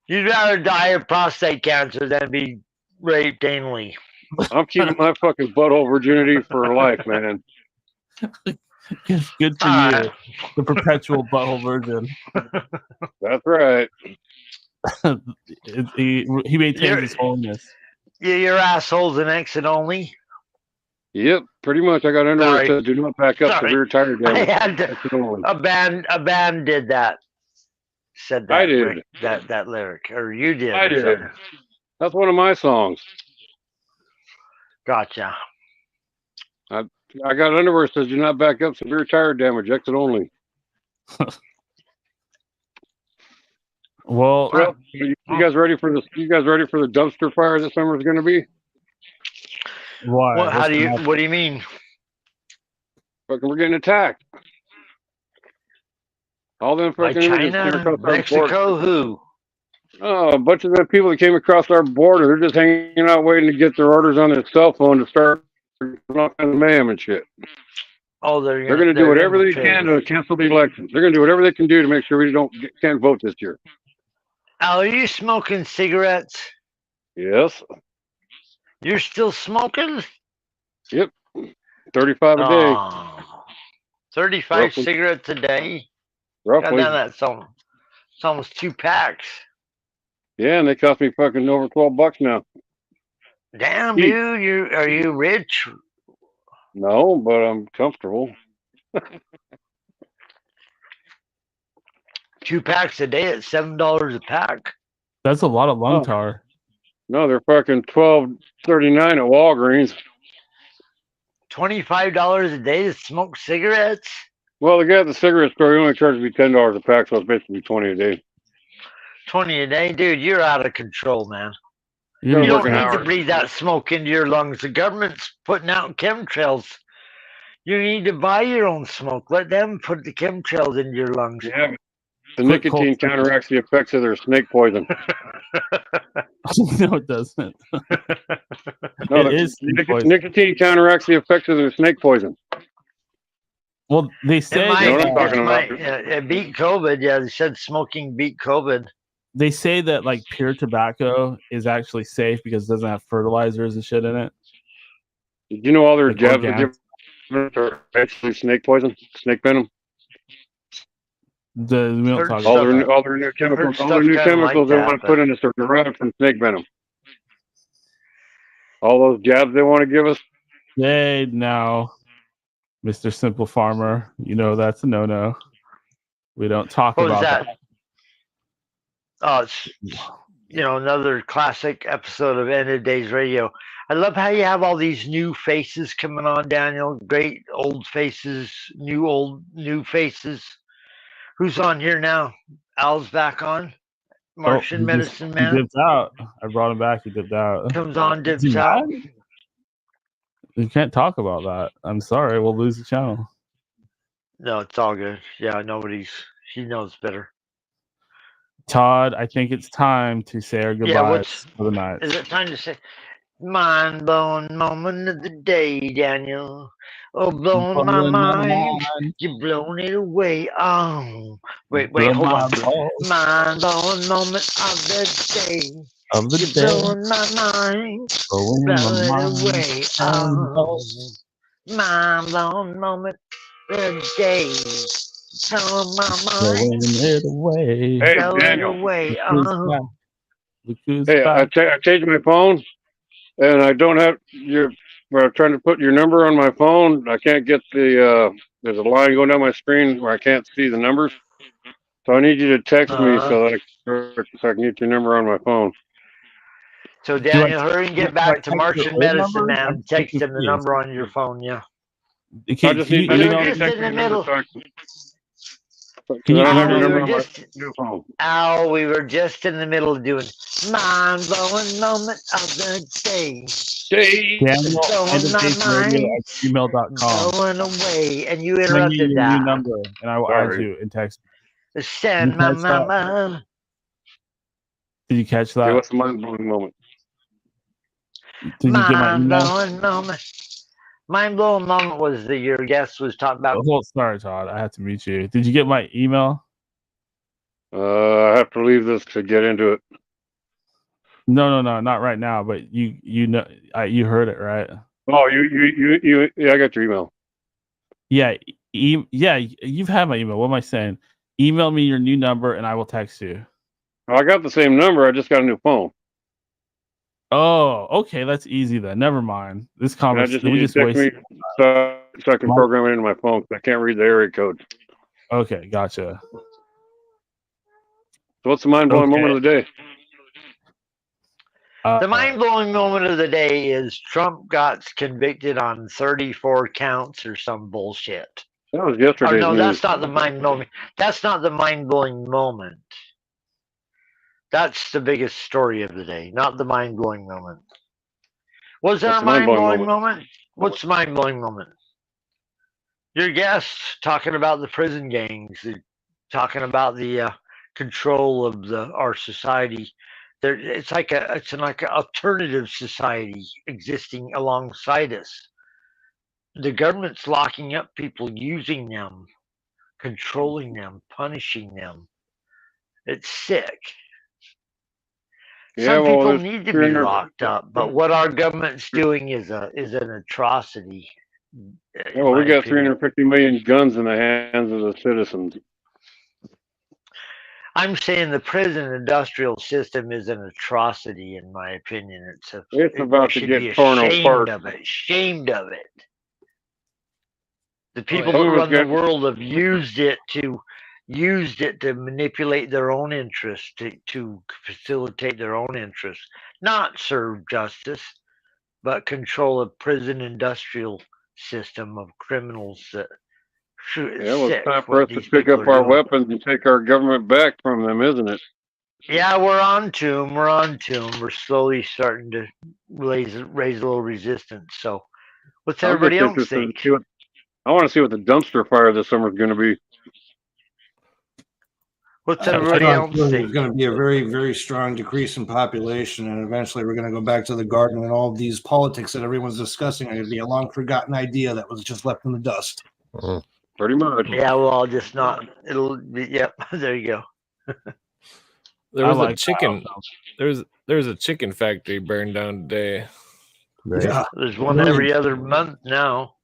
You'd rather die of prostate cancer than be raped anally. I'm keeping my fucking butthole virginity for life, man. Good for you. The perpetual butthole virgin. That's right. He maintains his holiness. Yeah, your asshole's an exit only. Yep, pretty much. I got underwear that said, do not back up to rear tire damage. I had to, a band did that. Said that. I did. That lyric. Or you did. I did. That's one of my songs. Gotcha. I got underwear that says do not back up severe tire damage, exit only. Well, you guys ready for this? You guys ready for the dumpster fire this summer is going to be? Why? What do you mean? Fucking, we're getting attacked. All them fucking China, Mexico, who? Oh, a bunch of the people that came across our border, they're just hanging out waiting to get their orders on their cell phone to start knocking mayhem and shit. Oh, they're going to do whatever they can to cancel the elections. They're going to do whatever they can do to make sure we can't vote this year. Al, are you smoking cigarettes? Yes. You're still smoking? Yep. 35 a day. Oh, 35 Roughly. cigarettes a day? Roughly. God, that's almost 2 packs. Yeah, and they cost me fucking over $12 now. Damn, Each. dude, are you rich? No, but I'm comfortable. 2 packs a day at $7 a pack. That's a lot of lung Oh. tar. No, they're fucking $12.39 at Walgreens. $25 a day to smoke cigarettes? Well, the guy at the cigarette store, he only charges me $10 a pack, so it's basically 20 a day. 20 a day? Dude, you're out of control, man. You're You don't working need hours. to breathe that smoke into your lungs. The government's putting out chemtrails. You need to buy your own smoke. Let them put the chemtrails into your lungs. Yeah, the nicotine counteracts the effects of their snake poison. No, it doesn't. No, It is snake poison. nicotine counteracts the effects of their snake poison. Well, they say It beat COVID. Yeah, they said smoking beat COVID. They say that like pure tobacco is actually safe because it doesn't have fertilizers and shit in it. Did you know all their Like jabs organic. are actually snake poison, snake venom? We don't talk all about their that. all their new chemicals, all their new chemicals they want to put in us are derived from snake venom. All those jabs they want to give us. Hey, now, Mr. Simple Farmer, you know that's a no-no. We don't talk What was about that? Oh, it's another classic episode of End of Days Radio. I love how you have all these new faces coming on, Daniel. Great old faces, new faces. Who's on here now? Al's back on. Martian Medicine He Man dipped out. I brought him back. He dipped out. comes on, Is he dips out. mad? We can't talk about that. I'm sorry. We'll lose the channel. No, it's all good. Yeah, he knows better. Todd, I think it's time to say our goodbyes for the night. Is it time to say mind-blowing moment of the day, Daniel? Oh, blowing my mind. You're blowing it away. Oh, wait, hold on. Mind-blowing moment of the day. You're blowing my mind. Blowing it away. Oh, mind-blowing moment of the day. Blowing my mind. Blowing it away. Hey, Blowing Daniel. it away. Hey, I changed my phone, and I don't have your. Where I'm trying to put your number on my phone, I can't get the. There's a line going down my screen where I can't see the numbers, so I need you to text me so that I can get your number on my phone. So Daniel, hurry and get back to Martian Medicine Man and text him the number on your phone. Yeah. I just need you to text me the number. We were just in the middle of doing mind-blowing moment of the day. Daniel, gmail.com. Going away, and you interrupted your that. new number, and I will add you and text. Send my mama. Did you catch that? Okay, what's the mind-blowing moment? Did you get my email? Mind-blowing moment. Mind-blowing moment was that your guest was talking about. Oh, sorry, Todd. I had to meet you. Did you get my email? I have to leave this to get into it. No, not right now. But you know, you heard it, right? Oh, you yeah, I got your email. Yeah, yeah, you've had my email. What am I saying? Email me your new number, and I will text you. I got the same number. I just got a new phone. Oh, okay, that's easy then. Never mind. This conversation we just wasted. So I can program it into my phone because I can't read the area code. Okay, gotcha. So what's the mind-blowing moment of the day? The mind-blowing moment of the day is Trump got convicted on 34 counts or some bullshit. That was yesterday's no, news. that's not the mind-blowing. That's not the mind-blowing moment. That's the biggest story of the day, not the mind-blowing moment. Was there a mind-blowing moment? What's the mind-blowing moment? Your guest talking about the prison gangs, talking about the control of our society. It's like an alternative society existing alongside us. The government's locking up people, using them, controlling them, punishing them. It's sick. Some well, people there's need to be 300 locked up, but what our government's doing is an atrocity. Yeah, In well, we my got opinion. 350 million guns in the hands of the citizens. I'm saying the prison industrial system is an atrocity, in my opinion. It's We about to should be get torn ashamed apart. of it. Ashamed of it. The people Some that of us run the got- world have used it to manipulate their own interests, to facilitate their own interests, not serve justice, but control a prison industrial system of criminals that shoot. Yeah, well, Sick it's time for what us to these pick people up are our doing. weapons and take our government back from them, isn't it? Yeah, we're on to them. We're on to them. We're slowly starting to raise a little resistance. So, what's I'm everybody just else interested think? to see what I want to see what the dumpster fire this summer is going to be. What's I everybody have a else feeling think? there's going to be a very, very strong decrease in population, and eventually we're going to go back to the garden, and all of these politics that everyone's discussing are going to be a long forgotten idea that was just left in the dust. Pretty much. Yeah, well, I'll just not. It'll be. Yep. There you go. There I was a like chicken. There's a chicken factory burned down today. Right. Yeah. There's one every other month now.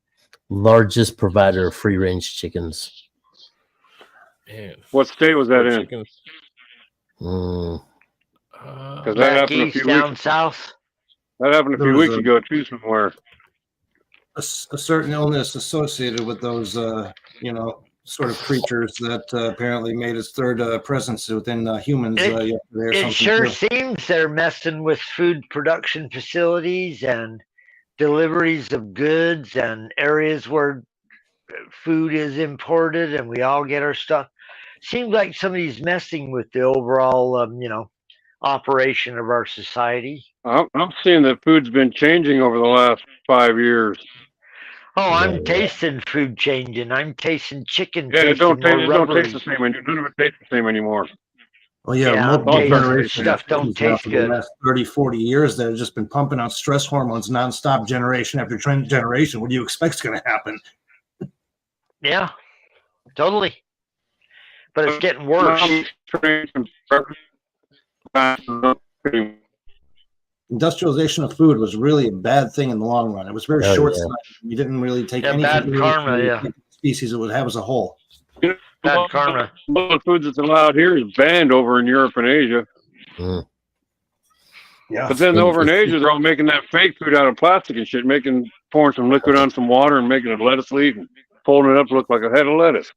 Largest provider of free range chickens. Man, What state was that in? chickens. Because that Back happened a east, few down weeks. south. That happened a There few was weeks a- ago too, somewhere. A certain illness associated with those, sort of creatures that apparently made its third presence within humans yesterday or It something. sure too. seems they're messing with food production facilities and deliveries of goods and areas where food is imported and we all get our stuff. Seems like somebody's messing with the overall, operation of our society. I'm seeing that food's been changing over the last 5 years. Oh, I'm tasting food changing. I'm tasting chicken. Yeah, it tasting don't more taste. It don't rubbery. taste the same. None of it tastes the same anymore. Well, yeah, Yeah, multiple I'm tasting generations stuff of don't foods now taste for the good. last 30, 40 years that have just been pumping out stress hormones nonstop, generation after generation. What do you expect is going to happen? Yeah, totally. But it's getting worse. Industrialization of food was really a bad thing in the long run. It was very Oh, short-sighted. You didn't really take Yeah, any bad consideration karma, of yeah. the species it would have as a whole. Bad karma. Most of the foods that's allowed here is banned over in Europe and Asia. Yeah. But then over in Asia, they're all making that fake food out of plastic and shit, pouring some liquid on some water and making a lettuce leaf and folding it up to look like a head of lettuce.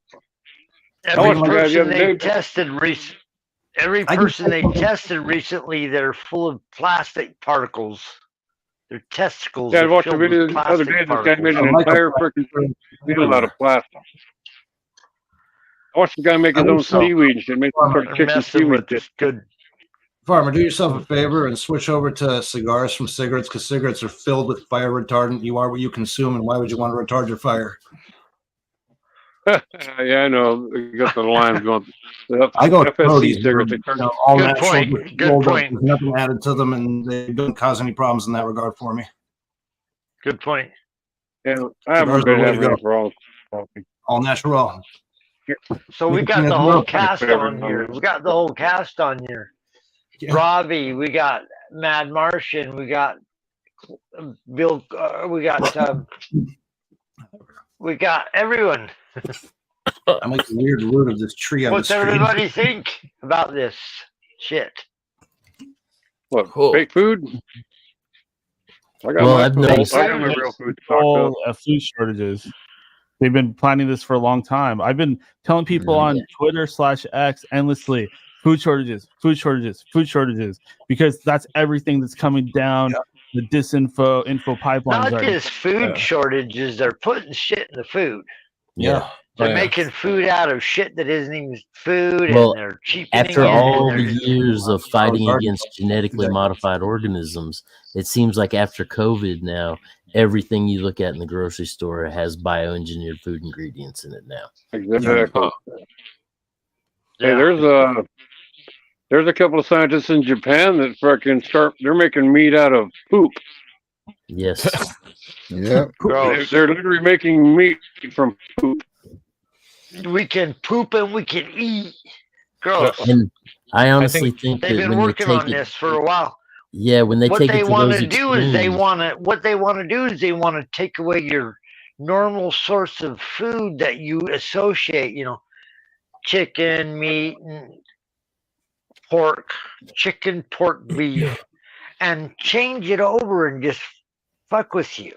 Every my God, the person other they day- tested every person they tested recently, they're full of plastic particles. Their testicles Yeah, I are watched a filled video with the other plastic day. This guy particles. made an entire freaking meal out of plastic. I watched the guy make his own seaweed and shit, make some sort of They're kitchen messing seaweed with dish. good. Farmer, do yourself a favor and switch over to cigars from cigarettes, because cigarettes are filled with fire retardant. You are what you consume, and why would you want to retard your fire? Yeah, I know. You got the lines going. The I go FSC Cody's, cigarettes. you They know, all Good natural, point, just good rolled up, point. there's nothing added to them, and they don't cause any problems in that regard for me. Good point. Yeah, I haven't Cigars are been the way to having go. any problems. All natural. So we got Nicotine the is whole milk. cast on here. We got the whole cast on here. Yeah. Robbie, we got Mad Martian, we got Bill, we got everyone. I'm like the weird root of this tree on What's the screen. everybody think about this shit? What, fake food? I got Well, my I've food. noticed- I got my real food stocked up. Food shortages. They've been planning this for a long time. I've been telling people on Twitter/X endlessly, food shortages, because that's everything that's coming down the info pipelines. Not just food shortages, they're putting shit in the food. Yeah. They're making food out of shit that isn't even food, Well, and they're cheapening after it. all and the they're- years of fighting against genetically modified organisms, it seems like after COVID now, everything you look at in the grocery store has bioengineered food ingredients in it now. Exactly. Hey, there's a couple of scientists in Japan that fucking they're making meat out of poop. Yes. Yeah. They're literally making meat from poop. We can poop and we can eat. Gross. And I I honestly think think They've that been when they working take on it, this for a while. yeah, when they What take they it to want those to do is they extremes, want to take away your normal source of food that you associate, chicken, meat, and pork, chicken, pork, beef, and change it over and just fuck with you.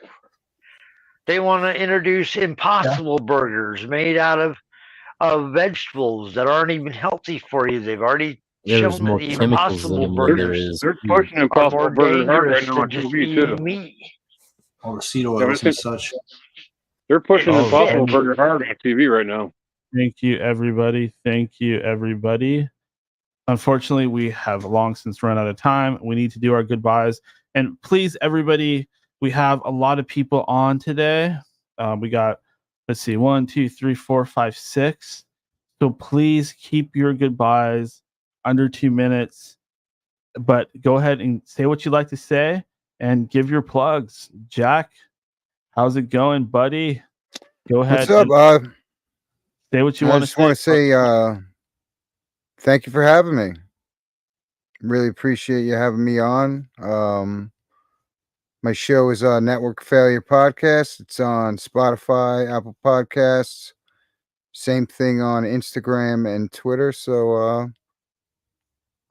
They want to introduce impossible burgers made out of vegetables that aren't even healthy for you. They've already yeah, there's shown that more the chemicals in impossible them than there burgers is They're food. pushing are Impossible more Burger hard right dangerous now than on just TV too. eating meat. All the seed Yeah, oils and such. they're pushing It's Oh, sick. Impossible Burger hard on TV right now. Thank you, everybody. Thank you, everybody. Unfortunately, we have long since run out of time. We need to do our goodbyes. And please, everybody, we have a lot of people on today. We got, let's see, 1, 2, 3, 4, 5, 6. So please keep your goodbyes under 2 minutes. But go ahead and say what you'd like to say and give your plugs. Jack, how's it going, buddy? Go ahead. What's up? Say what you I want to just want to say thank you for having me. Really appreciate you having me on. My show is Network Failure Podcast. It's on Spotify, Apple Podcasts. Same thing on Instagram and Twitter. So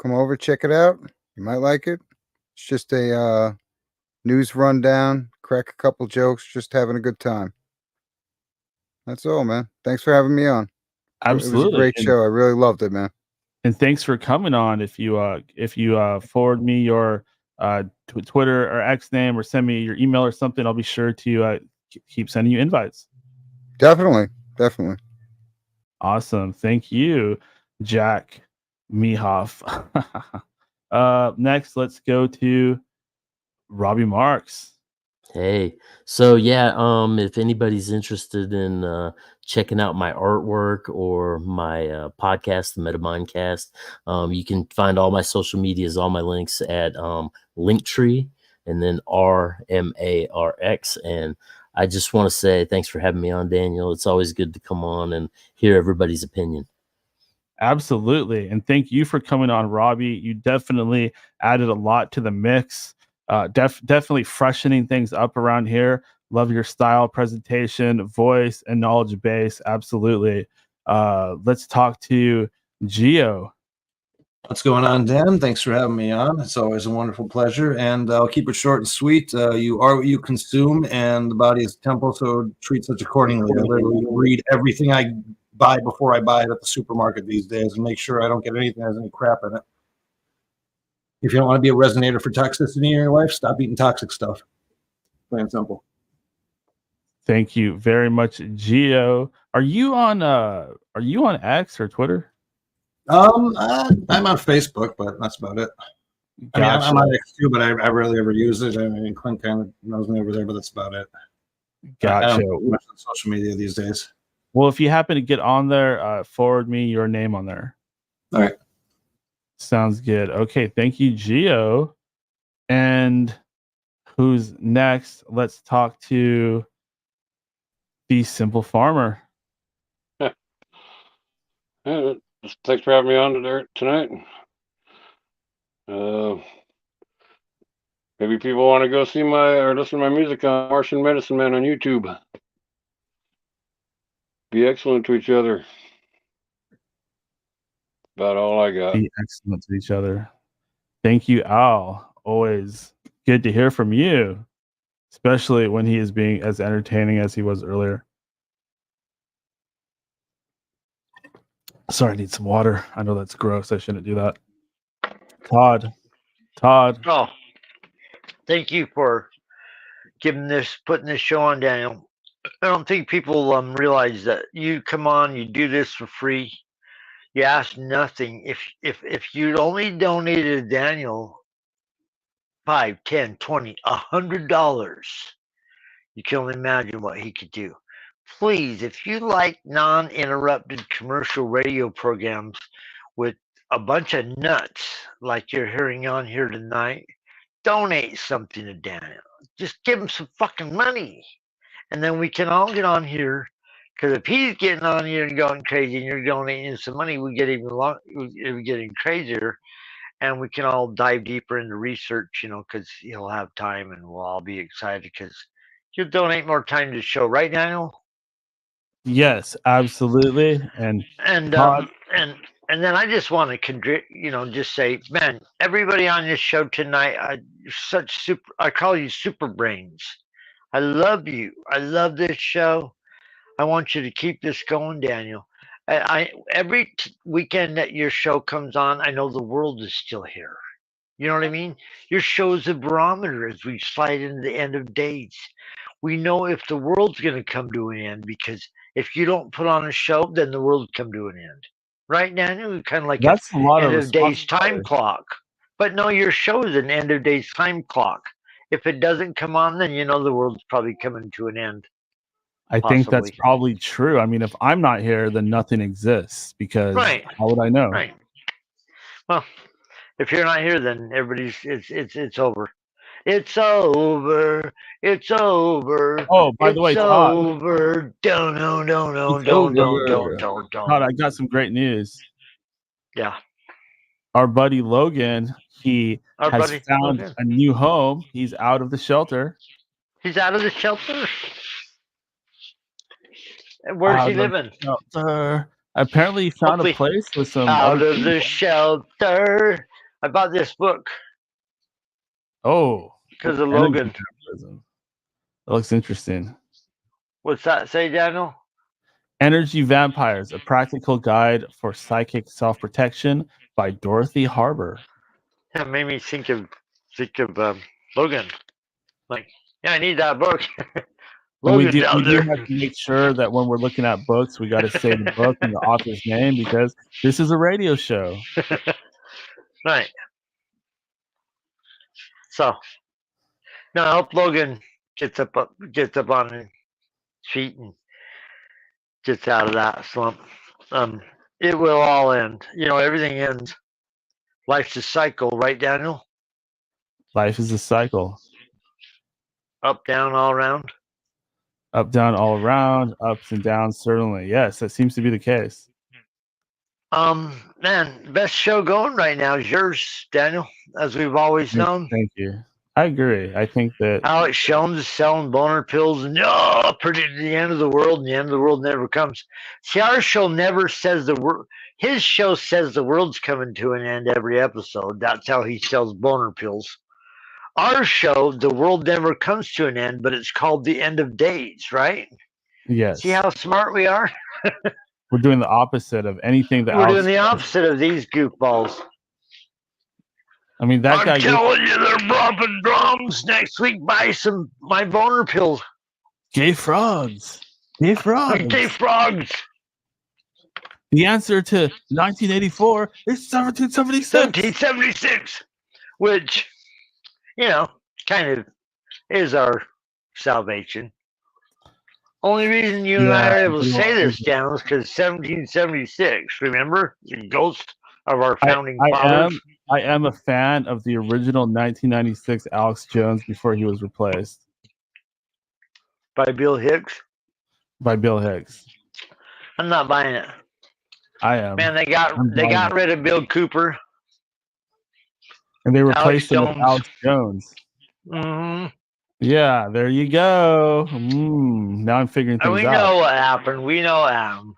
come over, check it out. You might like it. It's just a news rundown, crack a couple jokes, just having a good time. That's all, man. Thanks for having me on. Absolutely. It was a great show. I really loved it, man. And thanks for coming on. If you forward me your Twitter or X name or send me your email or something, I'll be sure to keep sending you invites. Definitely. Awesome. Thank you, Jack Mehoff. Next, let's go to Robbie Marx. Hey, so yeah, if anybody's interested in checking out my artwork or my podcast, the MetaMindcast, you can find all my social medias, all my links at Linktree and then RMARX. And I just want to say thanks for having me on, Daniel. It's always good to come on and hear everybody's opinion. Absolutely. And thank you for coming on, Robbie. You definitely added a lot to the mix. Definitely freshening things up around here. Love your style, presentation, voice, and knowledge base. Absolutely. Let's talk to Geo. What's going on, Dan? Thanks for having me on. It's always a wonderful pleasure, and I'll keep it short and sweet. You are what you consume, and the body is a temple, so treat such accordingly. I literally read everything I buy before I buy it at the supermarket these days and make sure I don't get anything that has any crap in it. If you don't want to be a resonator for toxicity in your life, stop eating toxic stuff. Plain and simple. Thank you very much, Geo. Are you on X or Twitter? I'm on Facebook, but that's about it. I mean, I'm on X too, but I rarely ever use it. I mean, Clint kind of knows me over there, but that's about it. Gotcha. I don't do much on social media these days. Well, if you happen to get on there, forward me your name on there. All right. Sounds good. Okay, thank you, Geo. And who's next? Let's talk to the Simple Farmer. Thanks for having me on tonight. Maybe people want to go see or listen to my music on Martian Medicine Man on YouTube. Be excellent to each other. About all I got. Be excellent to each other. Thank you, Al. Always good to hear from you, especially when he is being as entertaining as he was earlier. Sorry, I need some water. I know that's gross. I shouldn't do that. Todd. Oh, thank you for putting this show on, Daniel. I don't think people realize that you come on, you do this for free. You ask nothing. If you'd only donated Daniel $5, $10, $20, $100, you can only imagine what he could do. Please, if you like non-interrupted commercial radio programs with a bunch of nuts like you're hearing on here tonight, donate something to Daniel. Just give him some fucking money. And then we can all get on here Because if he's getting on you and going crazy, and you're donating some money, we get we're getting crazier, and we can all dive deeper into research. Because he'll have time, and we'll all be excited because you'll donate more time to the show, right, Daniel? Yes, absolutely. And And Todd, and then I just want to just say, man, everybody on this show tonight, I call you super brains. I love you. I love this show. I want you to keep this going, Daniel. Every weekend that your show comes on, I know the world is still here. You know what I mean? Your show's a barometer as we slide into the end of days. We know if the world's going to come to an end, because if you don't put on a show, then the world come to an end. Right, Daniel? Kind of like an that's a lot of end of days time responsibility. clock. But no, your show is an end of days time clock. If it doesn't come on, then the world's probably coming to an end. I think that's probably true. I mean, if I'm not here, then nothing exists, because Right. how would I know? Right. Well, if you're not here, then everybody's it's over. It's over. It's over. Oh, by the way, It's Todd, over. Don't. Todd, I got some great news. Yeah. Our buddy Logan, he Our has buddy found Logan. a new home. He's out of the shelter. He's out of the shelter. Where's he living? Shelter. Apparently, he found a place with some out other of people. the shelter. I bought this book Oh, because of energy Logan. vampirism. That looks interesting. What's that say, Daniel? Energy Vampires: A Practical Guide for Psychic Self-Protection by Dorothy Harbour. That made me think of Logan. Like, yeah, I need that book. And we Logan's do out there. have to make sure that when we're looking at books, we got to say the book and the author's name, because this is a radio show. Right. So, no, I hope Logan gets up on his feet and gets out of that slump. It will all end. Everything ends. Life's a cycle, right, Daniel? Life is a cycle. Up, down, all around. Up, down, all around. Ups and downs, certainly. Yes, that seems to be the case. Man, best show going right now is yours, Daniel, as we've always known. Thank you. I agree. I think that Alex Jones is selling boner pills and predicting the end of the world, and the end of the world never comes. See, our show never says the word. His show says the world's coming to an end every episode. That's how he sells boner pills. Our show, the world never comes to an end, but it's called the end of days, right? yes, See how smart we are? we're doing the opposite of anything that We're Alex doing the opposite of these goofballs. I mean, that guy. I'm telling you, they're dropping drums next week. Buy my boner pills. Gay frogs. Gay frogs. Gay frogs. The answer to 1984 is 1776. 1776, which, kind of is our salvation. Only reason you and I are able to say this, Dan, is because 1776. Remember the ghost of our founding fathers. I am a fan of the original 1996 Alex Jones before he was replaced by Bill Hicks. By Bill Hicks. I'm not buying it. I am. Man, they got rid of Bill Cooper. And they replaced him with Alex Jones. Mm-hmm. Yeah, there you go. Now I'm figuring things out. We know what happened. We know what happened.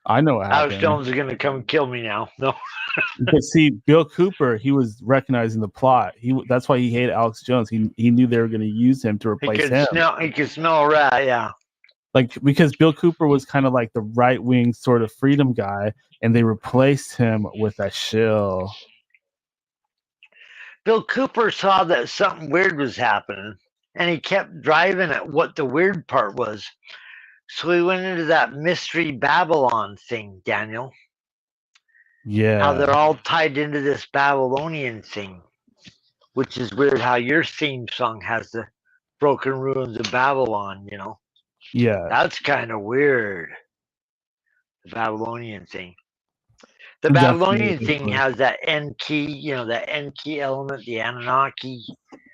I know what happened. Alex Jones is going to come kill me now. No. Because see, Bill Cooper, he was recognizing the plot. That's why he hated Alex Jones. He knew they were going to use him to replace him. He could smell a rat, yeah. Like, because Bill Cooper was kind of like the right-wing sort of freedom guy, and they replaced him with that shill. Bill Cooper saw that something weird was happening, and he kept driving at what the weird part was. So he went into that mystery Babylon thing, Daniel. Yeah. How they're all tied into this Babylonian thing, which is weird how your theme song has the broken ruins of Babylon, Yeah. That's kind of weird. The Babylonian thing. The Babylonian Definitely. thing has that MiKkee, that MiKkee element, the Anunnaki.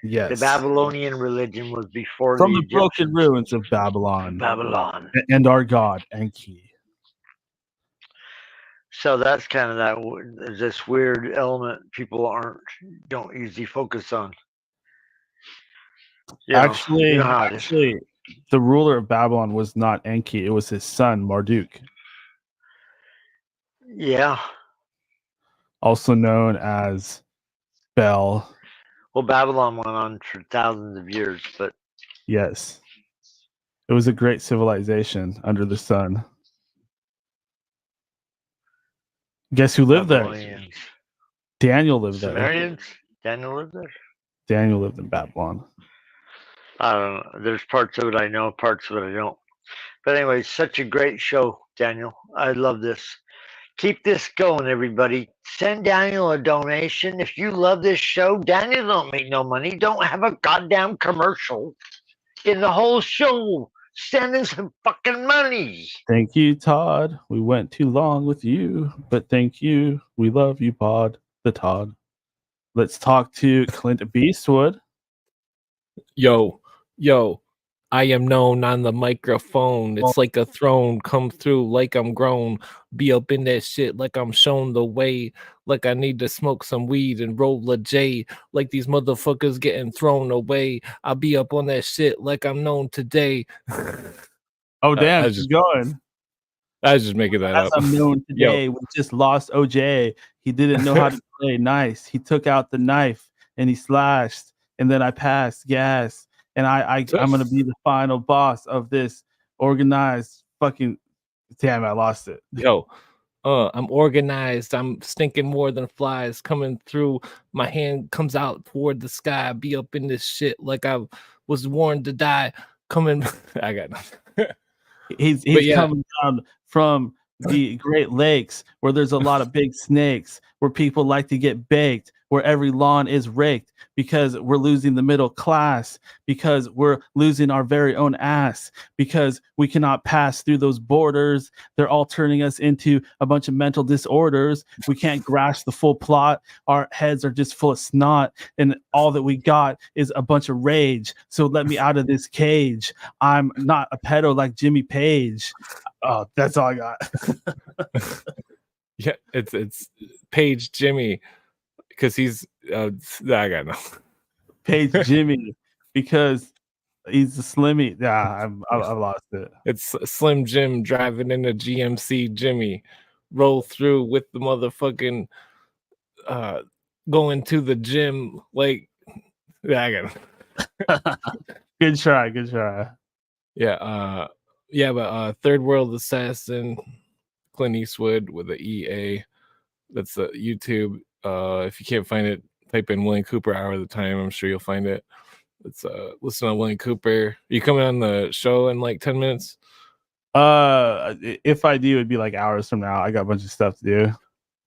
Yes. The Babylonian religion was before From the the broken Egyptians. ruins of Babylon. Babylon. And our god, Enki. So that's kind of this weird element people don't usually focus on. Actually, how it is. the ruler of Babylon was not Enki. It was his son, Marduk. Yeah. Also known as Bel. Well, Babylon went on for thousands of years, but Yes. It was a great civilization under the sun. Guess who lived there? Babylonians. Daniel lived there. Sumerians? Daniel lived there? Daniel lived in Babylon. I don't know. There's parts of it I know, parts of it I don't. But anyway, such a great show, Daniel. I love this. Keep this going, everybody. Send Daniel a donation. If you love this show, Daniel don't make no money. Don't have a goddamn commercial in the whole show. Send him some fucking money. Thank you, Todd. We went too long with you, but thank you. We love you, Pod. The Todd. Let's talk to Clint Aestwood. Yo, I am known on the microphone. It's like a throne. Come through like I'm grown. Be up in that shit like I'm shown the way. Like I need to smoke some weed and roll a J. Like these motherfuckers getting thrown away. I'll be up on that shit like I'm known today. Oh, damn. It's going. I was just making that up. As I'm known today, we just lost OJ. He didn't know how to play nice. He took out the knife and he slashed. And then I passed gas. And I'm going to be the final boss of this organized fucking... Damn, I lost it. Yo, I'm organized. I'm stinking more than flies coming through. My hand comes out toward the sky. Be up in this shit like I was warned to die. Coming... I got nothing. He's coming down from the Great Lakes where there's a lot of big snakes, where people like to get baked, where every lawn is raked because we're losing the middle class, because we're losing our very own ass, because we cannot pass through those borders. They're all turning us into a bunch of mental disorders. We can't grasp the full plot. Our heads are just full of snot, and all that we got is a bunch of rage. So let me out of this cage. I'm not a pedo like Jimmy Page. Oh, that's all I got. Yeah, it's Page Jimmy. Because he's, I got no. Page Jimmy, because he's a Slimmy. Yeah, I lost it. It's Slim Jim driving in a GMC Jimmy. Roll through with the motherfucking going to the gym. Like, yeah, I got it. Good try. Yeah, but Third World Assassin, Clint Eastwood with the EA. That's the YouTube. If you can't find it, type in William Cooper Hour of the Time. I'm sure you'll find it. Let's listen to William Cooper. Are you coming on the show in like 10 minutes? If I do, it'd be like hours from now. I got a bunch of stuff to do.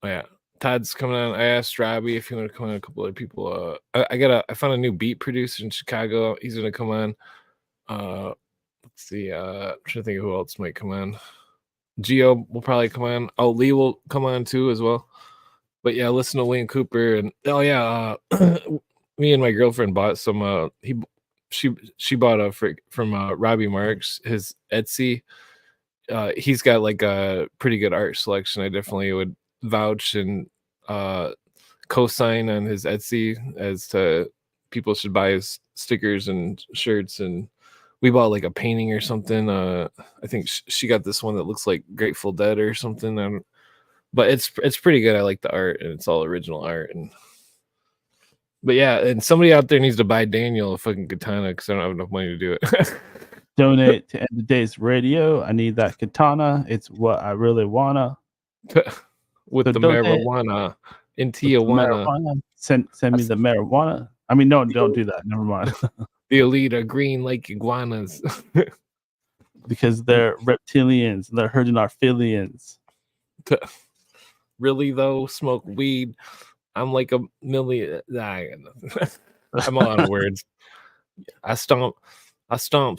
Oh, yeah. Todd's coming on. I asked Robbie if you want to come on. A couple other people. I found a new beat producer in Chicago. He's gonna come on. Let's see. I'm trying to think of who else might come on. Geo will probably come on. Oh, Lee will come on too as well. But yeah, listen to William Cooper, and me and my girlfriend bought some. She bought from Robbie Marx, his Etsy. He's got like a pretty good art selection. I definitely would vouch and co-sign on his Etsy as to people should buy his stickers and shirts. And we bought like a painting or something. I think she got this one that looks like Grateful Dead or something. But it's pretty good. I like the art, and it's all original art. But yeah, and somebody out there needs to buy Daniel a fucking katana because I don't have enough money to do it. Donate to End of Days Radio. I need that katana. It's what I really wanna. With the marijuana in Tijuana. Send me the marijuana. I mean, no, don't do that. Never mind. The elite are green like iguanas. Because they're reptilians. They're hurting our filians. Really though, smoke weed. I'm like a million. I got nothing. I'm all out of words. I stomp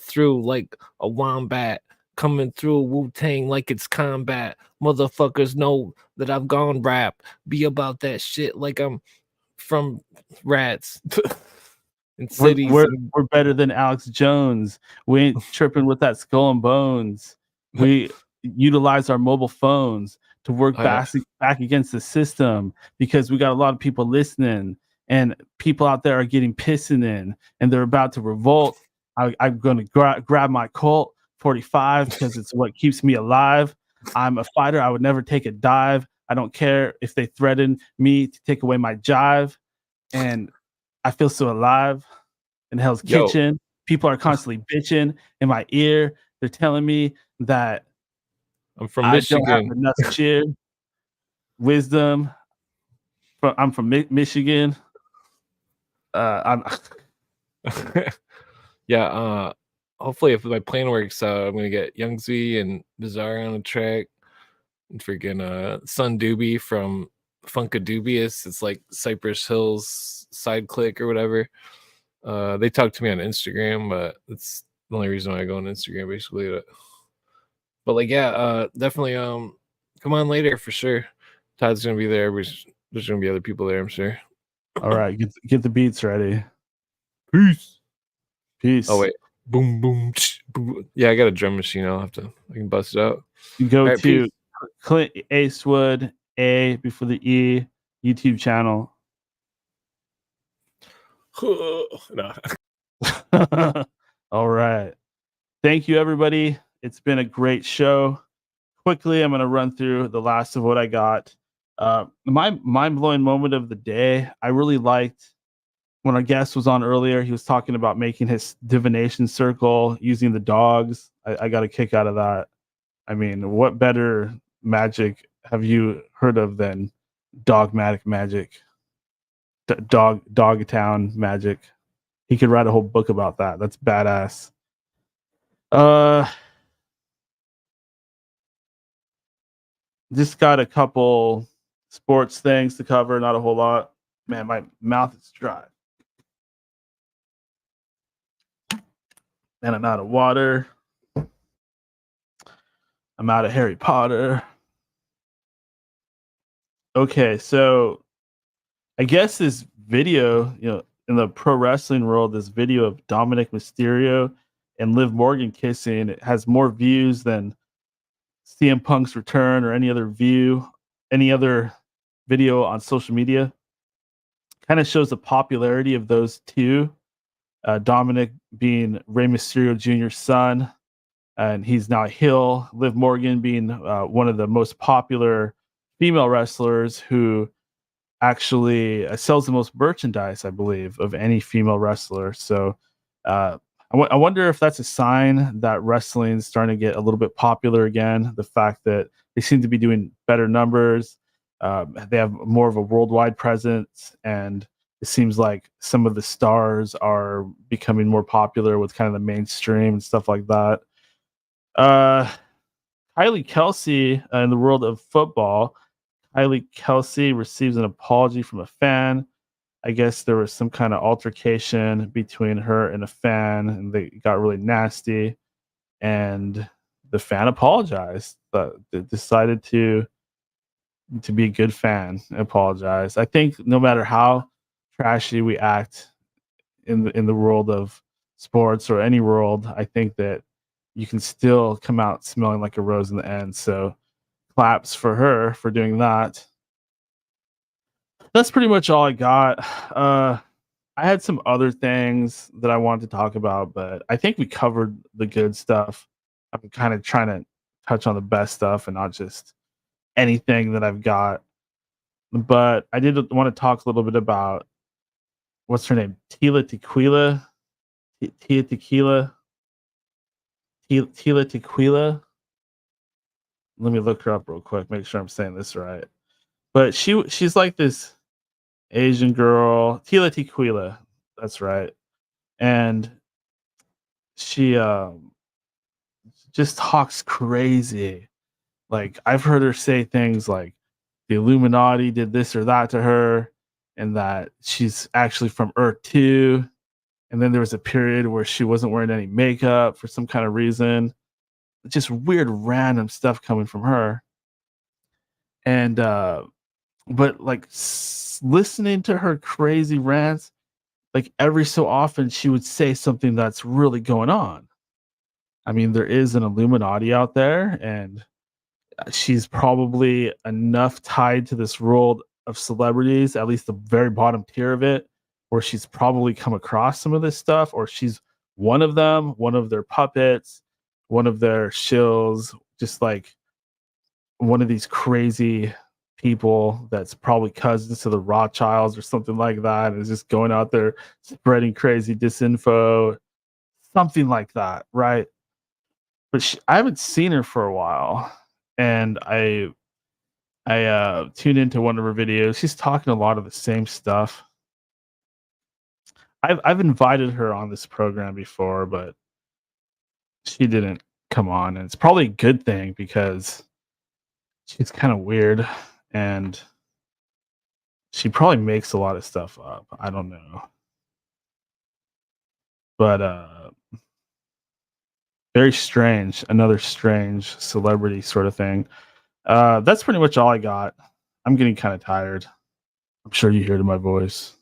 through like a wombat. coming through Wu-Tang like it's combat. Motherfuckers know that I've gone rap. Be about that shit like I'm from Rats and cities. We're better than Alex Jones. We ain't tripping with that skull and bones. We utilize our mobile phones to work back against the system because we got a lot of people listening and people out there are getting pissing in and they're about to revolt. I'm going to grab my Colt 45 because it's what keeps me alive. I'm a fighter. I would never take a dive. I don't care if they threaten me to take away my jive. And I feel so alive in Hell's Kitchen. People are constantly bitching in my ear. They're telling me that I'm from Michigan. I don't have enough cheer, wisdom. I'm from Michigan. Yeah. Hopefully, if my plan works out, I'm gonna get Young Z and Bizarre on the track, and freaking Sun Doobie from Funkadubious. It's like Cypress Hills side click or whatever. They talk to me on Instagram, but that's the only reason why I go on Instagram, basically. But like, yeah, definitely. Come on later for sure. Todd's gonna be there. There's gonna be other people there, I'm sure. All right, get the beats ready. Peace. Oh wait, boom, boom, boom. Yeah, I got a drum machine. I can bust it out. You go right, to peace. Clint Aestwood, A before the E, YouTube channel. No. All right. Thank you, everybody. It's been a great show. Quickly, I'm going to run through the last of what I got. My mind-blowing moment of the day, I really liked when our guest was on earlier. He was talking about making his divination circle using the dogs. I got a kick out of that. I mean, what better magic have you heard of than dogmatic magic? Dogtown magic. He could write a whole book about that. That's badass. Just got a couple sports things to cover, not a whole lot. Man, my mouth is dry. And I'm out of water. I'm out of Harry Potter. Okay, so I guess this video, in the pro wrestling world, this video of Dominic Mysterio and Liv Morgan kissing, it has more views than CM Punk's return or any other video on social media. Kind of shows the popularity of those two. Dominic being Rey Mysterio Jr.'s son, and he's now a heel. Liv Morgan being one of the most popular female wrestlers who actually sells the most merchandise, I believe, of any female wrestler. So I wonder if that's a sign that wrestling's starting to get a little bit popular again. The fact that they seem to be doing better numbers. They have more of a worldwide presence, and it seems like some of the stars are becoming more popular with kind of the mainstream and stuff like that. Kylie Kelsey, in the world of football, Kylie Kelsey receives an apology from a fan. I guess there was some kind of altercation between her and a fan, and they got really nasty. And the fan apologized, but they decided to be a good fan and apologize. I think no matter how trashy we act in the world of sports or any world, I think that you can still come out smelling like a rose in the end. So claps for her for doing that. That's pretty much all I got. I had some other things that I wanted to talk about, but I think we covered the good stuff. I'm kind of trying to touch on the best stuff and not just anything that I've got. But I did want to talk a little bit about, what's her name? Tila Tequila. Let me look her up real quick, make sure I'm saying this right. But she's like this Asian girl, Tila Tequila. That's right. And she just talks crazy. Like, I've heard her say things like the Illuminati did this or that to her, and that she's actually from Earth 2. And then there was a period where she wasn't wearing any makeup for some kind of reason. just weird random stuff coming from her. And but like listening to her crazy rants, like every so often she would say something that's really going on. I mean, there is an Illuminati out there, and she's probably enough tied to this world of celebrities, at least the very bottom tier of it, where she's probably come across some of this stuff, or she's one of them, one of their puppets, one of their shills, just like one of these crazy people that's probably cousins to the Rothschilds or something like that, and is just going out there spreading crazy disinfo, something like that, right? But I haven't seen her for a while, and I tuned into one of her videos. She's talking a lot of the same stuff. I've invited her on this program before, but she didn't come on, and it's probably a good thing because she's kind of weird, and she probably makes a lot of stuff up. I don't know, but very strange. Another strange celebrity sort of thing. That's pretty much all I got. I'm getting kind of tired. I'm sure you hear it in my voice.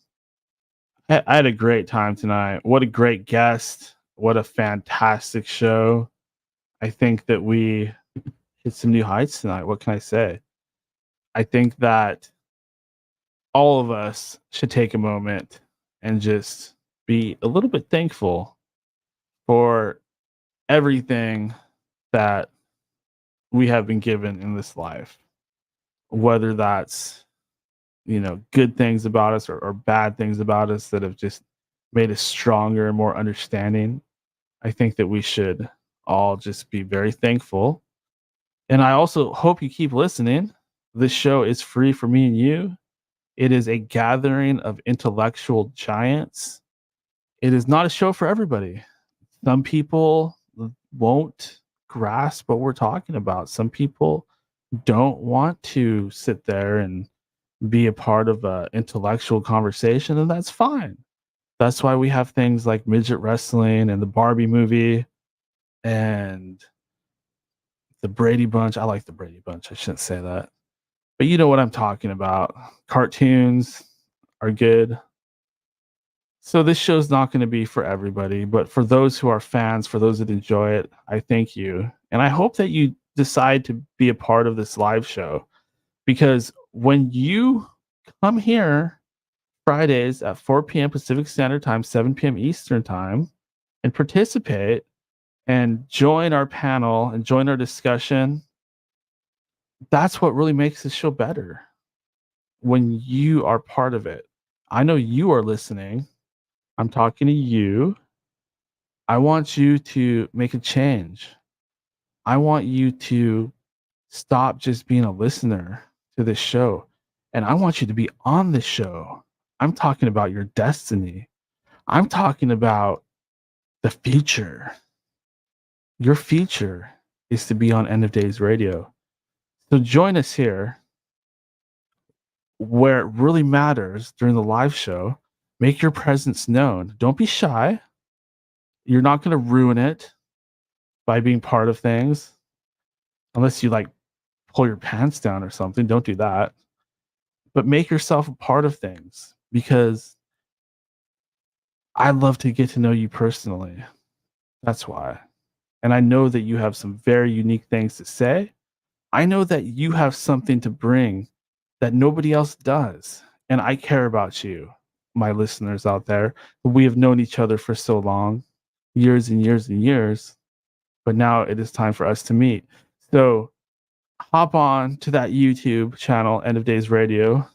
I had a great time tonight. What a great guest. What a fantastic show. I think that we hit some new heights tonight. What can I say? I think that all of us should take a moment and just be a little bit thankful for everything that we have been given in this life, whether that's, you know, good things about us or bad things about us that have just made us stronger and more understanding. I think that we should all just be very thankful. And I also hope you keep listening. This show is free for me and you. It is a gathering of intellectual giants. It is not a show for everybody. Some people won't grasp what we're talking about. Some people don't want to sit there and be a part of an intellectual conversation, and that's fine. That's why we have things like midget wrestling and the Barbie movie and the Brady Bunch. I like the Brady Bunch. I shouldn't say that. But you know what I'm talking about. Cartoons are good. So this show's not going to be for everybody, but for those who are fans, for those that enjoy it, I thank you. And I hope that you decide to be a part of this live show, because when you come here Fridays at 4 p.m. Pacific Standard Time, 7 p.m. Eastern Time, and participate and join our panel and join our discussion, that's what really makes this show better. When you are part of it. I know you are listening. I'm talking to you. I want you to make a change. I want you to stop just being a listener to this show. And I want you to be on this show. I'm talking about your destiny. I'm talking about the future. Your future is to be on End of Days Radio. So join us here where it really matters during the live show. Make your presence known. Don't be shy. You're not going to ruin it by being part of things. Unless you like pull your pants down or something. Don't do that. But make yourself a part of things, because I'd love to get to know you personally. That's why. And I know that you have some very unique things to say. I know that you have something to bring that nobody else does. And I care about you, my listeners out there. We have known each other for so long, years and years and years. But now it is time for us to meet. So hop on to that YouTube channel, End of Days Radio,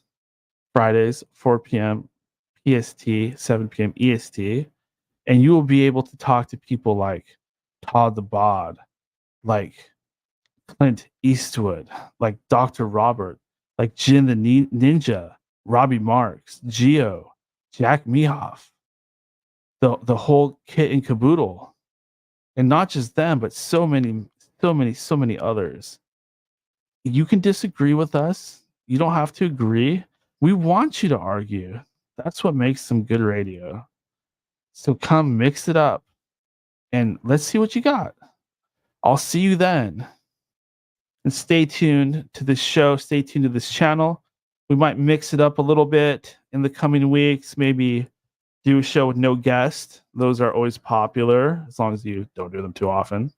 Fridays, 4 p.m. PST, 7 p.m. EST. And you will be able to talk to people like Todd the Bod, like Clint Eastwood, like Dr. Robert, like Jin the Ninja, Robbie Marx, Geo, Jack Mehoff, the whole kit and caboodle. And not just them, but so many others. You can disagree with us. You don't have to agree. We want you to argue. That's what makes some good radio. So come mix it up and let's see what you got. I'll see you then. And stay tuned to this show. Stay tuned to this channel. We might mix it up a little bit in the coming weeks. Maybe do a show with no guest. Those are always popular, as long as you don't do them too often.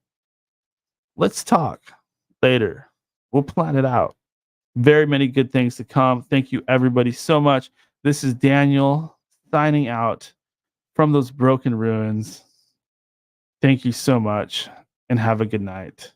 Let's talk later. We'll plan it out. Very many good things to come. Thank you, everybody, so much. This is Daniel signing out from those broken ruins. Thank you so much, and have a good night.